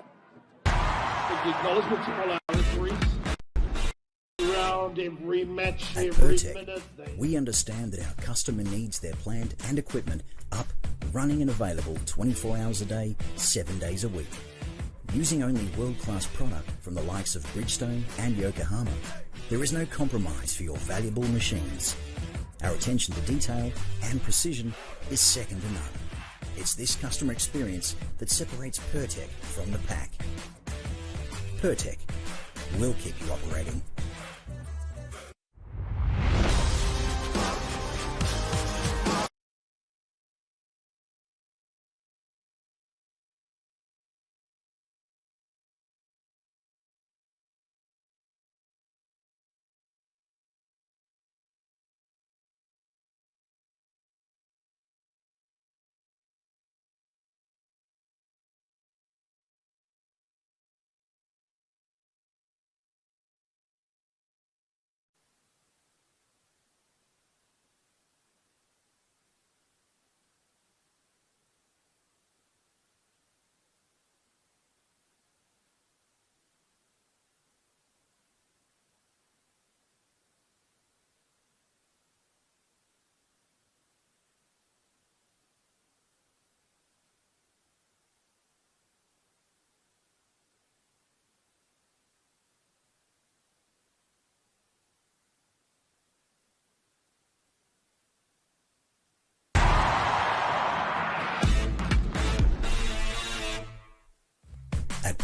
Big acknowledgement to all our referees. Round, every match, At every Pertec, minute. we understand that our customer needs their plant and equipment up, running and available 24 hours a day, 7 days a week. Using only world-class product from the likes of Bridgestone and Yokohama, there is no compromise for your valuable machines. Our attention to detail and precision is second to none. It's this customer experience that separates Pertec from the pack. Pertec, we'll keep you operating.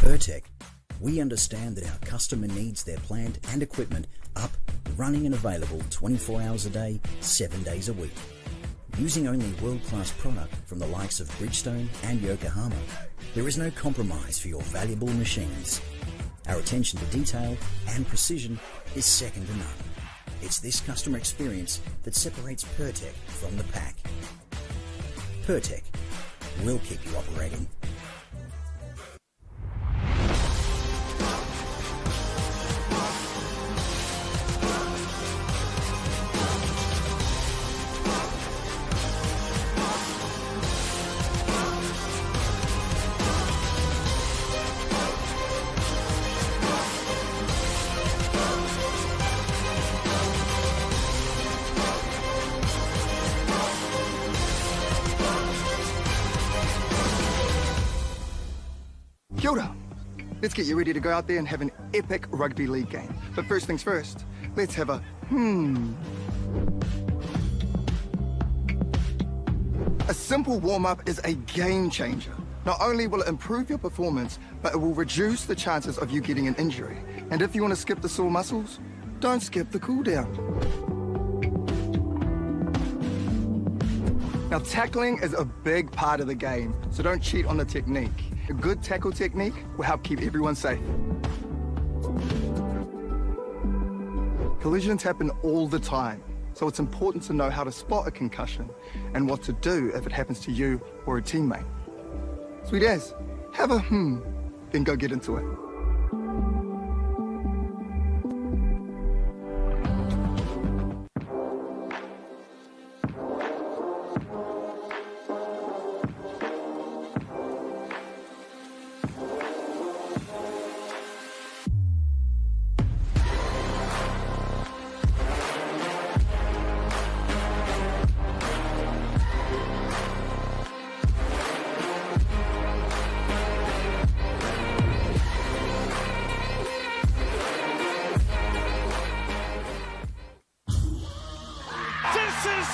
Pertec, we understand that our customer needs their plant and equipment up, running and available 24 hours a day, 7 days a week. Using only world-class product from the likes of Bridgestone and Yokohama, there is no compromise for your valuable machines. Our attention to detail and precision is second to none. It's this customer experience that separates Pertec from the pack. Pertec, we'll keep you operating. Kia ora. Let's get you ready to go out there and have an epic rugby league game. But first things first, let's have a A simple warm-up is a game changer. Not only will it improve your performance, but it will reduce the chances of you getting an injury. And if you want to skip the sore muscles, don't skip the cool down. Now, tackling is a big part of the game, so don't cheat on the technique. A good tackle technique will help keep everyone safe. Collisions happen all the time, so it's important to know how to spot a concussion and what to do if it happens to you or a teammate. Sweet as, have a then go get into it.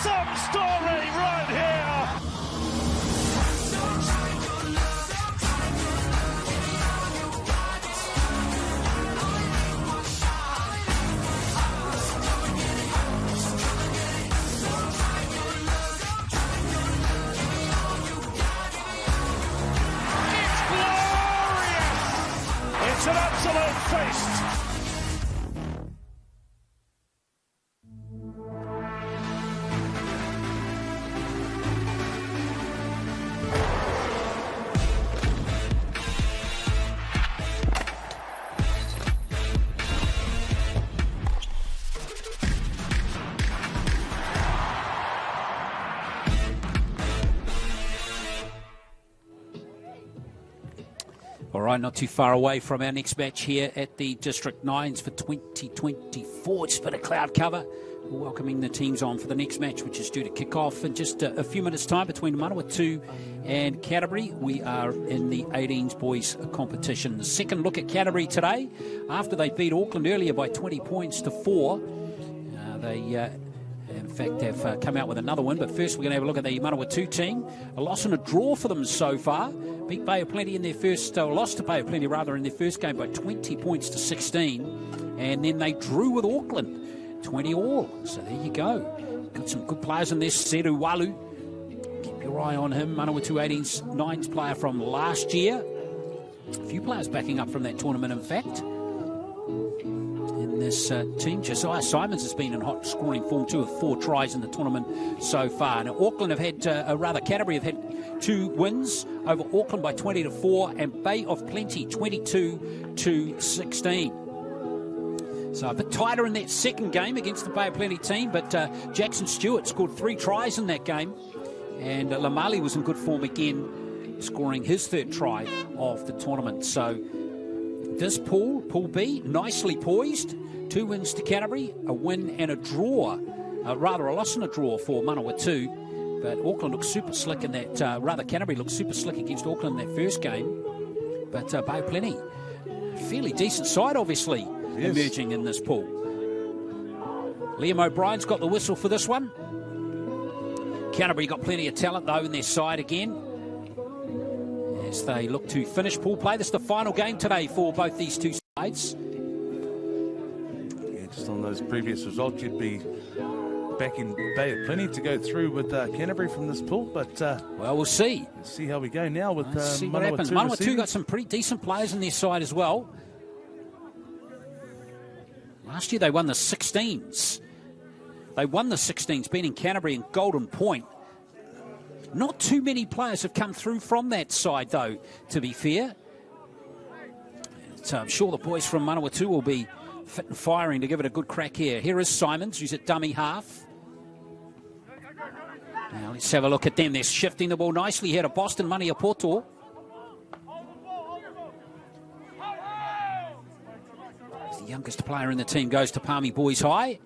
Some story right here. It's glorious. It's an absolute feast. All right, not too far away from our next match here at the District 9s for 2024. It's a bit of cloud cover. We're welcoming the teams on for the next match, which is due to kick off in just a few minutes' time between Manawatu and Canterbury. We are in the 18s boys competition. The second look at Canterbury today, after they beat Auckland earlier by 20 points to 4. They in fact, have come out with another win. But first, we're going to have a look at the Manawatu team. A loss and a draw for them so far. Beat Bay of Plenty in their first, lost to Bay of Plenty rather in their first game by 20 points to 16. And then they drew with Auckland, 20 all. So there you go. Got some good players in there. Seru Walu, keep your eye on him. Manawatu 18's 9s player from last year. A few players backing up from that tournament, in fact. This team, Josiah Simons has been in hot scoring form too, with 4 tries in the tournament so far. Now Auckland have had, Canterbury have had 2 wins over Auckland by 20 to 4, and Bay of Plenty 22 to 16. So a bit tighter in that second game against the Bay of Plenty team, but Jackson Stewart scored 3 tries in that game, and Lamali was in good form again, scoring his 3rd try of the tournament. So this Pool B, nicely poised. 2 wins to Canterbury, a win and a draw, a loss and a draw for Manawatu. But Auckland looks super slick in that, Canterbury looked super slick against Auckland in that first game. But Bay of Plenty, fairly decent side, obviously, emerging in this pool. Liam O'Brien's got the whistle for this one. Canterbury got plenty of talent, though, in their side again. as they look to finish pool play. This is the final game today for both these two sides. Yeah, just on those previous results, you'd be back in Bay of Plenty to go through with Canterbury from this pool, but well, we'll see. See how we go now with see what happens. Manawatu got some pretty decent players in their side as well. Last year they won the 16s. They won the 16s, beating Canterbury and Golden Point. Not too many players have come through from that side, though, to be fair. So I'm sure the boys from Manawatu will be fit and firing to give it a good crack here. Here is Simons, who's at dummy half. Now let's have a look at them. They're shifting the ball nicely here to Boston, Maniapoto. The youngest player in the team goes to Palmy Boys High.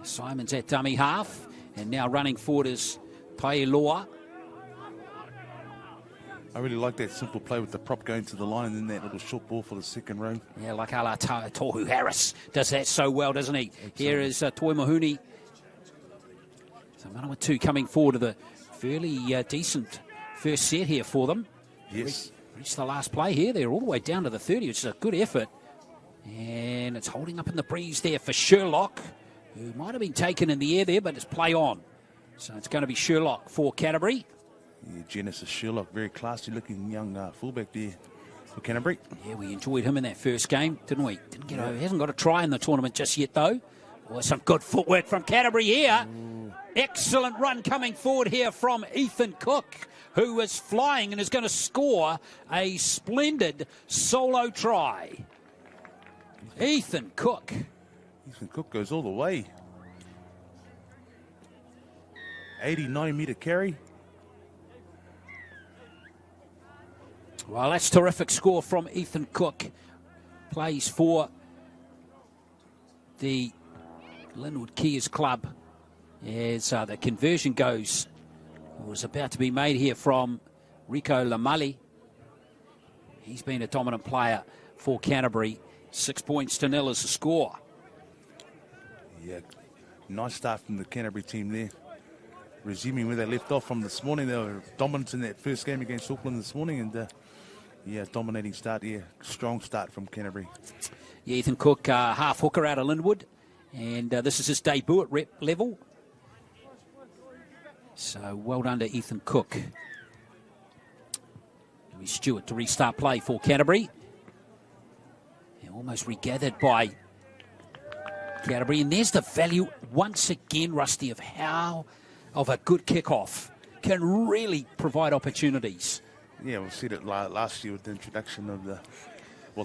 Simons at dummy half, and now running forward is Paeloa. I really like that simple play with the prop going to the line and then that little short ball for the second row. Yeah, like ala Tohu Harris does that so well, doesn't he? Excellent. Here is Toi Mahuni. So Manawatu coming forward to the fairly decent first set here for them. Yes. Reached the last play here. They're all the way down to the 30, which is a good effort. And it's holding up in the breeze there for Sherlock, who might have been taken in the air there, but it's play on. So it's going to be Sherlock for Canterbury. Yeah, Genesis Sherlock, very classy looking young fullback there for Canterbury. Yeah, we enjoyed him in that first game, didn't we? Didn't get over. Hasn't got a try in the tournament just yet, though. Oh, some good footwork from Canterbury here. Ooh. Excellent run coming forward here from Ethan Cook, who is flying and is going to score a splendid solo try. Ethan Cook. Ethan Cook goes all the way. 89-metre carry. Well, that's terrific score from Ethan Cook. Plays for the Linwood Kias Club. As the conversion goes, was about to be made here from Rico Lamali. He's been a dominant player for Canterbury. 6-0 is the score. Yeah, nice start from the Canterbury team there. Resuming where they left off from this morning. They were dominant in that first game against Auckland this morning. And, yeah, dominating start here. Strong start from Canterbury. Yeah, Ethan Cook, half hooker out of Linwood. And this is his debut at rep level. So well done to Ethan Cook. Louis Stewart to restart play for Canterbury. Almost regathered by Canterbury. And there's the value once again, Rusty, of how of a good kickoff can really provide opportunities. Yeah, we've seen it last year with the introduction of the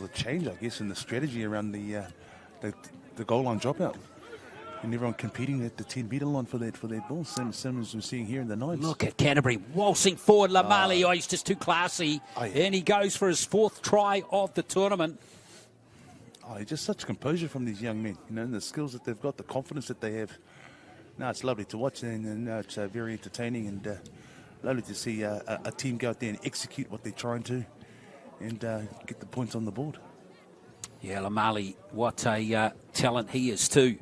change, I guess, in the strategy around the goal line dropout. And everyone competing at the 10-metre line for that ball. Sam Simmons we're seeing here in the Knights. Look at Canterbury waltzing forward. Lamali, he's just too classy. And he goes for his 4th try of the tournament. Just such composure from these young men, you know, and the skills that they've got, the confidence that they have. No, it's lovely to watch, and it's very entertaining, and lovely to see a team go out there and execute what they're trying to, and get the points on the board. Yeah, Lamali, what a talent he is too.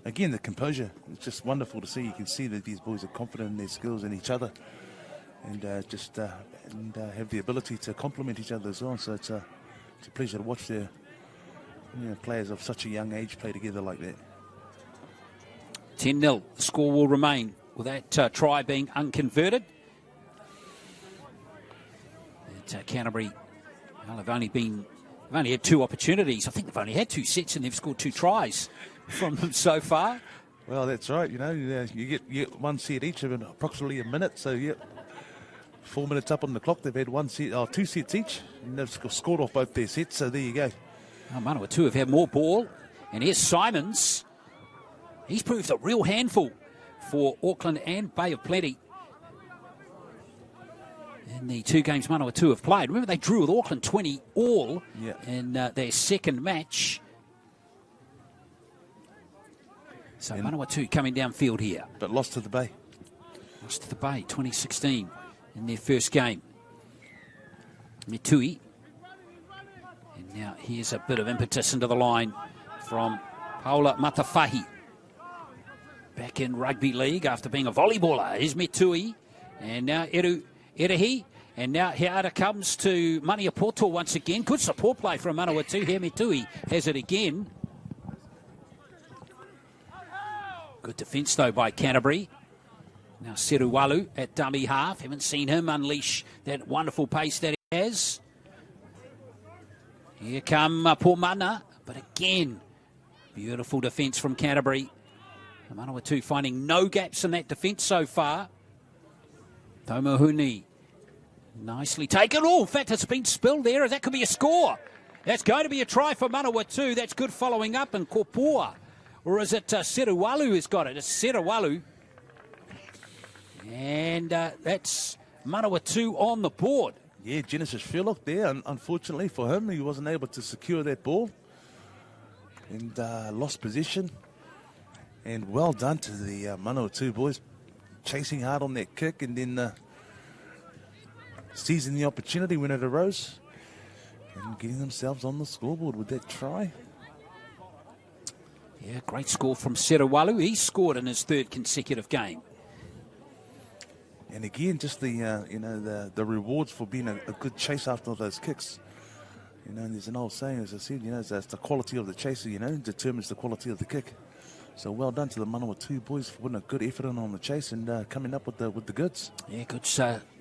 Again, the composure, it's just wonderful to see. You can see that these boys are confident in their skills and each other, and have the ability to complement each other as well. So it's a pleasure to watch their players of such a young age play together like that. 10-0. The score will remain with that try being unconverted. Canterbury, well, they've only had 2 opportunities. I think they've only had 2 sets and they've scored 2 tries from them so far. Well, that's right. You know, you get 1 set each of approximately a minute. So, yeah, 4 minutes up on the clock. They've had 2 sets each, and they've scored off both their sets. So there you go. Manawatu have had more ball, and here's Simons. He's proved a real handful for Auckland and Bay of Plenty in the 2 games Manawatu have played. Remember, they drew with Auckland 20 all in their second match. So Manawatu coming downfield here. But lost to the Bay. Lost to the Bay, 2016 in their first game. Mitui. And now here's a bit of impetus into the line from Paula Matafahi. Back in rugby league after being a volleyballer. Here's Mitui. And now Eru Erehi. And now Heata comes to Maniapoto once again. Good support play from Manawatu. Hemetui has it again. Good defence, though, by Canterbury. Now Seruwalu at dummy half. Haven't seen him unleash that wonderful pace that he has. Here come Pulman, but again, beautiful defence from Canterbury. Manawatu finding no gaps in that defence so far. Tomahuni. Nicely taken. Oh, in fact, it's been spilled there. That could be a score. That's going to be a try for Manawatu. That's good following up. And Korpua. Or is it Seruwalu who's got it? It's Seruwalu. And that's Manawatu on the board. Yeah, Genesis Sherlock there. Unfortunately for him, he wasn't able to secure that ball. And lost position. And well done to the Manawatu boys. Chasing hard on that kick and then... seizing the opportunity when it arose and getting themselves on the scoreboard with that try. Yeah, great score from Seruwalu. He scored in his third consecutive game. And again, just the the rewards for being a good chase after those kicks. You know, there's an old saying, as I said, that's the quality of the chaser, determines the quality of the kick. So well done to the Manawatu boys for putting a good effort in on the chase and coming up with the goods. Yeah, good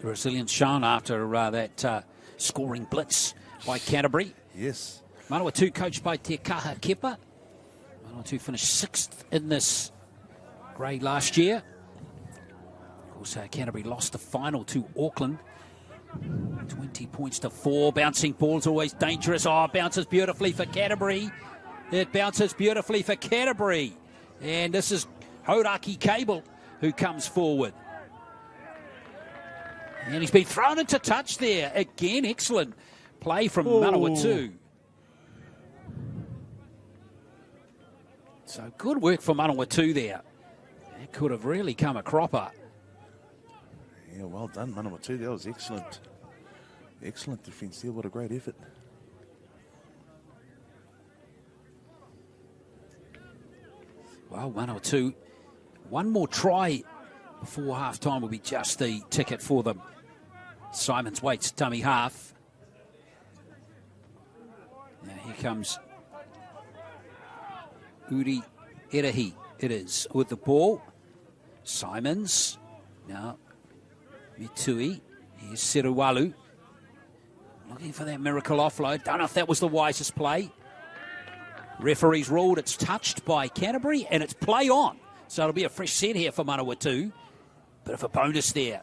resilience shown after that scoring blitz by Canterbury. Yes. Manawatu coached by Te Kaha Kepa. Manawatu finished 6th in this grade last year. Of course, Canterbury lost the final to Auckland. 20 points to 4. Bouncing ball's always dangerous. Oh, bounces beautifully for Canterbury. It bounces beautifully for Canterbury. And this is Horaki Cable who comes forward. And he's been thrown into touch there. Again, excellent play from Manawatu. So good work for Manawatu there. It could have really come a cropper. Yeah, well done, Manawatu. That was excellent. Excellent defence there. What a great effort. Well, 1-2. One more try before half-time will be just the ticket for them. Simons waits, dummy half. Now here comes Uri Erehi. It is with the ball. Simons. Now Mitui. Here's Seruwalu. Looking for that miracle offload. Don't know if that was the wisest play. Referee's ruled it's touched by Canterbury and it's play on. So it'll be a fresh set here for Manawatu. Bit of a bonus there.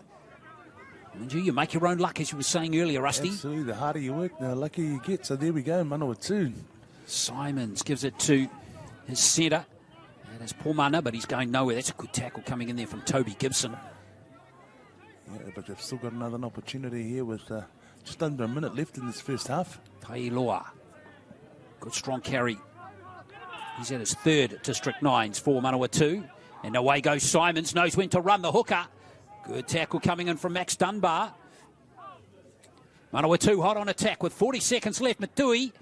And you make your own luck, as you were saying earlier, Rusty. Absolutely. The harder you work, the luckier you get. So there we go, Manawatu. Simons gives it to his centre. That is Pulman, but he's going nowhere. That's a good tackle coming in there from Toby Gibson. Yeah, but they've still got another opportunity here with just under a minute left in this first half. Tailoa. Good strong carry. He's at his third District 9s for Manawatu. And away goes Simons. Knows when to run the hooker. Good tackle coming in from Max Dunbar. Manawatu hot on attack with 40 seconds left. Matui.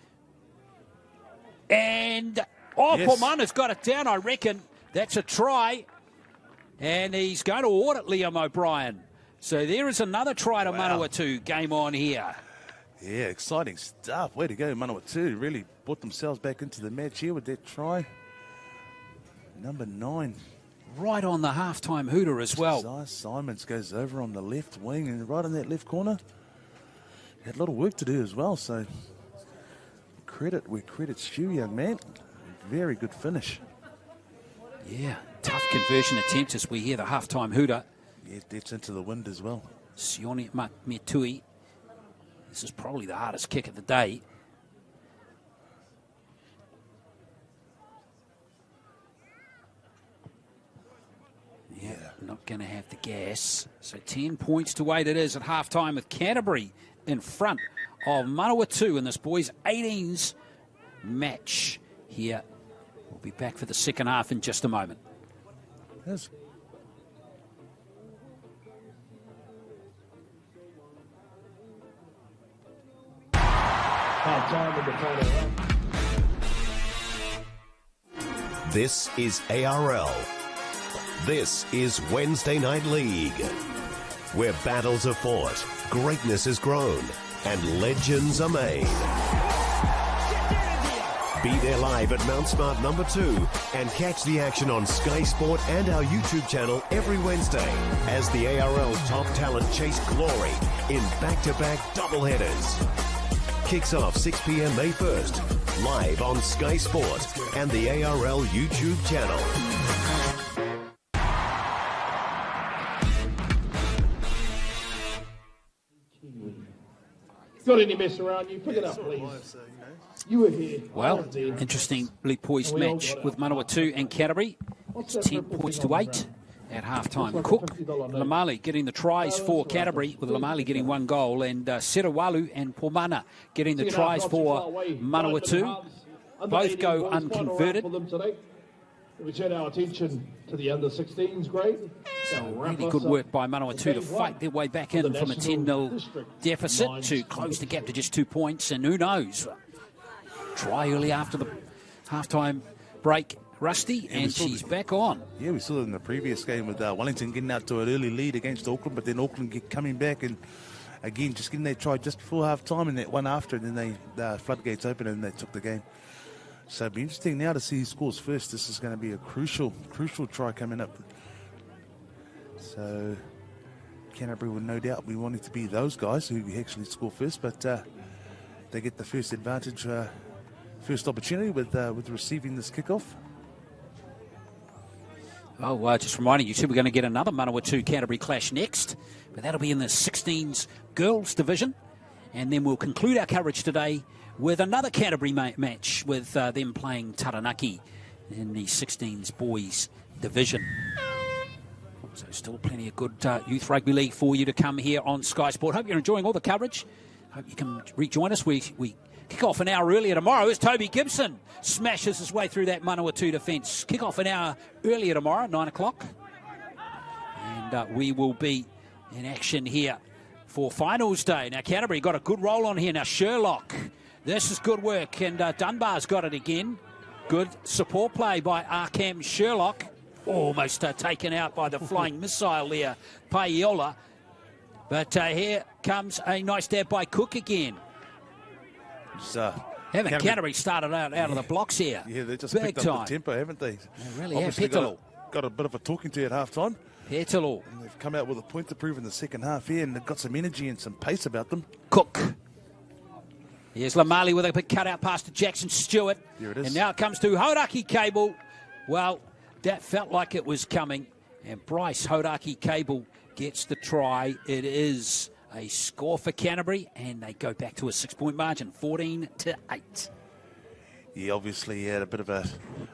And Pulman's got it down, I reckon. That's a try. And he's going to audit Liam O'Brien. So there is another try to Manawatu. Game on here. Yeah, exciting stuff. Way to go, Manawatu. Really brought themselves back into the match here with that try. Number 9. Right on the halftime hooter as well. Simons goes over on the left wing and right in that left corner. Had a lot of work to do as well, so credit where credit's due, young man. Very good finish. Yeah, tough conversion attempt as we hear the halftime hooter. Yeah, that's into the wind as well. Sione Metui. This is probably the hardest kick of the day. Yeah, not going to have the gas. So 10 points to 8 it is at halftime with Canterbury in front of Manawatu in this boys 18s match here. We'll be back for the second half in just a moment. Yes. This is ARL. This is Wednesday Night League. where battles are fought, greatness is grown, and legends are made. Be there live at Mount Smart number 2 and catch the action on Sky Sport and our YouTube channel every Wednesday as the ARL's top talent chase glory in back-to-back doubleheaders. Kicks off 6 p.m. May 1st, live on Sky Sport and the ARL YouTube channel. Got any mess around you? Pick it up, please. You were here. Well, interestingly poised match with Manawatu and Canterbury. It's 10 points to 8 at half-time. Cook, Lamali getting the tries for Canterbury, with Lamali getting 1 goal, and Serawalu and Pulman getting the tries for Manawatu. Both go unconverted. We turn our attention to the under-16s grade. So really good work by Manawatu to fight their way back in from a 10-0 deficit to close the gap to just 2 points. And who knows, try early after the halftime break, Rusty, and she's back on. Yeah, we saw it in the previous game with Wellington getting out to an early lead against Auckland, but then Auckland coming back and again just getting their try just before half-time, and that one after, and then the floodgates opened and they took the game. So it'll be interesting now to see who scores first. This is going to be a crucial try coming up. So Canterbury will no doubt be wanting to be those guys who actually score first, but they get the first advantage, first opportunity with receiving this kickoff. Oh, just reminding you too, we're going to get another Manawatu Canterbury clash next, but that'll be in the 16s girls division, and then we'll conclude our coverage today with another Canterbury match with them playing Taranaki in the 16s boys division. So still plenty of good youth rugby league for you to come here on Sky Sport. Hope you're enjoying all the coverage. Hope you can rejoin us. We kick off an hour earlier tomorrow as Toby Gibson smashes his way through that Manawatu defence. Kick off an hour earlier tomorrow, 9 o'clock. And we will be in action here for finals day. Now Canterbury got a good roll on here. Now Sherlock, this is good work, and Dunbar's got it again. Good support play by Arkham Sherlock. Almost taken out by the flying missile there, Paiola. But here comes a nice stab by Cook again. Canterbury started out of the blocks here. Yeah, they just big picked time. up the tempo, haven't they? They really Obviously have. got a bit of a talking to at half-time. Petalo. And they've come out with a point to prove in the second half here, and they've got some energy and some pace about them. Cook. Here's Lamali with a big cutout pass to Jackson Stewart. Here it is. And now it comes to Hodaki Cable. Well, that felt like it was coming. And Bryce Hodaki Cable gets the try. It is a score for Canterbury, and they go back to a 6-point margin, 14-8. He obviously had a bit of a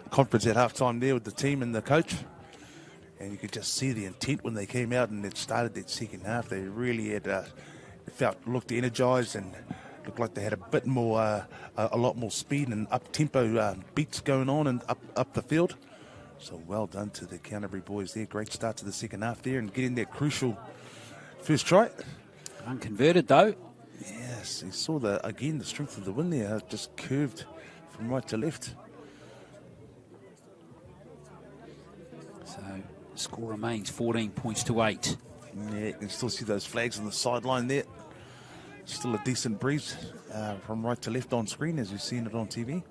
conference at halftime there with the team and the coach. And you could just see the intent when they came out and it started that second half. They really had, looked energized and looked like they had a bit more, a lot more speed and up-tempo beats going on and up the field. So well done to the Canterbury boys there. Great start to the second half there and getting that crucial first try. Unconverted though. Yes, you saw the strength of the wind there, just curved from right to left. So score remains 14 points to 8. Yeah, you can still see those flags on the sideline there. Still a decent breeze from right to left on screen as you've seen it on TV.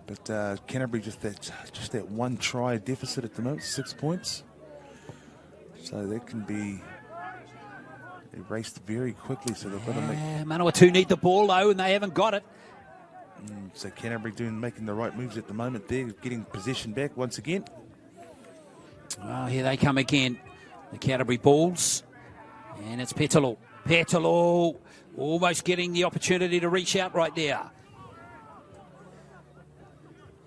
But Canterbury just that one try deficit at the moment, 6 points. So that can be erased very quickly. So they've got to make. Manawatu need the ball though, and they haven't got it. So Canterbury making the right moves at the moment. They're getting possession back once again. Well, here they come again, the Canterbury Bulls, and it's Petalo. Petalo almost getting the opportunity to reach out right there.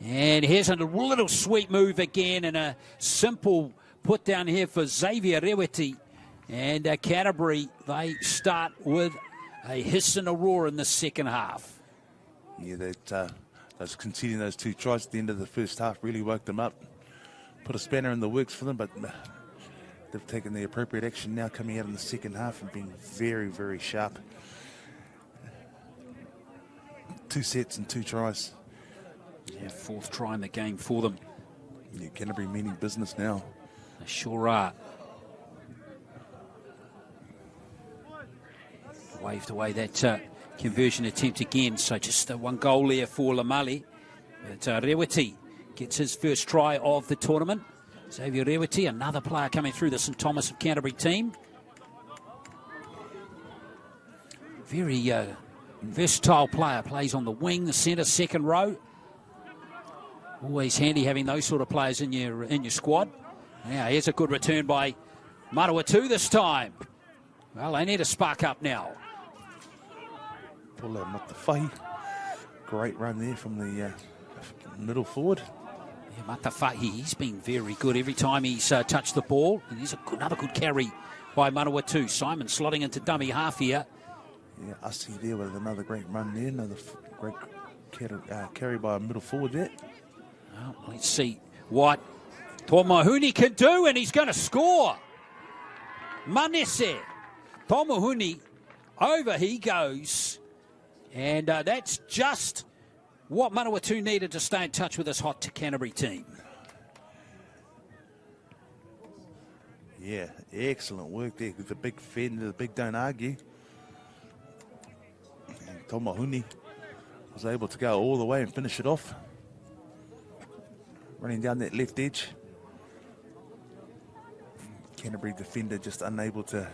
And here's a little sweet move again and a simple put down here for Xavier Reweti. And Canterbury, they start with a hiss and a roar in the second half. Yeah, those conceding those 2 tries at the end of the first half really woke them up. Put a spanner in the works for them, but they've taken the appropriate action now coming out in the second half and being very, very sharp. 2 sets and 2 tries. Yeah, 4th try in the game for them. Yeah, Canterbury meaning business now. They sure are. Waved away that conversion attempt again. So just one goal there for Lamali. But Rewiti gets his first try of the tournament. Xavier Rewiti, another player coming through the St Thomas of Canterbury team. Very versatile player. Plays on the wing, the centre, second row. Always handy having those sort of players in your squad. Now here's a good return by Manawatu this time. Well, they need to spark up now. Pulman Matawhai. Great run there from the middle forward. Yeah, Matawhai, he's been very good every time he's touched the ball. And here's another good carry by Manawatu. Simon slotting into dummy half here. Yeah, Asi there with another great run there. Another great carry by a middle forward there. Well, let's see what Tomahuni can do, and he's going to score. Manese. Tomahuni, over he goes. And that's just what Manawatu needed to stay in touch with this hot Canterbury team. Yeah, excellent work there with the big fend, the big don't argue. And Tomahuni was able to go all the way and finish it off. Running down that left edge. Canterbury defender just unable to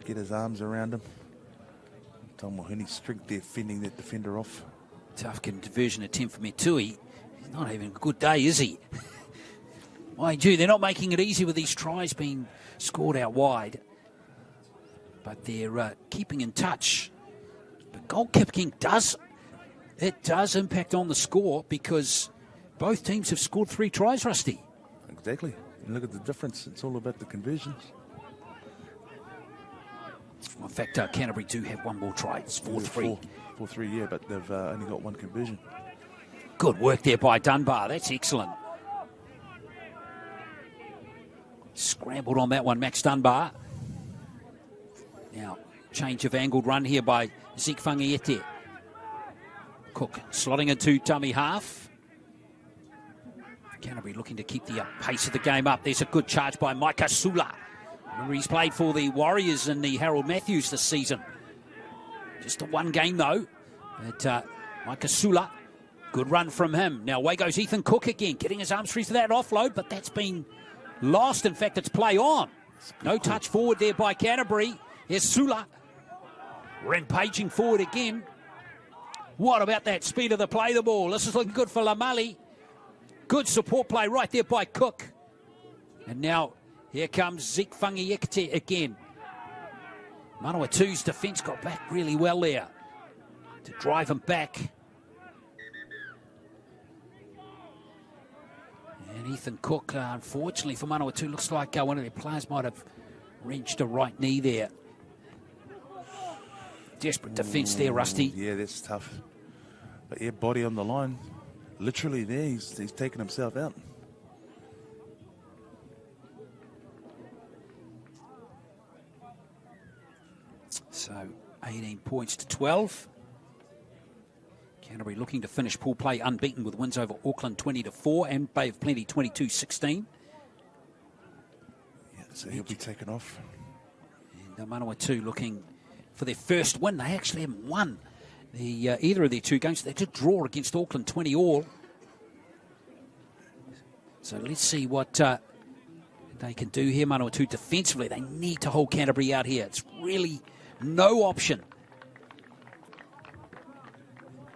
get his arms around him. Tomahuni strength there, fending that defender off. Tough conversion attempt for Metui. He's not having a good day, is he? Mind you, they're not making it easy with these tries being scored out wide. But they're keeping in touch. But goal kicking does impact on the score because both teams have scored 3 tries, Rusty. Exactly. And look at the difference. It's all about the conversions. Well, in fact, Canterbury do have one more try. It's 4-3. 4-3, yeah, but they've only got one conversion. Good work there by Dunbar. That's excellent. Scrambled on that one, Max Dunbar. Now, change of angled run here by Zeke Fangiete. Cook slotting into dummy half. Canterbury looking to keep the pace of the game up. There's a good charge by Micah Sula. Remember, he's played for the Warriors and the Harold Matthews this season. Just a one game, though. But Micah Sula, good run from him. Now away goes Ethan Cook again, getting his arms free for that offload, but that's been lost. In fact, it's play on. No touch forward there by Canterbury. Here's Sula. Rampaging forward again. What about that speed of the play the ball? This is looking good for Lamali. Good support play right there by Cook. And now here comes Zeke Fangiekte again. Manawatu's defence got back really well there to drive him back. And Ethan Cook, unfortunately for Manawatu, looks like one of their players might have wrenched a right knee there. Desperate defence there, Rusty. Yeah, that's tough. But yeah, body on the line. Literally there, he's taken himself out. So 18 points to 12. Canterbury looking to finish pool play unbeaten with wins over Auckland 20-4 and Bay of Plenty 22-16. Yeah, so he'll be taken off. And Manawatu looking for their first win. They actually haven't won either of their 2 games. They did draw against Auckland 20-all. So let's see what they can do here. Manawatu defensively, they need to hold Canterbury out here. It's really no option.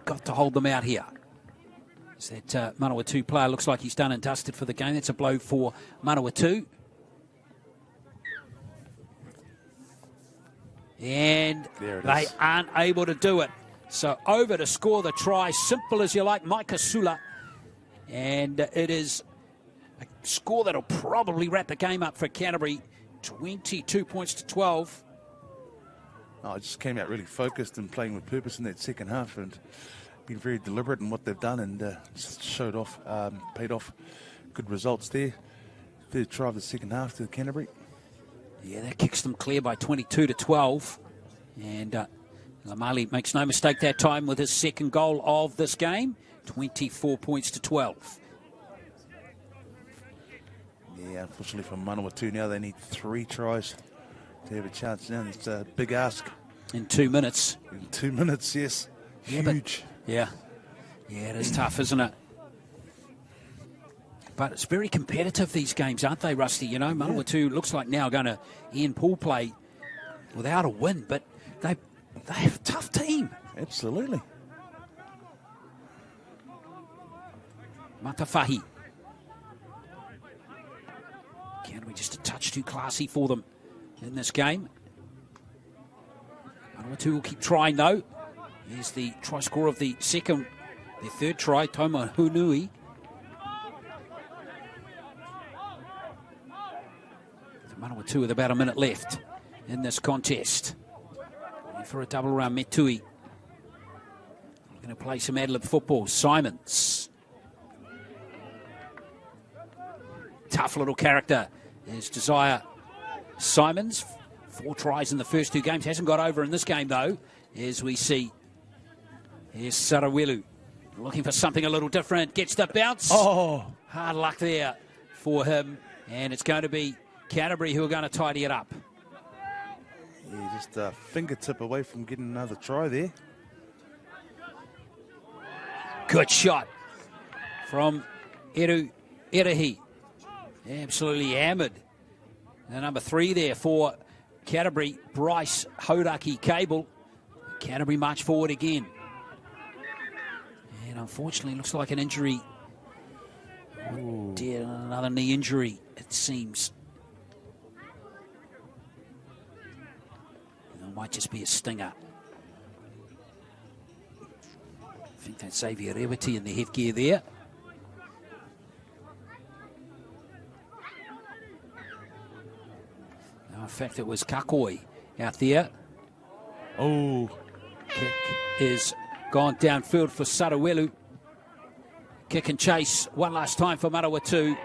Got to hold them out here. So that Manawatu player looks like he's done and dusted for the game. That's a blow for Manawatu. And they aren't able to do it. So over to score the try, simple as you like, Micah Sula. And it is a score that'll probably wrap the game up for Canterbury. 22 points to 12. Oh, it just came out really focused and playing with purpose in that second half and been very deliberate in what they've done and just showed off, paid off. Good results there. Third try of the second half to Canterbury. Yeah, that kicks them clear by 22 to 12. And Lamali makes no mistake that time with his second goal of this game. 24 points to 12. Yeah, unfortunately for Manawatu now, they need 3 tries to have a chance now. It's a big ask. In 2 minutes. In 2 minutes, yes. Yeah, huge. Yeah, it is tough, isn't it? But it's very competitive, these games, aren't they, Rusty? You know, Manawatu looks like now going to end pool play without a win, but they have a tough team. Absolutely. Matafahi. Canterbury just a touch too classy for them in this game. Manawatu will keep trying, though. Here's the try scorer of their third try, Toma Hunui. Manawatu with about a minute left in this contest. For a double around Metui. Going to play some ad-lib football. Simons. Tough little character is Desire Simons. 4 tries in the first 2 games. Hasn't got over in this game, though, as we see. Here's Sarawelu looking for something a little different. Gets the bounce. Oh, hard luck there for him. And it's going to be Canterbury who are going to tidy it up. Yeah, just a fingertip away from getting another try there. Good shot from Irahi. Absolutely hammered. The number 3 there for Canterbury, Bryce Hodaki Cable. Canterbury march forward again. And unfortunately, looks like an injury. Oh dear, another knee injury, it seems. It might just be a stinger. I think that's Xavier Rewiti in the headgear there. No, in fact, it was Kakoi out there. Oh. Kick is gone downfield for Sarawelu. Kick and chase one last time for Manawatu.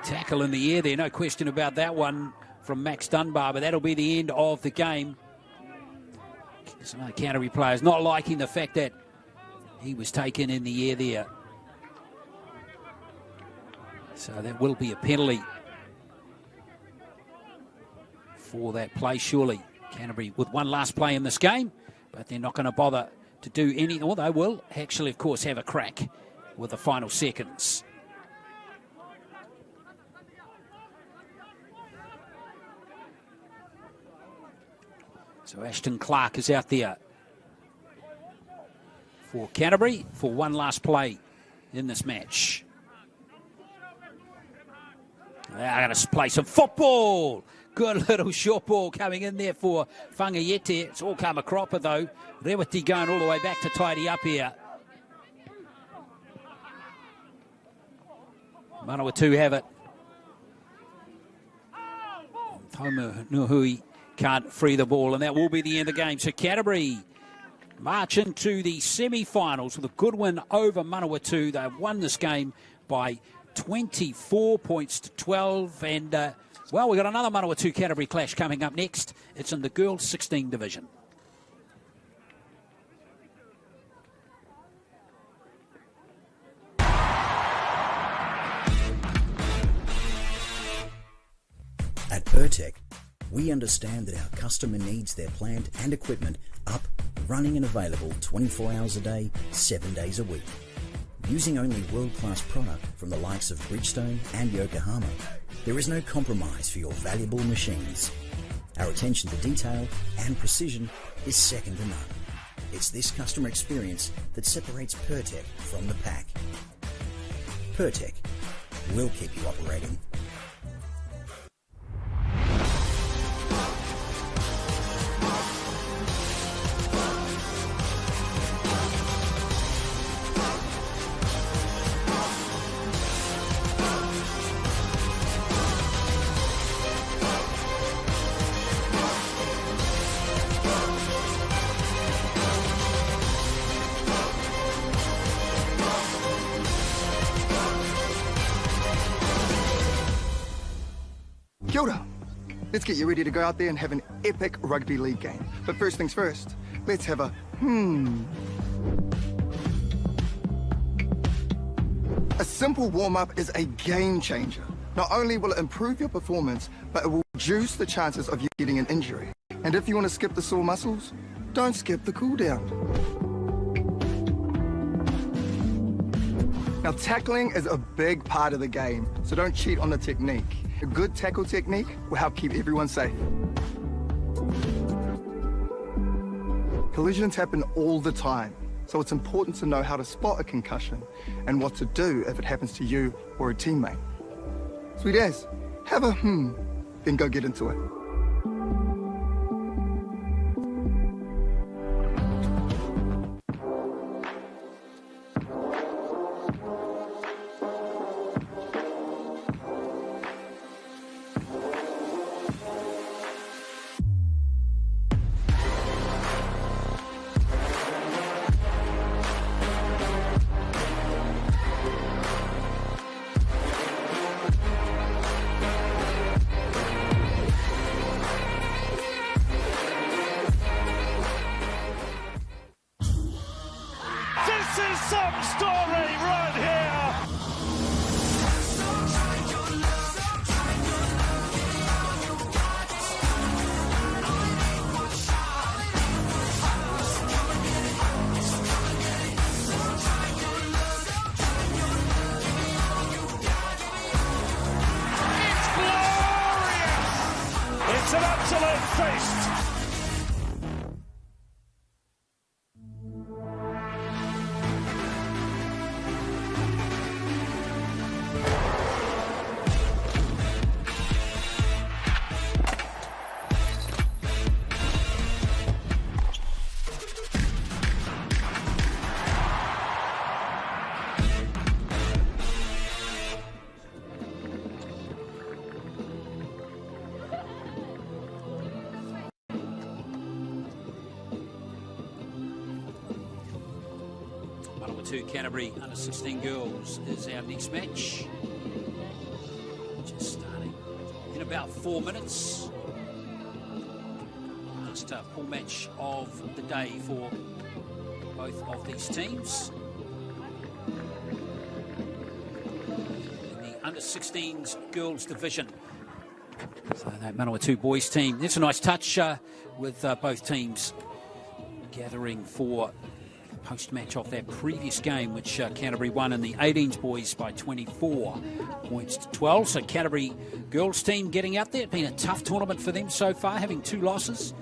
Tackle in the air there, no question about that one from Max Dunbar, but that'll be the end of the game. Some other Canterbury players not liking the fact that he was taken in the air there. So that will be a penalty for that play, surely. Canterbury with one last play in this game, but they're not going to bother to do anything, or they will actually, of course, have a crack with the final seconds. So Ashton Clark is out there for Canterbury for one last play in this match. They're going to play some football. Good little short ball coming in there for Whangaiete. It's all Kamakropa though. Rewiti going all the way back to tidy up here. Manawatu have it. Toma Nuhui can't free the ball, and that will be the end of the game. So Canterbury march into the semi-finals with a good win over Manawatu. They've won this game by 24 points to 12. And, well, we've got another Manawatu Canterbury clash coming up next. It's in the girls' 16 division. At Pertec, we understand that our customer needs their plant and equipment up, running and available 24 hours a day, 7 days a week. Using only world-class product from the likes of Bridgestone and Yokohama, there is no compromise for your valuable machines. Our attention to detail and precision is second to none. It's this customer experience that separates Pertec from the pack. Pertec will keep you operating. Kia ora. Let's get you ready to go out there and have an epic rugby league game. But first things first, let's have a A simple warm-up is a game changer. Not only will it improve your performance, but it will reduce the chances of you getting an injury. And if you want to skip the sore muscles, don't skip the cool down. Now, tackling is a big part of the game, so don't cheat on the technique. A good tackle technique will help keep everyone safe. Collisions happen all the time, so it's important to know how to spot a concussion and what to do if it happens to you or a teammate. Sweet as, have a then go get into it. This is some story right here. It's glorious. It's an absolute feast. Canterbury under-16 girls is our next match. Just starting in about 4 minutes. Last pool match of the day for both of these teams. In the under-16s girls division. So that Manawatu boys team. That's a nice touch with both teams gathering for post-match of that previous game, which Canterbury won in the 18s boys by 24 points to 12. So Canterbury girls team getting out there. It's been a tough tournament for them so far, having 2 losses,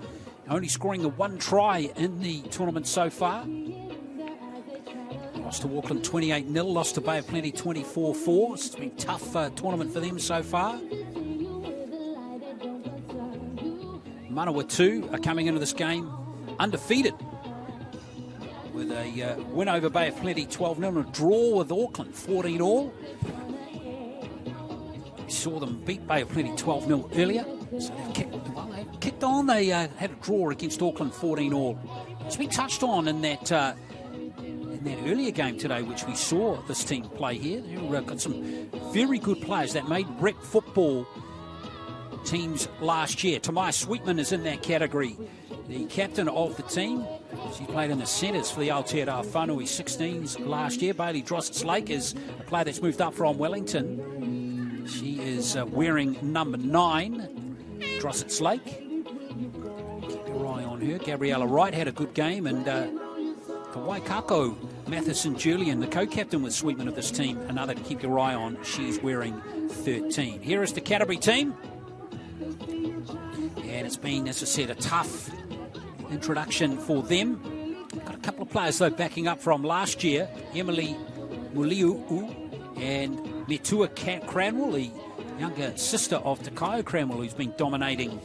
only scoring the 1 try in the tournament so far. Lost to Auckland 28-0, lost to Bay of Plenty 24-4. It's been a tough tournament for them so far. Manawatu are coming into this game undefeated, with a win over Bay of Plenty 12-0 and a draw with Auckland 14-all. We saw them beat Bay of Plenty 12-0 earlier. So they've kicked on. They had a draw against Auckland 14-all. It's been touched on in that earlier game today, which we saw this team play here. They've got some very good players that made rep football teams last year. Tamaya Sweetman is in that category, the captain of the team. She played in the centres for the Aotearoa Whanui 16s last year. Bailey Drossett-Slake is a player that's moved up from Wellington. She is wearing number 9, Drossett-Slake. Keep your eye on her. Gabriella Wright had a good game, and Kawaikako Matheson Julian, the co-captain with Sweetman of this team, another to keep your eye on. She's wearing 13. Here is the Canterbury team. And it's been, as I said, a tough introduction for them. Got a couple of players, though, backing up from last year. Emily Muliu and Metua Cranwell, the younger sister of Takayo Cranwell, who's been dominating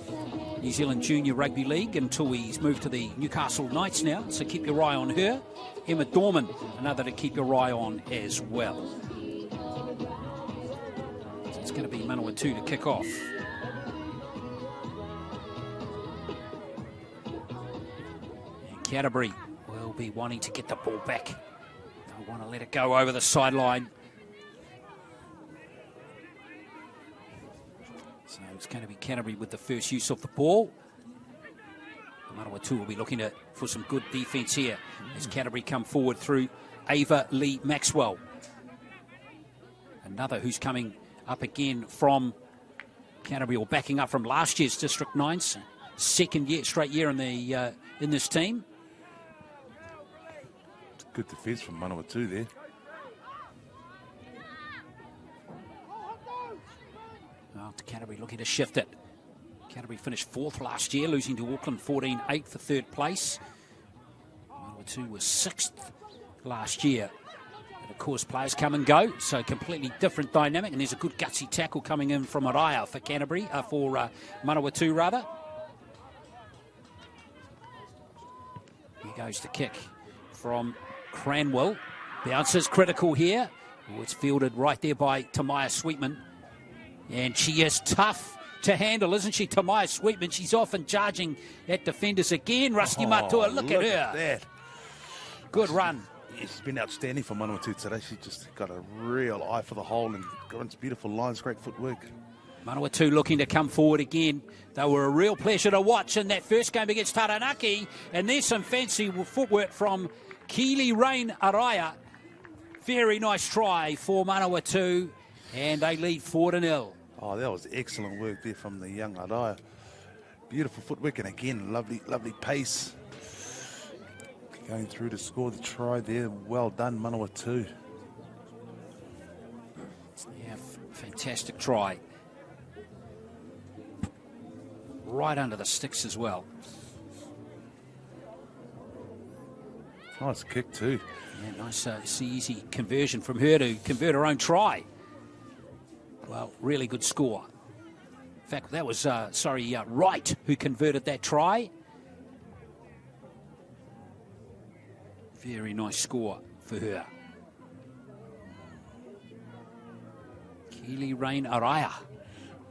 New Zealand Junior Rugby League until he's moved to the Newcastle Knights now. So keep your eye on her. Emma Dorman, another to keep your eye on as well. So it's going to be Manawatu to kick off. Canterbury will be wanting to get the ball back. Don't want to let it go over the sideline. So it's going to be Canterbury with the first use of the ball. Manawatu will be looking for some good defence here as Canterbury come forward through Ava Lee Maxwell. Another who's coming up again from Canterbury, or backing up from last year's District 9's second straight year in this team. Good defence from Manawatu there. Well, Canterbury looking to shift it. Canterbury finished 4th last year, losing to Auckland 14-8 for 3rd place. Manawatu was 6th last year. And of course, players come and go, so completely different dynamic. And there's a good gutsy tackle coming in from Araya for Canterbury, for Manawatu rather. Here goes the kick from Cranwell. Bounces critical here. Oh, it's fielded right there by Tamaya Sweetman. And she is tough to handle, isn't she, Tamaya Sweetman? She's often charging at defenders again. Rusty Matua, look at her. That. Good run. Yeah, she's been outstanding for Manawatu today. She just got a real eye for the hole and got into beautiful lines, great footwork. Manawatu looking to come forward again. They were a real pleasure to watch in that first game against Taranaki. And there's some fancy footwork from Keely Rain Araya. Very nice try for Manawatu. And they lead 4-0. Oh, that was excellent work there from the young Araya. Beautiful footwork, and again, lovely pace. Going through to score the try there. Well done, Manawatu. Yeah, fantastic try. Right under the sticks as well. Nice kick too. Yeah, nice, easy conversion from her to convert her own try. Well, really good score. In fact, that was, Wright who converted that try. Very nice score for her. Keely Rain Araya.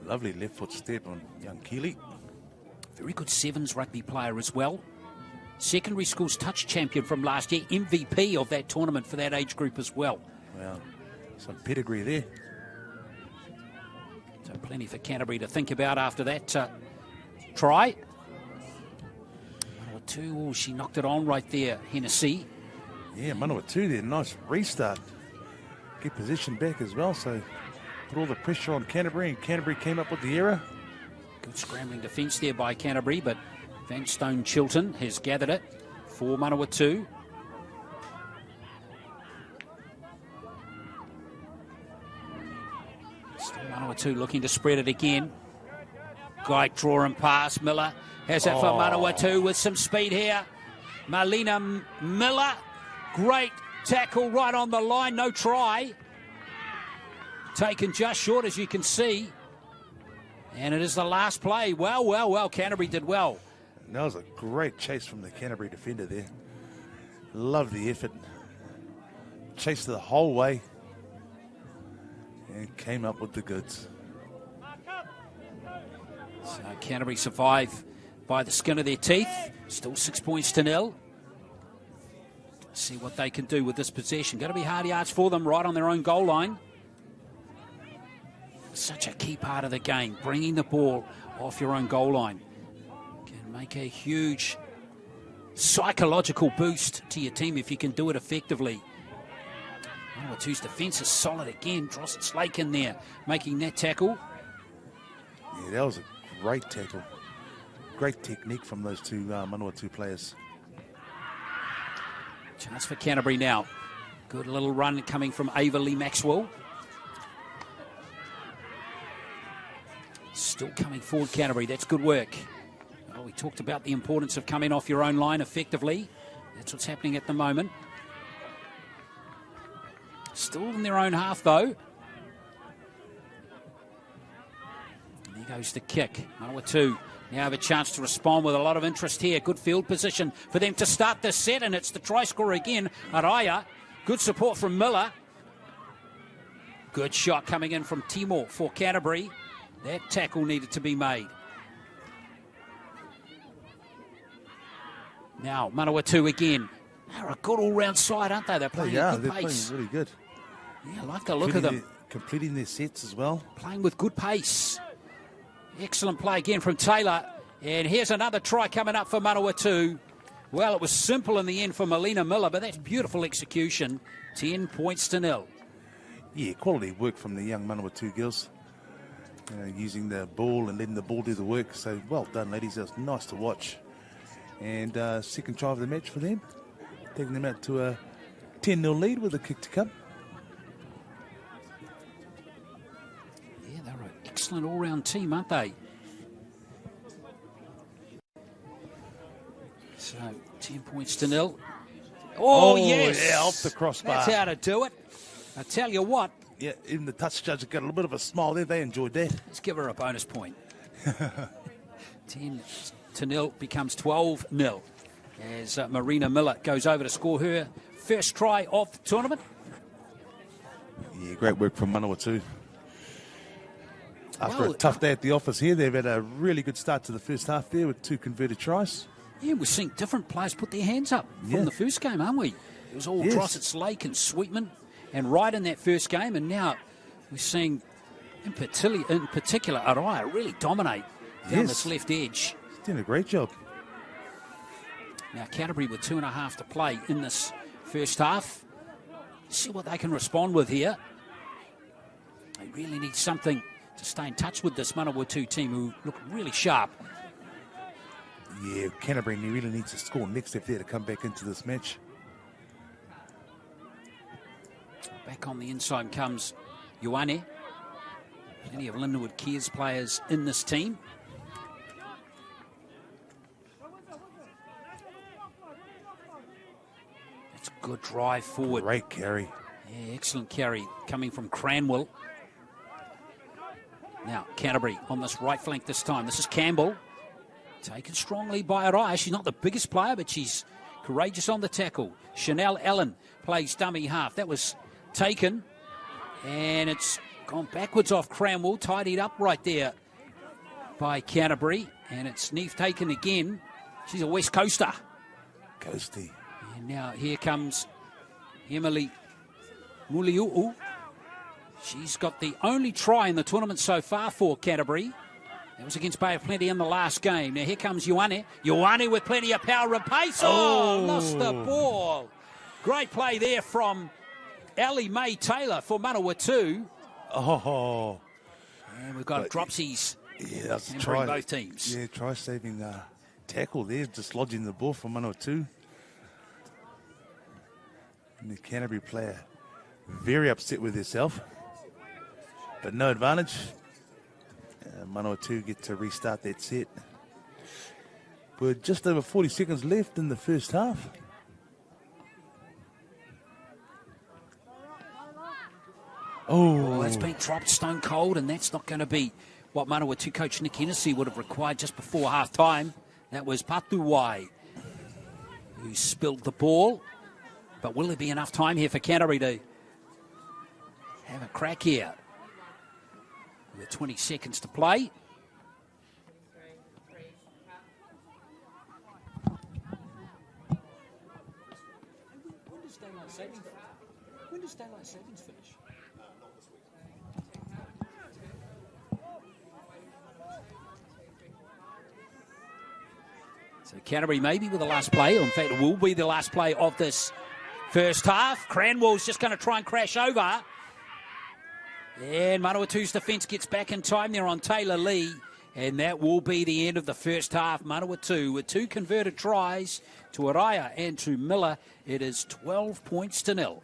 Lovely left foot step on young Keely. Very good sevens rugby player as well. Secondary schools touch champion from last year. MVP of that tournament for that age group as well. Wow, some pedigree there. So plenty for Canterbury to think about after that try. Manawatu, she knocked it on right there, Hennessy. Yeah, Manawatu there, nice restart. Get position back as well, so put all the pressure on Canterbury, and Canterbury came up with the error. Good scrambling defence there by Canterbury, but Van Stone Chilton has gathered it for Manawatu. Still Manawatu looking to spread it again. Great draw and pass. Miller has it for Manawatu with some speed here. Marlena Miller, great tackle right on the line, no try. Taken just short, as you can see. And it is the last play. Well, Canterbury did well. That was a great chase from the Canterbury defender there. Love the effort. Chased the whole way and came up with the goods. So Canterbury survive by the skin of their teeth. Still 6 points to 0. See what they can do with this possession. Going to be hard yards for them right on their own goal line. Such a key part of the game, bringing the ball off your own goal line. Can make a huge psychological boost to your team if you can do it effectively. Manawatu's defence is solid again. Drossett Slake in there, making that tackle. Yeah, that was a great tackle. Great technique from those two Manawatu players. Chance for Canterbury now. Good little run coming from Ava Lee Maxwell. Still coming forward, Canterbury. That's good work. Oh, we talked about the importance of coming off your own line effectively. That's what's happening at the moment. Still in their own half, though. And there goes the kick. Manawatu now have a chance to respond with a lot of interest here. Good field position for them to start this set, and it's the try scorer again, Araya. Good support from Miller. Good shot coming in from Timor for Canterbury. That tackle needed to be made. Now, Manawatu again. They're a good all-round side, aren't they? They're playing at good pace. Playing really good. Yeah, I like the look of them. Completing their sets as well. Playing with good pace. Excellent play again from Taylor. And here's another try coming up for Manawatu. Well, it was simple in the end for Marlena Miller, but that's beautiful execution. 10 points to 0. Yeah, quality work from the young Manawatu girls. Using the ball and letting the ball do the work. So well done, ladies. That was nice to watch. And second try of the match for them, taking them out to a 10-0 lead with a kick to come. Yeah, they're an excellent all-round team, aren't they? So 10 points to 0. Oh, yes! Yeah, off the crossbar. That's how to do it. I tell you what. Yeah, even the touch judge got a little bit of a smile there. They enjoyed that. Let's give her a bonus point. 10-0 becomes 12-0 as Marina Miller goes over to score her first try of the tournament. Yeah, great work from Manawatu. After a tough day at the office here, they've had a really good start to the first half there with 2 converted tries. Yeah, we're seeing different players put their hands up from the first game, aren't we? It was all Drossett, Lake and Sweetman and Wright in that first game, and now we're seeing, in particular, Araya really dominate down this left edge. He's doing a great job. Now, Canterbury with 2.5 to play in this first half. See what they can respond with here. They really need something to stay in touch with this Manawatu team who look really sharp. Yeah, Canterbury really needs to score next if they're to come back into this match. Back on the inside comes Ioane. Plenty of Lindenwood Cares players in this team. That's a good drive forward. Great carry. Yeah, excellent carry coming from Cranwell. Now, Canterbury on this right flank this time. This is Campbell. Taken strongly by Araya. She's not the biggest player, but she's courageous on the tackle. Chanel Allen plays dummy half. That was taken, and it's gone backwards off Cranwell. Tidied up right there by Canterbury, and it's Neef taken again. She's a West Coaster. Coasty. And now here comes Emily Muliu'u. She's got the only try in the tournament so far for Canterbury. That was against Bay of Plenty in the last game. Now here comes Ioane. Ioane with plenty of power and pace. Oh, lost the ball. Great play there from Ellie Mae Taylor for Manawatu. Oh. And we've got dropsies. Yeah, that's a try. Both teams. Yeah, try-saving tackle there, dislodging the ball from Manawatu. And the Canterbury player very upset with herself. But no advantage. Manawatu get to restart that set. We're just over 40 seconds left in the first half. Oh, that's been dropped stone cold, and that's not going to be what Manawatu coach Nick Hennessy would have required just before half-time. That was Patuwai who spilled the ball. But will there be enough time here for Canterbury to have a crack here? With 20 seconds to play. When does daylight savings finish? So Canterbury maybe with the last play. In fact, it will be the last play of this first half. Cranwell's just going to try and crash over. And Manawatu's defence gets back in time there on Taylor Lee. And that will be the end of the first half. Manawatu with 2 converted tries to Araya and to Miller. It is 12 points to 0.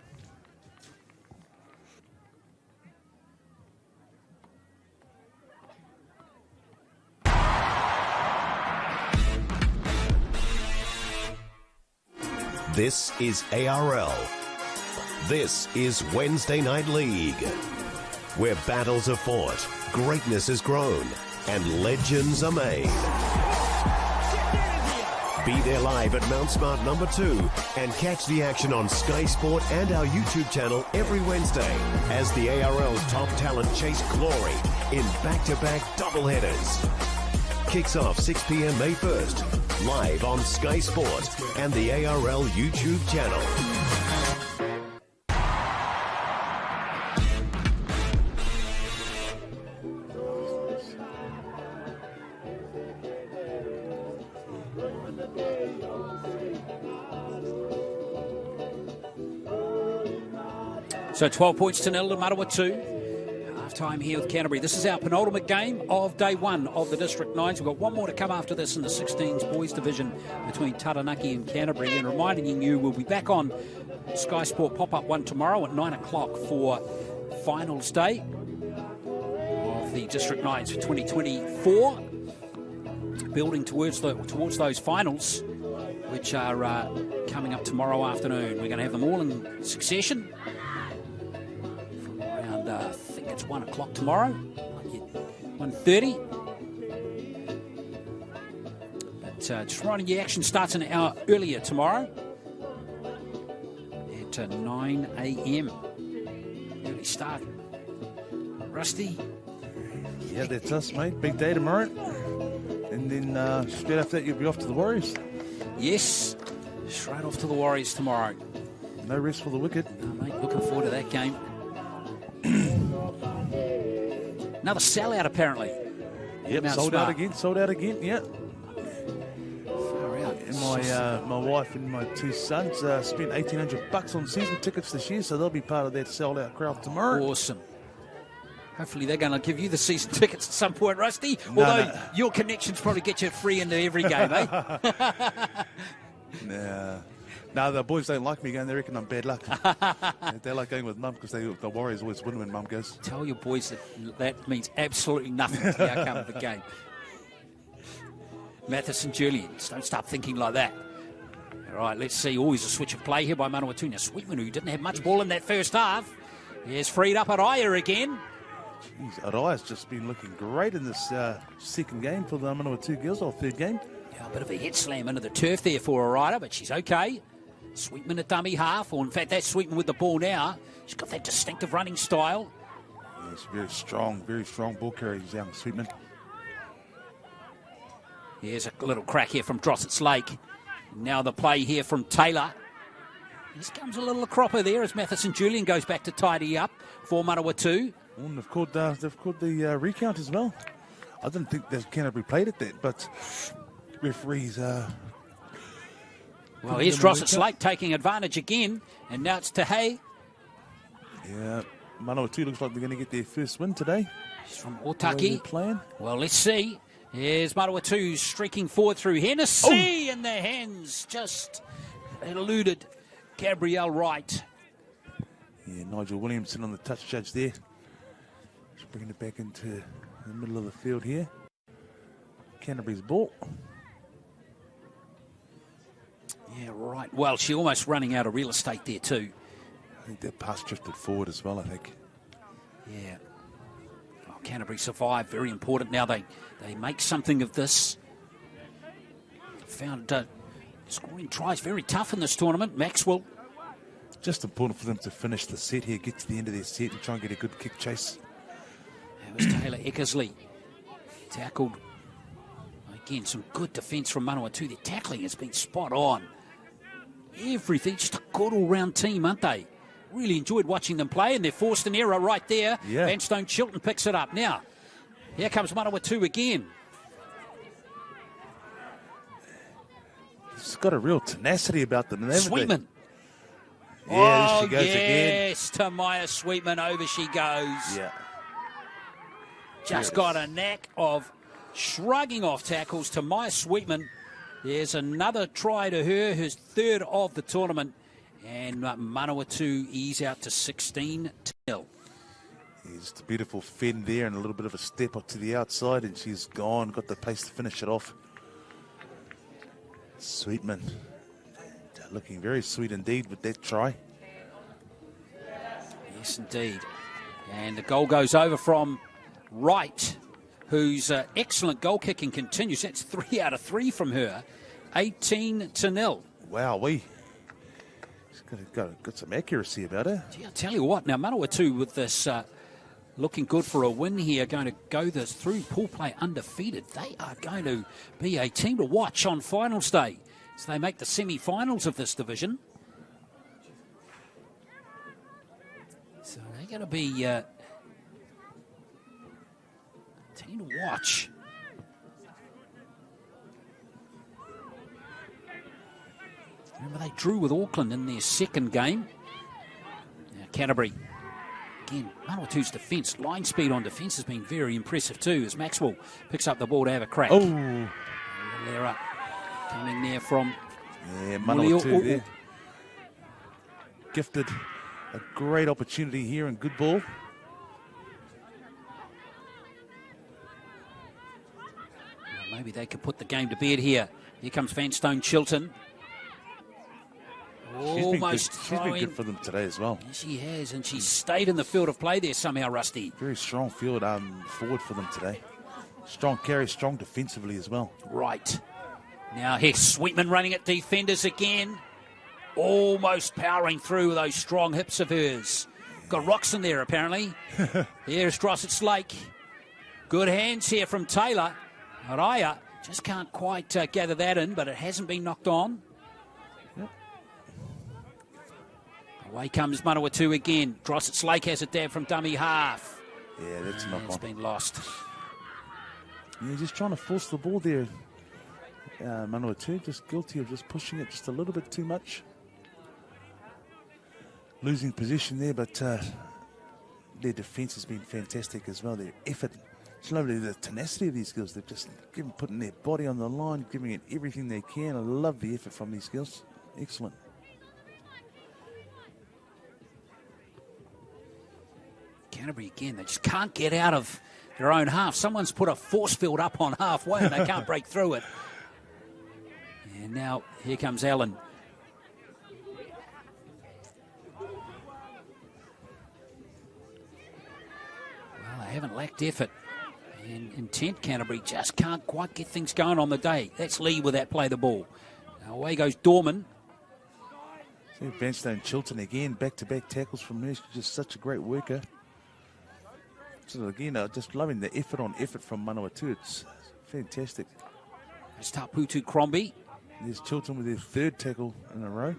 This is ARL. This is Wednesday Night League, where battles are fought, greatness is grown, and legends are made. Be there live at Mount Smart number 2 and catch the action on Sky Sport and our YouTube channel every Wednesday as the ARL's top talent chase glory in back-to-back doubleheaders. Kicks off 6 p.m. May 1st, live on Sky Sport and the ARL YouTube channel. So 12 points to 0 to Manawatu. Half-time here with Canterbury. This is our penultimate game of day one of the District 9s. We've got one more to come after this in the 16s boys division between Taranaki and Canterbury. And reminding you, we'll be back on Sky Sport Pop-Up 1 tomorrow at 9 o'clock for finals day of the District 9s for 2024. Building towards those finals, which are coming up tomorrow afternoon. We're going to have them all in succession from around, I think it's 1 o'clock tomorrow, 1:30. But just reminding you, action starts an hour earlier tomorrow at 9 a.m. Early start. Rusty? Yeah, that's us, mate. Big day tomorrow. And then straight after that, you'll be off to the Warriors. Yes, straight off to the Warriors tomorrow. No rest for the wicked. No, mate, looking forward to that game. Another sellout, apparently. Yep, sold out again, yeah. Far out. And my wife and my two sons spent $1,800 on season tickets this year, so they'll be part of that sold-out crowd tomorrow. Awesome. Hopefully they're going to give you the season tickets at some point, Rusty. Although your connections probably get you free into every game, eh? No, the boys don't like me going. They reckon I'm bad luck. They like going with Mum because the Warriors always win when Mum goes. Tell your boys that means absolutely nothing to the outcome of the game. Mathis and Julian, don't start thinking like that. All right, let's see. Always a switch of play here by Manawatu. Now, Sweetman, who didn't have much ball in that first half, is freed up at Araya again. Jeez, Araya's just been looking great in this second game for the Manawatu girls, or third game. Yeah, a bit of a head slam into the turf there for Araya, but she's okay. Sweetman at dummy half, or in fact, that's Sweetman with the ball now. She's got that distinctive running style. Yeah, she's very strong ball carrier, young Sweetman. Here's a little crack here from Drossett's Lake. Now the play here from Taylor. This comes a little cropper there as Mathis and Julian goes back to tidy up for Manawatu. And they've called the recount as well. I didn't think that Canterbury played at that, but referees. Well, here's Drossett's Lake taking advantage again, and now it's Tahei. Yeah, Manawatu looks like they're going to get their first win today. She's from Otaki. Well, let's see. Here's Manawatu streaking forward through Hennessy, and their hands just eluded Gabrielle Wright. Yeah, Nigel Williamson on the touch judge there. Just bringing it back into the middle of the field here. Canterbury's ball. Yeah, right. Well, she's almost running out of real estate there too. I think that pass drifted forward as well, I think. Yeah. Well, Canterbury survive. Very important. Now they make something of this. Found scoring tries very tough in this tournament. Maxwell. Just important for them to finish the set here, get to the end of their set and try and get a good kick chase. That was Taylor Eckersley. Tackled. Again, some good defence from Manawatu. Their tackling has been spot on. Everything, just a good all-round team, aren't they? Really enjoyed watching them play, and they're forced an error right there. Yeah. Vanstone Chilton picks it up. Now, here comes Manawatu again. It's got a real tenacity about them. Sweetman. Yeah, she goes again. Yes, to Maya Sweetman. Over she goes. Yeah. Just got a knack of shrugging off tackles to Maya Sweetman. There's another try to her, his third of the tournament. And Manawatu ease out to 16-0. Just a beautiful fend there and a little bit of a step up to the outside, and she's gone, got the pace to finish it off. Sweetman looking very sweet indeed with that try. Yes, indeed. And the goal goes over from Wright, whose excellent goal kicking continues. That's 3 out of 3 from her. 18-0. Wow, she's got some accuracy about her. Gee, I'll tell you what, now Manawatu with this looking good for a win here, going to go this through pool play undefeated. They are going to be a team to watch on finals day. So they make the semi-finals of this division. So they're going to be a team to watch. Remember, they drew with Auckland in their second game. Now Canterbury. Again, Manawatu's defence, line speed on defence has been very impressive too, as Maxwell picks up the ball to have a crack. Oh! They're coming there from... Yeah, Manawatu there. Gifted a great opportunity here and good ball. Well, maybe they could put the game to bed here. Here comes Vanstone Chilton. Almost she's been good for them today as well. Yes, she has, and she stayed in the field of play there somehow, Rusty. Very strong field forward for them today. Strong carry, strong defensively as well. Right. Now here's Sweetman running at defenders again. Almost powering through those strong hips of hers. Got rocks in there apparently. Here's Drossett Slake. Good hands here from Taylor. Araya just can't quite gather that in, but it hasn't been knocked on. Away comes Manawatu again. Drossett Slake has a dab from dummy half. Yeah, that's not on. It's been lost. Yeah, just trying to force the ball there. Manawatu just guilty of just pushing it just a little bit too much. Losing position there, but their defence has been fantastic as well. Their effort, it's lovely, the tenacity of these girls. They're just putting their body on the line, giving it everything they can. I love the effort from these girls. Excellent. Canterbury again, they just can't get out of their own half. Someone's put a force field up on halfway and they can't break through it. And now here comes Allen. Well, they haven't lacked effort and intent. Canterbury just can't quite get things going on the day. That's Lee with that play the ball. Now away goes Dorman. See Vanstone Chilton again, back-to-back tackles from her. She's just such a great worker. So again, just loving the effort on effort from Manawatu. It's fantastic. There's Taputu Crombie. There's Chilton with their third tackle in a row.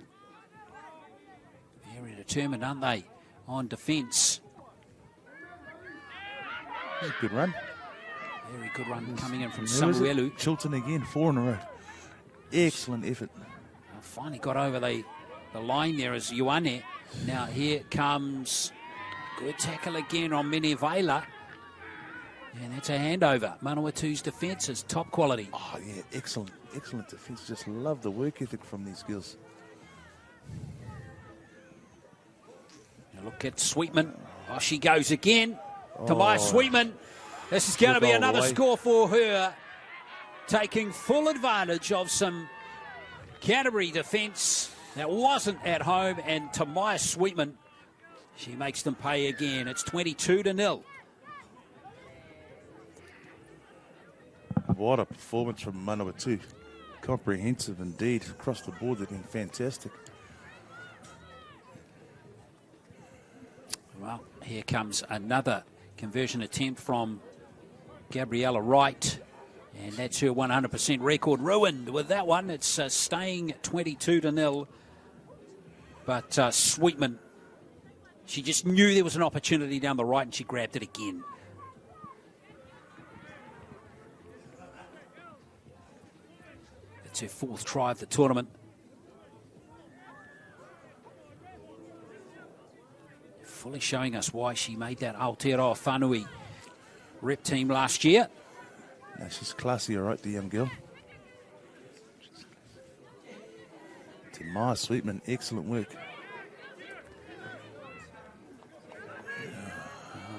Very determined, aren't they, on defence? Good run. Very good run coming in from Samuelu. Chilton again, 4 in a row. Excellent effort. Finally got over the line there as Ioane. Now here comes... Good tackle again on Minivaila. And that's a handover. Manawatu's defence is top quality. Oh, yeah, excellent. Excellent defence. Just love the work ethic from these girls. Now look at Sweetman. Oh, she goes again. Tamaya Sweetman. This is going to be another score for her. Taking full advantage of some Canterbury defence that wasn't at home. And Tamaya Sweetman, she makes them pay again. It's 22-0. What a performance from Manawatu. Comprehensive indeed. Across the board, they've been fantastic. Well, here comes another conversion attempt from Gabriella Wright. And that's her 100% record ruined with that one. It's staying 22-0. But Sweetman, she just knew there was an opportunity down the right and she grabbed it again. It's her 4th try of the tournament. Fully showing us why she made that Aotearoa Whanui rep team last year. No, she's classy, all right, the young girl. Tamaya Sweetman, excellent work.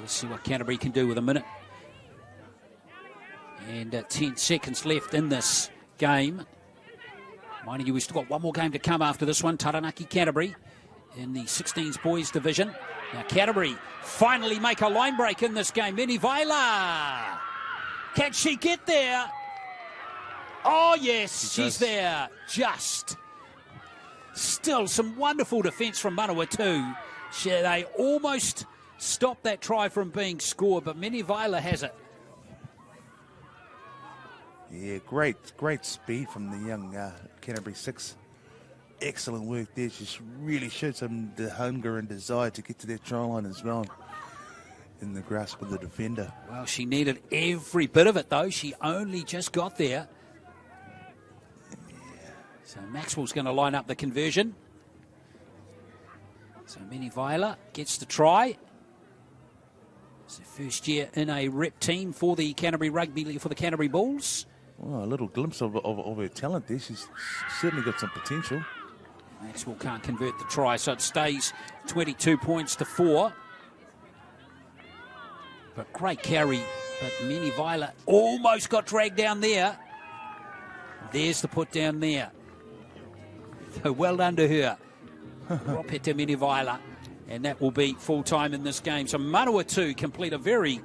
Let's see what Canterbury can do with a minute. And 10 seconds left in this game. Minding you, we've still got one more game to come after this one. Taranaki Canterbury in the 16s boys division. Now Canterbury finally make a line break in this game. Minivaila. Can she get there? Oh yes, she's there. Just. Still some wonderful defence from Manawatu. They almost stopped that try from being scored, but Minivaila has it. Yeah, great speed from the young Canterbury 6. Excellent work there. She really showed some hunger and desire to get to their try line as well in the grasp of the defender. Well, she needed every bit of it, though. She only just got there. Yeah. So Maxwell's going to line up the conversion. So Mini Viola gets the try. It's the first year in a rep team for the Canterbury Rugby, for the Canterbury Bulls. Well, a little glimpse of her talent there. She's certainly got some potential. Maxwell can't convert the try, so it stays 22 points to 4. But great carry. But Mini Viola almost got dragged down there. There's the put down there. So well done to her. Drop it to Mini Viola. And that will be full-time in this game. So Manawatu complete a very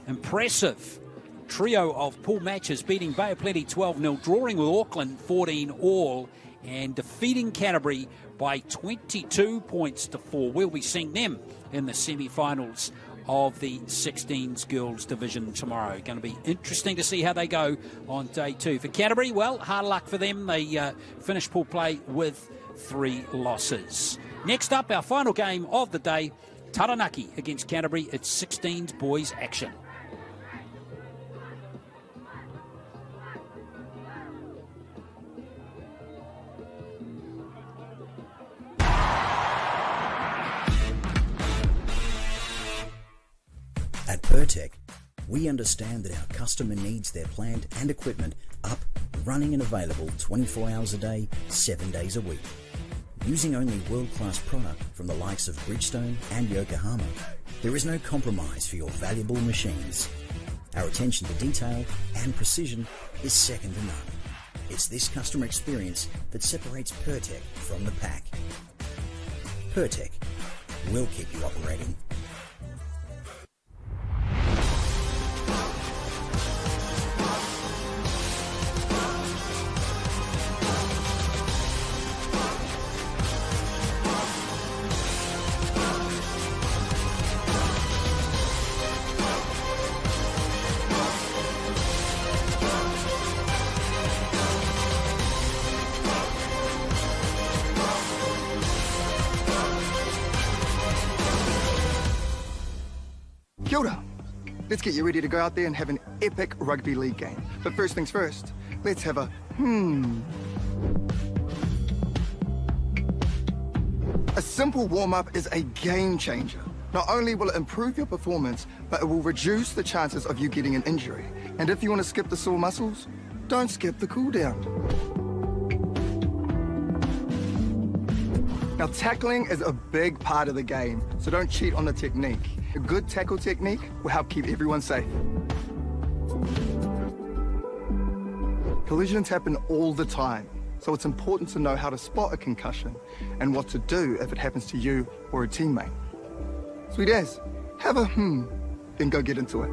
impressive trio of pool matches, beating Bay of Plenty 12-0, drawing with Auckland 14-all, and defeating Canterbury by 22 points to 4. We'll be seeing them in the semi-finals of the 16s girls division tomorrow. Going to be interesting to see how they go on day 2. For Canterbury, well, hard luck for them. They finished pool play with 3 losses. Next up, our final game of the day, Taranaki against Canterbury. It's 16s boys action. At Pertec, we understand that our customer needs their plant and equipment up, running and available 24 hours a day, 7 days a week. Using only world-class product from the likes of Bridgestone and Yokohama, there is no compromise for your valuable machines. Our attention to detail and precision is second to none. It's this customer experience that separates Pertec from the pack. Pertec, we'll keep you operating. Kia ora. Let's get you ready to go out there and have an epic rugby league game. But first things first, let's have a A simple warm-up is a game changer. Not only will it improve your performance, but it will reduce the chances of you getting an injury. And if you want to skip the sore muscles, don't skip the cool down. Now, tackling is a big part of the game, so don't cheat on the technique. A good tackle technique will help keep everyone safe. Collisions happen all the time, so it's important to know how to spot a concussion and what to do if it happens to you or a teammate. Sweet as, have a then go get into it.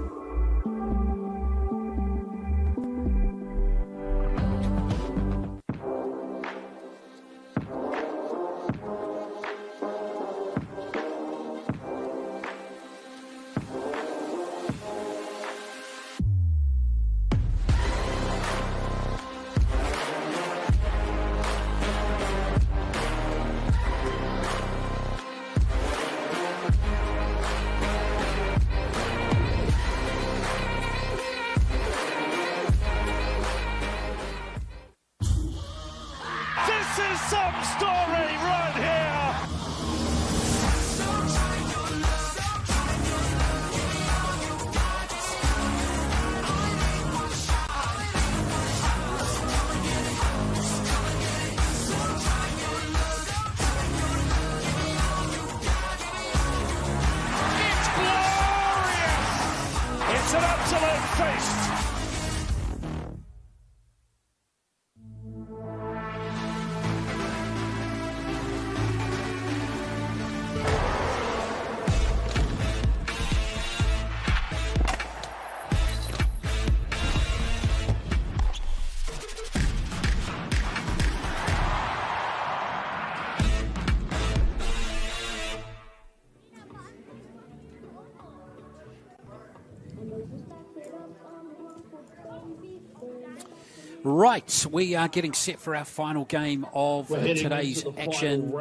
Right, we are getting set for our final game of today's action,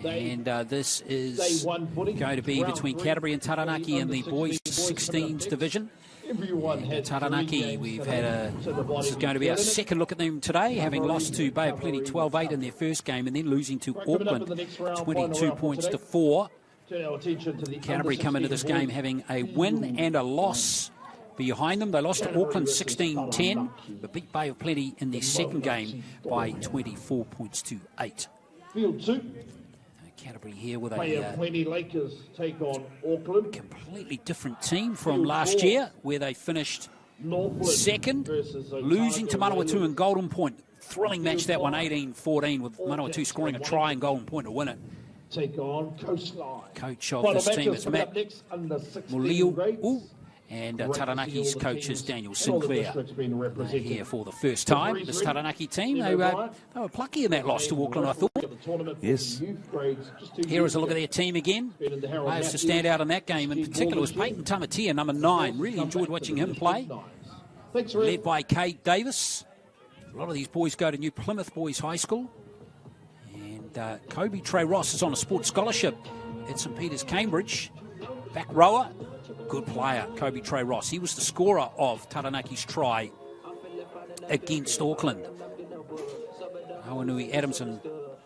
and this is going to be between Canterbury and Taranaki in the boys 16s division. Everyone had Taranaki, we've had this is going to be our second look at them today, having lost to Bay of Plenty 12-8 in their first game and then losing to Auckland 22 points to 4. Canterbury come into this game having a win and a loss behind them. They lost to Auckland 16-10, but beat Bay of Plenty in their second game by 24 points to 8. Field 2. Canterbury here with Bay of Plenty Lakers take on Auckland. Completely different team from last year, where they finished second, losing to Manawatu and Golden Point. Thrilling match that one, 18-14, with Manawatu scoring a try and Golden Point to win it. Take on Coastline. Coach of this team is Matt Muliu, and Taranaki's coach is Daniel Sinclair. Here for the first time, this Taranaki team, they were plucky in that loss to Auckland, I thought. Yes. Here is a look at their team again. Players to stand out in that game in particular was Peyton Tamatea, number 9. Really enjoyed watching him play. Led by Cade Davis. A lot of these boys go to New Plymouth Boys High School. And Kobe Trey Ross is on a sports scholarship at St Peter's, Cambridge. Back rower, good player, Kobe Trey Ross. He was the scorer of Taranaki's try against Auckland. Awanui Adams and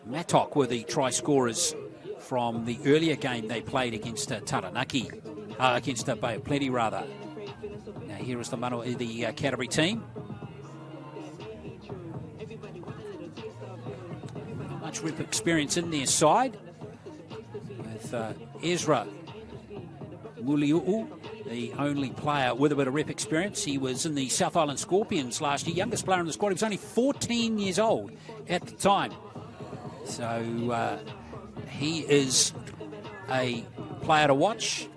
Mattock were the try scorers from the earlier game they played against Taranaki, against Bay of Plenty rather. Now here is the Canterbury team. Much rep experience in their side with Ezra Muliu, the only player with a bit of rep experience. He was in the South Island Scorpions last year, youngest player in the squad. He was only 14 years old at the time. So he is a player to watch.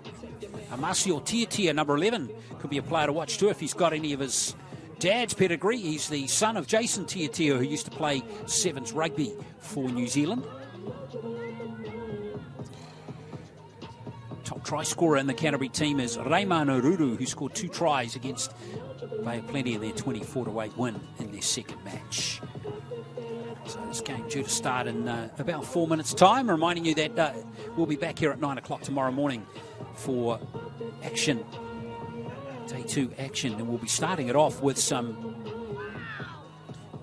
Amasio Tiatia, number 11, could be a player to watch too if he's got any of his dad's pedigree. He's the son of Jason Tiatia, who used to play sevens rugby for New Zealand. Top try scorer in the Canterbury team is Reiman Ururu, who scored 2 tries against Bay of Plenty in their 24-8 win in their second match. So this game due to start in about 4 minutes' time. Reminding you that we'll be back here at 9 o'clock tomorrow morning for action. Day 2 action, and we'll be starting it off with some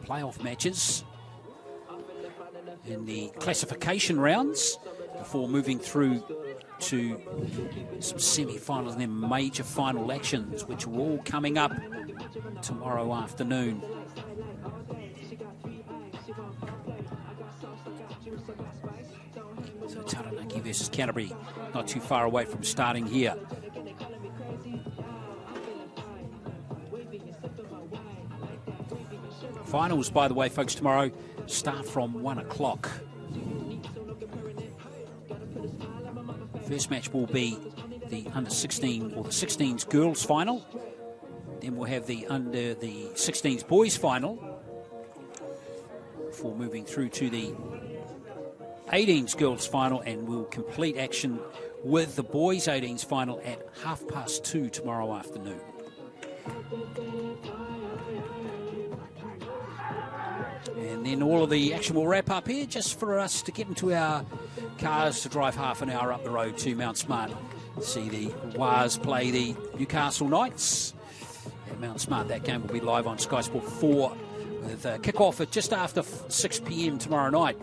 playoff matches in the classification rounds before moving through to some semi-finals and then major final actions, which are all coming up tomorrow afternoon. So Taranaki versus Canterbury, not too far away from starting here. Finals, by the way, folks, tomorrow start from 1 o'clock. First match will be the under-16 or the 16s girls final. Then we'll have the under-16s boys final before moving through to the 18s girls final, and we'll complete action with the boys 18s final at 2:30 tomorrow afternoon. And then all of the action will wrap up here, just for us to get into our cars to drive half an hour up the road to Mount Smart. See the Wars play the Newcastle Knights at Mount Smart. That game will be live on Sky Sport 4 with a kick-off at just after 6 p.m. tomorrow night.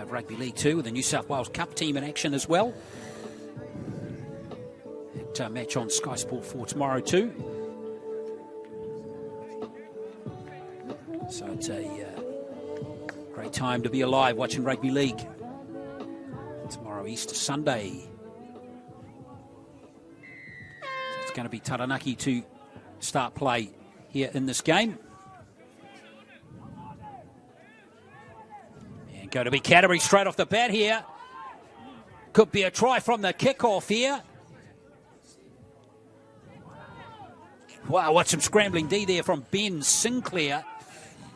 Rugby League 2 with the New South Wales Cup team in action as well. That match on Sky Sport 4 tomorrow too. So it's a great time to be alive watching Rugby League. Tomorrow, Easter Sunday. So it's going to be Taranaki to start play here in this game. Going to be Canterbury straight off the bat here. Could be a try from the kickoff here. Wow, what some scrambling D there from Ben Sinclair.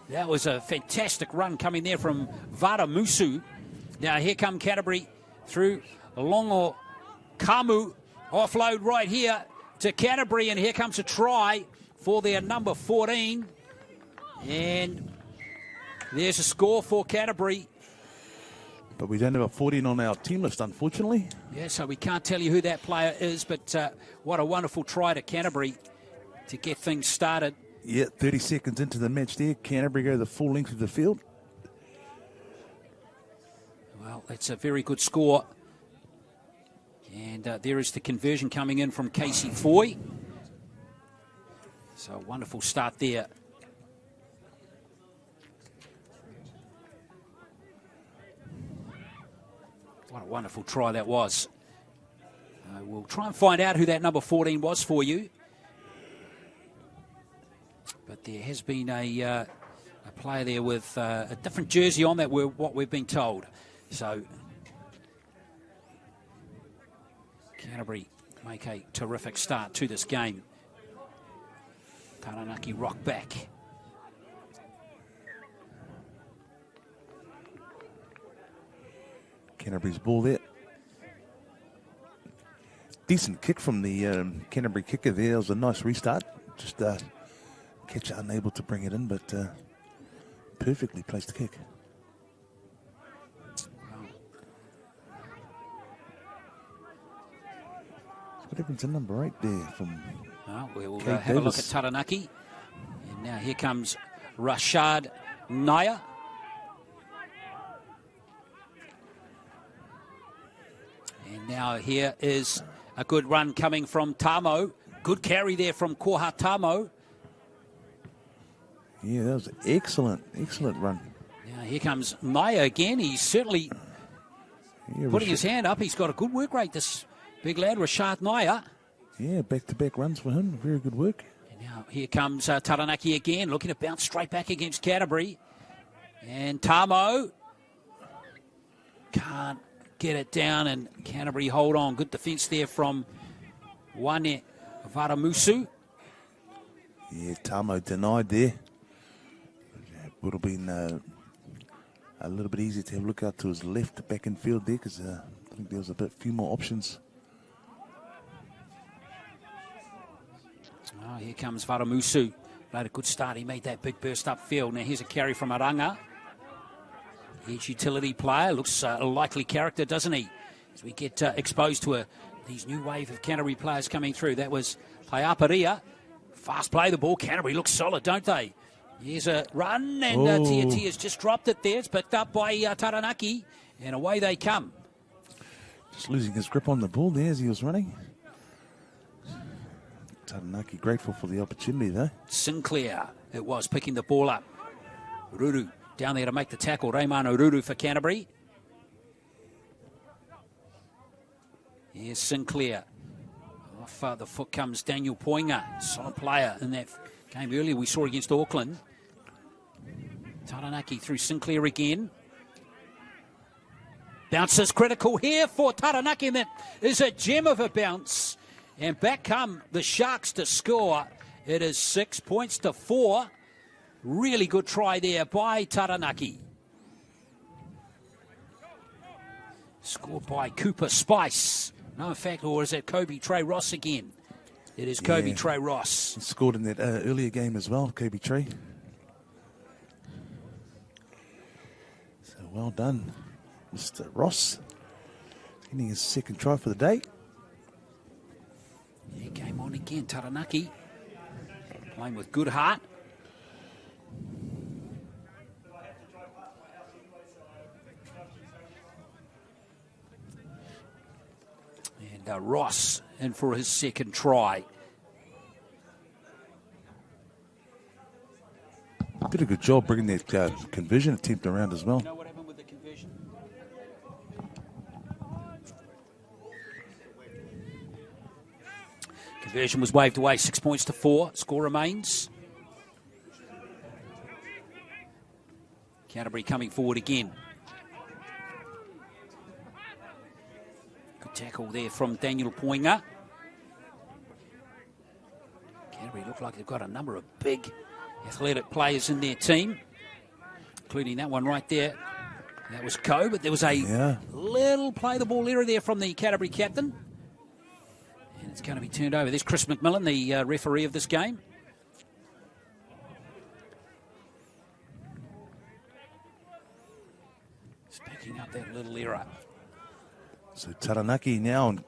That was a fantastic run coming there from Vara Musu. Now here come Canterbury through Longo Kamu. Offload right here to Canterbury, and here comes a try for their number 14. And there's a score for Canterbury. But we don't have a 14 on our team list, unfortunately. Yeah, so we can't tell you who that player is, but what a wonderful try to Canterbury to get things started. Yeah, 30 seconds into the match there. Canterbury go the full length of the field. Well, that's a very good score. And there is the conversion coming in from Casey Foy. So a wonderful start there. What a wonderful try that was. We'll try and find out who that number 14 was for you. But there has been a player there with a different jersey on, that what we've been told. So Canterbury make a terrific start to this game. Taranaki rock back. Canterbury's ball there. Decent kick from the Canterbury kicker there. It was a nice restart. Just catcher unable to bring it in, but perfectly placed kick. What happened to number 8 there from... Well, we'll have a look at Taranaki. And now here comes Rashad Naya. And now here is a good run coming from Tamo. Good carry there from Koha Tamo. Yeah, that was an excellent run. Now here comes Naya again. He's certainly putting his hand up. He's got a good work rate, this big lad, Rashad Naya. Yeah, back-to-back runs for him. Very good work. And now here comes Taranaki again, looking to bounce straight back against Canterbury. And Tamo can't get it down, and Canterbury hold on. Good defence there from Wane Varamusu. Yeah, Tamo denied there. It would have been a little bit easier to have a look out to his left back in field there, because I think there was a few more options. Oh, here comes Varamusu. Made a good start. He made that big burst upfield. Now here's a carry from Aranga. Each utility player looks a likely character, doesn't he? As we get exposed to these new wave of Canterbury players coming through. That was Paiaparia. Fast play the ball. Canterbury looks solid, don't they? Here's a run, and TNT has just dropped it there. It's picked up by Taranaki, and away they come. Just losing his grip on the ball there as he was running. Taranaki grateful for the opportunity, though. Sinclair, it was, picking the ball up. Ruru down there to make the tackle. Raymano Ruru for Canterbury. Here's Sinclair. Off the foot comes Daniel Poinga. Solid player in that game earlier we saw against Auckland. Taranaki through Sinclair again. Bounce is critical here for Taranaki, and that is a gem of a bounce. And back come the Sharks to score. It is 6 points to 4. Really good try there by Taranaki. Scored by Cooper Spice. No, in fact, or is it Kobe Trey Ross again? It is Kobe Trey Ross. He scored in that earlier game as well, Kobe Trey. So well done, Mr. Ross. Getting his second try for the day. Yeah, game on again, Taranaki. Playing with good heart. And Ross in for his second try. Did a good job bringing that conversion attempt around as well. You know what happened with the conversion? Conversion was waved away, 6 points to 4. Score remains. Canterbury coming forward again. Good tackle there from Daniel Poinga. Canterbury look like they've got a number of big athletic players in their team, including that one right there. That was Coe, but there was a little play the ball error there from the Canterbury captain. And it's going to be turned over. There's Chris McMillan, the referee of this game. He's picking up that little error. So Taranaki now on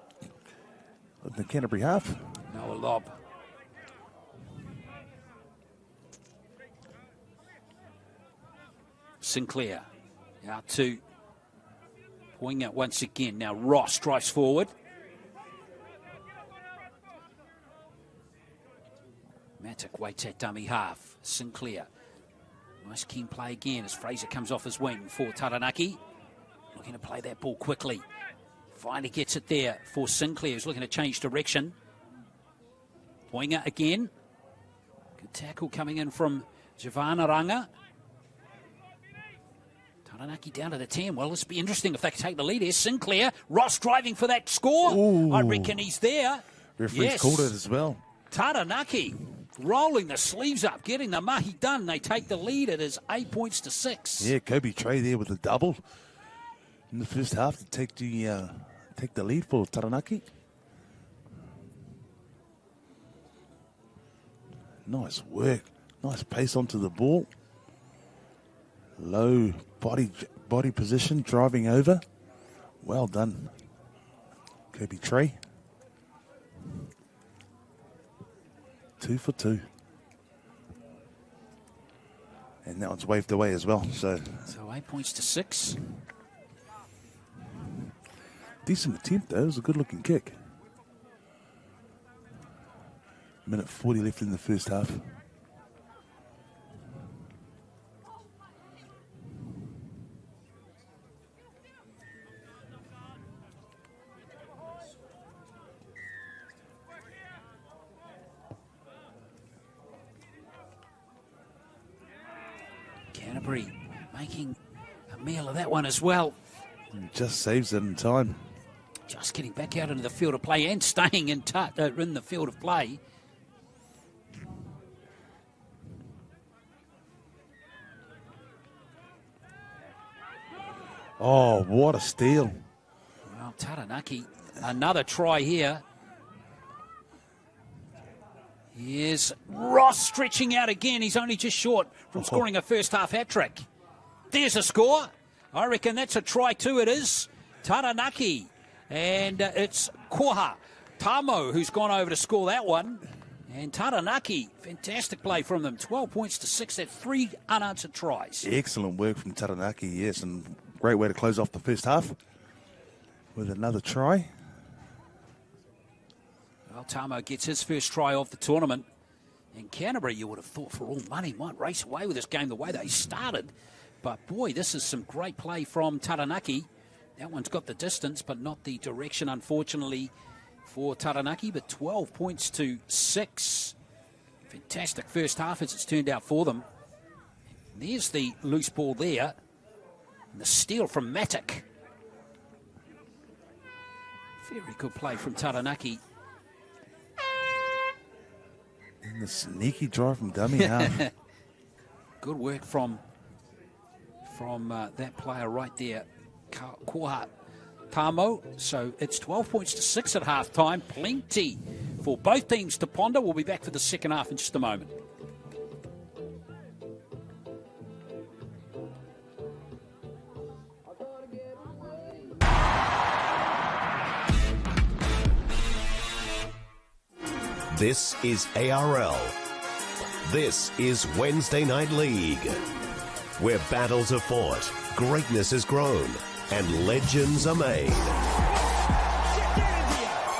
the Canterbury half. Noah lob. Sinclair out to Poinga once again. Now Ross drives forward. Matic waits at dummy half. Sinclair. Nice keen play again as Fraser comes off his wing for Taranaki. Looking to play that ball quickly. Finally gets it there for Sinclair, who's looking to change direction. Poinga again. Good tackle coming in from Javana Ranga. Taranaki down to the 10. Well, this will be interesting if they can take the lead here. Sinclair, Ross driving for that score. Ooh. I reckon he's there. Referee's called it as well. Taranaki rolling the sleeves up, getting the mahi done. They take the lead. It is 8 points to 6. Yeah, Kobe Trey there with a double in the first half to take the lead for Taranaki. Nice work. Nice pace onto the ball. Low body position, driving over. Well done, Kobe Trey. 2 for 2. And that one's waved away as well. So 8 points to 6. Decent attempt though. It was a good looking kick. Minute 40 left in the first half. Canterbury making a meal of that one as well. Just saves it in time. Just getting back out into the field of play and staying in the field of play. Oh, what a steal. Well, Taranaki, another try here. Here's Ross stretching out again. He's only just short from scoring a first half hat-trick. There's a score. I reckon that's a try too, it is. Taranaki. And it's Koha Tamo who's gone over to score that one. And Taranaki, fantastic play from them. 12 points to 6. That's 3 unanswered tries. Excellent work from Taranaki, yes. And great way to close off the first half with another try. Well, Tamo gets his first try of the tournament. And Canterbury, you would have thought for all money, might race away with this game the way they started. But, boy, this is some great play from Taranaki. That one's got the distance, but not the direction, unfortunately, for Taranaki. But 12 points to 6. Fantastic first half as it's turned out for them. And there's the loose ball there. And the steal from Matic. Very good play from Taranaki. And the sneaky drive from dummy half. Good work from that player right there, Koha Tamo. So it's 12 points to 6 at half-time. Plenty for both teams to ponder. We'll be back for the second half in just a moment. This is ARL. This is Wednesday Night League, where battles are fought, greatness is grown, and legends are made.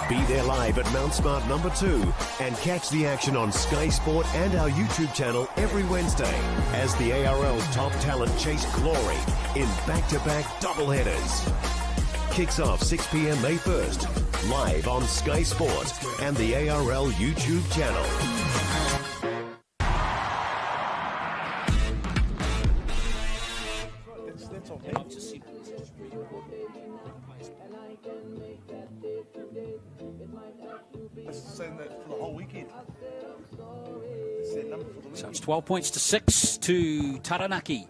Be there live at Mount Smart number 2 and catch the action on Sky Sport and our YouTube channel every Wednesday as the ARL's top talent chase glory in back-to-back doubleheaders. Kicks off 6 p.m. May 1st, live on Sky Sport and the ARL YouTube channel. So it's 12 points to 6 to Taranaki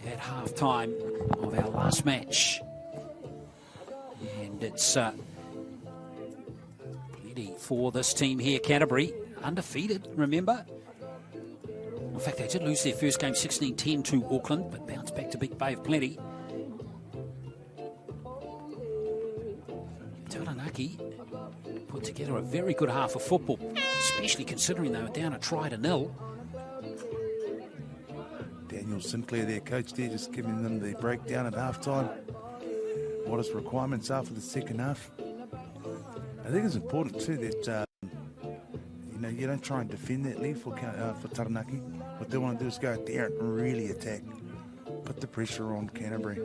at half-time of our last match. And it's plenty for this team here. Canterbury, undefeated, remember? In fact, they did lose their first game 16-10 to Auckland, but bounced back to beat Bay of Plenty. Taranaki put together a very good half of football, especially considering they were down a try to nil. Daniel Sinclair, their coach there, just giving them the breakdown at halftime. What his requirements are for the second half. I think it's important too that you don't try and defend that lead for Taranaki. What they want to do is go out there and really attack, put the pressure on Canterbury.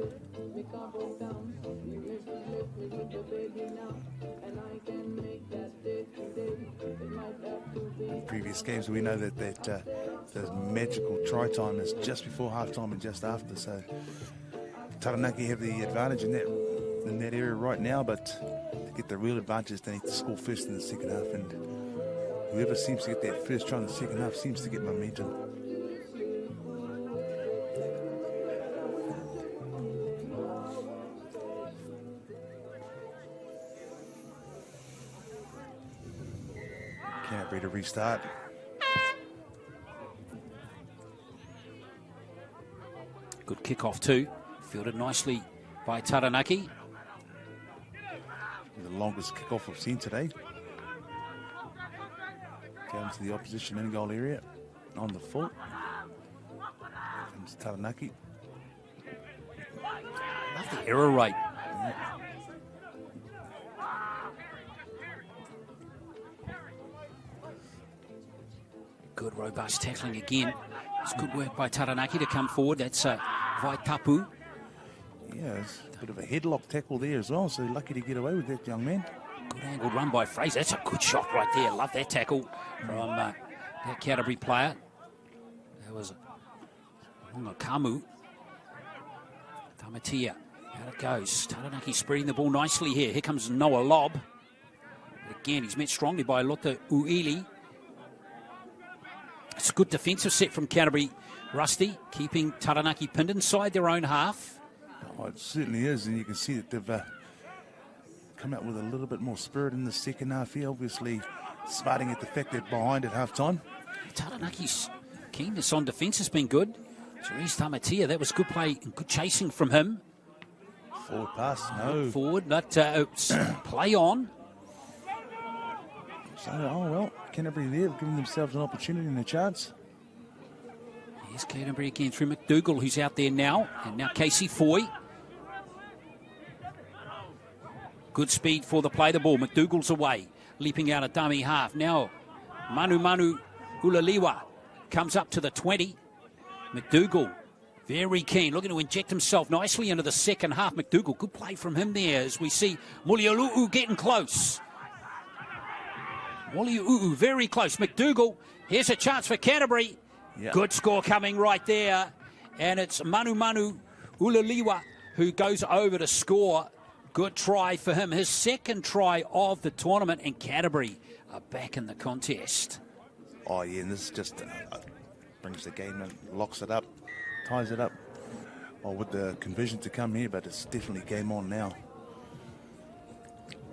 In previous games, we know that those magical try time is just before halftime and just after. So Taranaki have the advantage in that area right now, but to get the real advantage, they need to score first in the second half. And whoever seems to get that first try in the second half seems to get momentum. Canterbury to restart. Good kickoff too. Fielded nicely by Taranaki. The longest kickoff we've seen today. Down to the opposition in goal area. On the full. Comes Taranaki. Love the error rate. Good robust tackling again. It's good work by Taranaki to come forward. That's Vaitapu. Yeah, it's a bit of a headlock tackle there as well, so lucky to get away with that young man. Good angled run by Fraser. That's a good shot right there. Love that tackle from that Canterbury player. That was Kamu. Tamatia. Out it goes. Taranaki spreading the ball nicely here. Here comes Noah Lobb. Again, he's met strongly by Lotta Uili. It's a good defensive set from Canterbury, Rusty, keeping Taranaki pinned inside their own half. Oh, it certainly is, and you can see that they've come out with a little bit more spirit in the second half here, obviously smarting at the fact they're behind at half-time. Taranaki's keenness on defence has been good. Therese Tamatia, that was good play and good chasing from him. Forward pass, no. Forward, but play on. So, oh well, Canterbury there giving themselves an opportunity and a chance. Here's Canterbury again through McDougall, who's out there now. And now Casey Foy. Good speed for the play the ball. McDougall's away, leaping out a dummy half. Now Manu Ulaliwa comes up to the 20. McDougall, very keen, looking to inject himself nicely into the second half. McDougall, good play from him there as we see Mulialu'u getting close. Mulialu'u very close. McDougall, here's a chance for Canterbury. Yep. Good score coming right there. And it's Manu Ulaliwa who goes over to score. Good try for him. His second try of the tournament, and Canterbury are back in the contest. Oh, yeah, and this just brings the game and locks it up, ties it up. Well, with the conversion to come here, but it's definitely game on now.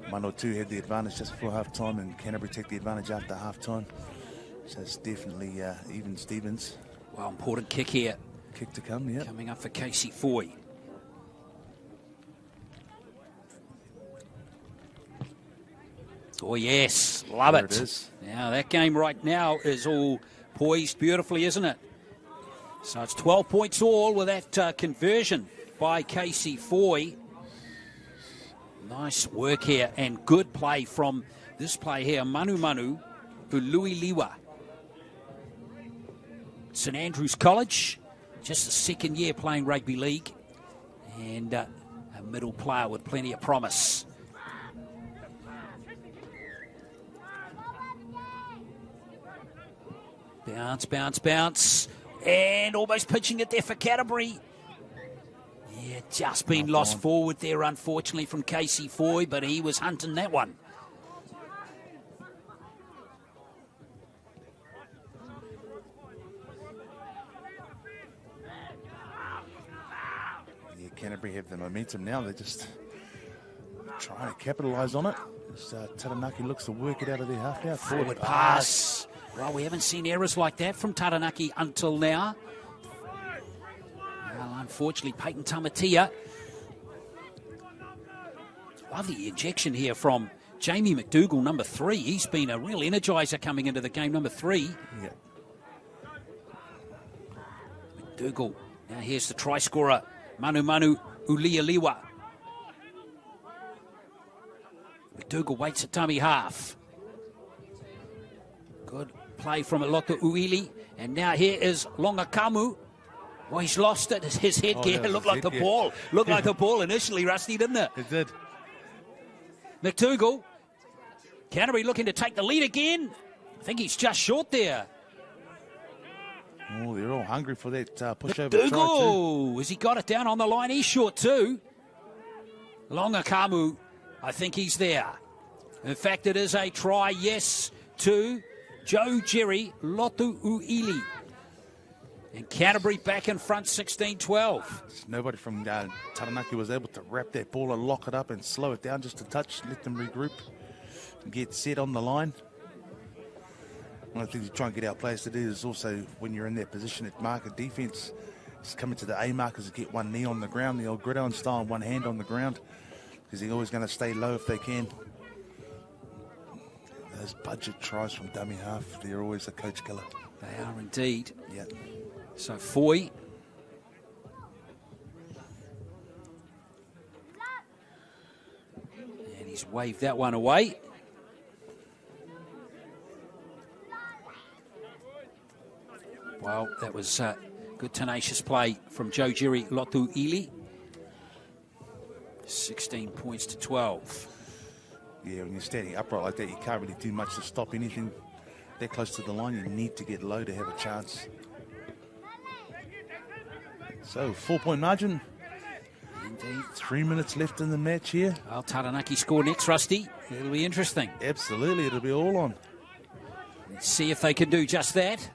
Manotu had the advantage just before half-time, and Canterbury take the advantage after half-time. So it's definitely even Stevens. Well, important kick here. Kick to come, yeah. Coming up for Casey Foy. Oh, yes. Love there it. It is. Now, that game right now is all poised beautifully, isn't it? So it's 12 points all with that conversion by Casey Foy. Nice work here and good play from this play here, Manu Uluiliwa. St Andrews College, just the second year playing rugby league, and a middle player with plenty of promise. Bounce, and almost pitching it there for Canterbury. Yeah, just been lost forward there, unfortunately, from Casey Foy, but he was hunting that one. Yeah, Canterbury have the momentum now. They're just trying to capitalise on it. Taranaki looks to work it out of their half now. Forward pass. Well, we haven't seen errors like that from Taranaki until now. Well, unfortunately, Peyton Tamatia Lovely injection here from Jamie McDougall, number 3. He's been a real energiser coming into the game, number 3. Yeah. McDougall. Now here's the try scorer, Manu Ulialiwa. McDougall waits at dummy half. Good play from Lotu Uili. And now here is Longakamu. Well, he's lost it. His headgear looked like the ball. Looked like the ball initially, Rusty, didn't it? It did. McDougall. Canterbury looking to take the lead again. I think he's just short there. Oh, they're all hungry for that pushover try too. Has he got it down on the line? He's short too. Longakamu, I think he's there. In fact, it is a try, yes, to Joe Jerry Lotu Uili. And Canterbury back in front, 16-12. Nobody from Taranaki was able to wrap that ball and lock it up and slow it down just a touch, let them regroup and get set on the line. One of the things you try and get our players to do is also, when you're in that position at marker defence, just come into the A markers and get one knee on the ground, the old gridiron style, and one hand on the ground, because they're always going to stay low if they can. Those budget tries from dummy half, they're always a coach killer. They are indeed. Yeah. So Foy. And he's waved that one away. Well, that was good tenacious play from Joe Jerry Lotu Ili. 16 points to 12. Yeah, when you're standing upright like that, you can't really do much to stop anything. That close to the line, you need to get low to have a chance. So, 4-point margin. Indeed. 3 minutes left in the match here. Well, Taranaki score next, Rusty. It'll be interesting. Absolutely, it'll be all on. Let's see if they can do just that.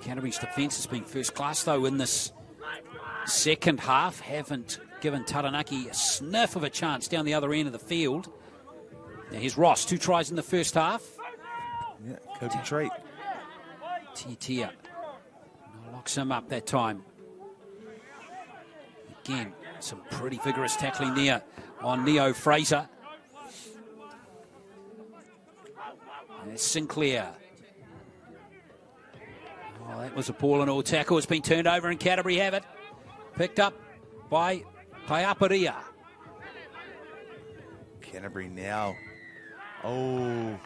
Canterbury's defence has been first class, though, in this second half. Haven't given Taranaki a sniff of a chance down the other end of the field. Now here's Ross, 2 tries in the first half. Yeah, Kobe Trait. Tia. Locks him up that time. Again, some pretty vigorous tackling there on Neo Fraser. And it's Sinclair. Oh, that was a ball and all tackle. It's been turned over and Canterbury have it. Picked up by Paiaparia. Canterbury now. Oh,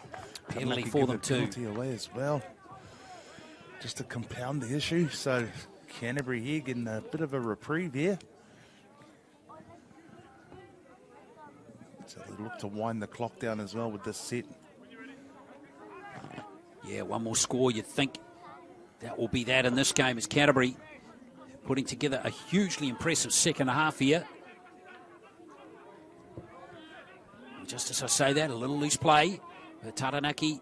penalty for them too. Penalty away as well. Just to compound the issue. So Canterbury here getting a bit of a reprieve here. So they look to wind the clock down as well with this set. Yeah, one more score. You'd think that will be that in this game as Canterbury putting together a hugely impressive second half here. Just as I say that, a little loose play. But Taranaki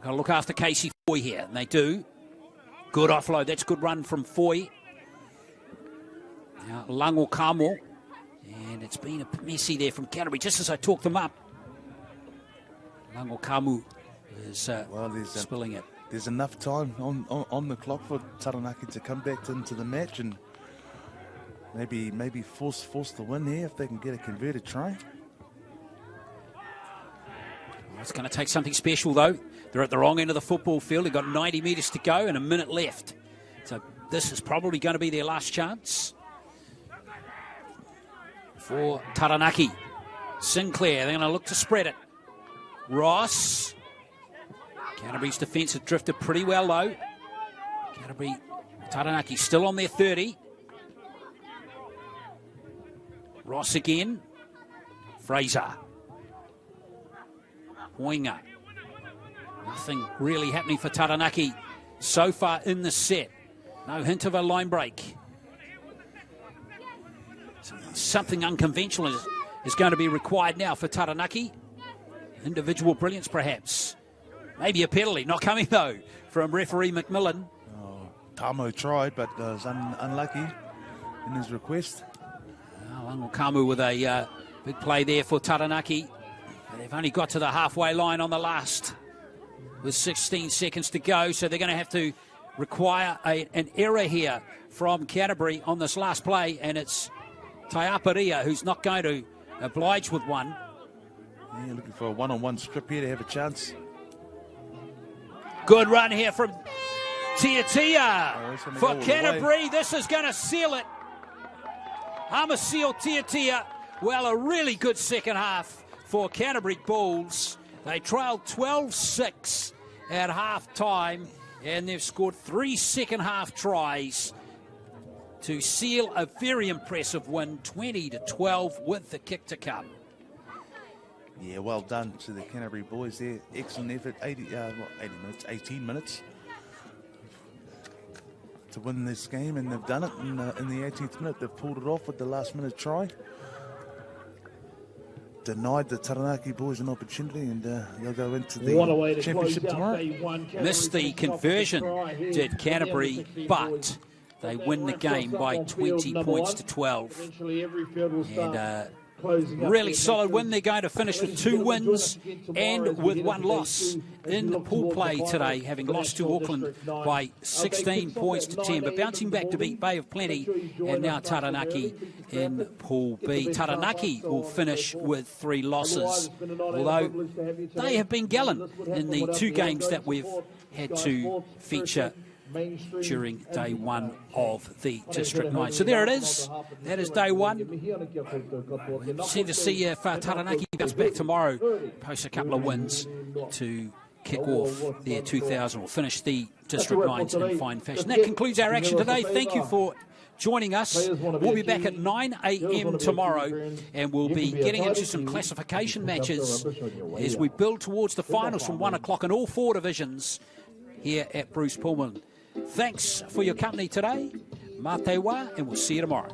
got to look after Casey Foy here, and they do. Good offload. That's good run from Foy. Now Lango Kamo. And it's been a messy there from Canterbury, just as I talked them up. Lango Kamu is spilling it. There's enough time on the clock for Taranaki to come back into the match and maybe force the win here if they can get a converted try. It's going to take something special, though. They're at the wrong end of the football field. They've got 90 metres to go and a minute left. So this is probably going to be their last chance for Taranaki. Sinclair, they're going to look to spread it. Ross. Canterbury's defence has drifted pretty well, though. Taranaki still on their 30. Ross again. Fraser. Hoinga. Nothing really happening for Taranaki so far in the set. No hint of a line break. Something unconventional is going to be required now for Taranaki. Individual brilliance, perhaps. Maybe a penalty. Not coming, though, from referee McMillan. Oh, Tamo tried, but was unlucky in his request. Lango Kamu with a big play there for Taranaki. They've only got to the halfway line on the last with 16 seconds to go, so they're going to have to require an error here from Canterbury on this last play, and it's Taiaparia who's not going to oblige with one. Yeah, looking for a one-on-one strip here to have a chance. Good run here from Tiatia for Canterbury. This is going to seal it. Amasil Tiatia, well, a really good second half for Canterbury Bulls. They trailed 12-6 at half-time, and they've scored 3 second-half tries to seal a very impressive win, 20-12, with the kick to come. Yeah, well done to the Canterbury boys there. Excellent effort. 18 minutes to win this game, and they've done it in the 18th minute. They've pulled it off with the last-minute try. Denied the Taranaki boys an opportunity, and they'll go into the championship tomorrow. Missed the conversion, did Canterbury, but they win the game by 20 points to 12. And really solid win. They're going to finish with 2 wins and with 1 loss in the pool play today, having lost to Auckland by 16 points to 10, but bouncing back to beat Bay of Plenty and now Taranaki in Pool B. Taranaki will finish with 3 losses, although they have been gallant in the 2 games that we've had to feature during day 1 of the District 9. So there it is. That is day 1. Seem to see if Taranaki bounce back tomorrow, post a couple of wins to kick off their 2000, or finish the District 9s in fine fashion. That concludes our action today. Thank you for joining us. We'll be back at 9 a.m. tomorrow, and we'll be getting into some classification matches as we build towards the finals from 1 o'clock in all 4 divisions here at Bruce Pulman. Thanks for your company today. Mā te wā, and we'll see you tomorrow.